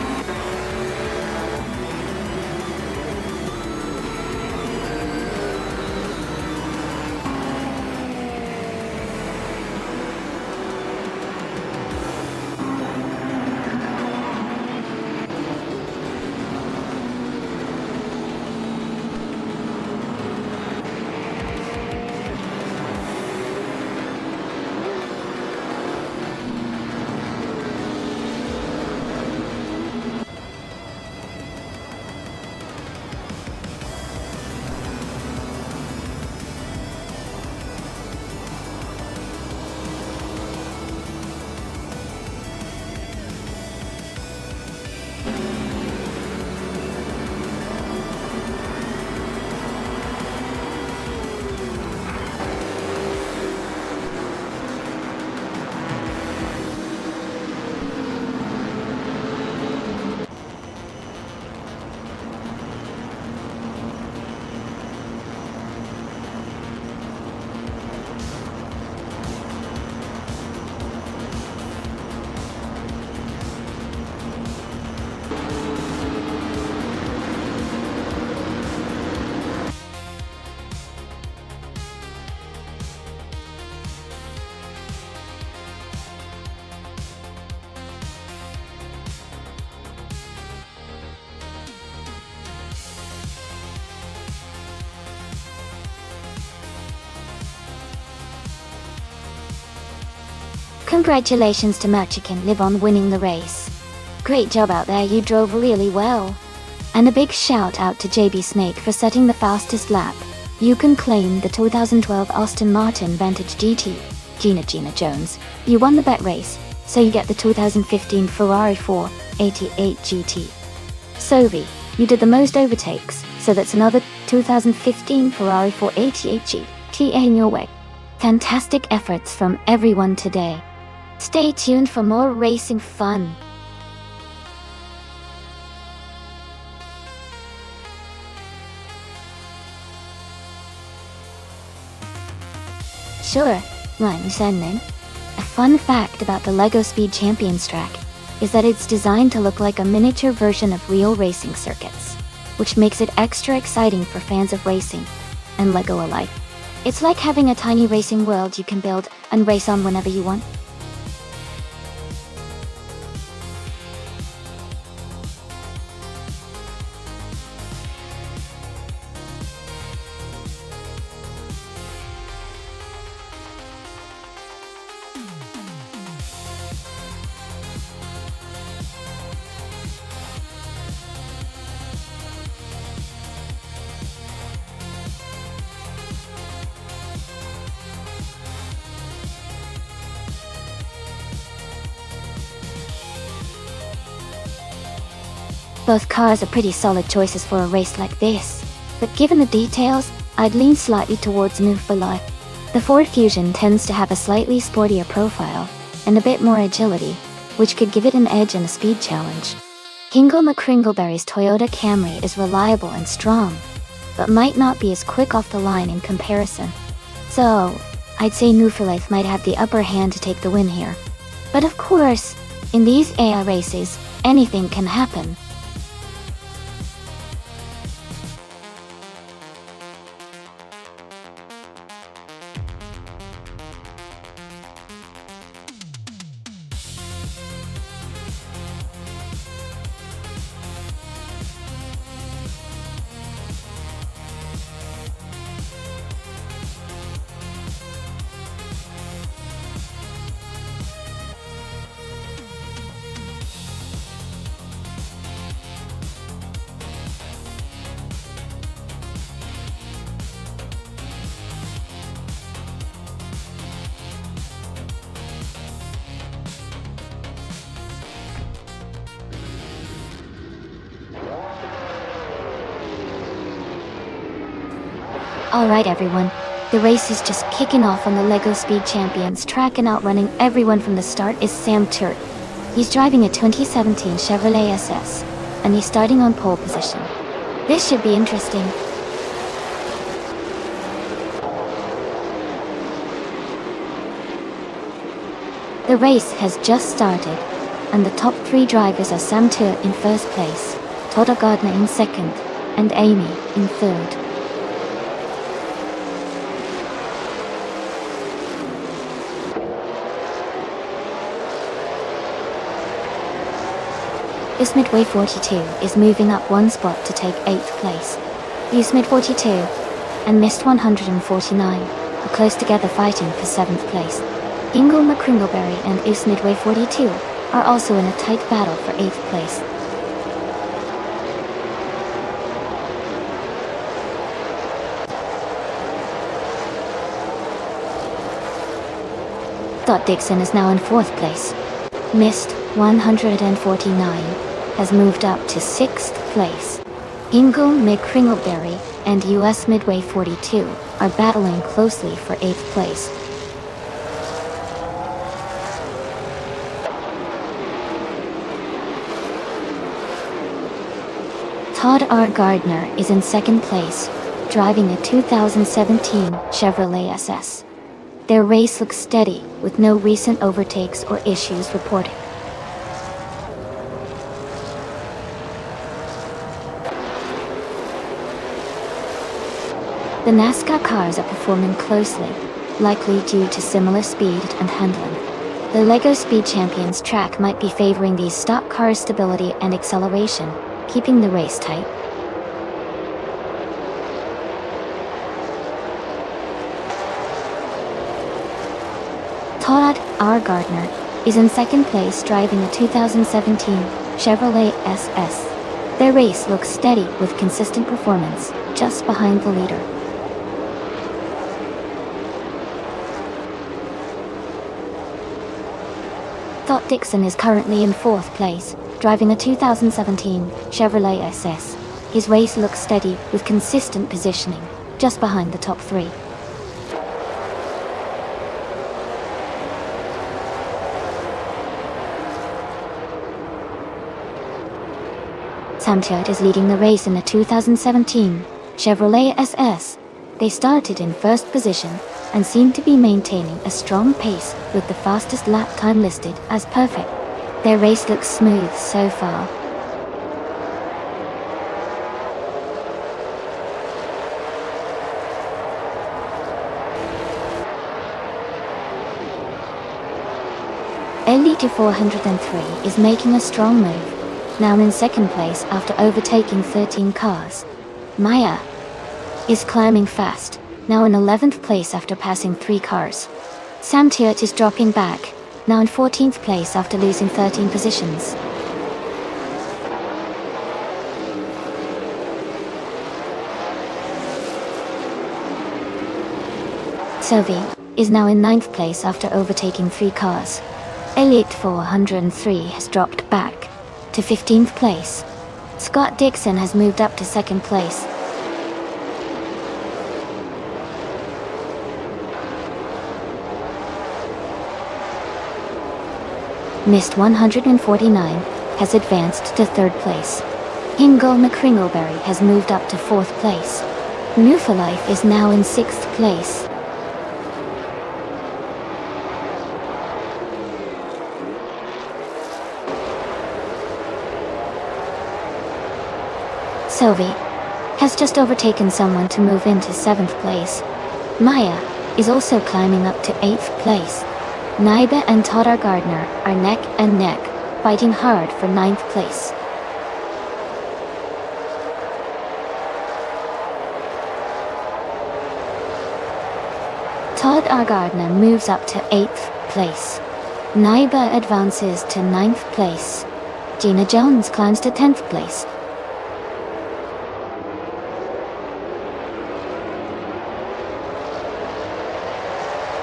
Congratulations to Machikin Live on winning the race. Great job out there, you drove really well. And a big shout out to JB Snake for setting the fastest lap. You can claim the 2012 Aston Martin Vantage GT. Gina Jones, you won the bet race, so you get the 2015 Ferrari 488 GT. Sovi, you did the most overtakes, so that's another 2015 Ferrari 488 GT in your way. Fantastic efforts from everyone today. Stay tuned for more racing fun. Sure, Ryan Sennin. A fun fact about the LEGO Speed Champions track is that it's designed to look like a miniature version of real racing circuits, which makes it extra exciting for fans of racing and LEGO alike. It's like having a tiny racing world you can build and race on whenever you want. Both cars are pretty solid choices for a race like this, but given the details, I'd lean slightly towards New for Life. The Ford Fusion tends to have a slightly sportier profile and a bit more agility, which could give it an edge in a speed challenge. Hingle McCringleberry's Toyota Camry is reliable and strong, but might not be as quick off the line in comparison. So, I'd say New for Life might have the upper hand to take the win here. But of course, in these AI races, anything can happen. Alright everyone, the race is just kicking off on the LEGO Speed Champions track, and outrunning everyone from the start is Sam Turt. He's driving a 2017 Chevrolet SS, and he's starting on pole position. This should be interesting. The race has just started, and the top three drivers are Sam Turt in first place, Todd Gardner in second, and Amy in third. Usmid 42 is moving up one spot to take 8th place. Usmid 42 and Mist 149 are close together fighting for 7th place. Ingle McCringleberry and Usmid 42 are also in a tight battle for 8th place. Dot Dixon is now in 4th place. Mist 149 has moved up to 6th place. Ingle McCringleberry and US Midway 42 are battling closely for 8th place. Todd R. Gardner is in 2nd place, driving a 2017 Chevrolet SS. Their race looks steady, with no recent overtakes or issues reported. The NASCAR cars are performing closely, likely due to similar speed and handling. The LEGO Speed Champions track might be favoring these stock cars' stability and acceleration, keeping the race tight. Todd R. Gardner, is in second place driving a 2017 Chevrolet SS. Their race looks steady with consistent performance, just behind the leader. Todd Dixon is currently in fourth place, driving a 2017 Chevrolet SS. His race looks steady with consistent positioning, just behind the top three. Sam Church is leading the race in the 2017 Chevrolet SS. They started in first position and seem to be maintaining a strong pace with the fastest lap time listed as perfect. Their race looks smooth so far. Elite 403 is making a strong move, now in second place after overtaking 13 cars. Maya is climbing fast, now in 11th place after passing 3 cars. Sam Tiert is dropping back, now in 14th place after losing 13 positions. Sylvie is now in 9th place after overtaking 3 cars. Elite 403 has dropped back to 15th place. Scott Dixon has moved up to 2nd place. Mist 149 has advanced to 3rd place. Hingle McCringleberry has moved up to 4th place. New for Life is now in 6th place. Sylvie has just overtaken someone to move into 7th place. Maya is also climbing up to 8th place. Naiba and Todd Gardner are neck and neck, fighting hard for 9th place. Todd Gardner moves up to 8th place. Naiba advances to 9th place. Gina Jones climbs to 10th place.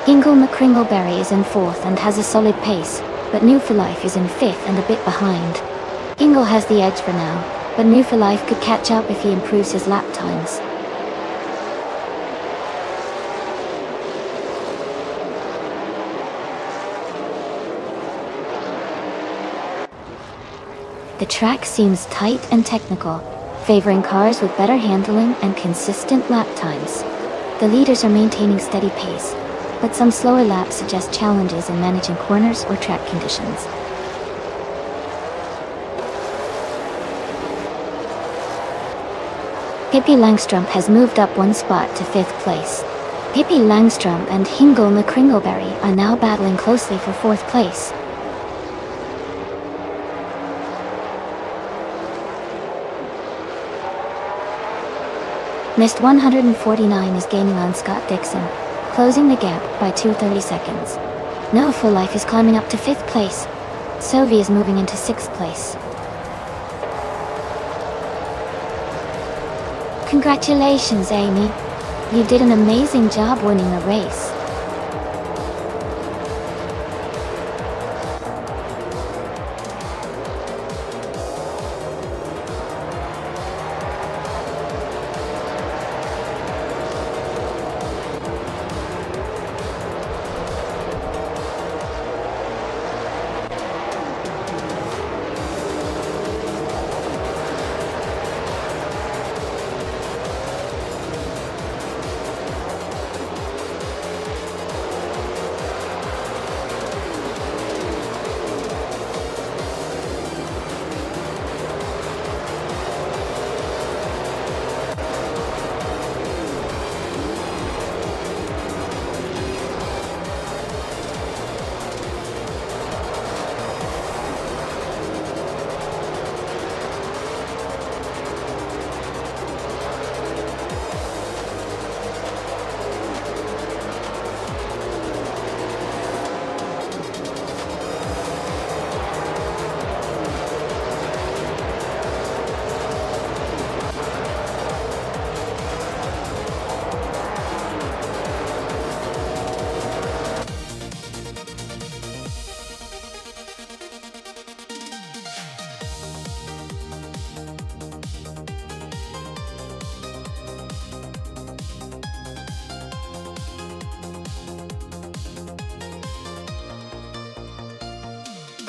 Hingle McCringleberry is in 4th and has a solid pace, but New for Life is in 5th and a bit behind. Hingle has the edge for now, but New for Life could catch up if he improves his lap times. The track seems tight and technical, favoring cars with better handling and consistent lap times. The leaders are maintaining steady pace, but some slower laps suggest challenges in managing corners or track conditions. Pippi Langstrom has moved up 1 spot to 5th place. Pippi Langstrom and Hingle McCringleberry are now battling closely for 4th place. Mist 149 is gaining on Scott Dixon, closing the gap by 2:30 seconds. Noah for Life is climbing up to 5th place. Sylvie is moving into 6th place. Congratulations, Amy. You did an amazing job winning the race.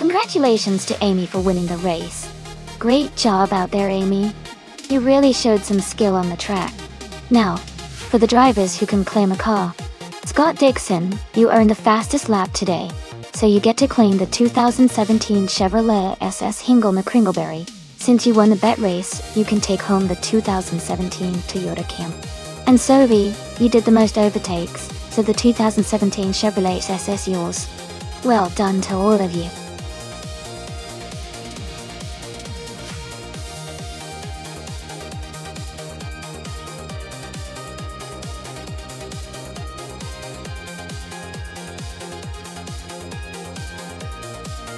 Congratulations to Amy for winning the race. Great job out there, Amy. You really showed some skill on the track. Now, for the drivers who can claim a car. Scott Dixon, you earned the fastest lap today, so you get to claim the 2017 Chevrolet SS Hingle McCringleberry. Since you won the bet race, you can take home the 2017 Toyota Camry. And Sophie, you did the most overtakes, so the 2017 Chevrolet SS is yours. Well done to all of you.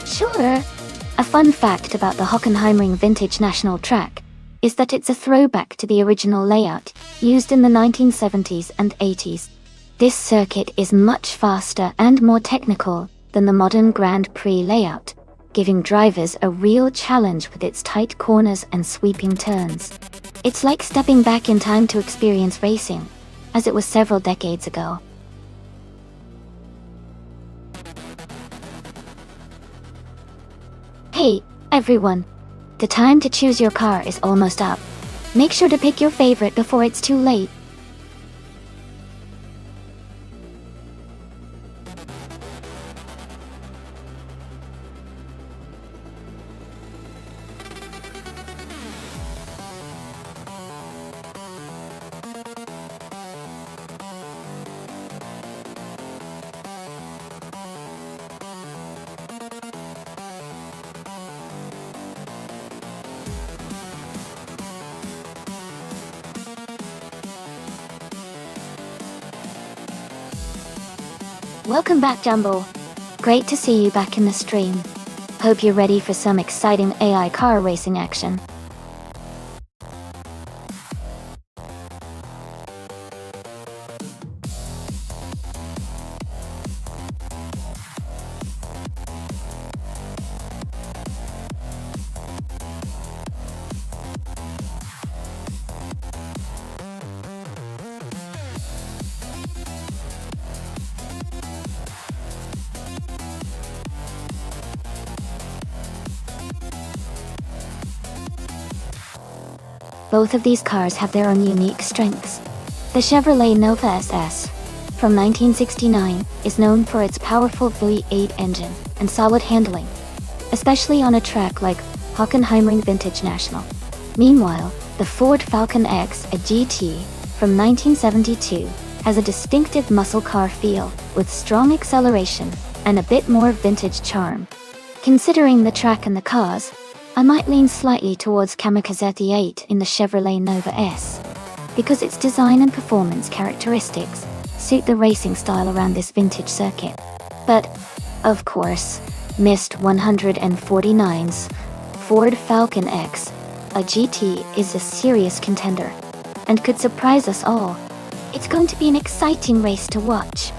Sure. A fun fact about the Hockenheimring Vintage National Track is that it's a throwback to the original layout used in the 1970s and 80s. This circuit is much faster and more technical than the modern Grand Prix layout, giving drivers a real challenge with its tight corners and sweeping turns. It's like stepping back in time to experience racing, as it was several decades ago. Hey, everyone! The time to choose your car is almost up. Make sure to pick your favorite before it's too late. Welcome back, Jumbo. Great to see you back in the stream. Hope you're ready for some exciting AI car racing action. Both of these cars have their own unique strengths. The Chevrolet Nova SS, from 1969, is known for its powerful V8 engine and solid handling, especially on a track like Hockenheimring Vintage National. Meanwhile, the Ford Falcon X, a GT, from 1972, has a distinctive muscle car feel with strong acceleration and a bit more vintage charm. Considering the track and the cars, I might lean slightly towards Kamikaze 8 in the Chevrolet Nova S, because its design and performance characteristics suit the racing style around this vintage circuit. But, of course, missed 149's Ford Falcon X, a GT, is a serious contender, and could surprise us all. It's going to be an exciting race to watch.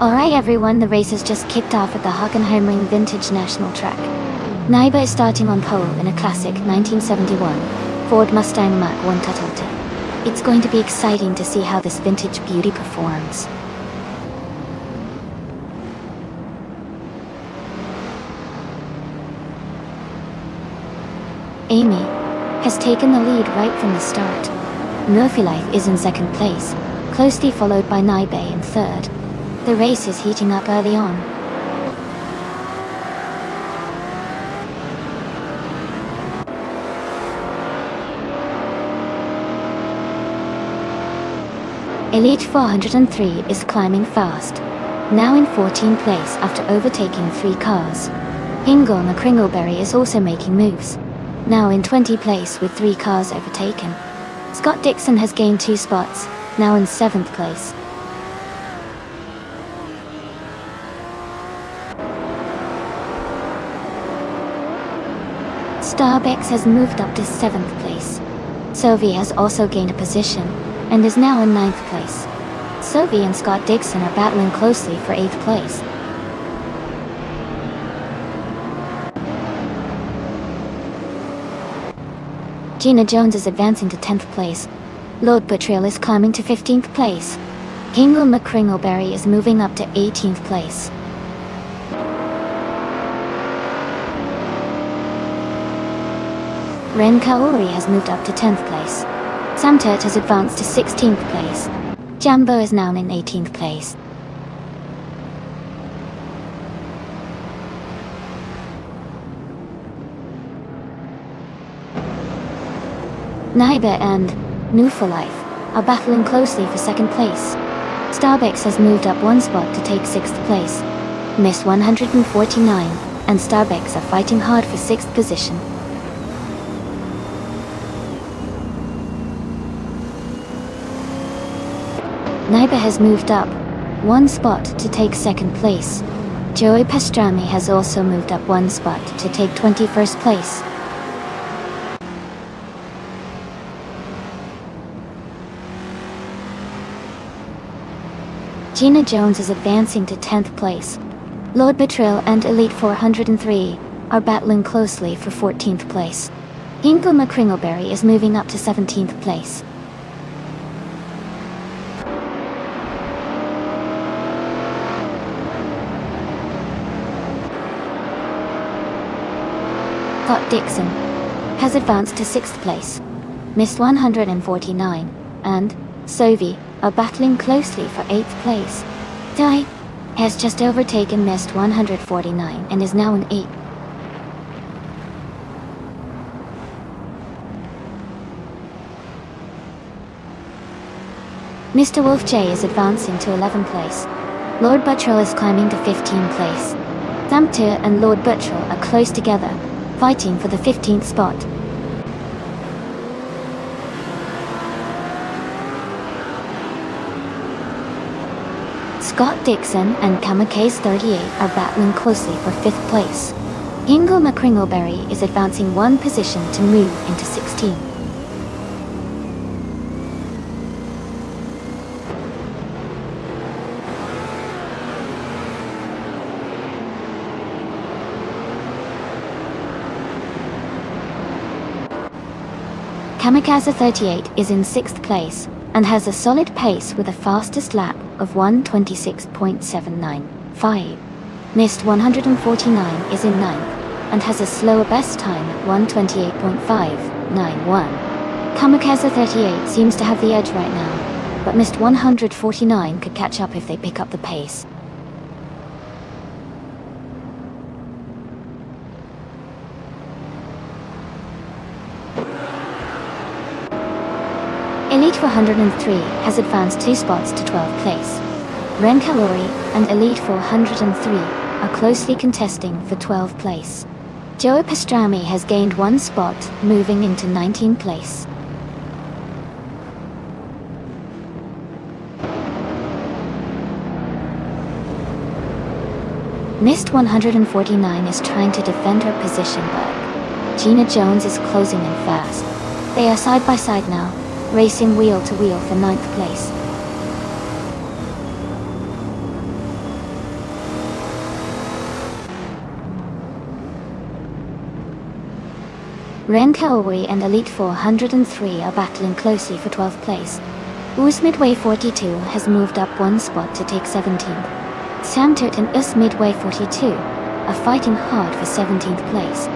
Alright everyone, the race has just kicked off at the Hockenheimring Vintage National Track. Naiba is starting on pole in a classic 1971 Ford Mustang Mach 1 Toyota. It's going to be exciting to see how this vintage beauty performs. Amy has taken the lead right from the start. Murphy Life is in second place, closely followed by Naibe in third. The race is heating up early on. Elite 403 is climbing fast, now in 14th place after overtaking 3 cars. Hingle McCringleberry is also making moves, now in 20th place with 3 cars overtaken. Scott Dixon has gained 2 spots, now in 7th place. Starbex has moved up to 7th place. Sophie has also gained a position, and is now in 9th place. Sophie and Scott Dixon are battling closely for 8th place. Gina Jones is advancing to 10th place. Lord Buttrill is climbing to 15th place. Kingle McCringleberry is moving up to 18th place. Ren Kaori has moved up to 10th place. Samturt has advanced to 16th place. Jambo is now in 18th place. Naiba and New for Life are battling closely for 2nd place. Starbucks has moved up 1 spot to take 6th place. Miss 149 and Starbucks are fighting hard for 6th position. Naiba has moved up 1 spot to take 2nd place. Joey Pastrami has also moved up 1 spot to take 21st place. Gina Jones is advancing to 10th place. Lord Buttrill and Elite 403 are battling closely for 14th place. Hinkle McCringleberry is moving up to 17th place. Scott Dixon has advanced to 6th place. Miss 149 and Sophie are battling closely for 8th place. Dai has just overtaken Miss 149 and is now in 8th. Mr. Wolf J is advancing to 11th place. Lord Buttrill is climbing to 15th place. Samtur and Lord Buttrill are close together, fighting for the 15th spot. Scott Dixon and Kamikaze 38 are battling closely for 5th place. Hingle McCringleberry is advancing 1 position to move into 16. Kamikaze 38 is in 6th place and has a solid pace with a fastest lap of 1:26.795. Missed 149 is in 9th and has a slower best time at 1:28.591. Kamikaze 38 seems to have the edge right now, but Missed 149 could catch up if they pick up the pace. Elite 403 has advanced 2 spots to 12th place. Ren Kalori and Elite 403 are closely contesting for 12th place. Joe Pastrami has gained 1 spot, moving into 19th place. Missed 149 is trying to defend her position, but Gina Jones is closing in fast. They are side by side now, racing wheel to wheel for 9th place. Ren Kaori and Elite 403 are battling closely for 12th place. US Midway 42 has moved up 1 spot to take 17th. Samturt and US Midway 42 are fighting hard for 17th place.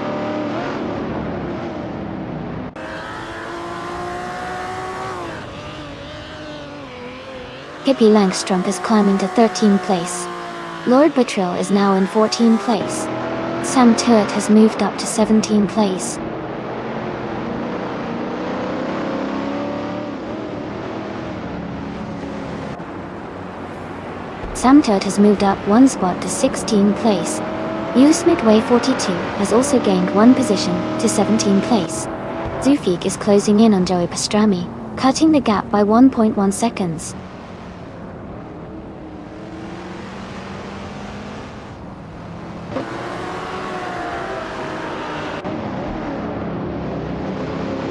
Hippie Langstrom is climbing to 13th place. Lord Buttrill is now in 14th place. Sam Turret has moved up to 17th place. Sam Turret has moved up 1 spot to 16th place. US Midway 42 has also gained 1 position to 17th place. Zufik is closing in on Joey Pastrami, cutting the gap by 1.1 seconds.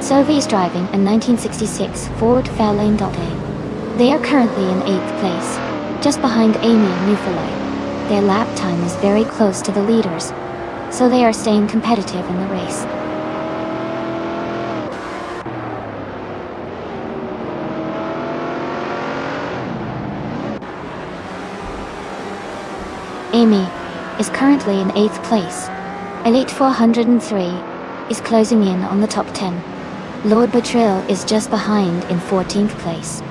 Sophie is driving a 1966 Ford Fairlane A. They are currently in 8th place, just behind Amy and Newfoundland. Their lap time is very close to the leaders, so they are staying competitive in the race. Amy is currently in 8th place. Elite 403 is closing in on the top 10. Lord Betrayal is just behind in 14th place.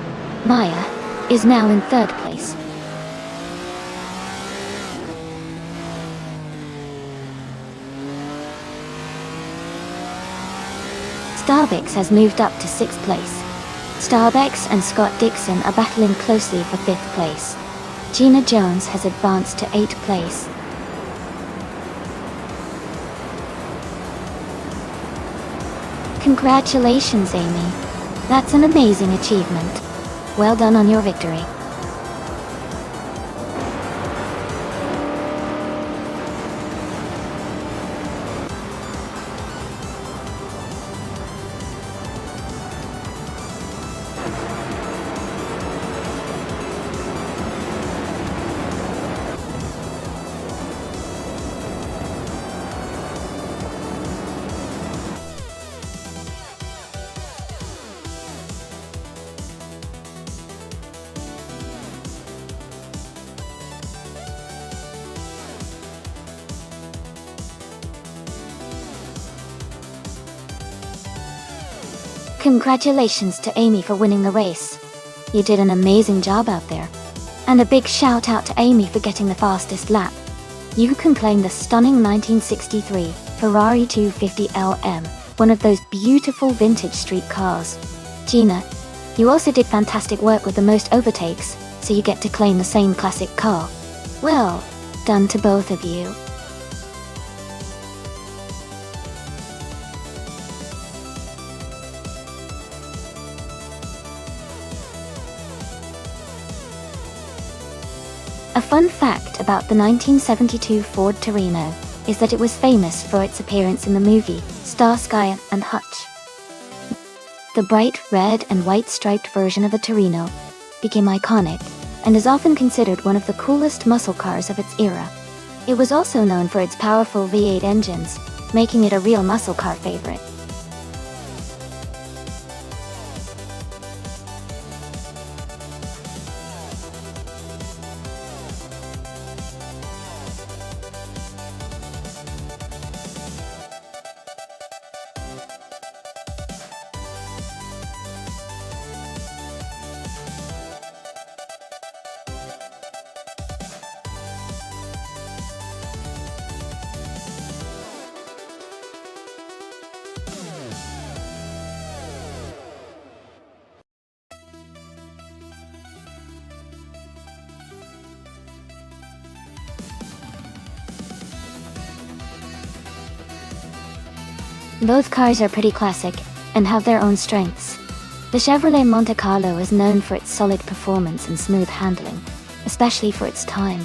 Maya is now in 3rd place. Starbucks has moved up to 6th place. Starbucks and Scott Dixon are battling closely for 5th place. Gina Jones has advanced to 8th place. Congratulations, Amy. That's an amazing achievement. Well done on your victory. Congratulations to Amy for winning the race. You did an amazing job out there. And a big shout out to Amy for getting the fastest lap. You can claim the stunning 1963 Ferrari 250 LM, one of those beautiful vintage street cars. Gina, you also did fantastic work with the most overtakes, so you get to claim the same classic car. Well done to both of you. A fun fact about the 1972 Ford Torino is that it was famous for its appearance in the movie Starsky and Hutch. The bright red and white striped version of the Torino became iconic and is often considered one of the coolest muscle cars of its era. It was also known for its powerful V8 engines, making it a real muscle car favorite. Both cars are pretty classic and have their own strengths. The Chevrolet Monte Carlo is known for its solid performance and smooth handling, especially for its time.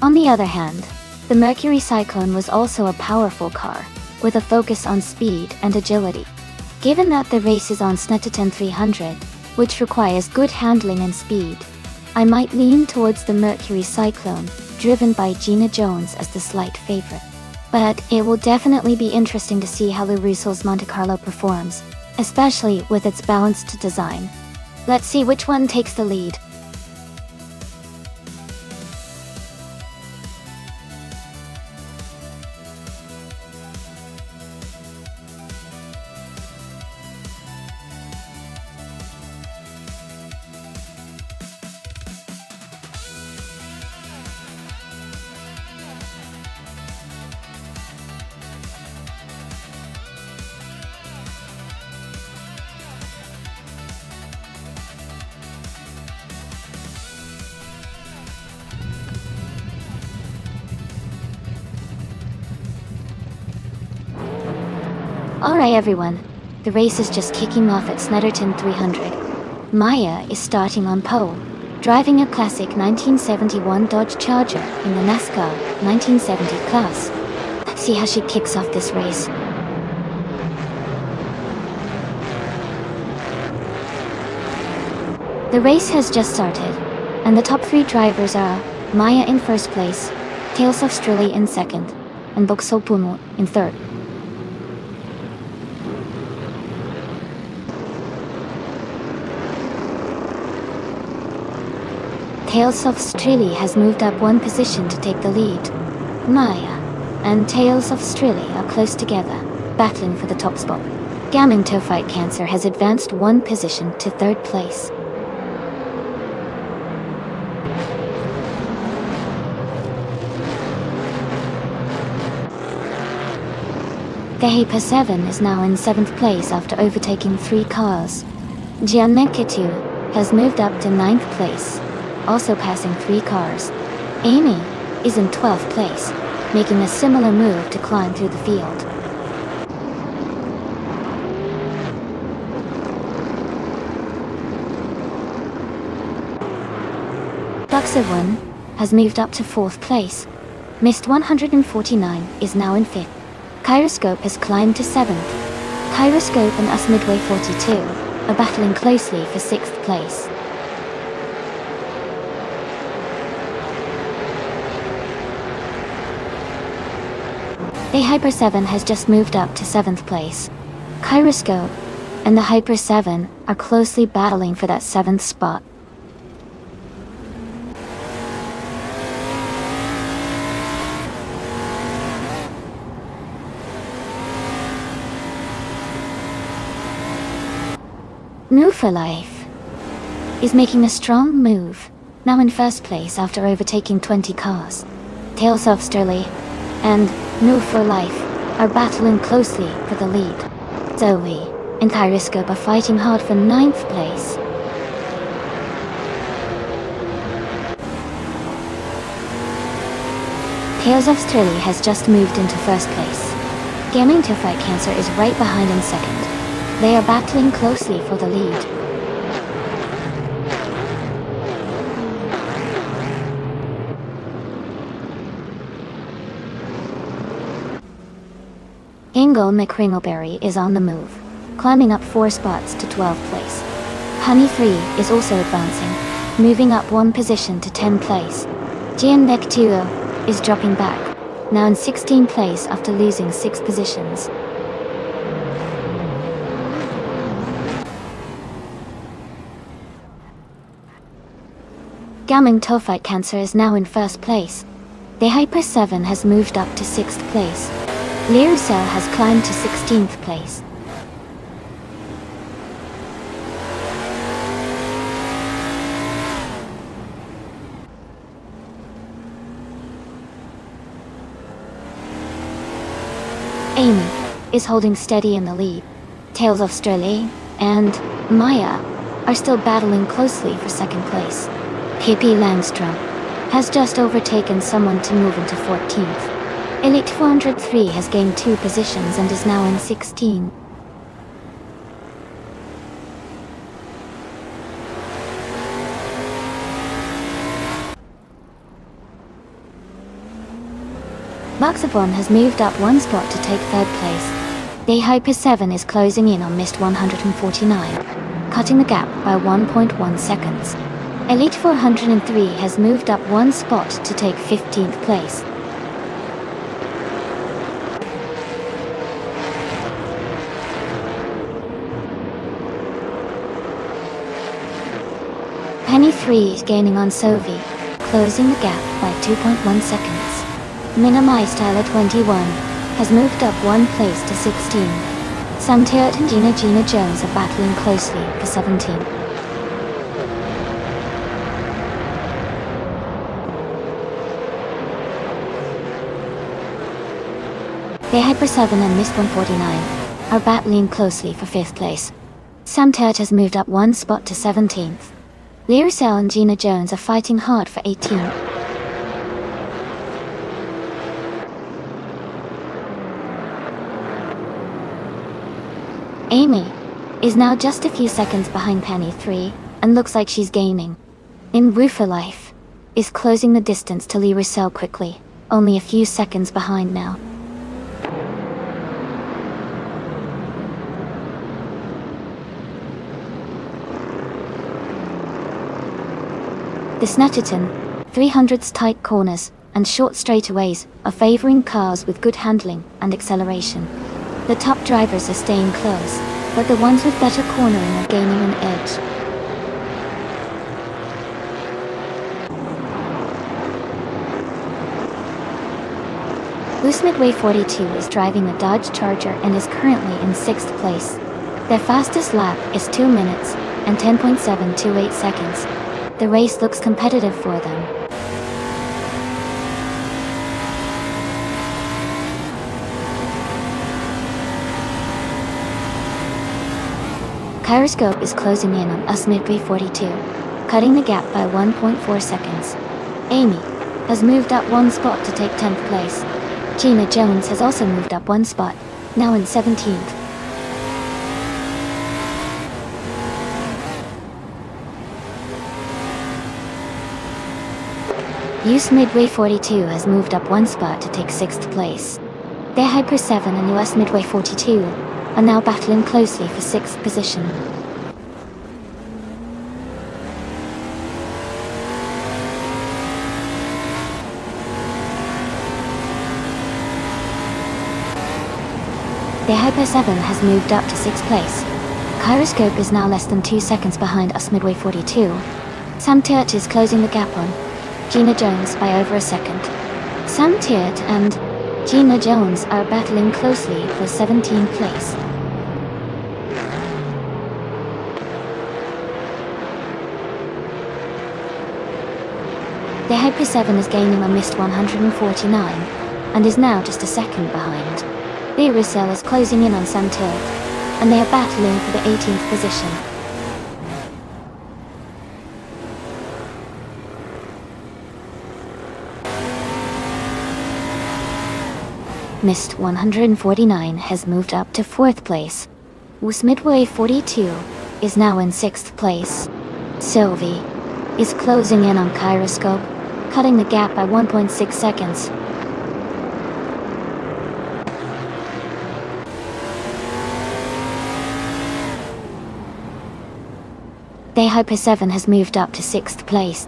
On the other hand, the Mercury Cyclone was also a powerful car, with a focus on speed and agility. Given that the race is on Snetterton 300, which requires good handling and speed, I might lean towards the Mercury Cyclone, driven by Gina Jones as the slight favorite. But it will definitely be interesting to see how the Russells Monte Carlo performs, especially with its balanced design. Let's see which one takes the lead. Alright everyone, the race is just kicking off at Snetterton 300. Maya is starting on pole, driving a classic 1971 Dodge Charger in the NASCAR 1970 class. Let's see how she kicks off this race. The race has just started, and the top 3 drivers are Maya in first place, Tales of Strilly in second, and Boksopuno in third. Tales of Strilly has moved up 1 position to take the lead. Maya and Tales of Strilly are close together, battling for the top spot. Gaming Fight Cancer has advanced 1 position to 3rd place. Gahipa 7 is now in 7th place after overtaking 3 cars. Giannekitu has moved up to 9th place, also passing 3 cars. Amy is in 12th place, making a similar move to climb through the field. Buxer1 has moved up to 4th place. Mist 149 is now in 5th. Kyroscope has climbed to 7th. Kyroscope and Us Midway 42 are battling closely for 6th place. The Hyper 7 has just moved up to 7th place. Kyroscope and the Hyper 7 are closely battling for that 7th spot. New for Life is making a strong move, now in 1st place after overtaking 20 cars. Tales of Sturley and New for Life are battling closely for the lead. Zoe and Kyroscope are fighting hard for 9th place. Tales of Sturley has just moved into 1st place. Gaming Fight Cancer is right behind in 2nd. They are battling closely for the lead. Ingle McRingleberry is on the move, climbing up 4 spots to 12th place. Honey 3 is also advancing, moving up 1 position to 10th place. Giannek Tuo is dropping back, now in 16th place after losing 6 positions. Gaming Fight Cancer is now in 1st place. The Hyper 7 has moved up to 6th place. Lyricel has climbed to 16th place. Amy is holding steady in the lead. Tales of Sturley and Maya are still battling closely for 2nd place. Pippi Langstrom has just overtaken someone to move into 14th. Elite 403 has gained 2 positions and is now in 16. Buxabon has moved up 1 spot to take 3rd place. The Hyper 7 is closing in on Mist 149, cutting the gap by 1.1 seconds. Elite 403 has moved up 1 spot to take 15th place. Penny 3 is gaining on Sovi, closing the gap by 2.1 seconds. Minimi Styler 21 has moved up 1 place to 16. Samtiert and Gina Jones are battling closely for 17. The Hyper 7 and Mist 149 are battling closely for 5th place. Samtiert has moved up 1 spot to 17th. Lyricel and Gina Jones are fighting hard for 18. Amy is now just a few seconds behind Penny 3 and looks like she's gaining. In Roofer Life is closing the distance to Lyricel quickly, only a few seconds behind now. The Snetterton 300's tight corners and short straightaways are favoring cars with good handling and acceleration. The top drivers are staying close, but the ones with better cornering are gaining an edge. Boost Midway 42 is driving a Dodge Charger and is currently in 6th place. Their fastest lap is 2 minutes and 10.728 seconds. The race looks competitive for them. Gyroscope is closing in on us Midway 42, cutting the gap by 1.4 seconds. Amy has moved up 1 spot to take 10th place. Gina Jones has also moved up 1 spot, now in 17th. US Midway 42 has moved up 1 spot to take 6th place. Their Hyper 7 and US Midway 42 are now battling closely for 6th position. The Hyper 7 has moved up to 6th place. Gyroscope is now less than 2 seconds behind us Midway 42. Sam Tiert is closing the gap on Gina Jones by over a second. Sam Tiert and Gina Jones are battling closely for 17th place. The Hyper 7 is gaining a missed 149 and is now just a second behind. The Russell is closing in on Sam Tiert, and they are battling for the 18th position. Missed 149 has moved up to 4th place. US Midway 42 is now in 6th place. Sylvie is closing in on Gyroscope, cutting the gap by 1.6 seconds. The Hyper 7 has moved up to 6th place.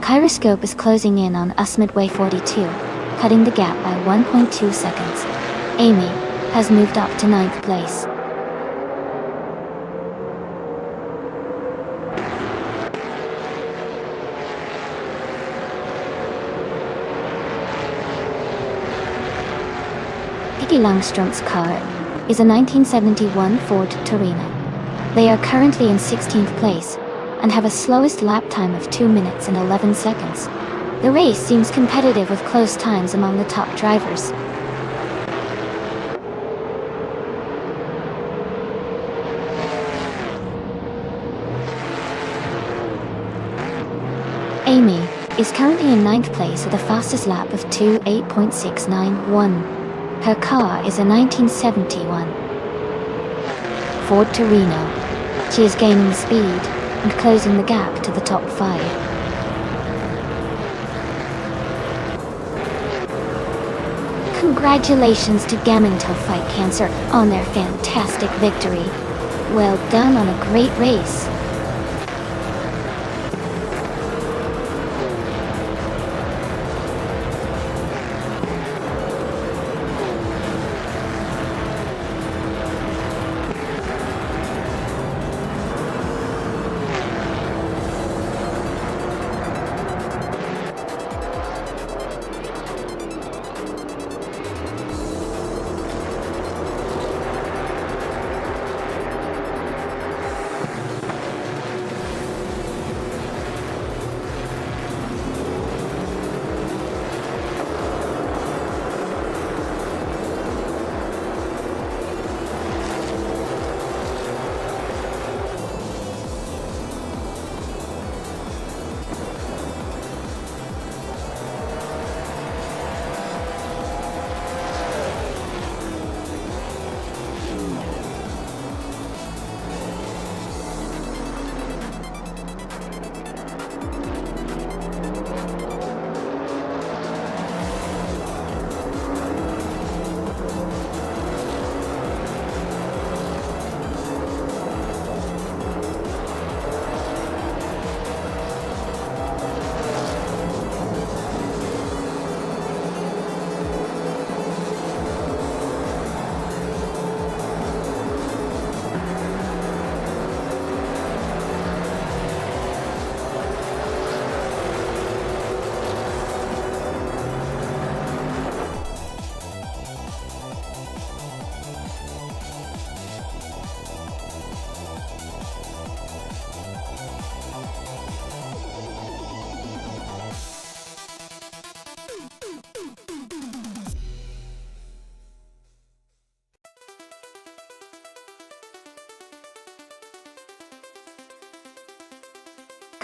Gyroscope is closing in on us Midway 42, cutting the gap by 1.2 seconds. Amy has moved up to 9th place. Peggy Langstrom's car is a 1971 Ford Torino. They are currently in 16th place and have a slowest lap time of 2 minutes and 11 seconds. The race seems competitive with close times among the top drivers. Amy is currently in 9th place with a fastest lap of 2:8.691. Her car is a 1971 Ford Torino. She is gaining speed and closing the gap to the top 5. Congratulations to Gaming to Fight Cancer on their fantastic victory. Well done on a great race.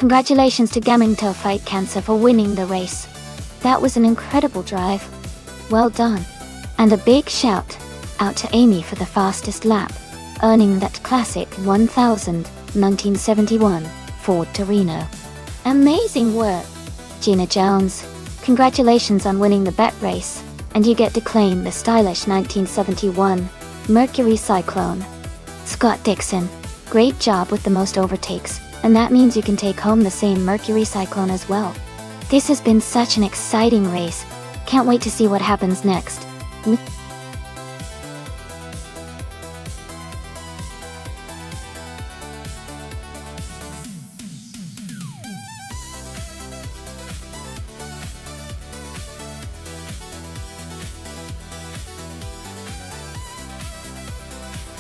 Congratulations to Gaminto Fight Cancer for winning the race. That was an incredible drive. Well done. And a big shout out to Amy for the fastest lap, earning that classic 1971 Ford Torino. Amazing work, Gina Jones. Congratulations on winning the bet race, and you get to claim the stylish 1971 Mercury Cyclone. Scott Dixon, great job with the most overtakes, and that means you can take home the same Mercury Cyclone as well. This has been such an exciting race. Can't wait to see what happens next.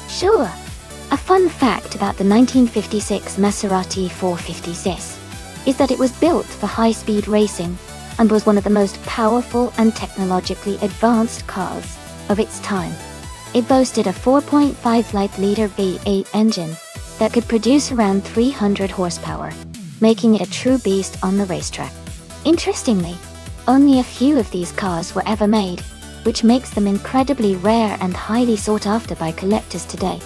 Sure. A fun fact about the 1956 Maserati 450s is that it was built for high-speed racing and was one of the most powerful and technologically advanced cars of its time. It boasted a 4.5-liter V8 engine that could produce around 300 horsepower, making it a true beast on the racetrack. Interestingly, only a few of these cars were ever made, which makes them incredibly rare and highly sought after by collectors today.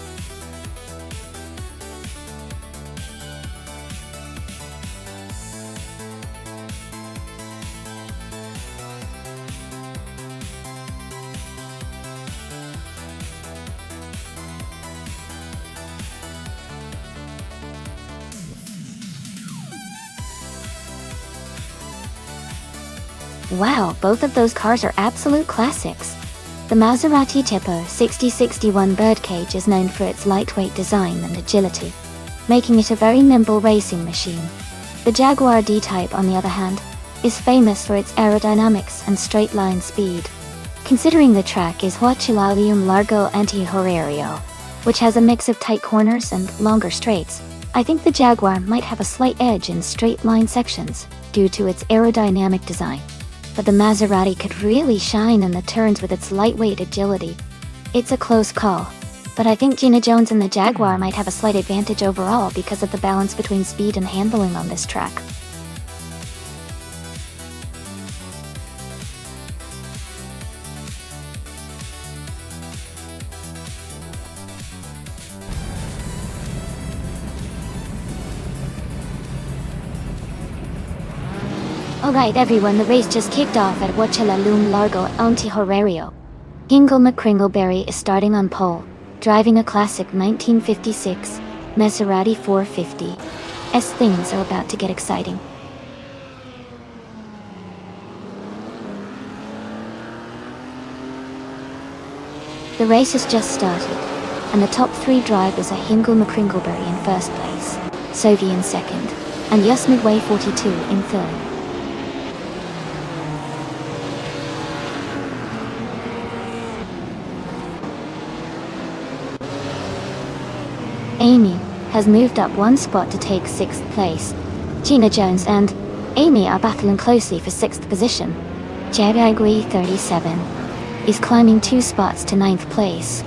Wow, both of those cars are absolute classics. The Maserati Tipo 6061 Birdcage is known for its lightweight design and agility, making it a very nimble racing machine. The Jaguar D-Type, on the other hand, is famous for its aerodynamics and straight-line speed. Considering the track is Huachilalium Largo Anti-Horario, which has a mix of tight corners and longer straights, I think the Jaguar might have a slight edge in straight-line sections due to its aerodynamic design. But the Maserati could really shine in the turns with its lightweight agility. It's a close call, but I think Gina Jones and the Jaguar might have a slight advantage overall because of the balance between speed and handling on this track. Alright everyone, the race just kicked off at Huachilalium Largo Anti-Horario. Hingle McCringleberry is starting on pole, driving a classic 1956 Maserati 450. As things are about to get exciting. The race has just started, and the top three drivers are Hingle McCringleberry in first place, Sovi in second, and Just Midway 42 in third. Amy has moved up one spot to take 6th place. Gina Jones and Amy are battling closely for 6th position. Jabagui 37 is climbing 2 spots to 9th place.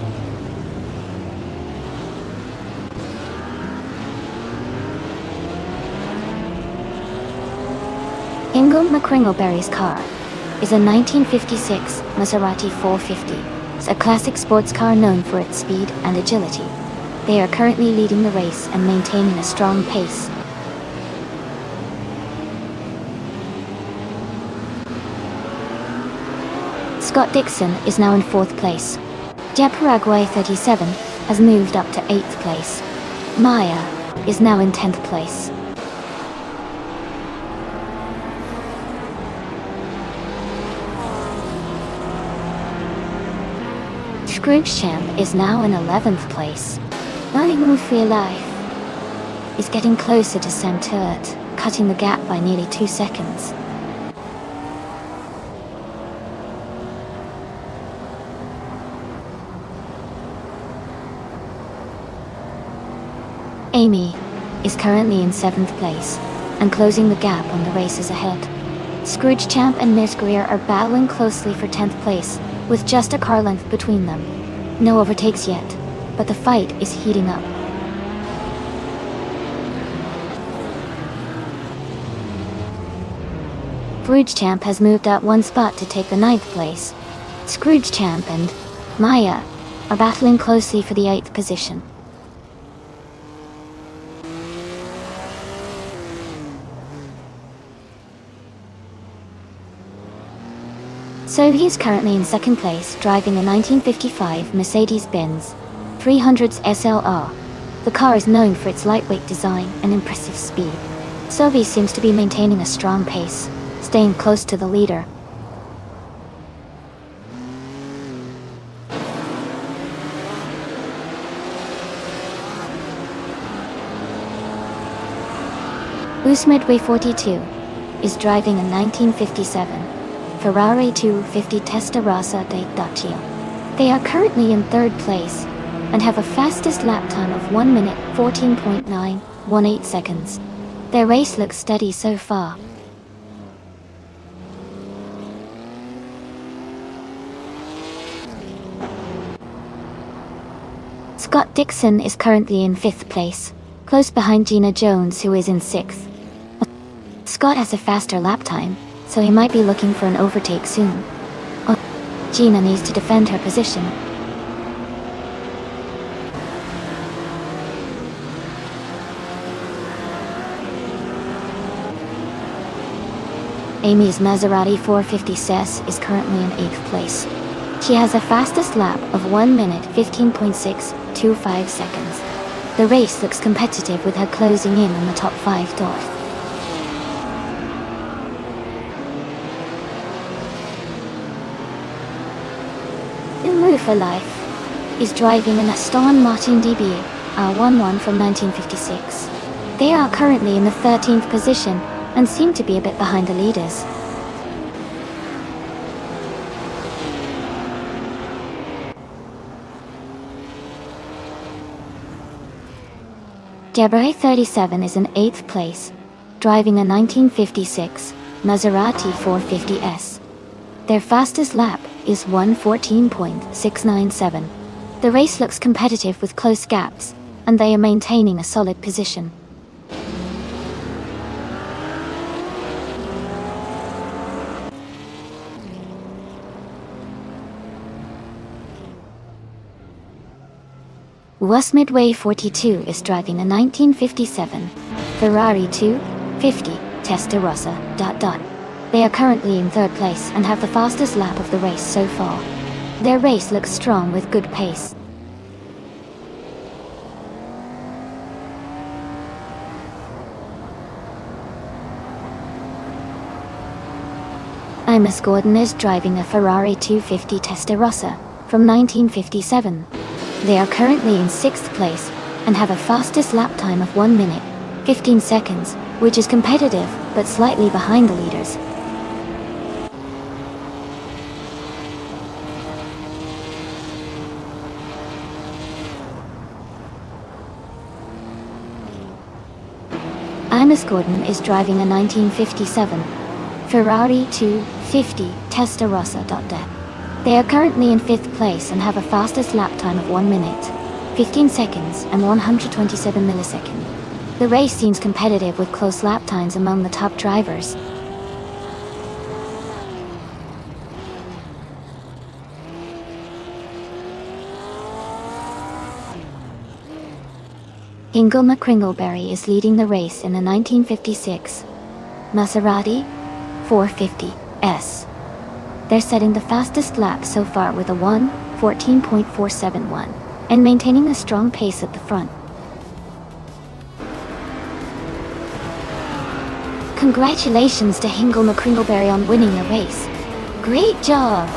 Hingle McCringleberry's car is a 1956 Maserati 450. It's a classic sports car known for its speed and agility. They are currently leading the race and maintaining a strong pace. Scott Dixon is now in 4th place. Paraguay 37 has moved up to 8th place. Maya is now in 10th place. Scrooge Champ is now in 11th place. Nothing for life is getting closer to Santurt, cutting the gap by nearly 2 seconds. Amy is currently in 7th place and closing the gap on the races ahead. Scrooge Champ and Miss Greer are battling closely for 10th place, with just a car length between them. No overtakes yet, but the fight is heating up. Scrooge Champ has moved up one spot to take the 9th place. Scrooge Champ and Maya are battling closely for the 8th position. So he is currently in 2nd place, driving a 1955 Mercedes-Benz 300s SLR. The car is known for its lightweight design and impressive speed. Sovi seems to be maintaining a strong pace, staying close to the leader. Midway 42 is driving a 1957 Ferrari 250 Testarossa di Dacia. They are currently in 3rd place and have a fastest lap time of 1 minute 14.918 seconds. Their race looks steady so far. Scott Dixon is currently in 5th place, close behind Gina Jones, who is in 6th. Scott has a faster lap time, so he might be looking for an overtake soon. Gina needs to defend her position. Amy's Maserati 450 CES is currently in 8th place. She has a fastest lap of 1 minute 15.625 seconds. The race looks competitive with her closing in on the top 5 doors. For Life is driving an Aston Martin DB R11 from 1956. They are currently in the 13th position and seem to be a bit behind the leaders. Deborah 37 is in 8th place, driving a 1956 Maserati 450S. Their fastest lap is 1:14.697. The race looks competitive with close gaps, and they are maintaining a solid position. Midway 42 is driving a 1957 Ferrari 250 Testarossa. They are currently in 3rd place and have the fastest lap of the race so far. Their race looks strong with good pace. Imus Gordon is driving a Ferrari 250 Testarossa from 1957. They are currently in 6th place and have a fastest lap time of 1 minute 15 seconds, which is competitive but slightly behind the leaders. Imus Gordon is driving a 1957 Ferrari 250 Testarossa. They are currently in 5th place and have a fastest lap time of 1 minute, 15 seconds and 127 milliseconds. The race seems competitive with close lap times among the top drivers. Ingle McCringleberry is leading the race in the 1956 Maserati 450S. They're setting the fastest lap so far with a 1:14.471 and maintaining a strong pace at the front. Congratulations to Hingle McCringleberry on winning the race. Great job!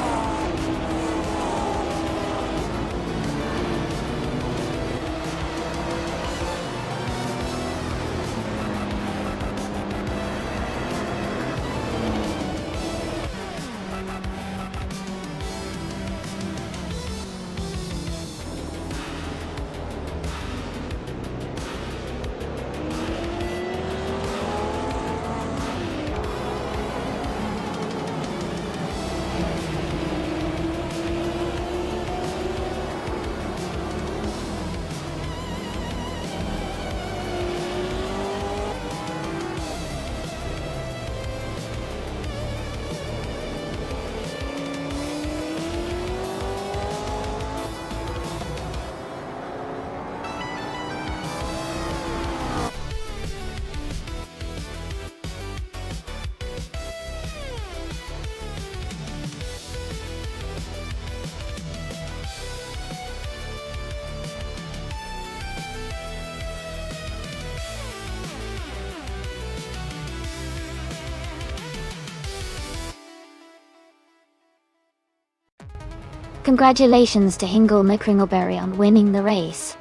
Congratulations to Hingle McCringleberry on winning the race.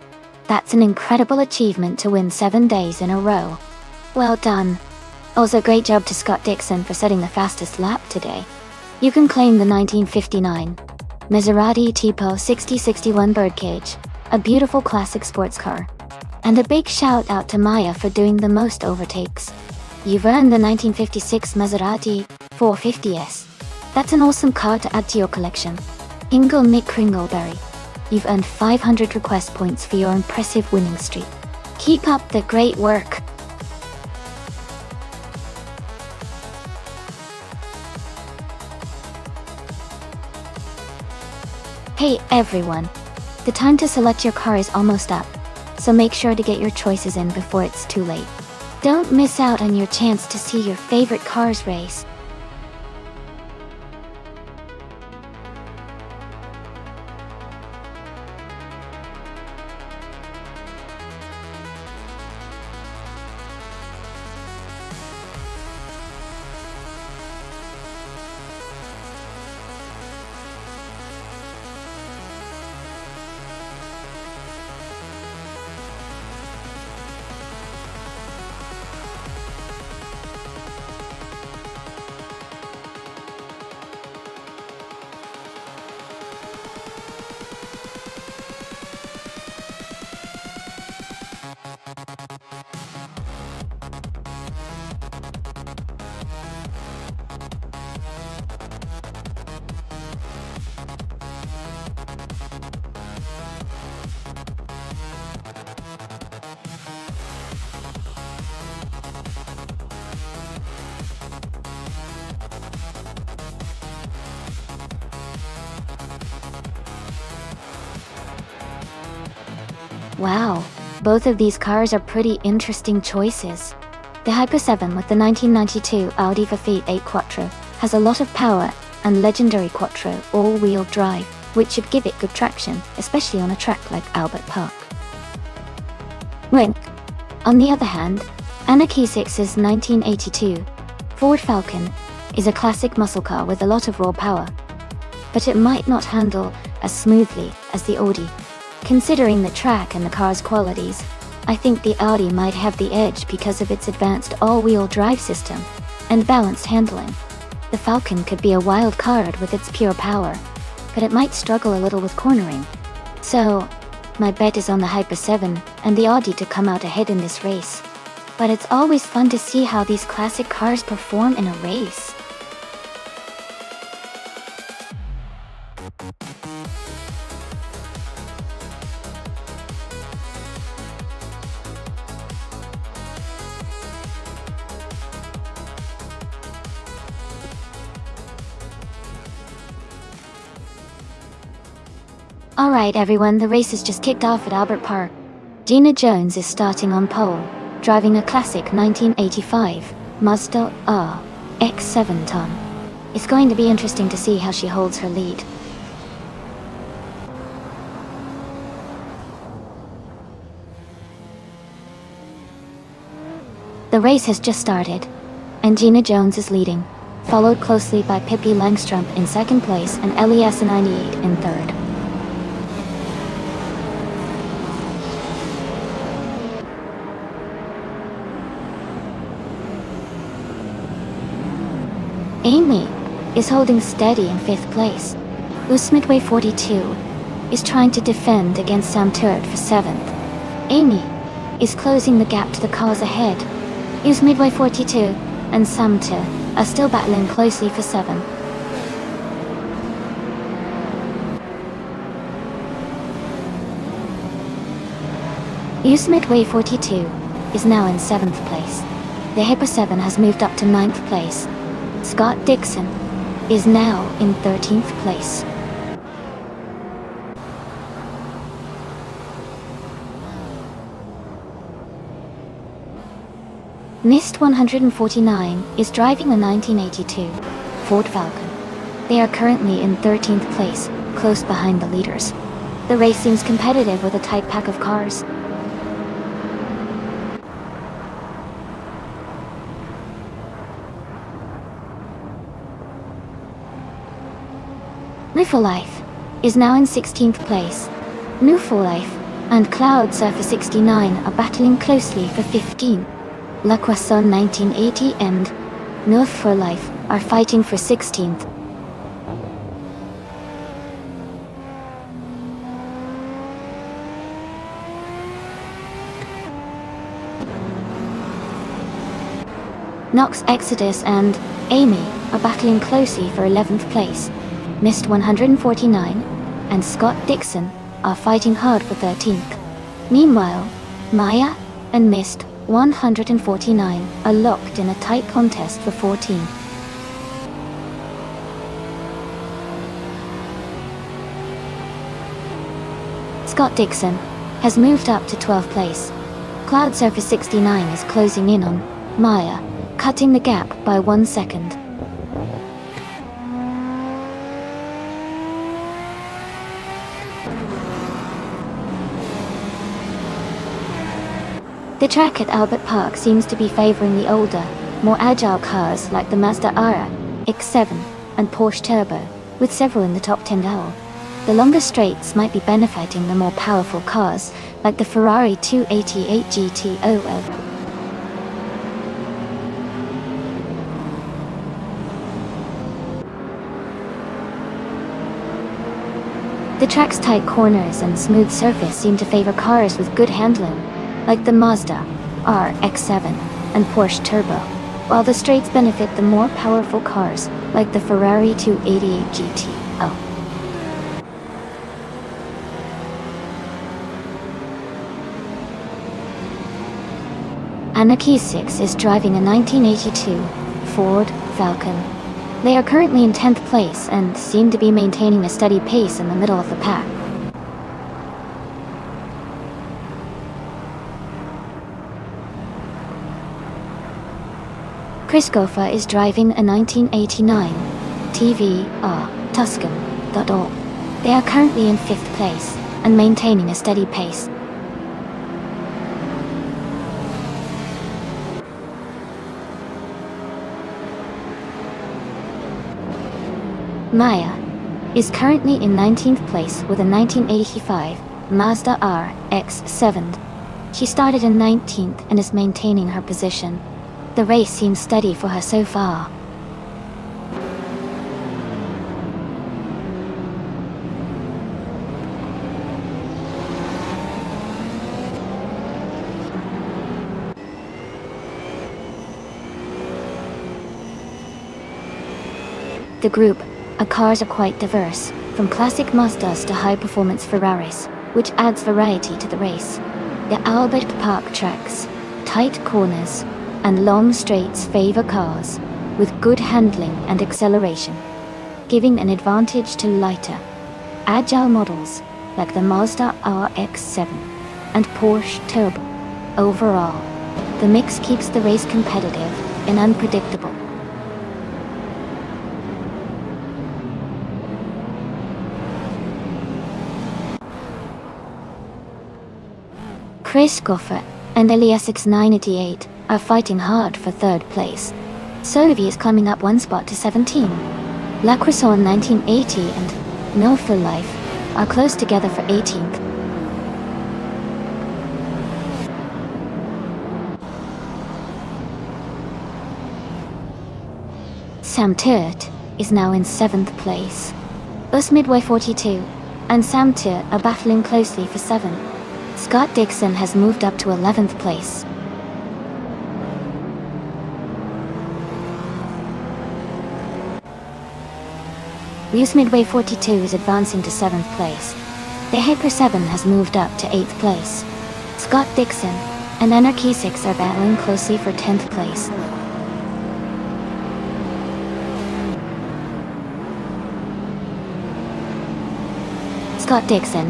That's an incredible achievement to win 7 days in a row. Well done. Also great job to Scott Dixon for setting the fastest lap today. You can claim the 1959 Maserati Tipo 6061 Birdcage, a beautiful classic sports car. And a big shout out to Maya for doing the most overtakes. You've earned the 1956 Maserati 450S. That's an awesome car to add to your collection. Hingle McCringleberry, you've earned 500 request points for your impressive winning streak. Keep up the great work. Hey everyone, the time to select your car is almost up, so make sure to get your choices in before it's too late. Don't miss out on your chance to see your favorite cars race. Wow, both of these cars are pretty interesting choices. The Hyper 7 with the 1992 Audi V8 8 Quattro has a lot of power and legendary Quattro all-wheel drive, which should give it good traction, especially on a track like Albert Park. Wink. On the other hand, Anarchy 6's 1982 Ford Falcon is a classic muscle car with a lot of raw power, but it might not handle as smoothly as the Audi. Considering the track and the car's qualities, I think the Audi might have the edge because of its advanced all-wheel drive system and balanced handling. The Falcon could be a wild card with its pure power, but it might struggle a little with cornering. So, my bet is on the Hyper 7 and the Audi to come out ahead in this race. But it's always fun to see how these classic cars perform in a race. Alright everyone, the race has just kicked off at Albert Park. Gina Jones is starting on pole, driving a classic 1985 Mazda RX-7 ton. It's going to be interesting to see how she holds her lead. The race has just started, and Gina Jones is leading, followed closely by Pippi Langstrup in second place and LES98 in third. Amy is holding steady in 5th place. Midway 42 is trying to defend against Sam Turret for 7th. Amy is closing the gap to the cars ahead. Midway 42 and Sam Turret are still battling closely for 7. Midway 42 is now in 7th place. The Hyper 7 has moved up to 9th place. Scott Dixon is now in 13th place. Mist 149 is driving a 1982 Ford Falcon. They are currently in 13th place, close behind the leaders. The race seems competitive with a tight pack of cars. Live for Life is now in 16th place. New for Life and Cloud Surfer 69 are battling closely for 15. La Croissant 1980 and North for Life are fighting for 16th. Nox Exodus and Amy are battling closely for 11th place. Mist 149 and Scott Dixon are fighting hard for 13th. Meanwhile, Maya and Mist 149 are locked in a tight contest for 14th. Scott Dixon has moved up to 12th place. Cloud Surfer 69 is closing in on Maya, cutting the gap by 1 second. The track at Albert Park seems to be favoring the older, more agile cars like the Mazda RX-7 and Porsche Turbo, with several in the top 10 now. The longer straights might be benefiting the more powerful cars like the Ferrari 288 GTO. The track's tight corners and smooth surface seem to favor cars with good handling, like the Mazda RX-7 and Porsche Turbo, while the straights benefit the more powerful cars, like the Ferrari 288 GTO. Anarchy 6 is driving a 1982 Ford Falcon. They are currently in 10th place and seem to be maintaining a steady pace in the middle of the pack. Chris Goffer is driving a 1989 TVR Tuscan. They are currently in 5th place and maintaining a steady pace. Maya is currently in 19th place with a 1985 Mazda RX-7. She started in 19th and is maintaining her position. The race seems steady for her so far. The group cars are quite diverse, from classic Mazdas to high-performance Ferraris, which adds variety to the race. The Albert Park tracks, tight corners, and long straights favor cars with good handling and acceleration, giving an advantage to lighter, agile models like the Mazda RX-7 and Porsche Turbo. Overall, the mix keeps the race competitive and unpredictable. Chris Goffer and Elias 988 are fighting hard for 3rd place. Sovi is climbing up 1 spot to 17. La Croissant 1980 and No for Life are close together for 18th. Sam Turt is now in 7th place. Us Midway 42 and Sam Turt are battling closely for 7th. Scott Dixon has moved up to 11th place. Reus Midway 42 is advancing to 7th place. The Hyper 7 has moved up to 8th place. Scott Dixon and Anarchy 6 are battling closely for 10th place. Scott Dixon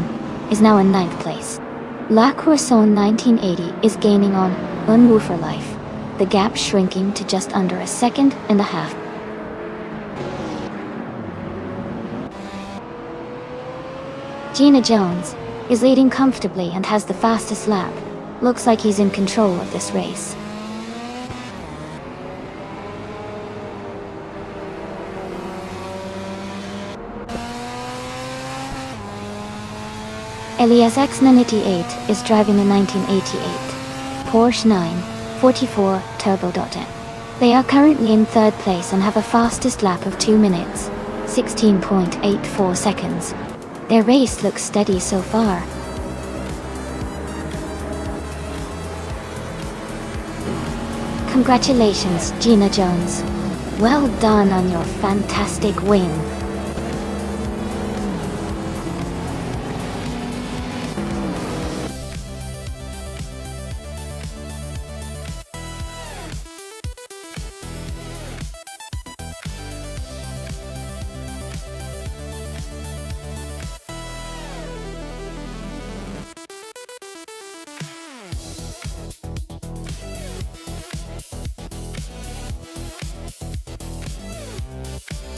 is now in 9th place. La Croissant 1980 is gaining on Unwoo for Life, the gap shrinking to just under a second and a half. Gina Jones is leading comfortably and has the fastest lap. Looks like he's in control of this race. Elias X98 is driving a 1988 Porsche 944 Turbo. They are currently in third place and have a fastest lap of 2 minutes, 16.84 seconds. Their race looks steady so far. Congratulations, Gina Jones. Well done on your fantastic win.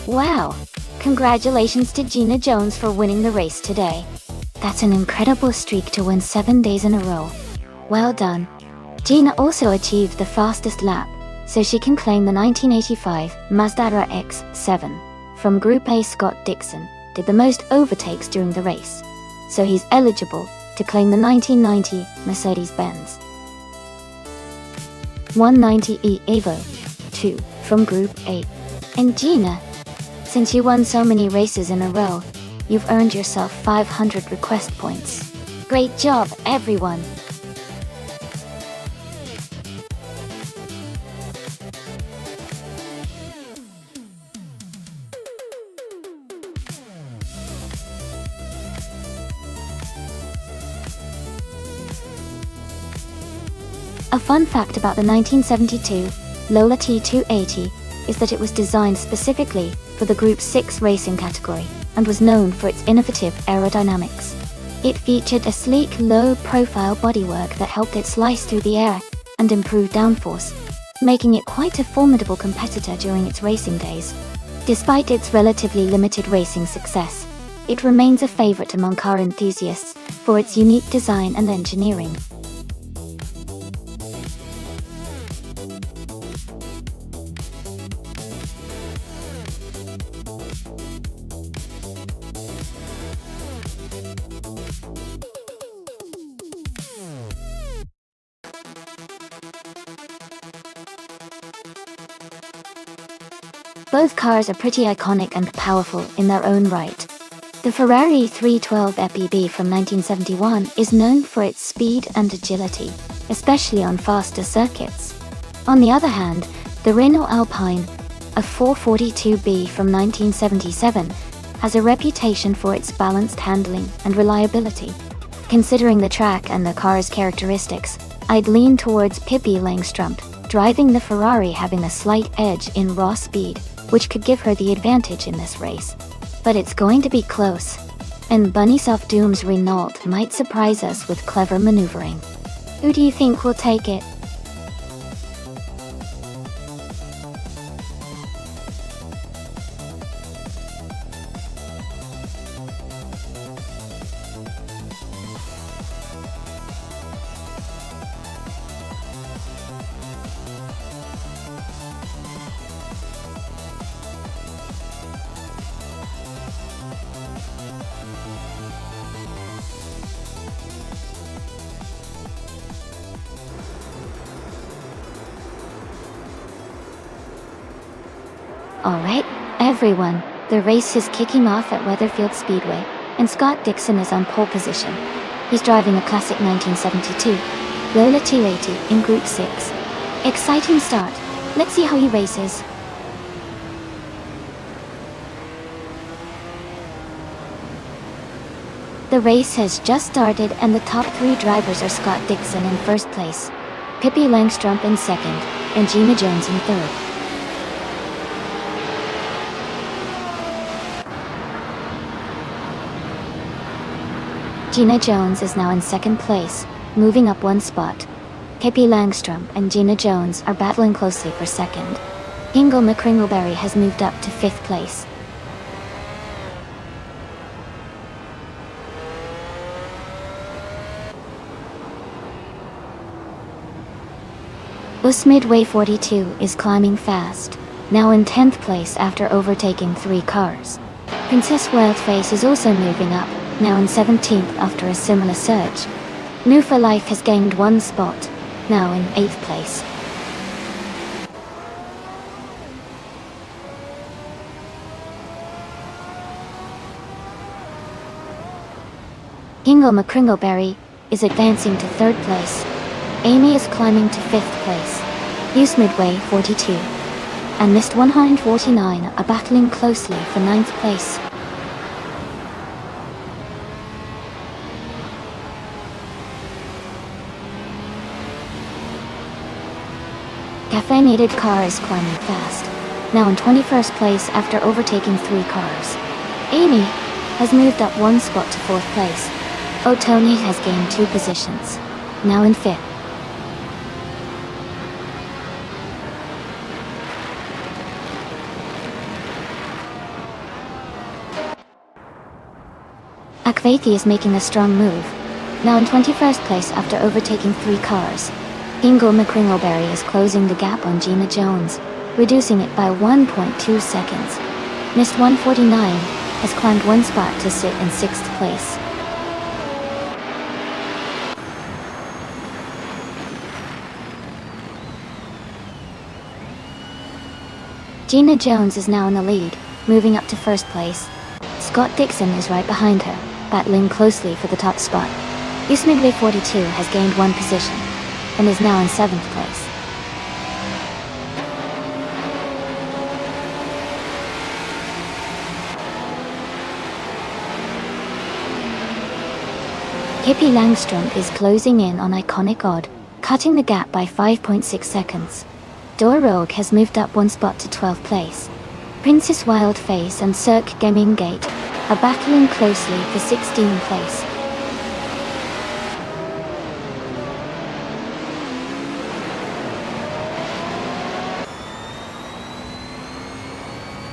Wow! Congratulations to Gina Jones for winning the race today. That's an incredible streak to win 7 days in a row. Well done. Gina also achieved the fastest lap, so she can claim the 1985 Mazda RX-7. From Group A, Scott Dixon did the most overtakes during the race, so he's eligible to claim the 1990 Mercedes-Benz 190e Evo 2 from Group A. And Gina, since you won so many races in a row, you've earned yourself 500 request points. Great job, everyone! A fun fact about the 1972 Lola T280 is that it was designed specifically for the Group 6 racing category and was known for its innovative aerodynamics. It featured a sleek, low-profile bodywork that helped it slice through the air and improve downforce, making it quite a formidable competitor during its racing days. Despite its relatively limited racing success, it remains a favorite among car enthusiasts for its unique design and engineering. Both cars are pretty iconic and powerful in their own right. The Ferrari 312 FPV from 1971 is known for its speed and agility, especially on faster circuits. On the other hand, the Renault Alpine, a 442B from 1977, has a reputation for its balanced handling and reliability. Considering the track and the car's characteristics, I'd lean towards Pippi Langstrup, driving the Ferrari, having a slight edge in raw speed, which could give her the advantage in this race. But it's going to be close, and Bunny Self-Doom's Renault might surprise us with clever maneuvering. Who do you think will take it? Alright, everyone, the race is kicking off at Weatherfield Speedway, and Scott Dixon is on pole position. He's driving a classic 1972 Lola 280 in Group 6. Exciting start. Let's see how he races. The race has just started and the top 3 drivers are Scott Dixon in first place, Pippi Langstrup in second, and Gina Jones in third. Gina Jones is now in second place, moving up 1 spot. Pippi Langstrup and Gina Jones are battling closely for second. Ingle McCringleberry has moved up to 5th place. Usmidway 42 is climbing fast, now in 10th place after overtaking 3 cars. Princess Wildface is also moving up, now in 17th after a similar surge. New for Life has gained 1 spot, now in 8th place. Kingle McCringleberry is advancing to 3rd place. Amy is climbing to 5th place. Use Midway 42 and Mist 149 are battling closely for 9th place. Caffeinated Car is climbing fast, now in 21st place after overtaking 3 cars. Amy has moved up 1 spot to 4th place. Oh Tony has gained 2 positions, now in 5th. Akvathi is making a strong move, now in 21st place after overtaking 3 cars. Kingle McCringleberry is closing the gap on Gina Jones, reducing it by 1.2 seconds. Mist 149 has climbed 1 spot to sit in 6th place. Gina Jones is now in the lead, moving up to 1st place. Scott Dixon is right behind her, battling closely for the top spot. Use Midway 42 has gained 1 position, and is now in 7th place. Hippie Langstrom is closing in on Iconic Odd, cutting the gap by 5.6 seconds. Door Rogue has moved up 1 spot to 12th place. Princess Wildface and Cirque Gaming Gate are battling closely for 16th place.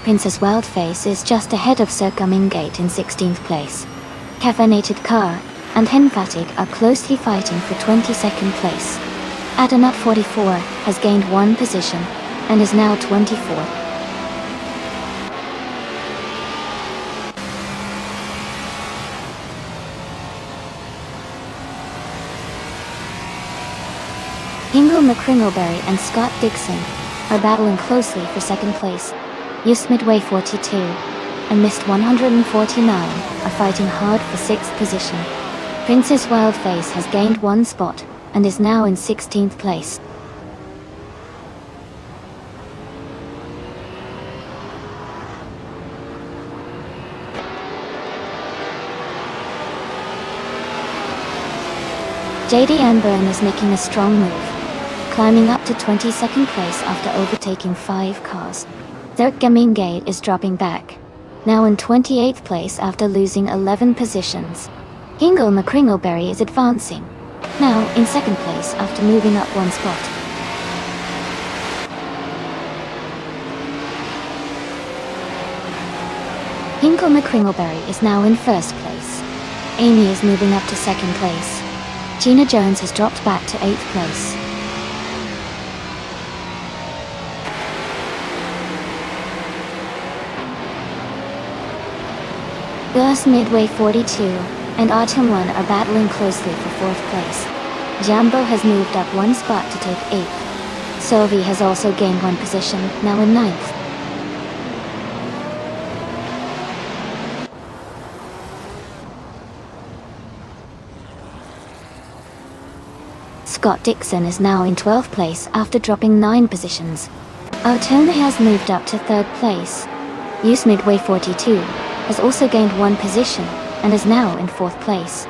Princess Wildface is just ahead of Cirque Gaming Gate in 16th place. Caffeinated Car and Henfatig are closely fighting for 22nd place. Adanut 44 has gained 1 position and is now 24th. Kingle McCringleberry and Scott Dixon are battling closely for 2nd place. Use Midway 42 and Mist 149 are fighting hard for 6th position. Princess Wildface has gained 1 spot and is now in 16th place. JD Anburn is making a strong move, climbing up to 22nd place after overtaking 5 cars. Cirque Gaming Gate is dropping back, now in 28th place after losing 11 positions. Kingle McCringleberry is advancing, now in 2nd place after moving up 1 spot. Kingle McCringleberry is now in 1st place. Amy is moving up to 2nd place. Gina Jones has dropped back to 8th place. Gus Midway 42 and Autumn 1 are battling closely for 4th place. Jambo has moved up 1 spot to take 8th. Sylvie has also gained 1 position, now in 9th. Scott Dixon is now in 12th place after dropping 9 positions. Otona has moved up to 3rd place. Use Midway 42 has also gained 1 position and is now in 4th place.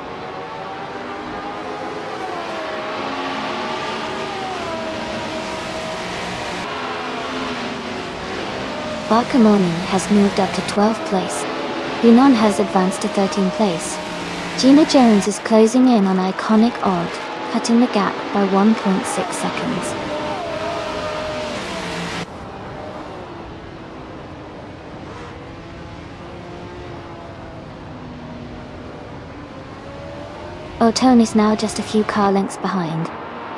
Barkamoni has moved up to 12th place. Yunon has advanced to 13th place. Gina Jones is closing in on Iconic Odd, cutting the gap by 1.6 seconds. Otone is now just a few car lengths behind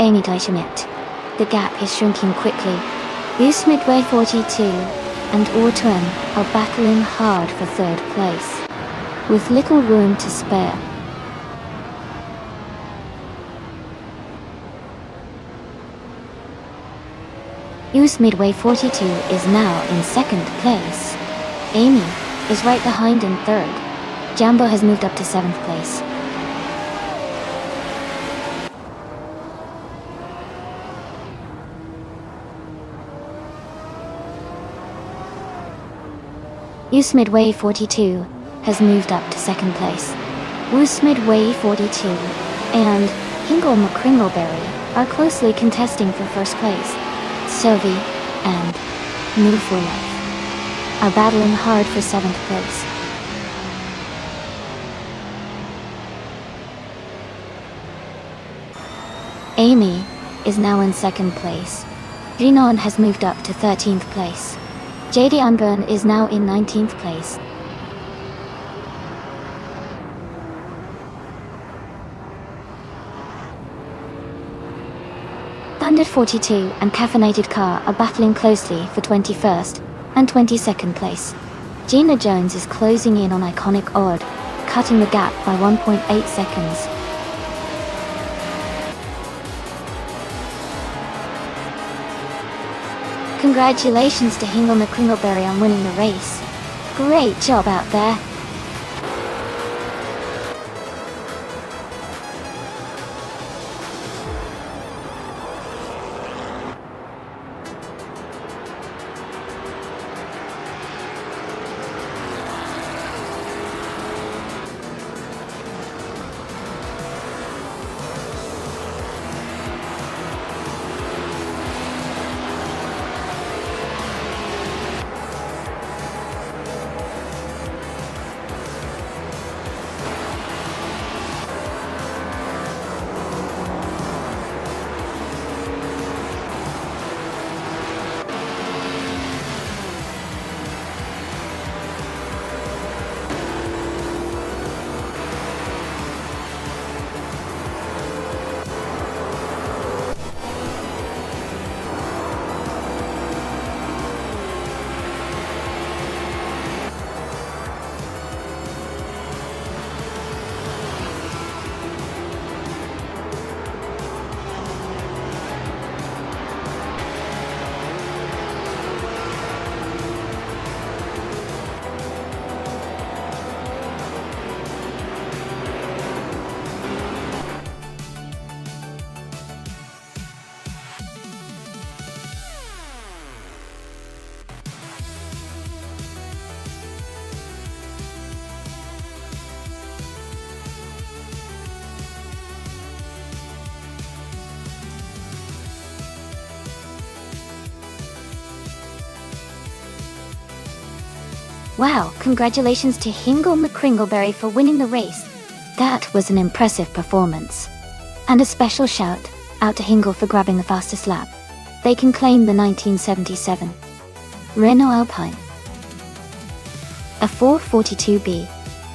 Amy Schmidt. The gap is shrinking quickly. Use Midway 42 and Autumn are battling hard for 3rd place. with little room to spare. US Midway 42 is now in second place. Amy is right behind in third. Jambo has moved up to 7th place. US Midway 42 has moved up to 2nd place. US Midway 42 and Hingle McCringleberry are closely contesting for 1st place. Sylvie and Move for Life are battling hard for 7th place. Amy is now in 2nd place. Rinon has moved up to 13th place. JD Unburn is now in 19th place. Thunder 42 and Caffeinated Car are battling closely for 21st and 22nd place. Gina Jones is closing in on Iconic Odd, cutting the gap by 1.8 seconds. Congratulations to Hingle McCringleberry on winning the race. Great job out there. Wow, congratulations to Hingle McCringleberry for winning the race. That was an impressive performance. And a special shout out to Hingle for grabbing the fastest lap. They can claim the 1977 Renault Alpine. A 442B,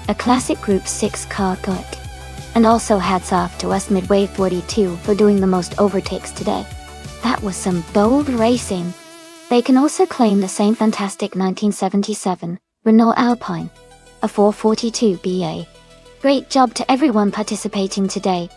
a classic Group 6 car good. And also hats off to US Midway 42 for doing the most overtakes today. That was some bold racing. They can also claim the same fantastic 1977 Renault Alpine, a 442BA. Great job to everyone participating today.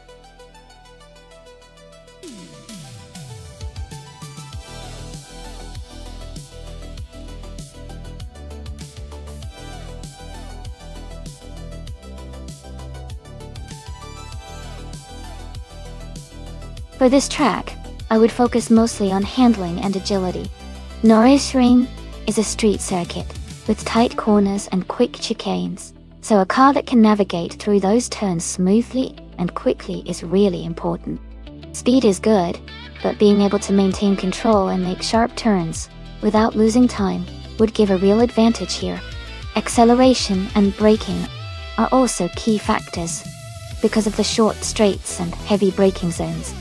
For this track, I would focus mostly on handling and agility. Nürburgring is a street circuit with tight corners and quick chicanes, so a car that can navigate through those turns smoothly and quickly is really important. Speed is good, but being able to maintain control and make sharp turns without losing time would give a real advantage here. Acceleration and braking are also key factors because of the short straights and heavy braking zones.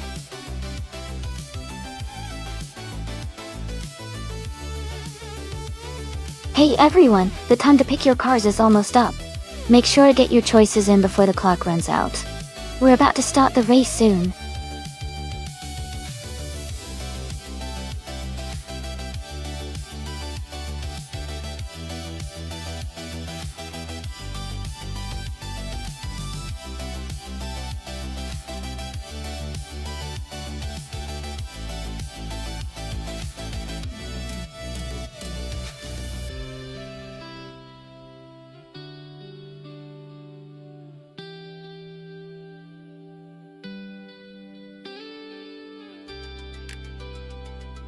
Hey everyone, the time to pick your cars is almost up. Make sure to get your choices in before the clock runs out. We're about to start the race soon.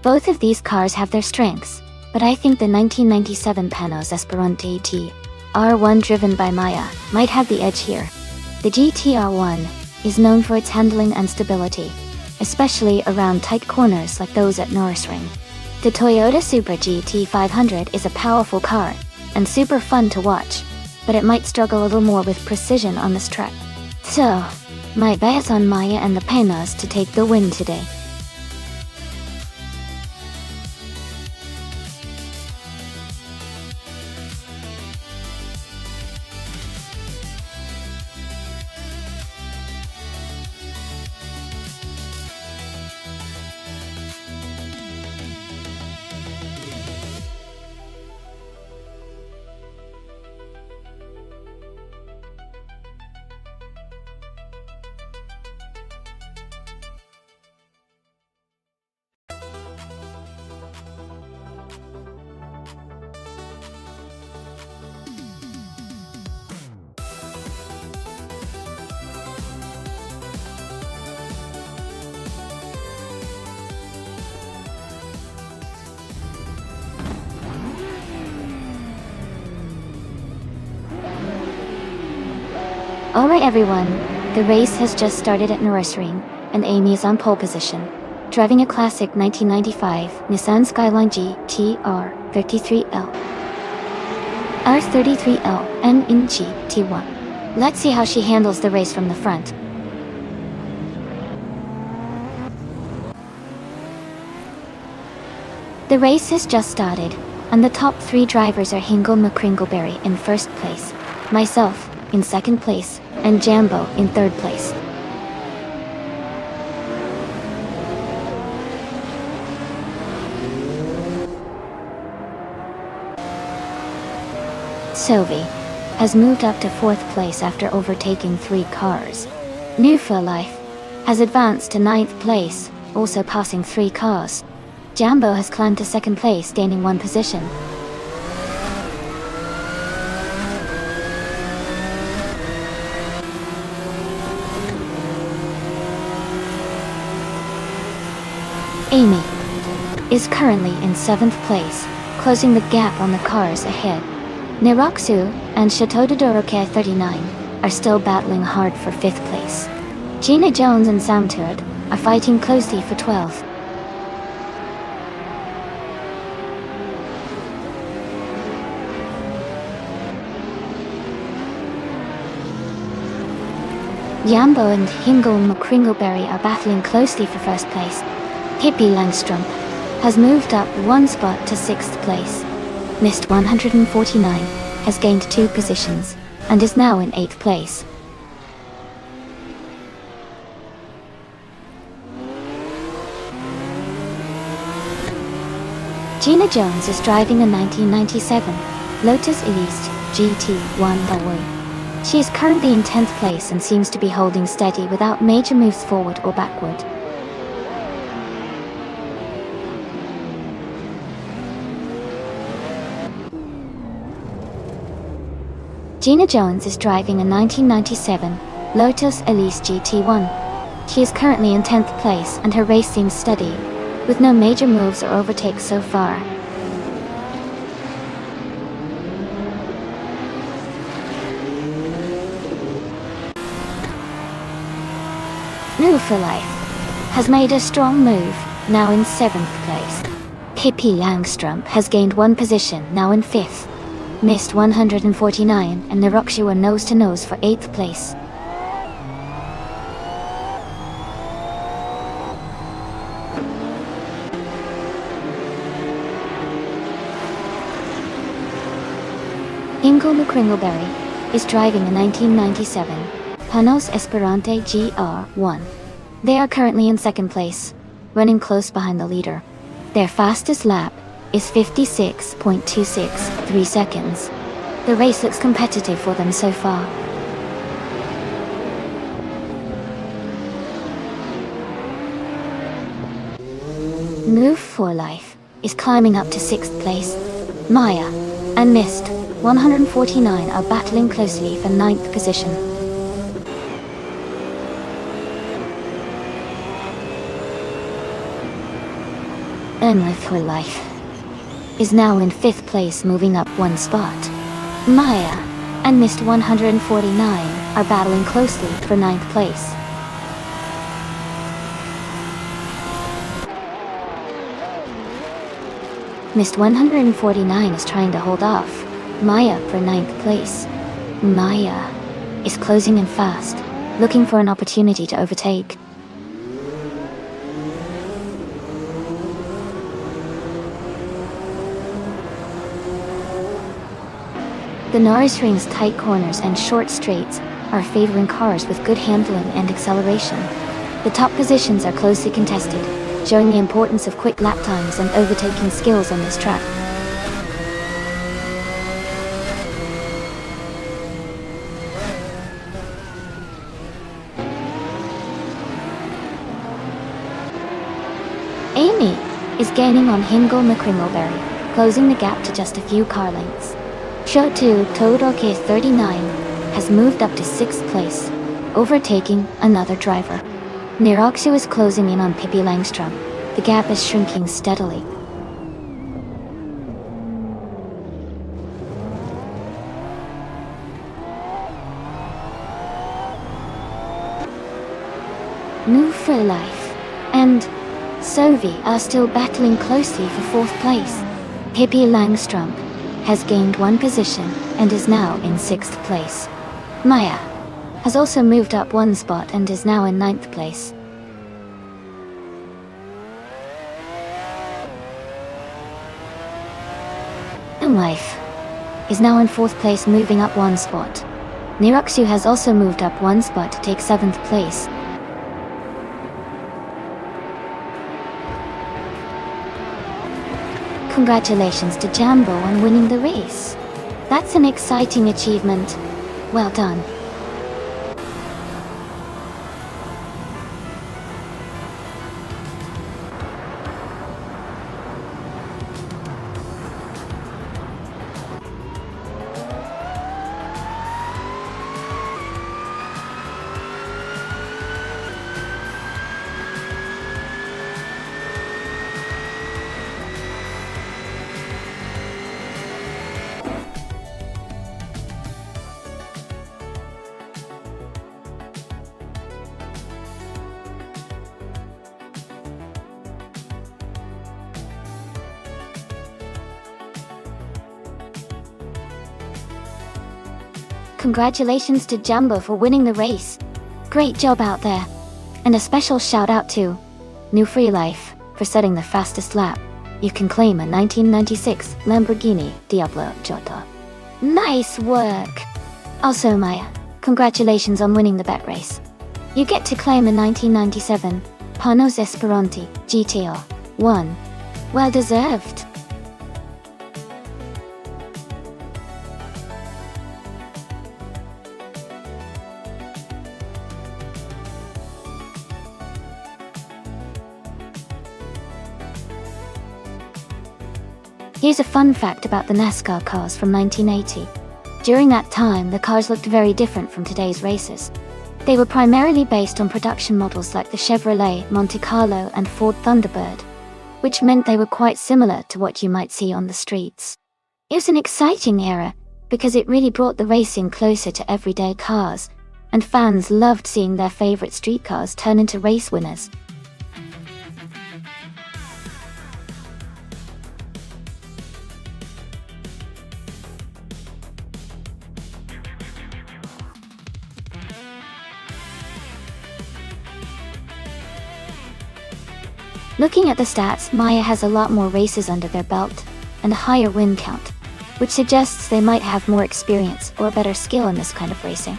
Both of these cars have their strengths, but I think the 1997 Panos Esperante GT-R1 driven by Maya might have the edge here. The GT-R1 is known for its handling and stability, especially around tight corners like those at Nürburgring. The Toyota Supra GT500 is a powerful car, and super fun to watch, but it might struggle a little more with precision on this track. So, my bet on Maya and the Panos to take the win today. Alright everyone, the race has just started at Nürburgring, and Amy is on pole position, driving a classic 1995 Nissan Skyline GT-R 33L. R33L and in GT1. Let's see how she handles the race from the front. The race has just started, and the top 3 drivers are Hingle McCringleberry in first place, myself in second place, and Jambo in third place. Sylvie has moved up to 4th place after overtaking 3 cars. New for Life has advanced to 9th place, also passing 3 cars. Jambo has climbed to 2nd place, gaining 1 position. Amy is currently in 7th place, closing the gap on the cars ahead. Niroxu and Chateau de Dorocaire 39 are still battling hard for 5th place. Gina Jones and Sam Touré are fighting closely for 12th. Jambo and Hingle McCringleberry are battling closely for 1st place. Hippie Langstrump has moved up 1 spot to 6th place. Missed 149 has gained 2 positions, and is now in 8th place. Gina Jones is driving a 1997 Lotus Elise GT1 Ballroom. She is currently in 10th place and seems to be holding steady without major moves forward or backward. Gina Jones is driving a 1997 Lotus Elise GT1. She is currently in 10th place and her race seems steady, with no major moves or overtakes so far. New for Life has made a strong move, now in 7th place. Hippie Langstrump has gained 1 position, now in 5th. Missed 149 and Niroxu were nose to nose for 8th place. Hingle McCringleberry is driving a 1997 Panos Esperante GR1. They are currently in 2nd place, running close behind the leader. Their fastest lap is 56.263 seconds. The race looks competitive for them so far. Move for Life is climbing up to 6th place. Maya and Mist 149 are battling closely for 9th position. Then Live for Life is now in 5th place, moving up 1 spot. Maya and Mist 149 are battling closely for 9th place. Mist 149 is trying to hold off Maya for 9th place. Maya is closing in fast, looking for an opportunity to overtake. The Nürburgring's tight corners and short straights are favoring cars with good handling and acceleration. The top positions are closely contested, showing the importance of quick lap times and overtaking skills on this track. Amy is gaining on Hingel McCringleberry, closing the gap to just a few car lengths. Shoto Todoroki 39 has moved up to 6th place, overtaking another driver. Niroxu is closing in on Pippi Langstrom. The gap is shrinking steadily. Move for Life and Sovi are still battling closely for 4th place. Pippi Langstrom has gained 1 position and is now in 6th place. Maya has also moved up 1 spot and is now in 9th place. Life is now in 4th place, moving up 1 spot. Niroxu has also moved up 1 spot to take 7th place. Congratulations to Jambo on winning the race. That's an exciting achievement. Well done. Congratulations to Jumbo for winning the race. Great job out there. And a special shout out to New Free Life for setting the fastest lap. You can claim a 1996 Lamborghini Diablo Giotto. Nice work! Also Maya, congratulations on winning the bet race. You get to claim a 1997 Panos Esperanti GTO 1. Well deserved. Here's a fun fact about the NASCAR cars from 1980. During that time, the cars looked very different from today's races. They were primarily based on production models like the Chevrolet Monte Carlo and Ford Thunderbird, which meant they were quite similar to what you might see on the streets. It was an exciting era because it really brought the racing closer to everyday cars, and fans loved seeing their favorite street cars turn into race winners. Looking at the stats, Maya has a lot more races under their belt and a higher win count, which suggests they might have more experience or better skill in this kind of racing.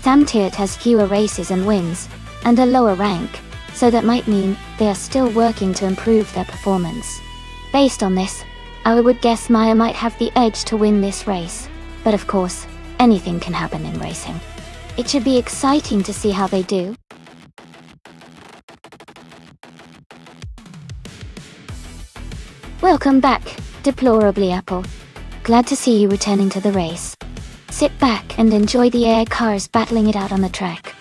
Samtiert has fewer races and wins, and a lower rank, so that might mean they are still working to improve their performance. Based on this, I would guess Maya might have the edge to win this race, but of course, anything can happen in racing. It should be exciting to see how they do. Welcome back, Deplorably Apple. Glad to see you returning to the race. Sit back and enjoy the air cars battling it out on the track.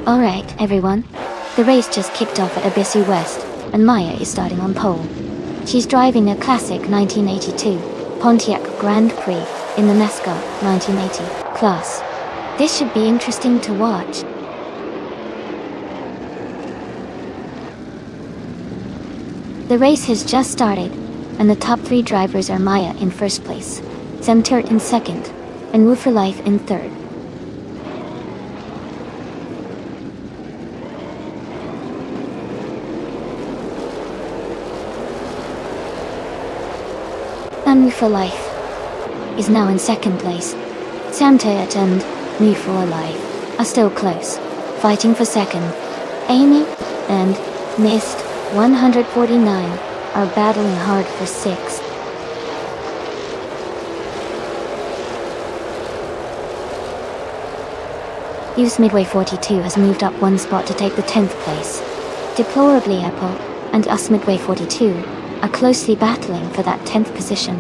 Alright, everyone. The race just kicked off at Abissu West, and Maya is starting on pole. She's driving a classic 1982 Pontiac Grand Prix in the NASCAR 1980 class. This should be interesting to watch. The race has just started, and the top 3 drivers are Maya in first place, Semtert in second, and Woo for Life in third. And Woo for Life is now in second place. Semtert and Woo for Life are still close, fighting for second. Amy and Mist 149 are battling hard for sixth. US Midway 42 has moved up one spot to take the 10th place. Deplorably Apple and US Midway 42 are closely battling for that 10th position.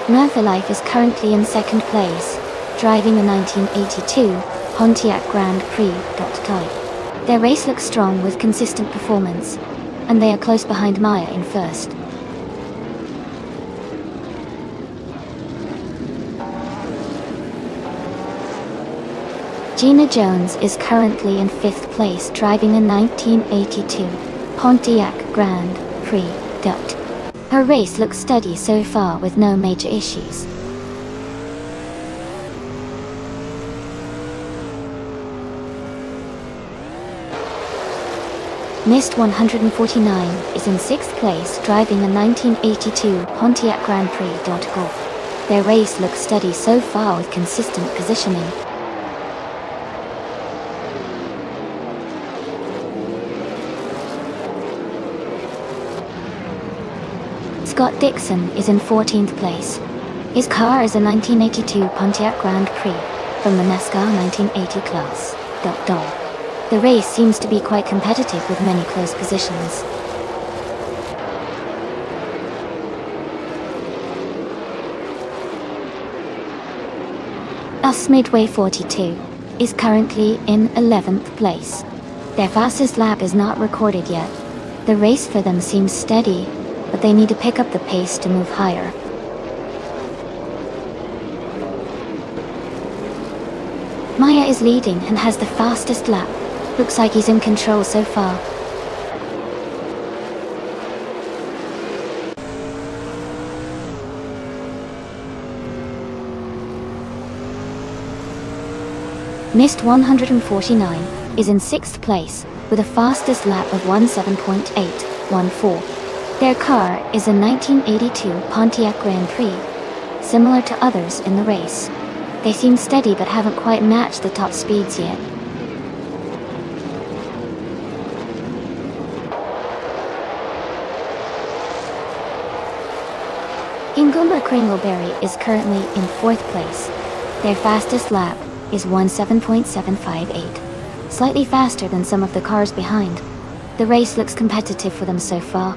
Woo Life is currently in second place, driving a 1982 Pontiac Grand Prix prototype. Their race looks strong with consistent performance, and they are close behind Maya in first. Gina Jones is currently in 5th place driving a 1982 Pontiac Grand Prix Dot. Her race looks steady so far with no major issues. Mist 149 is in 6th place driving a 1982 Pontiac Grand Prix Golf. Their race looks steady so far with consistent positioning. Scott Dixon is in 14th place. His car is a 1982 Pontiac Grand Prix from the NASCAR 1980 class. The race seems to be quite competitive with many close positions. US Midway 42 is currently in 11th place. Their fastest lap is not recorded yet. The race for them seems steady, but they need to pick up the pace to move higher. Maya is leading and has the fastest lap. Looks like he's in control so far. Mist 149 is in 6th place with a fastest lap of 17.814. Their car is a 1982 Pontiac Grand Prix, similar to others in the race. They seem steady but haven't quite matched the top speeds yet. Ingumber Kringleberry is currently in 4th place. Their fastest lap is 17.758, slightly faster than some of the cars behind. The race looks competitive for them so far.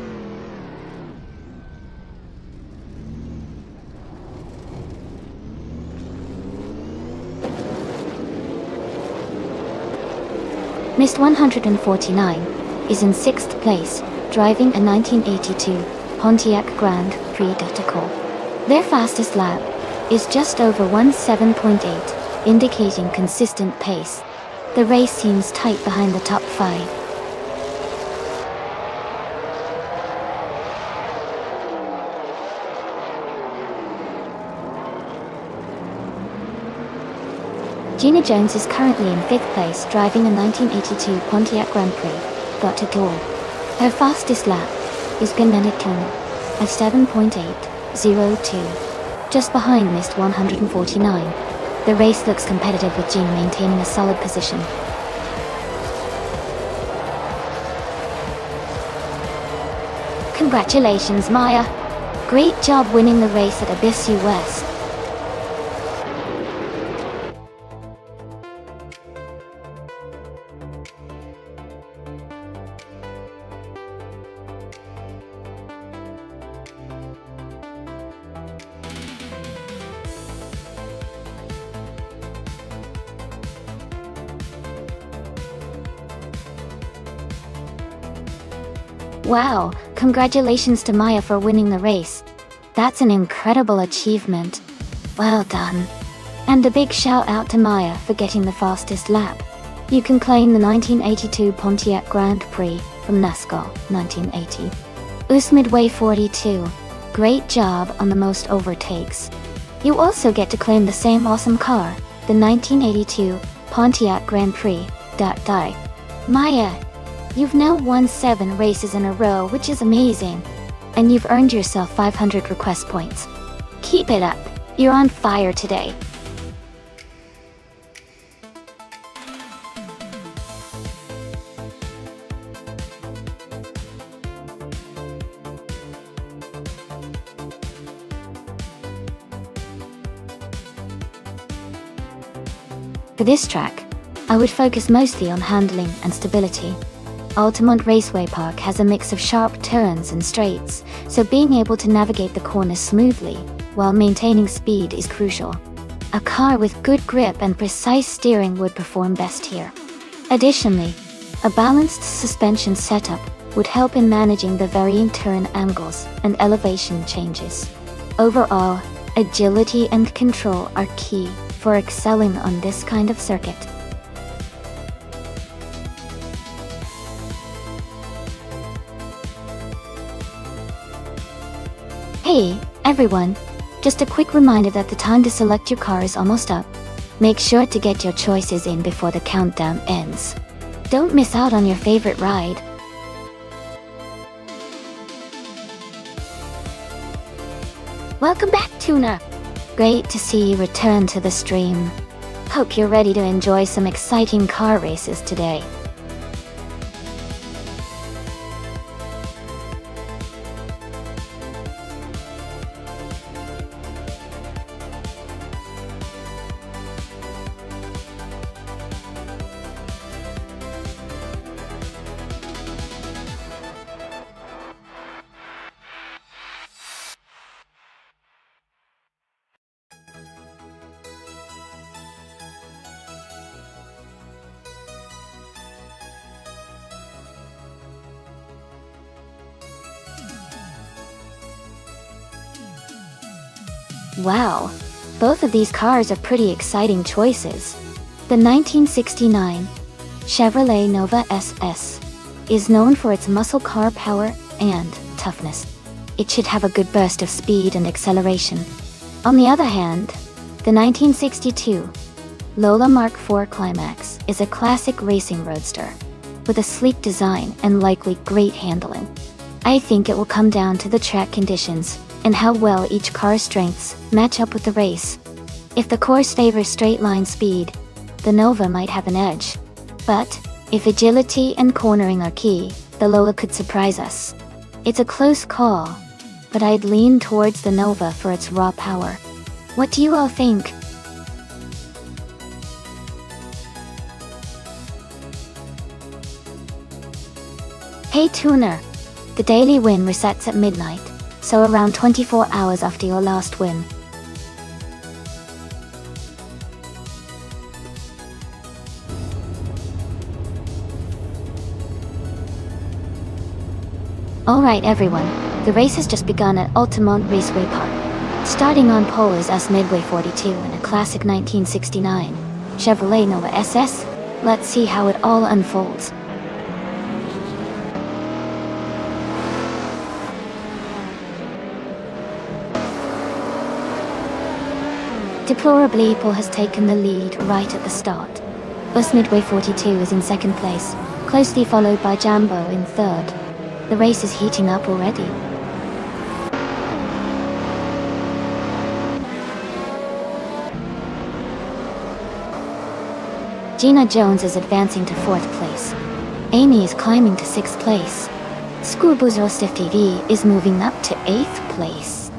Mist 149 is in 6th place, driving a 1982 Pontiac Grand Prix Dotacol. Their fastest lap is just over 17.8, indicating consistent pace. The race seems tight behind the top 5. Gina Jones is currently in 5th place driving a 1982 Pontiac Grand Prix Dotacol. Her fastest lap is Ganenetone at 7.802, just behind Mist 149. The race looks competitive with Gina maintaining a solid position. Congratulations, Maya! Great job winning the race at Abissu West. Wow, congratulations to Maya for winning the race. That's an incredible achievement. Well done. And a big shout out to Maya for getting the fastest lap. You can claim the 1982 Pontiac Grand Prix from NASCAR 1980. US Midway 42. Great job on the most overtakes. You also get to claim the same awesome car, the 1982 Pontiac Grand Prix. Maya, you've now won 7 races in a row, which is amazing. And you've earned yourself 500 request points. Keep it up. You're on fire today. For this track, I would focus mostly on handling and stability. Altamont Raceway Park has a mix of sharp turns and straights, so being able to navigate the corners smoothly while maintaining speed is crucial. A car with good grip and precise steering would perform best here. Additionally, a balanced suspension setup would help in managing the varying turn angles and elevation changes. Overall, agility and control are key for excelling on this kind of circuit. Hey, everyone! Just a quick reminder that the time to select your car is almost up. Make sure to get your choices in before the countdown ends. Don't miss out on your favorite ride. Welcome back, Tuna! Great to see you return to the stream. Hope you're ready to enjoy some exciting car races today. Wow, both of these cars are pretty exciting choices. The 1969 Chevrolet Nova SS is known for its muscle car power and toughness. It should have a good burst of speed and acceleration. On the other hand, the 1962 Lola Mark IV Climax is a classic racing roadster with a sleek design and likely great handling. I think it will come down to the track conditions and how well each car's strengths match up with the race. If the course favors straight-line speed, the Nova might have an edge. But if agility and cornering are key, the Lola could surprise us. It's a close call, but I'd lean towards the Nova for its raw power. What do you all think? Hey Tuner! The daily win resets at midnight, so around 24 hours after your last win. Alright everyone, the race has just begun at Altamont Raceway Park. Starting on pole is US Midway 42 in a classic 1969 Chevrolet Nova SS. Let's see how it all unfolds. Deplorably, Paul has taken the lead right at the start. US Midway 42 is in second place, closely followed by Jambo in third. The race is heating up already. Gina Jones is advancing to fourth place. Amy is climbing to sixth place. Schoolboozer Stiff TV is moving up to eighth place.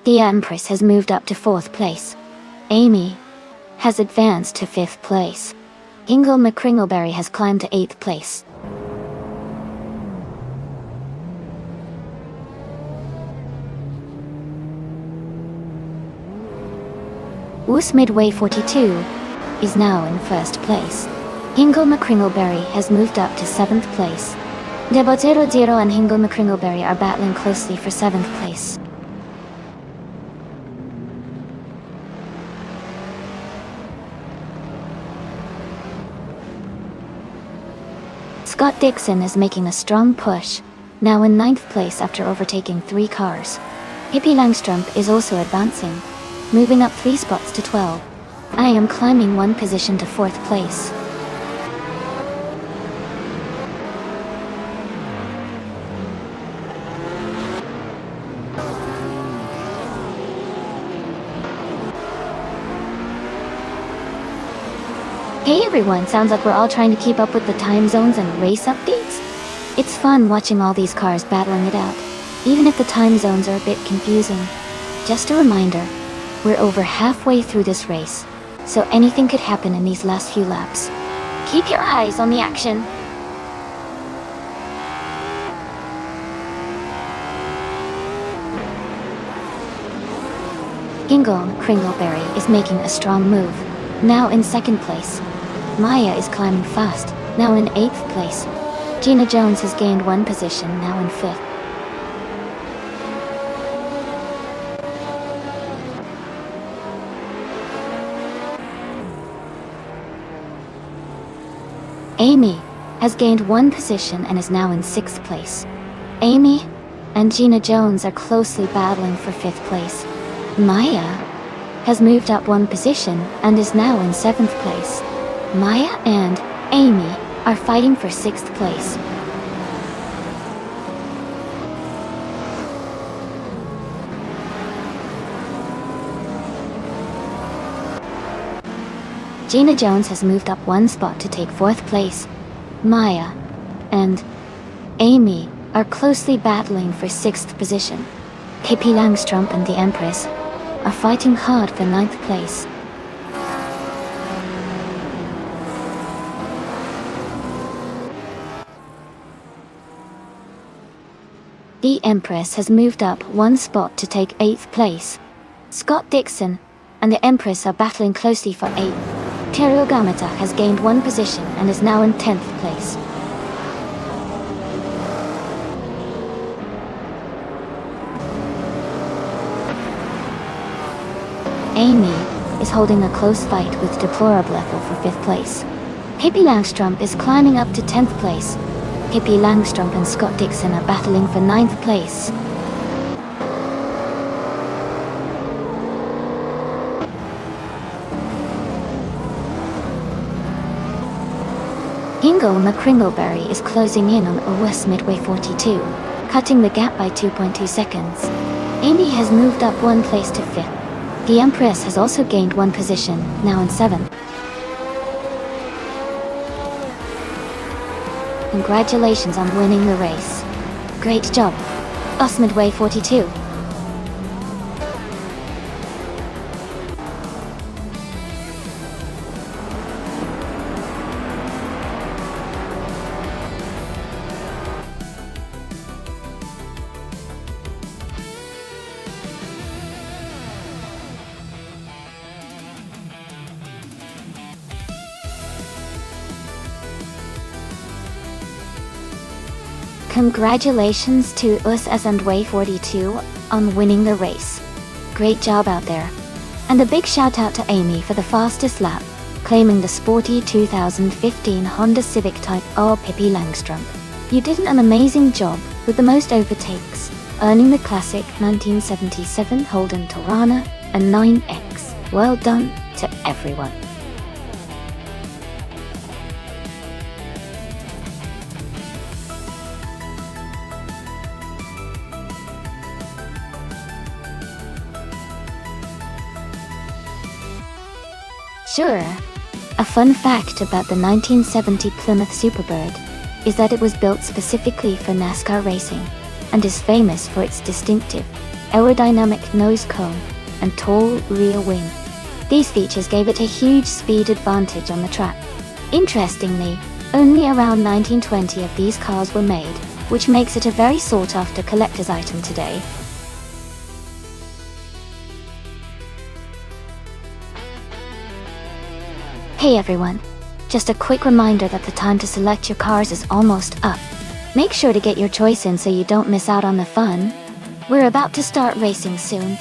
The Empress has moved up to fourth place. Amy has advanced to fifth place. Ingle McCringleberry has climbed to eighth place. Woos Midway 42 is now in first place. Hingle McCringleberry has moved up to 7th place. Debotero Zero and Hingle McCringleberry are battling closely for 7th place. Scott Dixon is making a strong push, now in 9th place after overtaking 3 cars. Hippie Langstrump is also advancing, moving up 3 spots to 12. I am climbing 1 position to 4th place. Hey everyone, sounds like we're all trying to keep up with the time zones and race updates. It's fun watching all these cars battling it out, even if the time zones are a bit confusing. Just a reminder, we're over halfway through this race, so anything could happen in these last few laps. Keep your eyes on the action. Hingle Cringleberry is making a strong move, now in 2nd place. Maya is climbing fast, now in 8th place. Gina Jones has gained 1 position, now in 5th. Amy has gained 1 position and is now in 6th place. Amy and Gina Jones are closely battling for 5th place. Maya has moved up 1 position and is now in 7th place. Maya and Amy are fighting for 6th place. Gina Jones has moved up 1 spot to take 4th place. Maya and Amy are closely battling for 6th position. Hippie Langstrump and the Empress are fighting hard for 9th place. The Empress has moved up 1 spot to take 8th place. Scott Dixon and the Empress are battling closely for 8th. Terry Ogamata has gained 1 position and is now in 10th place. Amy is holding a close fight with Deplorable Ethel for 5th place. Hippie Langstrump is climbing up to 10th place. Hippie Langstrump and Scott Dixon are battling for 9th place. Hingle McCringleberry is closing in on OS Midway 42, cutting the gap by 2.2 seconds. Amy has moved up 1 place to 5th. The Empress has also gained 1 position, now in 7th. Congratulations on winning the race. Great job, OS Midway 42. Congratulations to us and Way 42 on winning the race. Great job out there. And a big shout out to Amy for the fastest lap, claiming the sporty 2015 Honda Civic Type R. Pippi Langstrump. You did an amazing job with the most overtakes, earning the classic 1977 Holden Torana and 9X. Well done to everyone. Sure. A fun fact about the 1970 Plymouth Superbird is that it was built specifically for NASCAR racing and is famous for its distinctive aerodynamic nose cone and tall rear wing. These features gave it a huge speed advantage on the track. Interestingly, only around 1920 of these cars were made, which makes it a very sought-after collector's item today. Hey everyone! Just a quick reminder that the time to select your cars is almost up. Make sure to get your choice in so you don't miss out on the fun. We're about to start racing soon.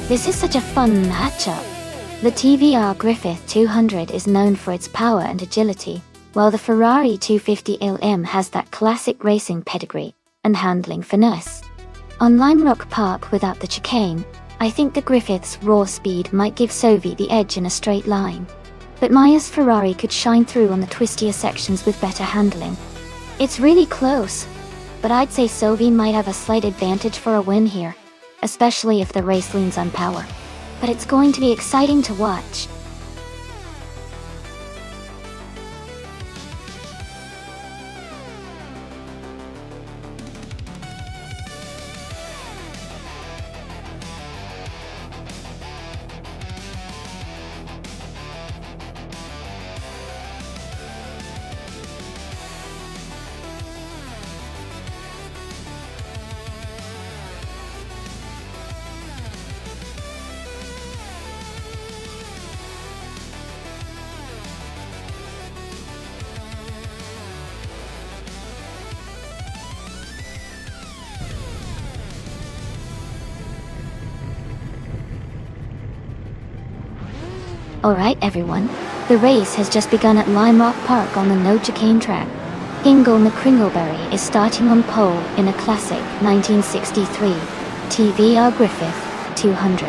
This is such a fun matchup. The TVR Griffith 200 is known for its power and agility, while the Ferrari 250 LM has that classic racing pedigree and handling finesse. On Lime Rock Park without the chicane, I think the Griffith's raw speed might give Sovi the edge in a straight line. But Maya's Ferrari could shine through on the twistier sections with better handling. It's really close, but I'd say Sovi might have a slight advantage for a win here, especially if the race leans on power. But it's going to be exciting to watch. Alright everyone, the race has just begun at Lime Rock Park on the no chicane track. Ingle McCringleberry is starting on pole in a classic 1963 TVR Griffith 200.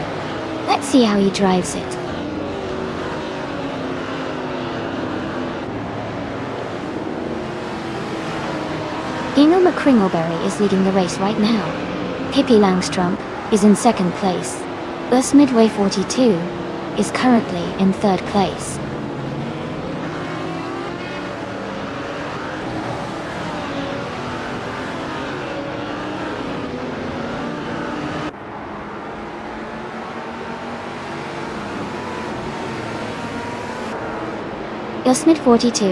Let's see how he drives it. Ingle McCringleberry is leading the race right now. Pippi Langstrup is in second place. Us Midway 42 is currently in third place. Usmid 42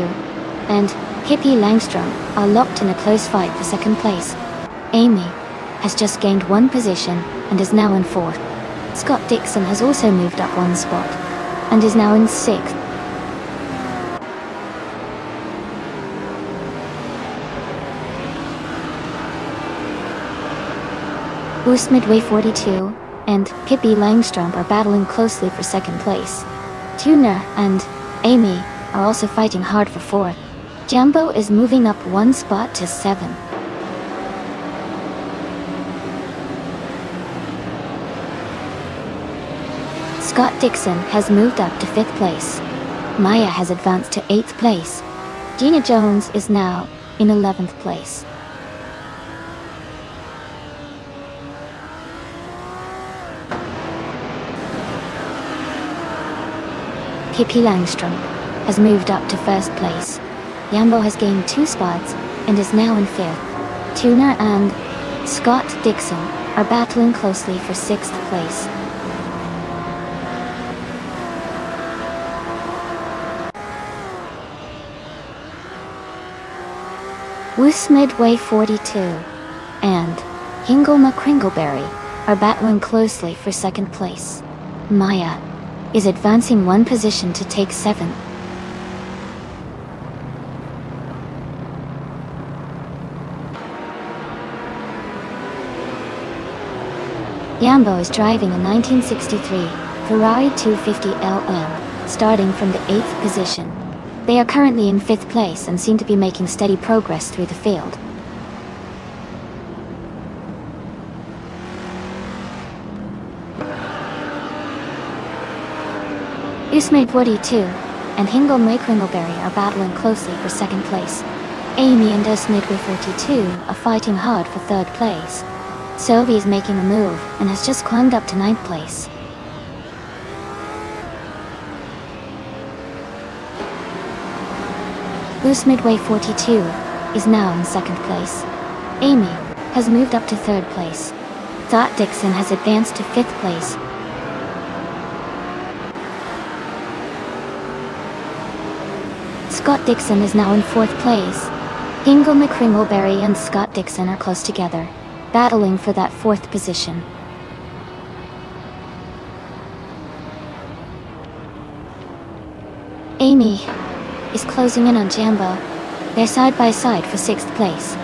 and Pippi Langstrup are locked in a close fight for second place. Amy has just gained one position and is now in fourth. Scott Dixon has also moved up one spot and is now in sixth. Us Midway 42 and Pippi Langstrup are battling closely for second place. Tuna and Amy are also fighting hard for fourth. Jumbo is moving up one spot to 7. Scott Dixon has moved up to 5th place. Maya has advanced to 8th place. Gina Jones is now in 11th place. Pippi Langstrup has moved up to 1st place. Jambo has gained 2 spots and is now in 5th. Tuna and Scott Dixon are battling closely for 6th place. Us Midway 42 and Ingle McCringleberry are battling closely for second place. Maya is advancing one position to take 7th. Jambo is driving a 1963 Ferrari 250 LM, starting from the 8th position. They are currently in 5th place and seem to be making steady progress through the field. Usmaid 42 and Hingle Kringleberry are battling closely for 2nd place. Amy and Usmaid 42 are fighting hard for 3rd place. Sophie is making a move and has just climbed up to 9th place. Midway 42 is now in 2nd place. Amy has moved up to 3rd place. Dot Dixon has advanced to 5th place. Scott Dixon is now in 4th place. Hingle McCringleberry and Scott Dixon are close together, battling for that 4th position. Amy is closing in on Jambo. They're side by side for 6th place.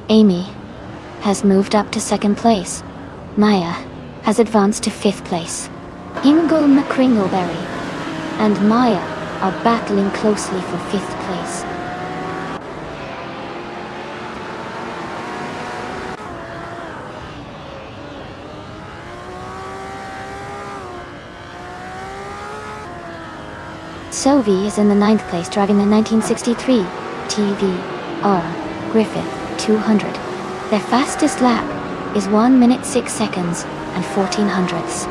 Amy has moved up to 2nd place. Maya has advanced to 5th place. Hingle McCringleberry and Maya are battling closely for 5th place. Sophie is in the 9th place driving the 1963 TVR Griffith 200. Their fastest lap is 1 minute 6 seconds and 14 hundredths.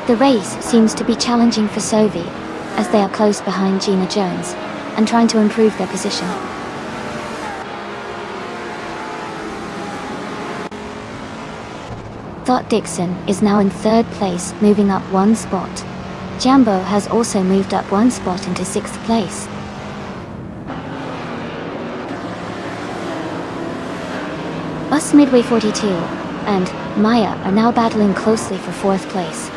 The race seems to be challenging for Sophie, as they are close behind Gina Jones and trying to improve their position. Dot Dixon is now in 3rd place, moving up 1 spot. Jambo has also moved up 1 spot into 6th place. Us Midway 42 and Maya are now battling closely for 4th place.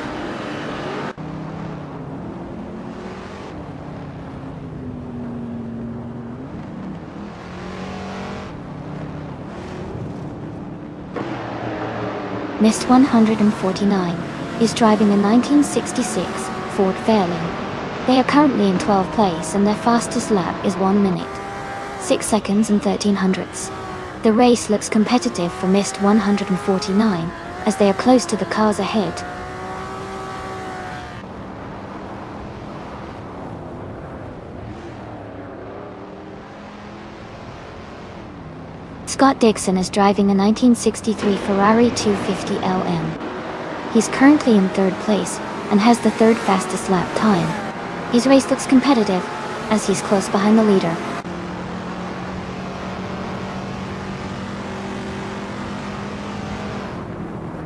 Mist 149 is driving a 1966 Ford Fairlane. They are currently in 12th place and their fastest lap is 1 minute, 6 seconds and 13 hundredths. The race looks competitive for Mist 149 as they are close to the cars ahead. Scott Dixon is driving a 1963 Ferrari 250 LM. He's currently in 3rd place and has the 3rd fastest lap time. His race looks competitive as he's close behind the leader.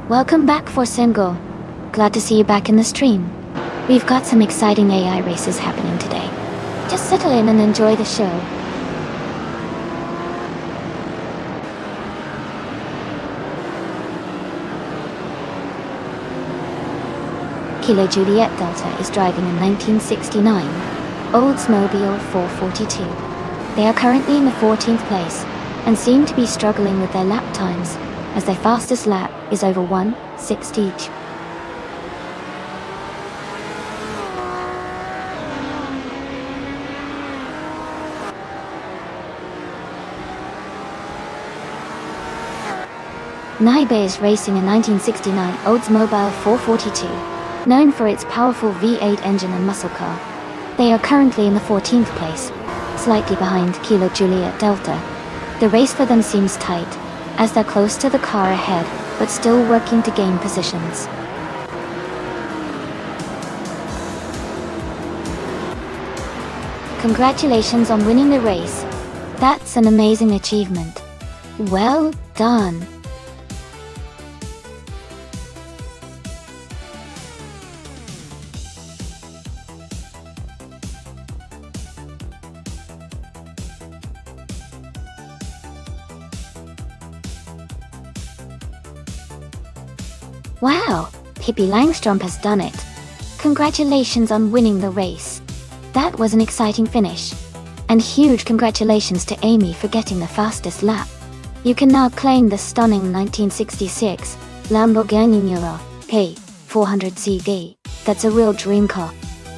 Welcome back for Single. Glad to see you back in the stream. We've got some exciting AI races happening today. Just settle in and enjoy the show. Kilo Juliet Delta is driving a 1969 Oldsmobile 442. They are currently in the 14th place and seem to be struggling with their lap times, as their fastest lap is over 1:60 each. Naibe is racing a 1969 Oldsmobile 442, known for its powerful V8 engine and muscle car. They are currently in the 14th place, slightly behind Kilo Juliet Delta. The race for them seems tight, as they're close to the car ahead, but still working to gain positions. Congratulations on winning the race. That's an amazing achievement. Well done. Wow, Pippi Langstrom has done it. Congratulations on winning the race. That was an exciting finish. And huge congratulations to Amy for getting the fastest lap. You can now claim the stunning 1966 Lamborghini Miura P400 CD. That's a real dream car.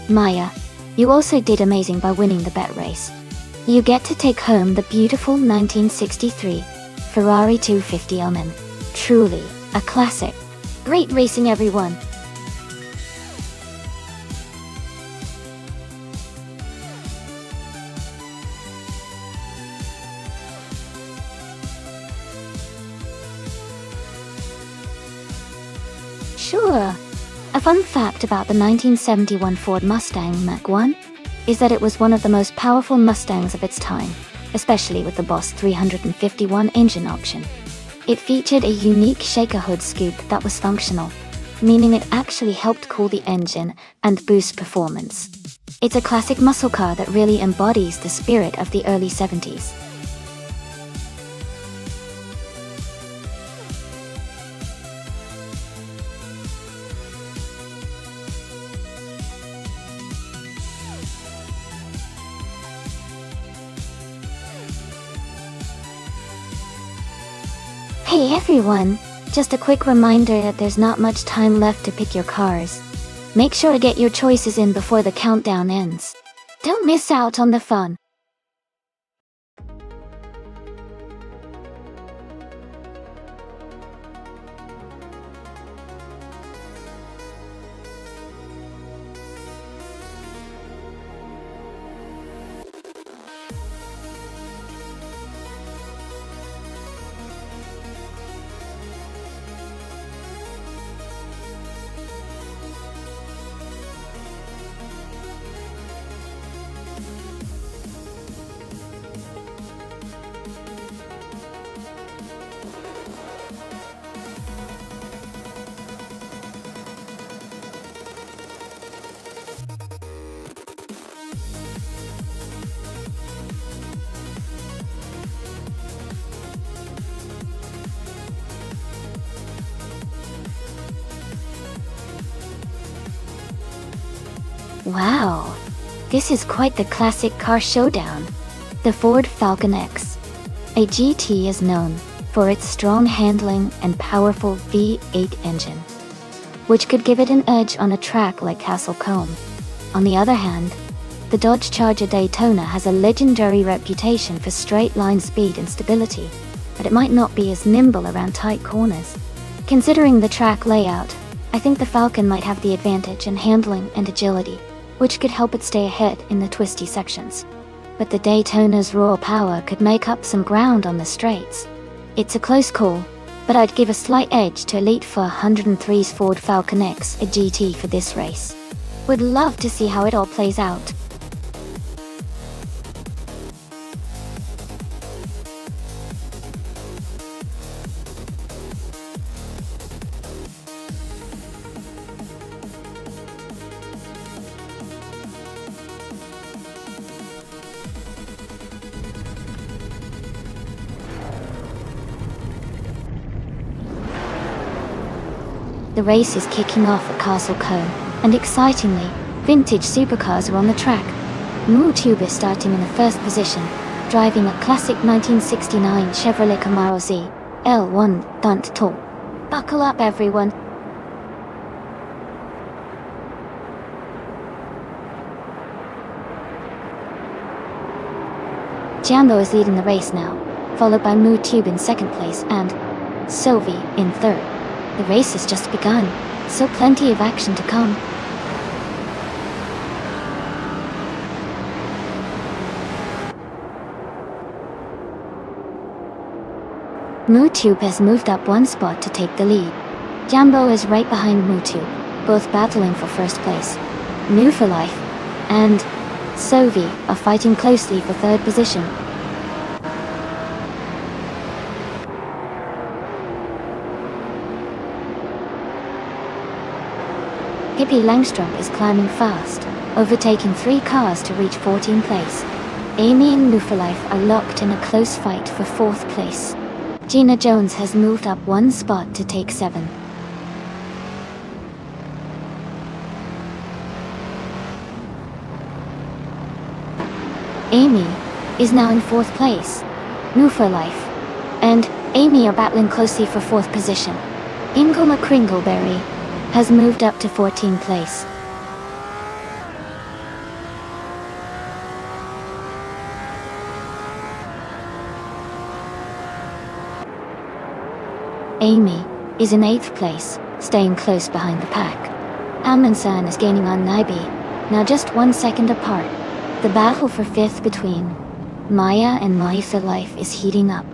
Maya, you also did amazing by winning the bet race. You get to take home the beautiful 1963 Ferrari 250 Omen. Truly a classic. Great racing, everyone. Sure. A fun fact about the 1971 Ford Mustang Mach 1 is that it was one of the most powerful Mustangs of its time, especially with the Boss 351 engine option. It featured a unique shaker hood scoop that was functional, meaning it actually helped cool the engine and boost performance. It's a classic muscle car that really embodies the spirit of the early 70s. Hey everyone! Just a quick reminder that there's not much time left to pick your cars. Make sure to get your choices in before the countdown ends. Don't miss out on the fun. Wow, this is quite the classic car showdown. The Ford Falcon X. A GT is known for its strong handling and powerful V8 engine, which could give it an edge on a track like Castle Combe. On the other hand, the Dodge Charger Daytona has a legendary reputation for straight-line speed and stability, but it might not be as nimble around tight corners. Considering the track layout, I think the Falcon might have the advantage in handling and agility, which could help it stay ahead in the twisty sections. But the Daytona's raw power could make up some ground on the straights. It's a close call, but I'd give a slight edge to Elite 403's Ford Falcon X, a GT, for this race. Would love to see how it all plays out. The race is kicking off at Castle Combe, and excitingly, vintage supercars are on the track. MooTube is starting in the first position, driving a classic 1969 Chevrolet Camaro Z L1 Dunt Tall. Buckle up, everyone. Jambo is leading the race now, followed by MooTube in second place and Sylvie in third. The race has just begun, so plenty of action to come. MooTube has moved up one spot to take the lead. Jambo is right behind MooTube, both battling for first place. New for Life and Sovi are fighting closely for third position. Hippie Langstrom is climbing fast, overtaking 3 cars to reach 14th place. Amy and New for Life are locked in a close fight for 4th place. Gina Jones has moved up one spot to take 7th. Amy is now in 4th place. Move for Life and Amy are battling closely for 4th position. Ingle McCringleberry has moved up to 14th place. Amy is in 8th place, staying close behind the pack. Amundsen is gaining on Naibi, now just 1 second apart. The battle for 5th between Maya and Maitha Life is heating up.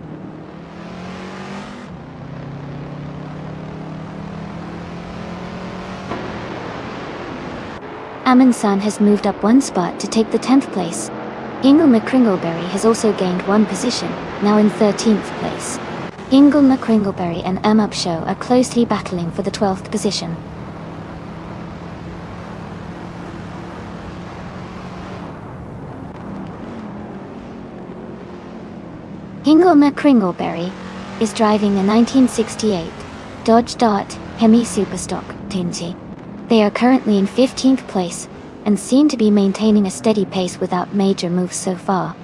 Amundsen has moved up 1 spot to take the 10th place. Ingle McCringleberry has also gained 1 position, now in 13th place. Ingle McCringleberry and M Upshow are closely battling for the 12th position. Ingle McCringleberry is driving a 1968 Dodge Dart Hemi Superstock Tinty. They are currently in 15th place and seem to be maintaining a steady pace without major moves so far.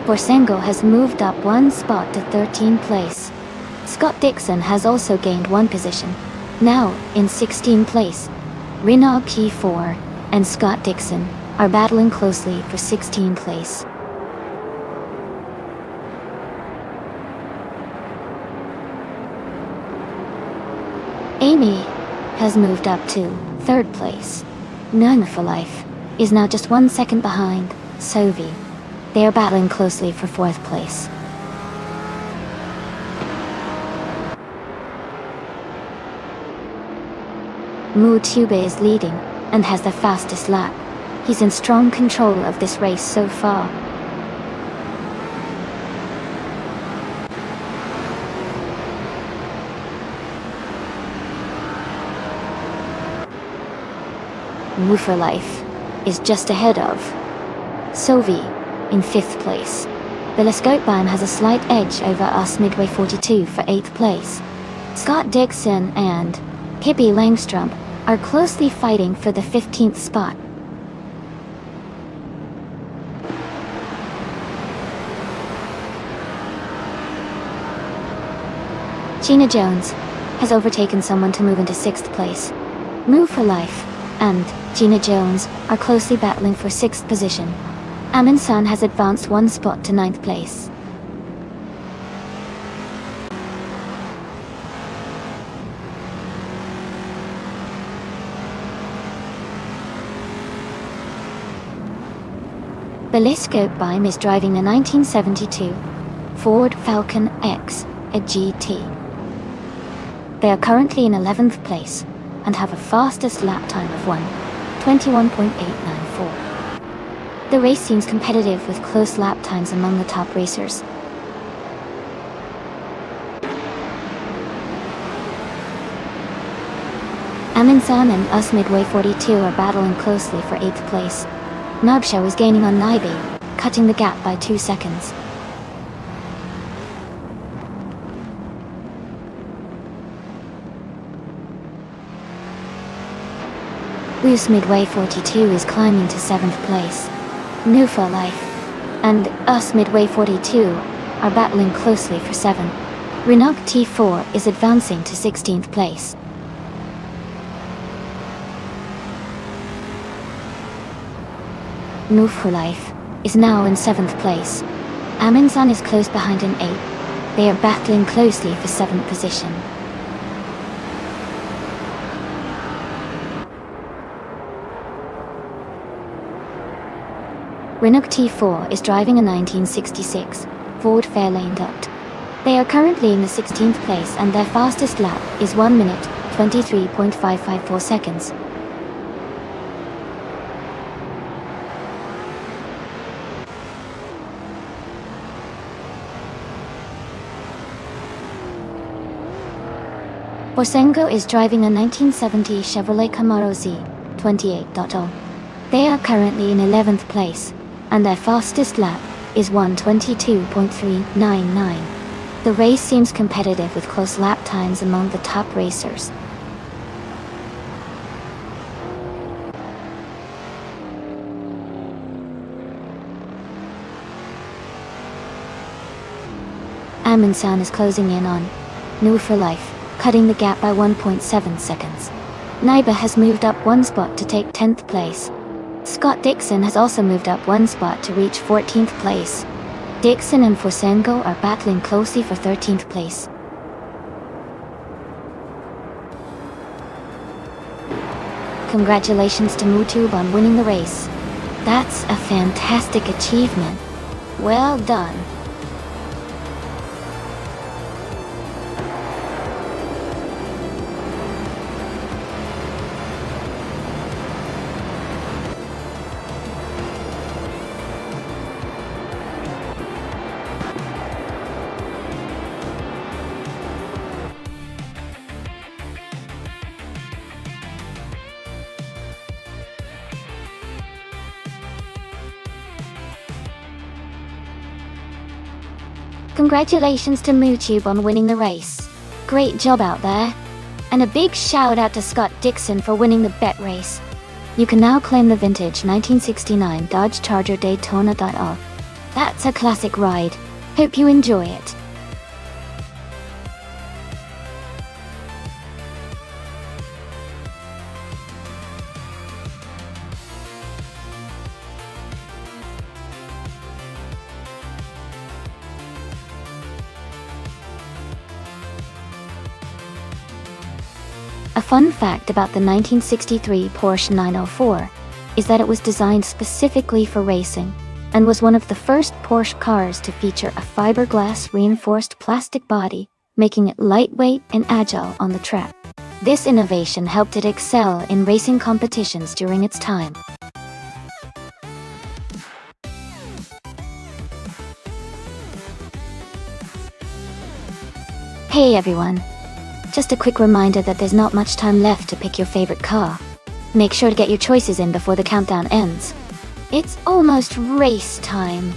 Borsengo has moved up 1 spot to 13th place. Scott Dixon has also gained 1 position, now in 16th place. Renaud Key4 and Scott Dixon are battling closely for 16th place. Amy has moved up to 3rd place. None for Life is now just 1 second behind Sovi. They are battling closely for 4th place. Mu Tube is leading and has the fastest lap. He's in strong control of this race so far. Mu for Life is just ahead of Sovi in 5th place. Telescopebeam has a slight edge over us Midway 42 for 8th place. Scott Dixon and Pippi Langstrom are closely fighting for the 15th spot. Gina Jones has overtaken someone to move into 6th place. Move for Life and Gina Jones are closely battling for 6th position. Amundsen has advanced 1 spot to 9th place. Telescopebeam is driving a 1972 Ford Falcon X, a GT. They are currently in 11th place and have a fastest lap time of 1:21.894. The race seems competitive with close lap times among the top racers. Amundsen and Us Midway 42 are battling closely for 8th place. Nabsha is gaining on Naibi, cutting the gap by 2 seconds. Us Midway 42 is climbing to 7th place. New for Life and Us Midway 42 are battling closely for 7. Renault T4 is advancing to 16th place. Move for Life is now in 7th place. Amundsen is close behind in 8th. They are battling closely for 7th position. Renault T4 is driving a 1966 Ford Fairlane Dot. They are currently in the 16th place and their fastest lap is 1 minute, 23.554 seconds. Borsengo is driving a 1970 Chevrolet Camaro Z 28.0. They are currently in 11th place, and their fastest lap is 1:22.399. The race seems competitive with close lap times among the top racers. Amundsen is closing in on New for life, cutting the gap by 1.7 seconds. Nyba has moved up one spot to take 10th place. Scott Dixon has also moved up one spot to reach 14th place. Dixon and Fosengo are battling closely for 13th place. Congratulations to Mutube on winning the race. That's a fantastic achievement. Well done. Congratulations to Mutube on winning the race. Great job out there. And a big shout out to Scott Dixon for winning the bet race. You can now claim the vintage 1969 Dodge Charger Daytona. That's a classic ride. Hope you enjoy it. A fun fact about the 1963 Porsche 904 is that it was designed specifically for racing and was one of the first Porsche cars to feature a fiberglass reinforced plastic body, making it lightweight and agile on the track. This innovation helped it excel in racing competitions during its time. Hey everyone! Just a quick reminder that there's not much time left to pick your favorite car. Make sure to get your choices in before the countdown ends. It's almost race time.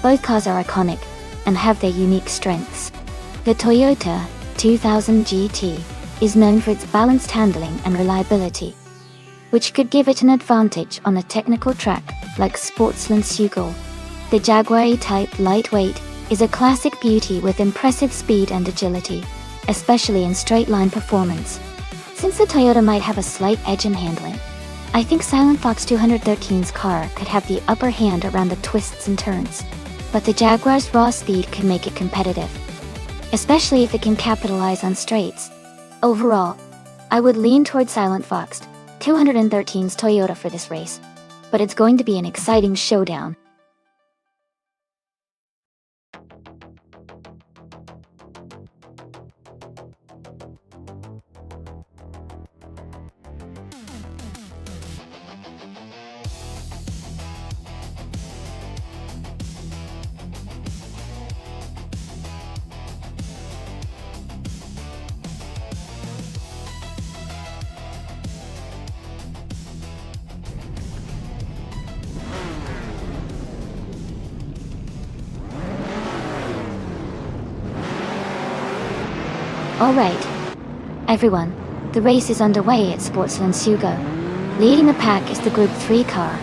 Both cars are iconic and have their unique strengths. The Toyota 2000 GT is known for its balanced handling and reliability, which could give it an advantage on a technical track like Sportsland Sugo. The Jaguar E-Type Lightweight is a classic beauty with impressive speed and agility, especially in straight-line performance. Since the Toyota might have a slight edge in handling, I think Silent Fox 213's car could have the upper hand around the twists and turns. But the Jaguar's raw speed could make it competitive, especially if it can capitalize on straights. Overall, I would lean toward Silent Fox 213's Toyota for this race, but it's going to be an exciting showdown. Alright, everyone, the race is underway at Sportsland Sugo. Leading the pack is the Group 3 car,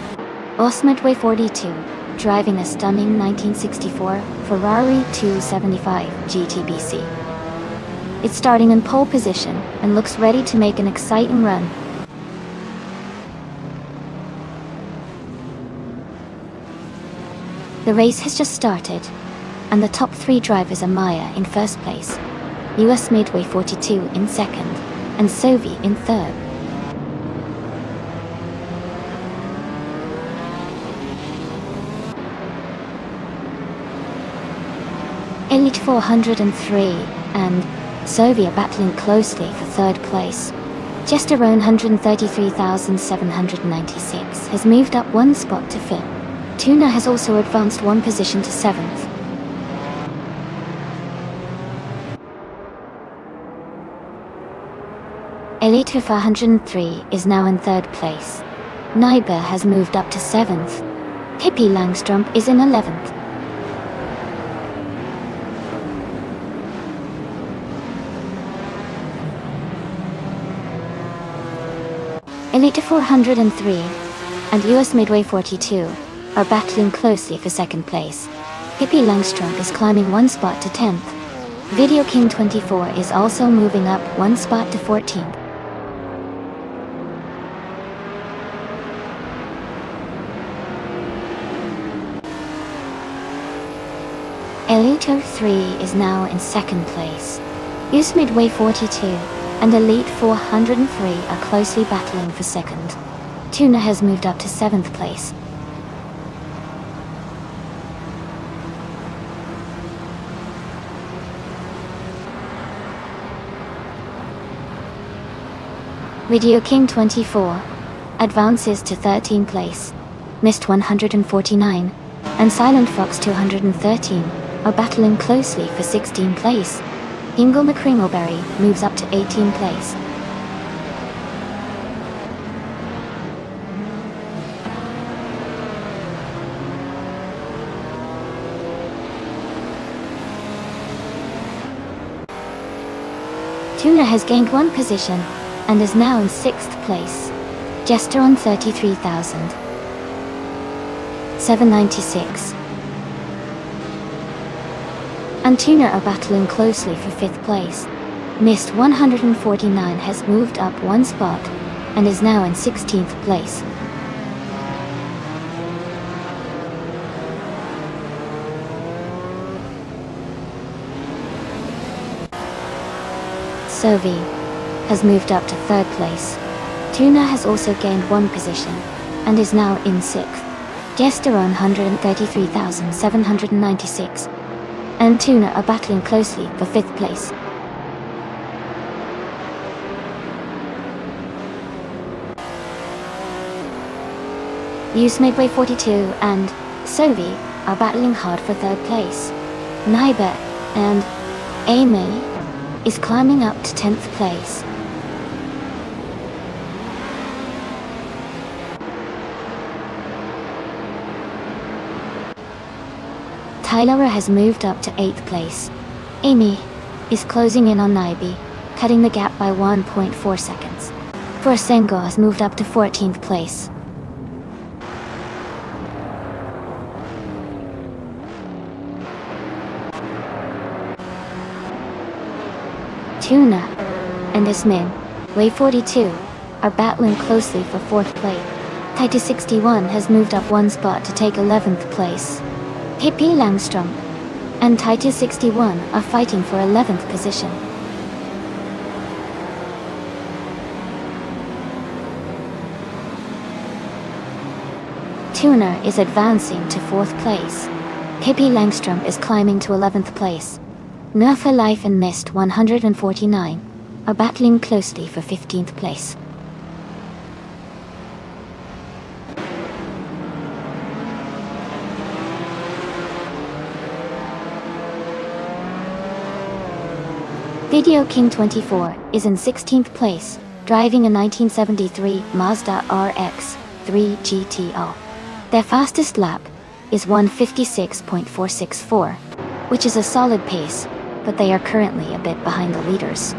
Osmidway 42, driving a stunning 1964 Ferrari 275 GTBC. It's starting in pole position and looks ready to make an exciting run. The race has just started, and the top 3 drivers are Maya in first place, US Midway 42 in second, and Sovi in third. Elite 403 and Sovi are battling closely for third place. Gesterone 133,796 has moved up 1 spot to 5th. Tuna has also advanced 1 position to 7th. Elite 403 is now in 3rd place. Nyber has moved up to 7th. Pippi Langstrump is in 11th. Elite 403 and US Midway 42 are battling closely for 2nd place. Pippi Langstrump is climbing 1 spot to 10th. Video King 24 is also moving up 1 spot to 14th. Elite 03 is now in 2nd place. US Midway 42 and Elite 403 are closely battling for 2nd. Tuna has moved up to 7th place. Video King 24 advances to 13th place. Mist 149 and Silent Fox 213 are battling closely for 16th place. Ingle McCringleberry moves up to 18th place. Tuna has gained 1 position and is now in 6th place. Jester on 33,796. And Tuna are battling closely for 5th place. Mist 149 has moved up 1 spot and is now in 16th place. Sovi has moved up to 3rd place. Tuna has also gained 1 position and is now in 6th. Jester on 133,796 and Tuna are battling closely for 5th place. US Midway 42 and Sovi are battling hard for 3rd place. Nyber and Amy is climbing up to 10th place. Tyler has moved up to 8th place. Amy is closing in on Nybe, cutting the gap by 1.4 seconds. Forsengo has moved up to 14th place. Tuna and Ismin, Way 42, are battling closely for 4th place. Titus 61 has moved up 1 spot to take 11th place. Pippi Langstrump and Titus 61 are fighting for 11th position. Tuna is advancing to 4th place. Pippi Langstrump is climbing to 11th place. Nerfa Life and Mist 149 are battling closely for 15th place. Video King 24 is in 16th place, driving a 1973 Mazda RX 3 GTO. Their fastest lap is 1:56.464, which is a solid pace, but they are currently a bit behind the leaders.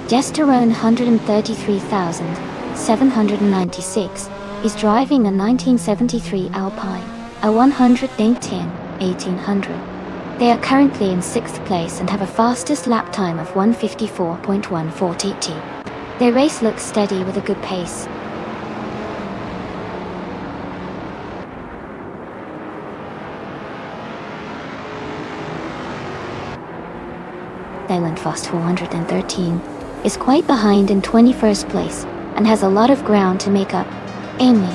Gesterone 133,796 is driving a 1973 Alpine, a 110-1800. They are currently in 6th place and have a fastest lap time of 1:54.140. Their race looks steady with a good pace. Thailand Fast 413 is quite behind in 21st place and has a lot of ground to make up. Amy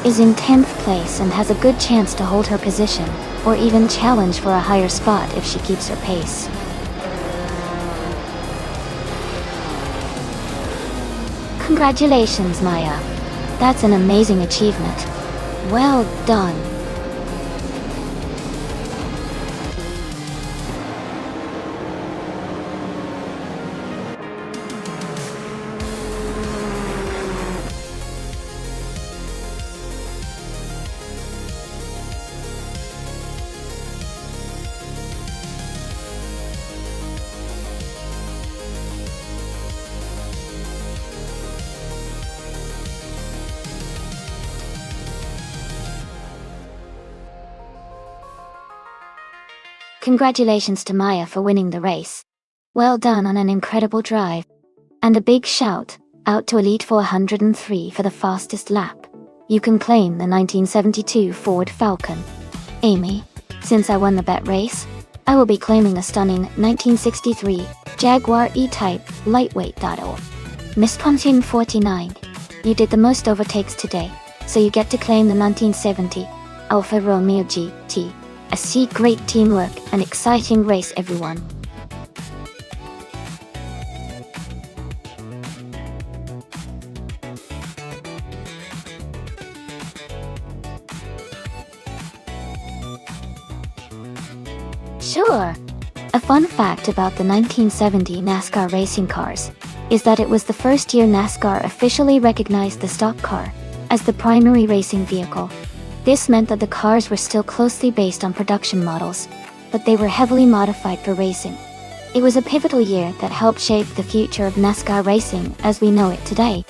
is in 10th place and has a good chance to hold her position, or even challenge for a higher spot if she keeps her pace. Congratulations, Maya. That's an amazing achievement. Well done. Congratulations to Maya for winning the race. Well done on an incredible drive. And a big shout out to Elite 403 for the fastest lap. You can claim the 1972 Ford Falcon. Amy, since I won the bet race, I will be claiming the stunning 1963 Jaguar E-Type Lightweight. Miss Pontin 49, you did the most overtakes today, so you get to claim the 1970 Alfa Romeo GT. I see great teamwork and exciting race, everyone. Sure. A fun fact about the 1970 NASCAR racing cars is that it was the first year NASCAR officially recognized the stock car as the primary racing vehicle. This meant that the cars were still closely based on production models, but they were heavily modified for racing. It was a pivotal year that helped shape the future of NASCAR racing as we know it today.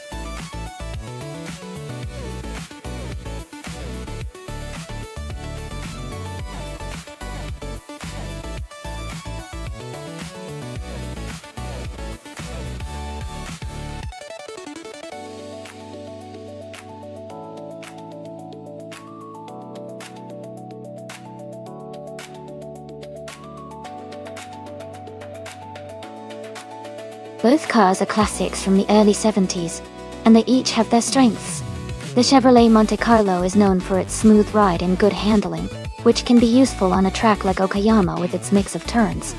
Both cars are classics from the early 70s, and they each have their strengths. The Chevrolet Monte Carlo is known for its smooth ride and good handling, which can be useful on a track like Okayama with its mix of turns.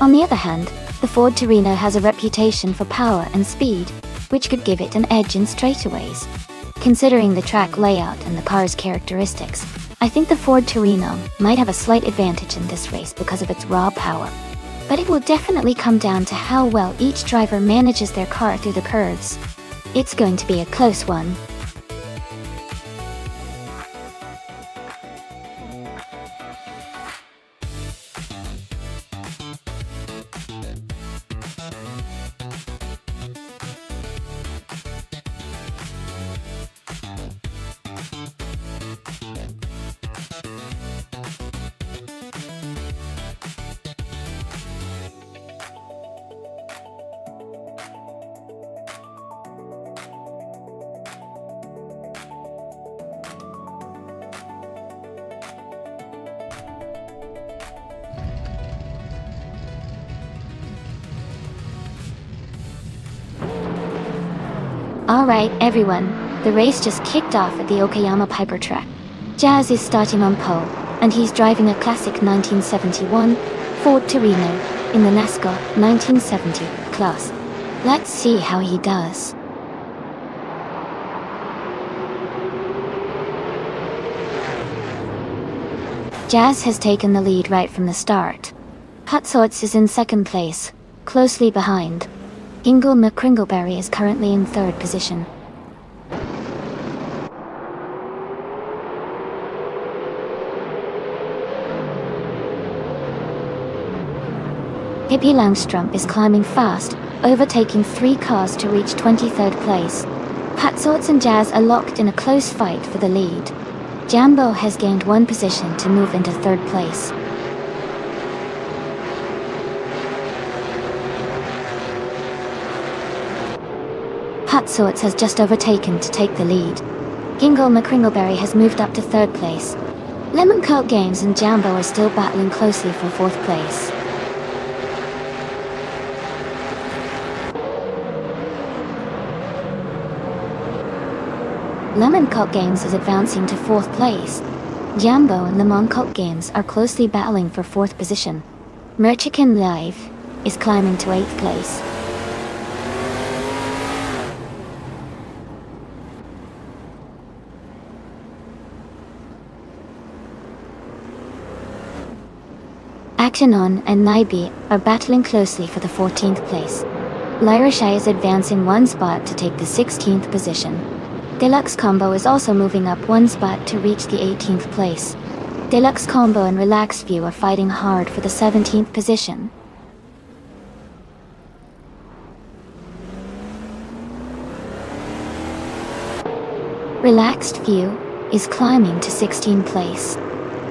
On the other hand, the Ford Torino has a reputation for power and speed, which could give it an edge in straightaways. Considering the track layout and the car's characteristics, I think the Ford Torino might have a slight advantage in this race because of its raw power. But it will definitely come down to how well each driver manages their car through the curves. It's going to be a close one. Alright everyone, the race just kicked off at the Okayama Piper track. Jazz is starting on pole, and he's driving a classic 1971 Ford Torino in the NASCAR 1970 class. Let's see how he does. Jazz has taken the lead right from the start. Hutsorts is in second place, closely behind. Ingle McCringleberry is currently in 3rd position. Hippie Langstrom is climbing fast, overtaking 3 cars to reach 23rd place. Patsorts and Jazz are locked in a close fight for the lead. Jambo has gained 1 position to move into 3rd place. Patsorts has just overtaken to take the lead. Ingle McCringleberry has moved up to 3rd place. Lemon Cult Games and Jambo are still battling closely for 4th place. Lemon Cult Games is advancing to 4th place. Jambo and Lemon Cult Games are closely battling for 4th position. Merchican Live is climbing to 8th place. Actionon and Naibi are battling closely for the 14th place. Lyra Shai is advancing 1 spot to take the 16th position. Deluxe Combo is also moving up 1 spot to reach the 18th place. Deluxe Combo and Relaxed View are fighting hard for the 17th position. Relaxed View is climbing to 16th place.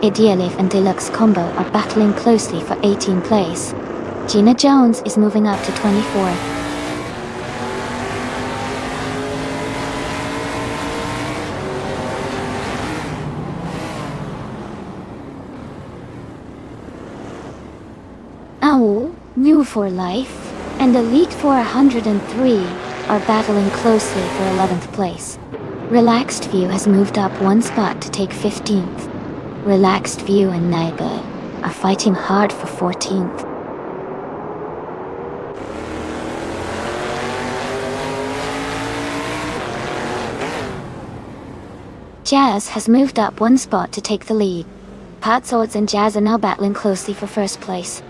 Idealif and Deluxe Combo are battling closely for 18th place. Gina Jones is moving up to 24th. Owl, New for Life, and Elite 403 are battling closely for 11th place. Relaxed View has moved up 1 spot to take 15th. Relaxed View and Naiba are fighting hard for 14th. Jazz has moved up 1 spot to take the lead. Patsorts and Jazz are now battling closely for 1st place.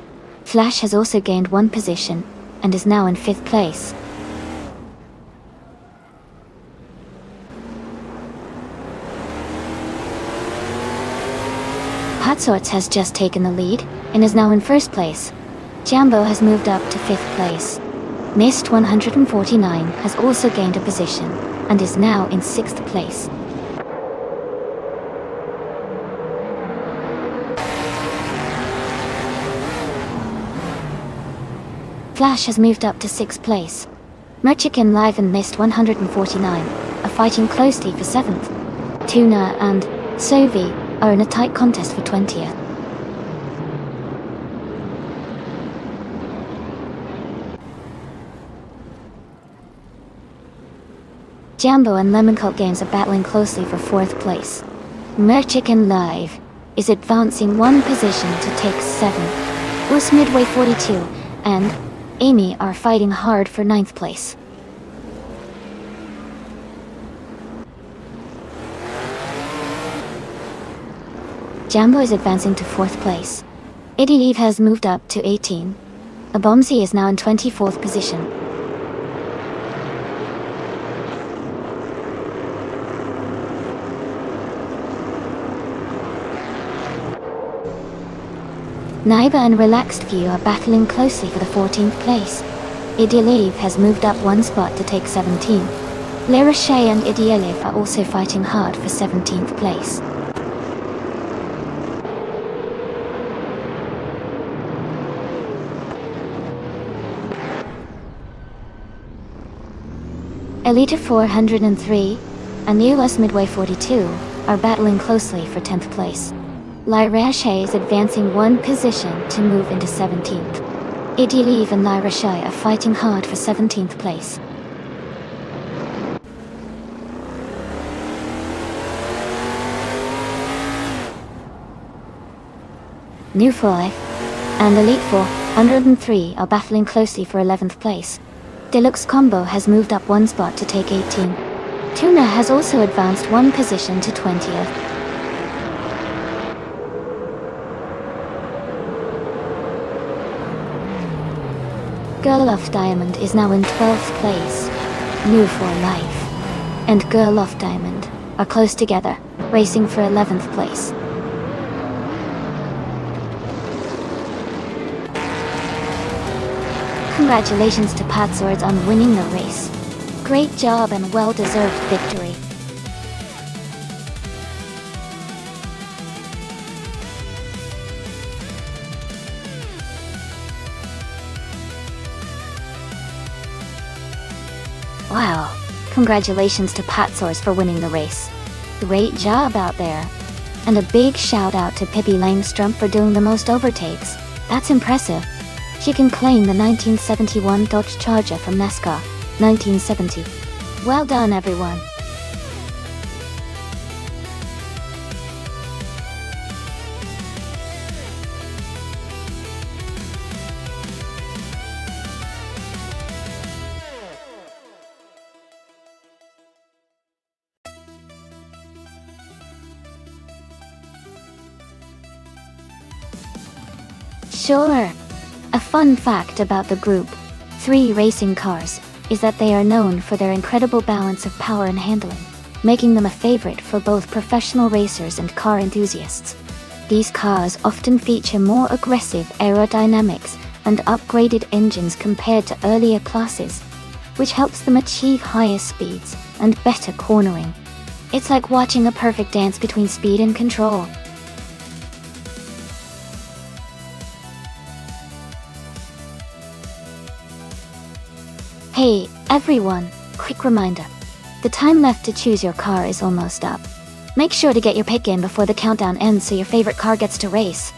Flash has also gained 1 position, and is now in 5th place. Patsorts has just taken the lead, and is now in 1st place. Jambo has moved up to 5th place. Mist 149 has also gained a position, and is now in 6th place. Flash has moved up to 6th place. Merchican Live and Mist 149 are fighting closely for 7th. Tuna and Sovi are in a tight contest for 20th. Jambo and Lemon Cult Games are battling closely for 4th place. Merchican Live is advancing 1 position to take 7th. Us Midway 42 and Amy are fighting hard for 9th place. Jambo is advancing to 4th place. Iddy Eve has moved up to 18. Abomsi is now in 24th position. Naiba and Relaxed View are battling closely for the 14th place. Idealiv has moved up 1 spot to take 17. Lyra Shea and Idealiv are also fighting hard for 17th place. Elita 403 and US Midway 42 are battling closely for 10th place. Lyra Shea is advancing 1 position to move into 17th. Idealiv and Lyra Shea are fighting hard for 17th place. New for Life and Elite 403 are battling closely for 11th place. Deluxe Combo has moved up 1 spot to take 18. Tuna has also advanced 1 position to 20th. Girl of Diamond is now in 12th place, new for life. And Girl of Diamond are close together, racing for 11th place. Congratulations to Patswords on winning the race. Great job and well-deserved victory. Wow, congratulations to Patswords for winning the race. Great job out there. And a big shout out to Pippi Langstrom for doing the most overtakes. That's impressive. She can claim the 1971 Dodge Charger from NASCAR, 1970. Well done, everyone. Sure. A fun fact about the Group 3 racing cars is that they are known for their incredible balance of power and handling, making them a favorite for both professional racers and car enthusiasts. These cars often feature more aggressive aerodynamics and upgraded engines compared to earlier classes, which helps them achieve higher speeds and better cornering. It's like watching a perfect dance between speed and control. Hey, everyone, quick reminder. The time left to choose your car is almost up. Make sure to get your pick in before the countdown ends so your favorite car gets to race.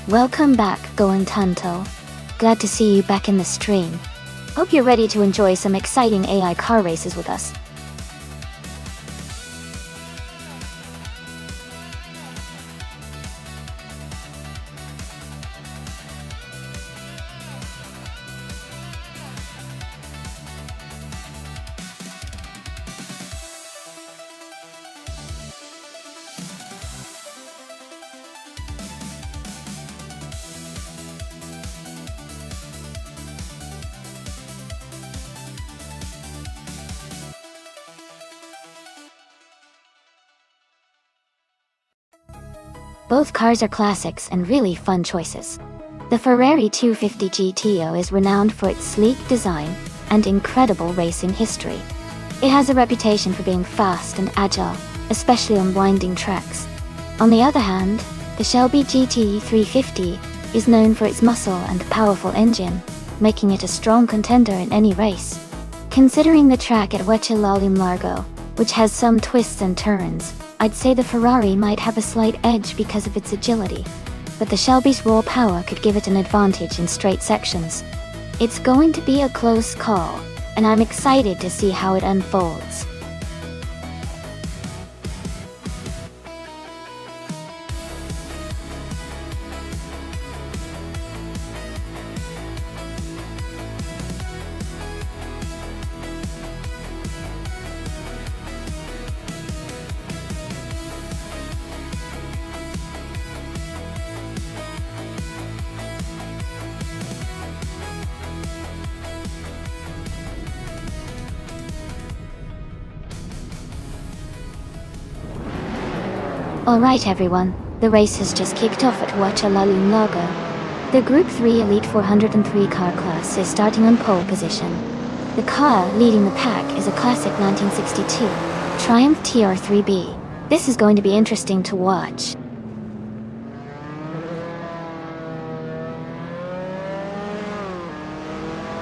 Welcome back, Going Tunto. Glad to see you back in the stream. Hope you're ready to enjoy some exciting AI car races with us. Both cars are classics and really fun choices. The Ferrari 250 GTO is renowned for its sleek design and incredible racing history. It has a reputation for being fast and agile, especially on winding tracks. On the other hand, the Shelby GT 350 is known for its muscle and powerful engine, making it a strong contender in any race. Considering the track at Huecha Largo, which has some twists and turns, I'd say the Ferrari might have a slight edge because of its agility, but the Shelby's raw power could give it an advantage in straight sections. It's going to be a close call, and I'm excited to see how it unfolds. Alright everyone, the race has just kicked off at Huacha Largo. The Group 3 Elite 403 car class is starting on pole position. The car leading the pack is a classic 1962 Triumph TR3B. This is going to be interesting to watch.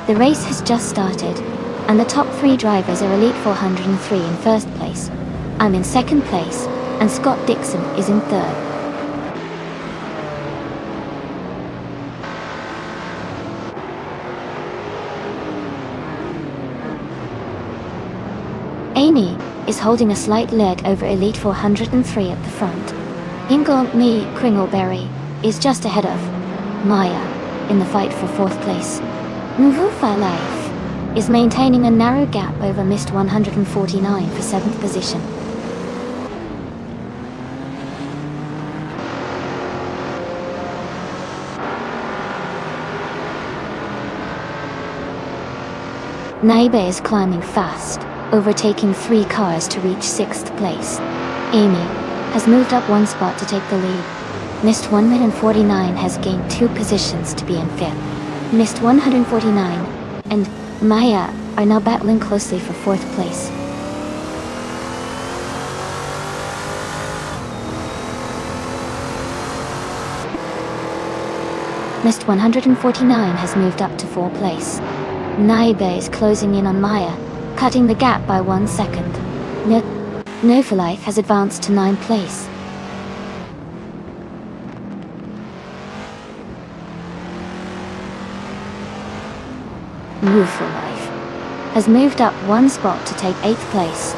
The race has just started, and the top 3 drivers are Elite 403 in first place. I'm in second place, and Scott Dixon is in third. Amy is holding a slight lead over Elite 403 at the front. Ingle Me Kringleberry is just ahead of Maya. in the fight for 4th place. Nuvufa Life is maintaining a narrow gap over Mist 149 for 7th position. Naibe is climbing fast, overtaking 3 cars to reach 6th place. Amy has moved up 1 spot to take the lead. Mist 149 has gained 2 positions to be in 5th. Mist 149 and Maya are now battling closely for 4th place. Mist 149 has moved up to 4th place. Naibe is closing in on Maya, cutting the gap by 1 second. No for Life has advanced to 9th place. Move for Life has moved up 1 spot to take 8th place.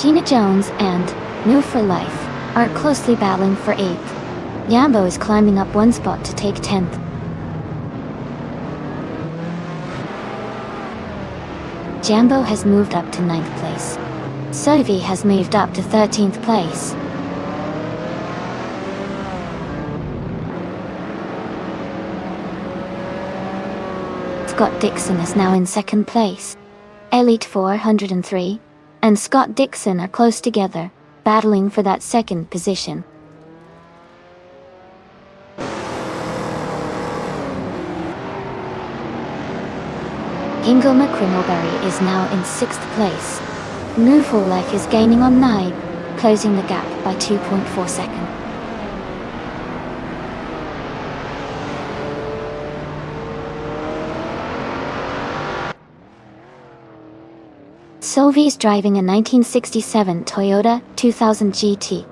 Gina Jones and Move for Life are closely battling for 8th. Yambo is climbing up 1 spot to take 10th. Jambo has moved up to 9th place. Sophie has moved up to 13th place. Scott Dixon is now in 2nd place. Elite 403 and Scott Dixon are close together, battling for that 2nd position. Ingo McCrimmleberry is now in 6th place. Move for Life is gaining on Naib, closing the gap by 2.4 seconds. Sylvie is driving a 1967 Toyota 2000 GT,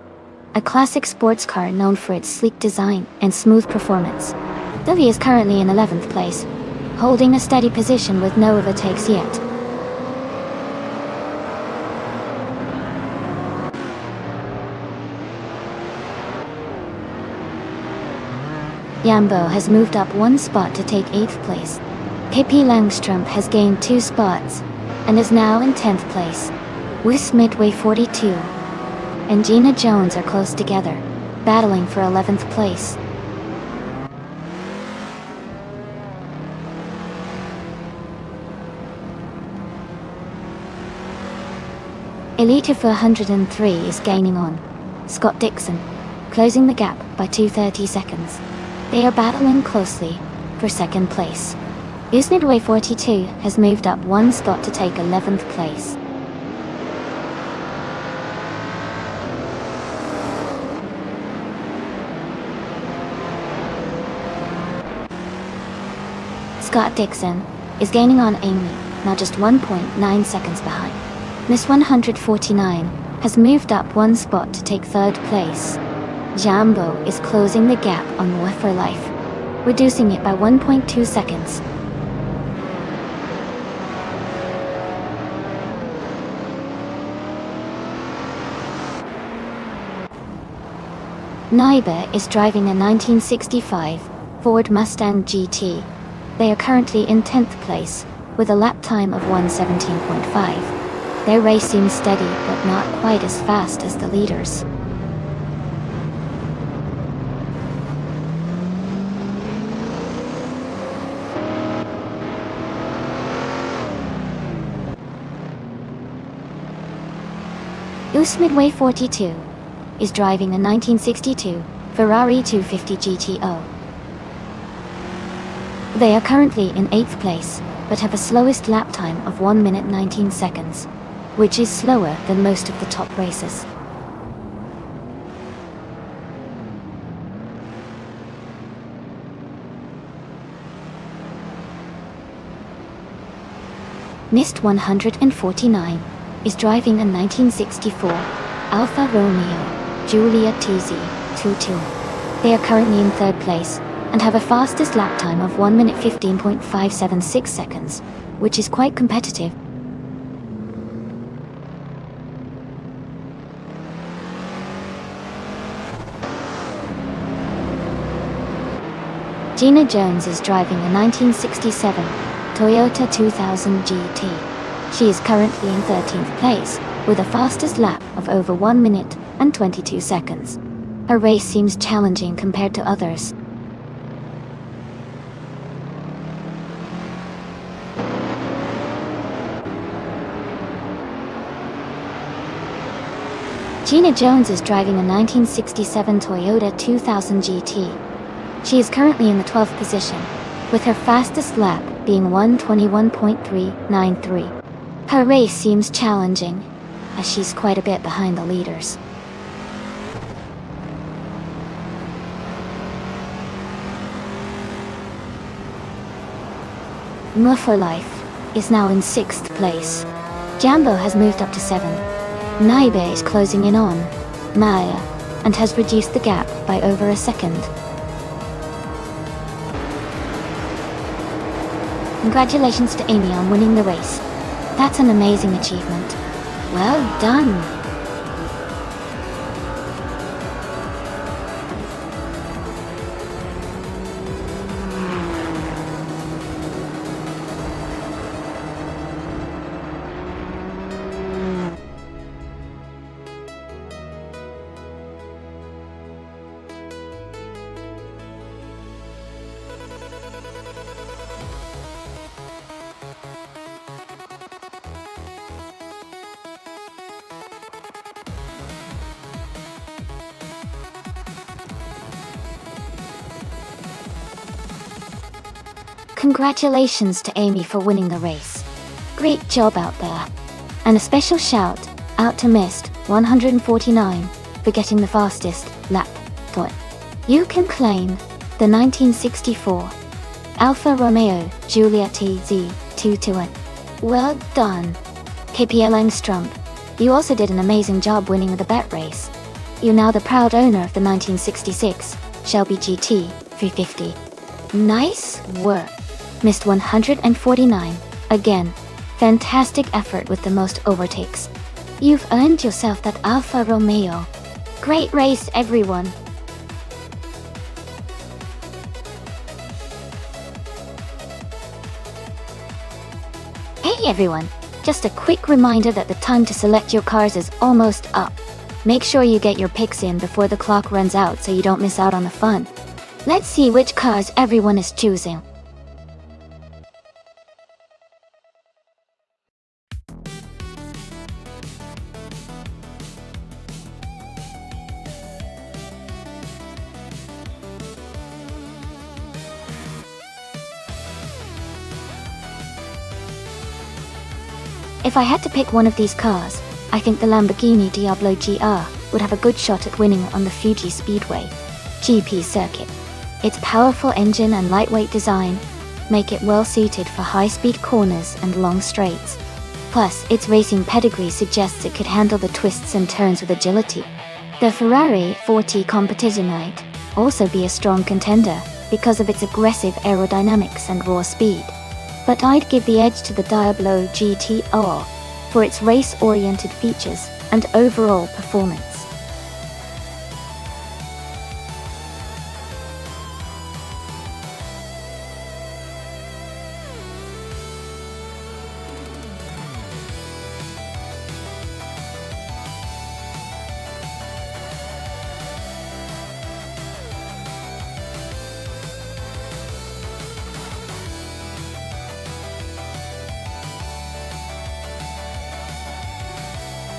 a classic sports car known for its sleek design and smooth performance. Sylvie is currently in 11th place, holding a steady position with no overtakes yet. Yambo has moved up 1 spot to take 8th place. Pippi Langstrom has gained 2 spots and is now in 10th place. With Midway 42 and Gina Jones are close together, battling for 11th place. Elite 403 is gaining on Scott Dixon, closing the gap by 2:30 seconds. They are battling closely for 2nd place. Midway 42 has moved up 1 spot to take 11th place. Scott Dixon is gaining on Amy, now just 1.9 seconds behind. Miss 149 has moved up 1 spot to take 3rd place. Jambo is closing the gap on War for Life, reducing it by 1.2 seconds. Naibe is driving a 1965 Ford Mustang GT. They are currently in 10th place, with a lap time of 1:17.5. Their race seems steady, but not quite as fast as the leaders. Midway 42 is driving a 1962 Ferrari 250 GTO. They are currently in 8th place, but have a slowest lap time of 1 minute 19 seconds, which is slower than most of the top races. Mist 149 is driving a 1964 Alfa Romeo Giulia TZ22. They are currently in 3rd place and have a fastest lap time of 1 minute 15.576 seconds, which is quite competitive. Gina Jones is driving a 1967 Toyota 2000 GT. She is currently in 13th place, with a fastest lap of over 1 minute and 22 seconds. Her race seems challenging compared to others. Gina Jones is driving a 1967 Toyota 2000 GT. She is currently in the 12th position, with her fastest lap being 1:21.393. Her race seems challenging, as she's quite a bit behind the leaders. More for Life is now in 6th place. Jambo has moved up to 7. Naibe is closing in on Maya and has reduced the gap by over a second. Congratulations to Amy on winning the race. That's an amazing achievement. Well done! Congratulations to Amy for winning the race. Great job out there. And a special shout out to Mist 149 for getting the fastest lap point. You can claim the 1964 Alfa Romeo Giulia TZ 221. Well done. KPL Engström. You also did an amazing job winning the bet race. You're now the proud owner of the 1966 Shelby GT 350. Nice work. Missed 149. Again, fantastic effort with the most overtakes. You've earned yourself that Alfa Romeo. Great race, everyone. Hey everyone, just a quick reminder that the time to select your cars is almost up. Make sure you get your picks in before the clock runs out so you don't miss out on the fun. Let's see which cars everyone is choosing. If I had to pick one of these cars, I think the Lamborghini Diablo GR would have a good shot at winning on the Fuji Speedway GP circuit. Its powerful engine and lightweight design make it well suited for high-speed corners and long straights. Plus, its racing pedigree suggests it could handle the twists and turns with agility. The Ferrari 4T Competition might also be a strong contender because of its aggressive aerodynamics and raw speed. But I'd give the edge to the Diablo GTR for its race-oriented features and overall performance.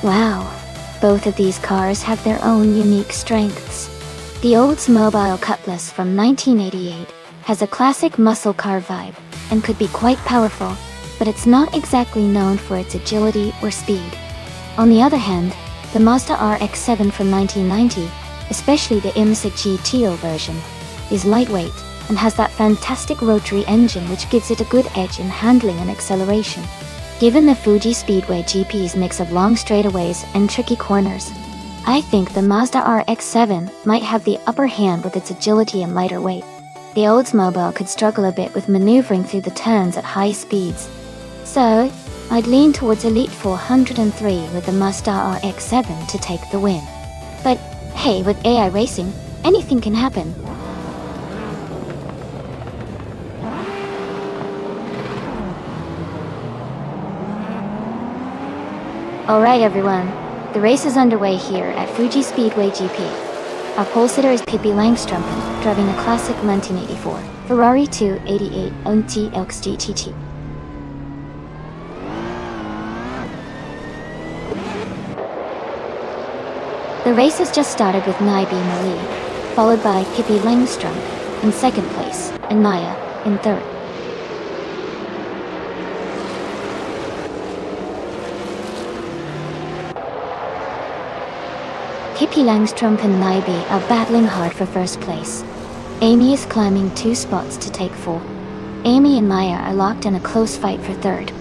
Wow, both of these cars have their own unique strengths. The Oldsmobile Cutlass from 1988 has a classic muscle car vibe and could be quite powerful, but it's not exactly known for its agility or speed. On the other hand, the Mazda RX-7 from 1990, especially the IMSA GTO version, is lightweight and has that fantastic rotary engine which gives it a good edge in handling and acceleration. Given the Fuji Speedway GP's mix of long straightaways and tricky corners, I think the Mazda RX-7 might have the upper hand with its agility and lighter weight. The Oldsmobile could struggle a bit with maneuvering through the turns at high speeds. So, I'd lean towards Elite 403 with the Mazda RX-7 to take the win. But hey, with AI racing, anything can happen. Alright everyone, the race is underway here at Fuji Speedway GP. Our pole sitter is Pippi Langstrumpen, driving a classic 1984 Ferrari 288 ONT XGTT. The race has just started with Naibi in the lead, followed by Pippi Langstrumpen in second place and Maya in third. Pippi Langstrumpen and Naibi are battling hard for first place. Amy is climbing 2 spots to take 4. Amy and Maya are locked in a close fight for third.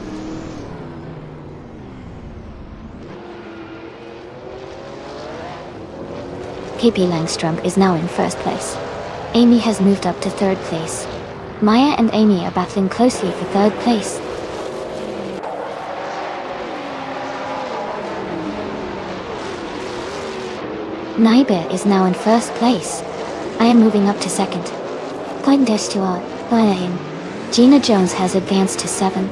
Pippi Langstrump is now in first place. Amy has moved up to third place. Maya and Amy are battling closely for third place. Naibi is now in first place. I am moving up to second. Point Destuart, via him. Gina Jones has advanced to 7.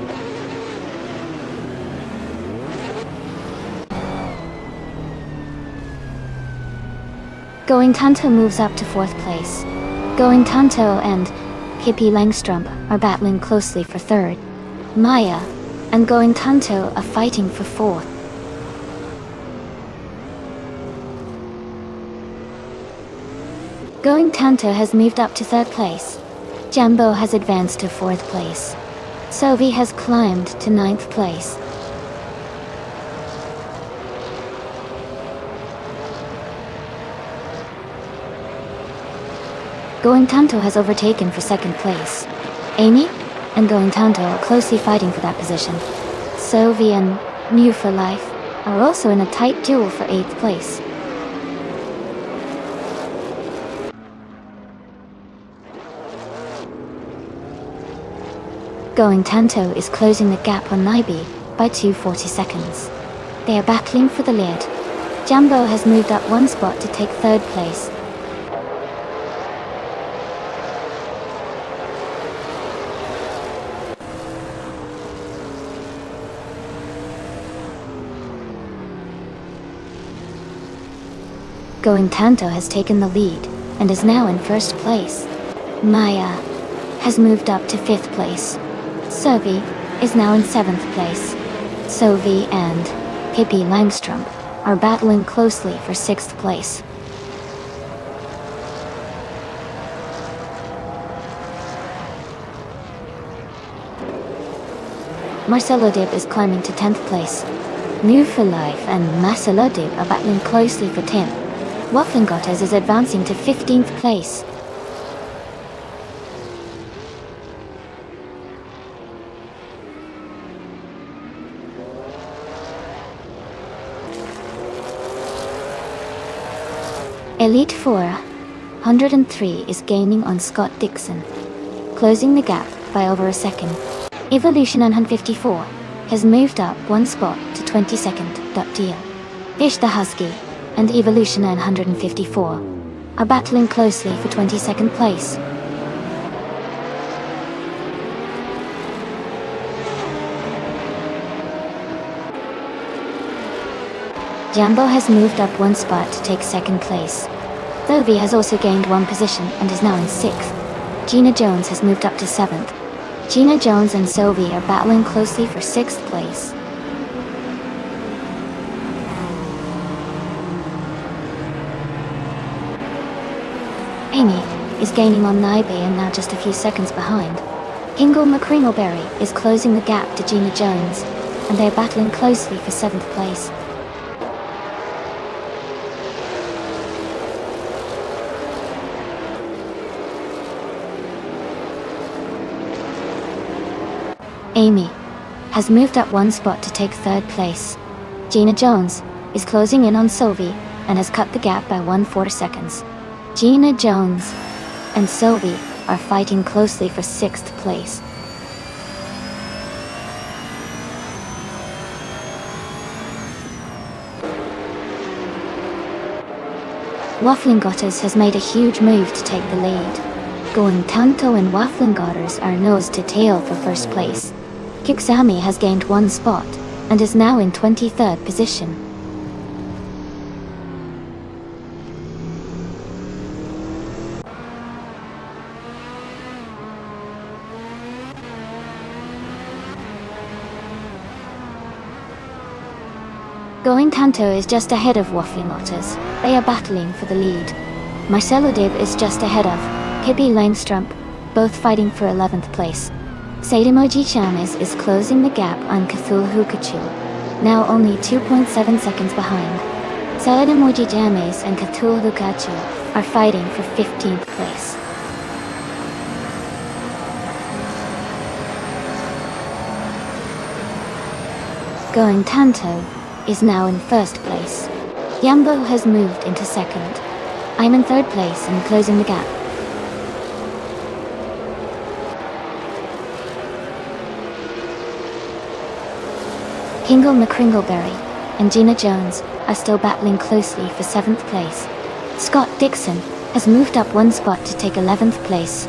Going Tanto moves up to 4th place. Going Tanto and Pippi Langstrump are battling closely for 3rd. Maya and Going Tanto are fighting for 4th. Going Tanto has moved up to 3rd place. Jambo has advanced to 4th place. Sovi has climbed to 9th place. Going Tanto has overtaken for 2nd place. Amy and Going Tanto are closely fighting for that position. Sovi and New for Life are also in a tight duel for 8th place. Going Tanto is closing the gap on Naibi by 240 seconds. They are battling for the lead. Jambo has moved up 1 spot to take 3rd place. Going Tanto has taken the lead and is now in 1st place. Maya has moved up to 5th place. Sovi is now in 7th place. Sovi and Pippi Langstrump are battling closely for 6th place. Marcelo Dib is climbing to 10th place. New for Life and Marcelo Dib are battling closely for 10th. Wafflingottes is advancing to 15th place. Elite 403 is gaining on Scott Dixon, closing the gap by over a second. Evolution 154 has moved up 1 spot to 22nd. Deal. Ish the Husky and Evolution 954 are battling closely for 22nd place. Jambo has moved up 1 spot to take 2nd place. Thovi has also gained 1 position and is now in 6th. Gina Jones has moved up to 7th. Gina Jones and Sovi are battling closely for 6th place. Amy is gaining on Naibi and now just a few seconds behind. Hingle McCringleberry is closing the gap to Gina Jones, and they are battling closely for 7th place. Amy has moved up 1 spot to take 3rd place. Gina Jones is closing in on Sovi and has cut the gap by 1/4 seconds. Gina Jones and Sovi are fighting closely for 6th place. Wafflingottes has made a huge move to take the lead. Going Tanto and Wafflingottes are nose to tail for 1st place. Kiksami has gained 1 spot, and is now in 23rd position. Going Tanto is just ahead of Waffling Otters. They are battling for the lead. Marcelo Dib is just ahead of Pippi Langstrump, both fighting for 11th place. Sademoji Chamis is closing the gap on Cthulhu Kachu, now only 2.7 seconds behind. Sademoji Chamis and Cthulhu Kachu are fighting for 15th place. Going Tanto is now in first place. Yambo has moved into second. I'm in third place and closing the gap. Kingle McCringleberry and Gina Jones are still battling closely for 7th place. Scott Dixon has moved up one spot to take 11th place.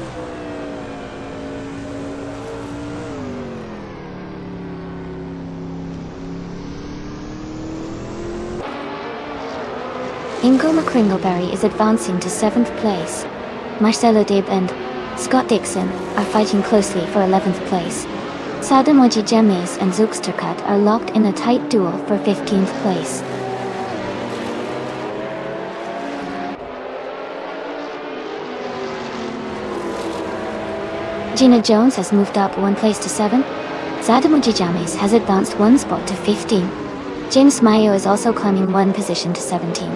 Ingo McCringleberry is advancing to 7th place. Marcelo Dib and Scott Dixon are fighting closely for 11th place. Sademoji Chamis and Zugsterkat are locked in a tight duel for 15th place. Gina Jones has moved up one place to 7. Sademoji Chamis has advanced one spot to 15. James Mayo is also climbing one position to 17.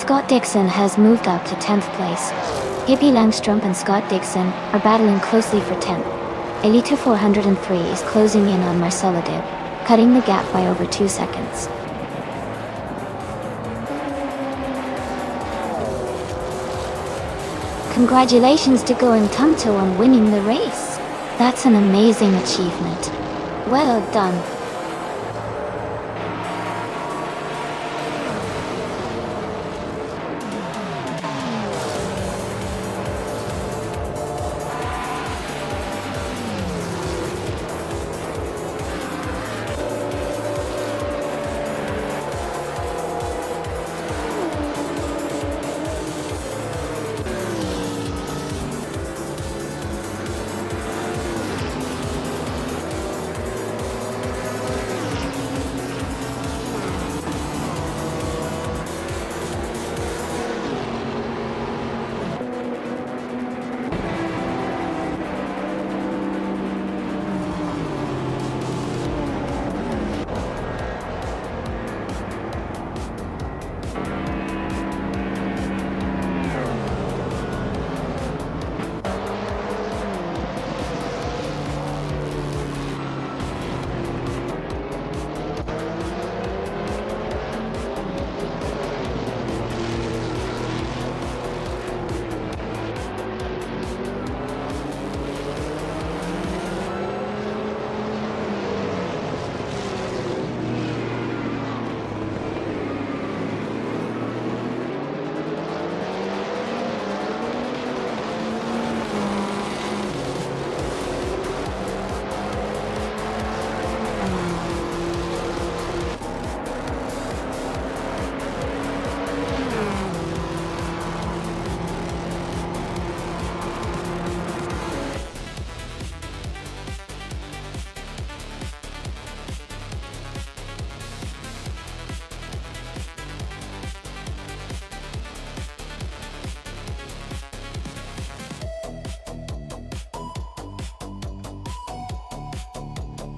Scott Dixon has moved up to 10th place. Pippi Langstrump and Scott Dixon are battling closely for 10th. Elita 403 is closing in on Marcelo Dib, cutting the gap by over 2 seconds. Congratulations to Going Tanto on winning the race. That's an amazing achievement. Well done.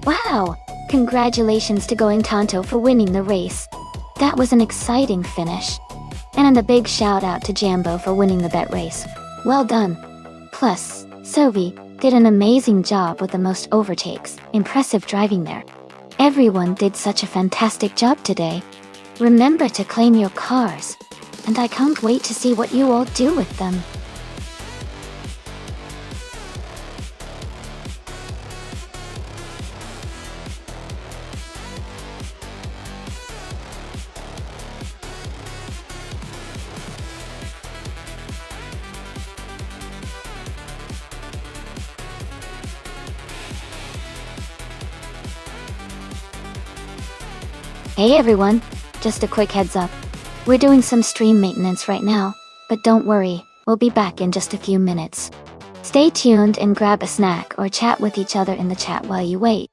Wow! Congratulations to Going Tanto for winning the race. That was an exciting finish. And a big shout out to Jambo for winning the bet race. Well done. Plus, Sovi did an amazing job with the most overtakes. Impressive driving there. Everyone did such a fantastic job today. Remember to claim your cars. And I can't wait to see what you all do with them. Hey everyone, just a quick heads up. We're doing some stream maintenance right now, but don't worry, we'll be back in just a few minutes. Stay tuned and grab a snack or chat with each other in the chat while you wait.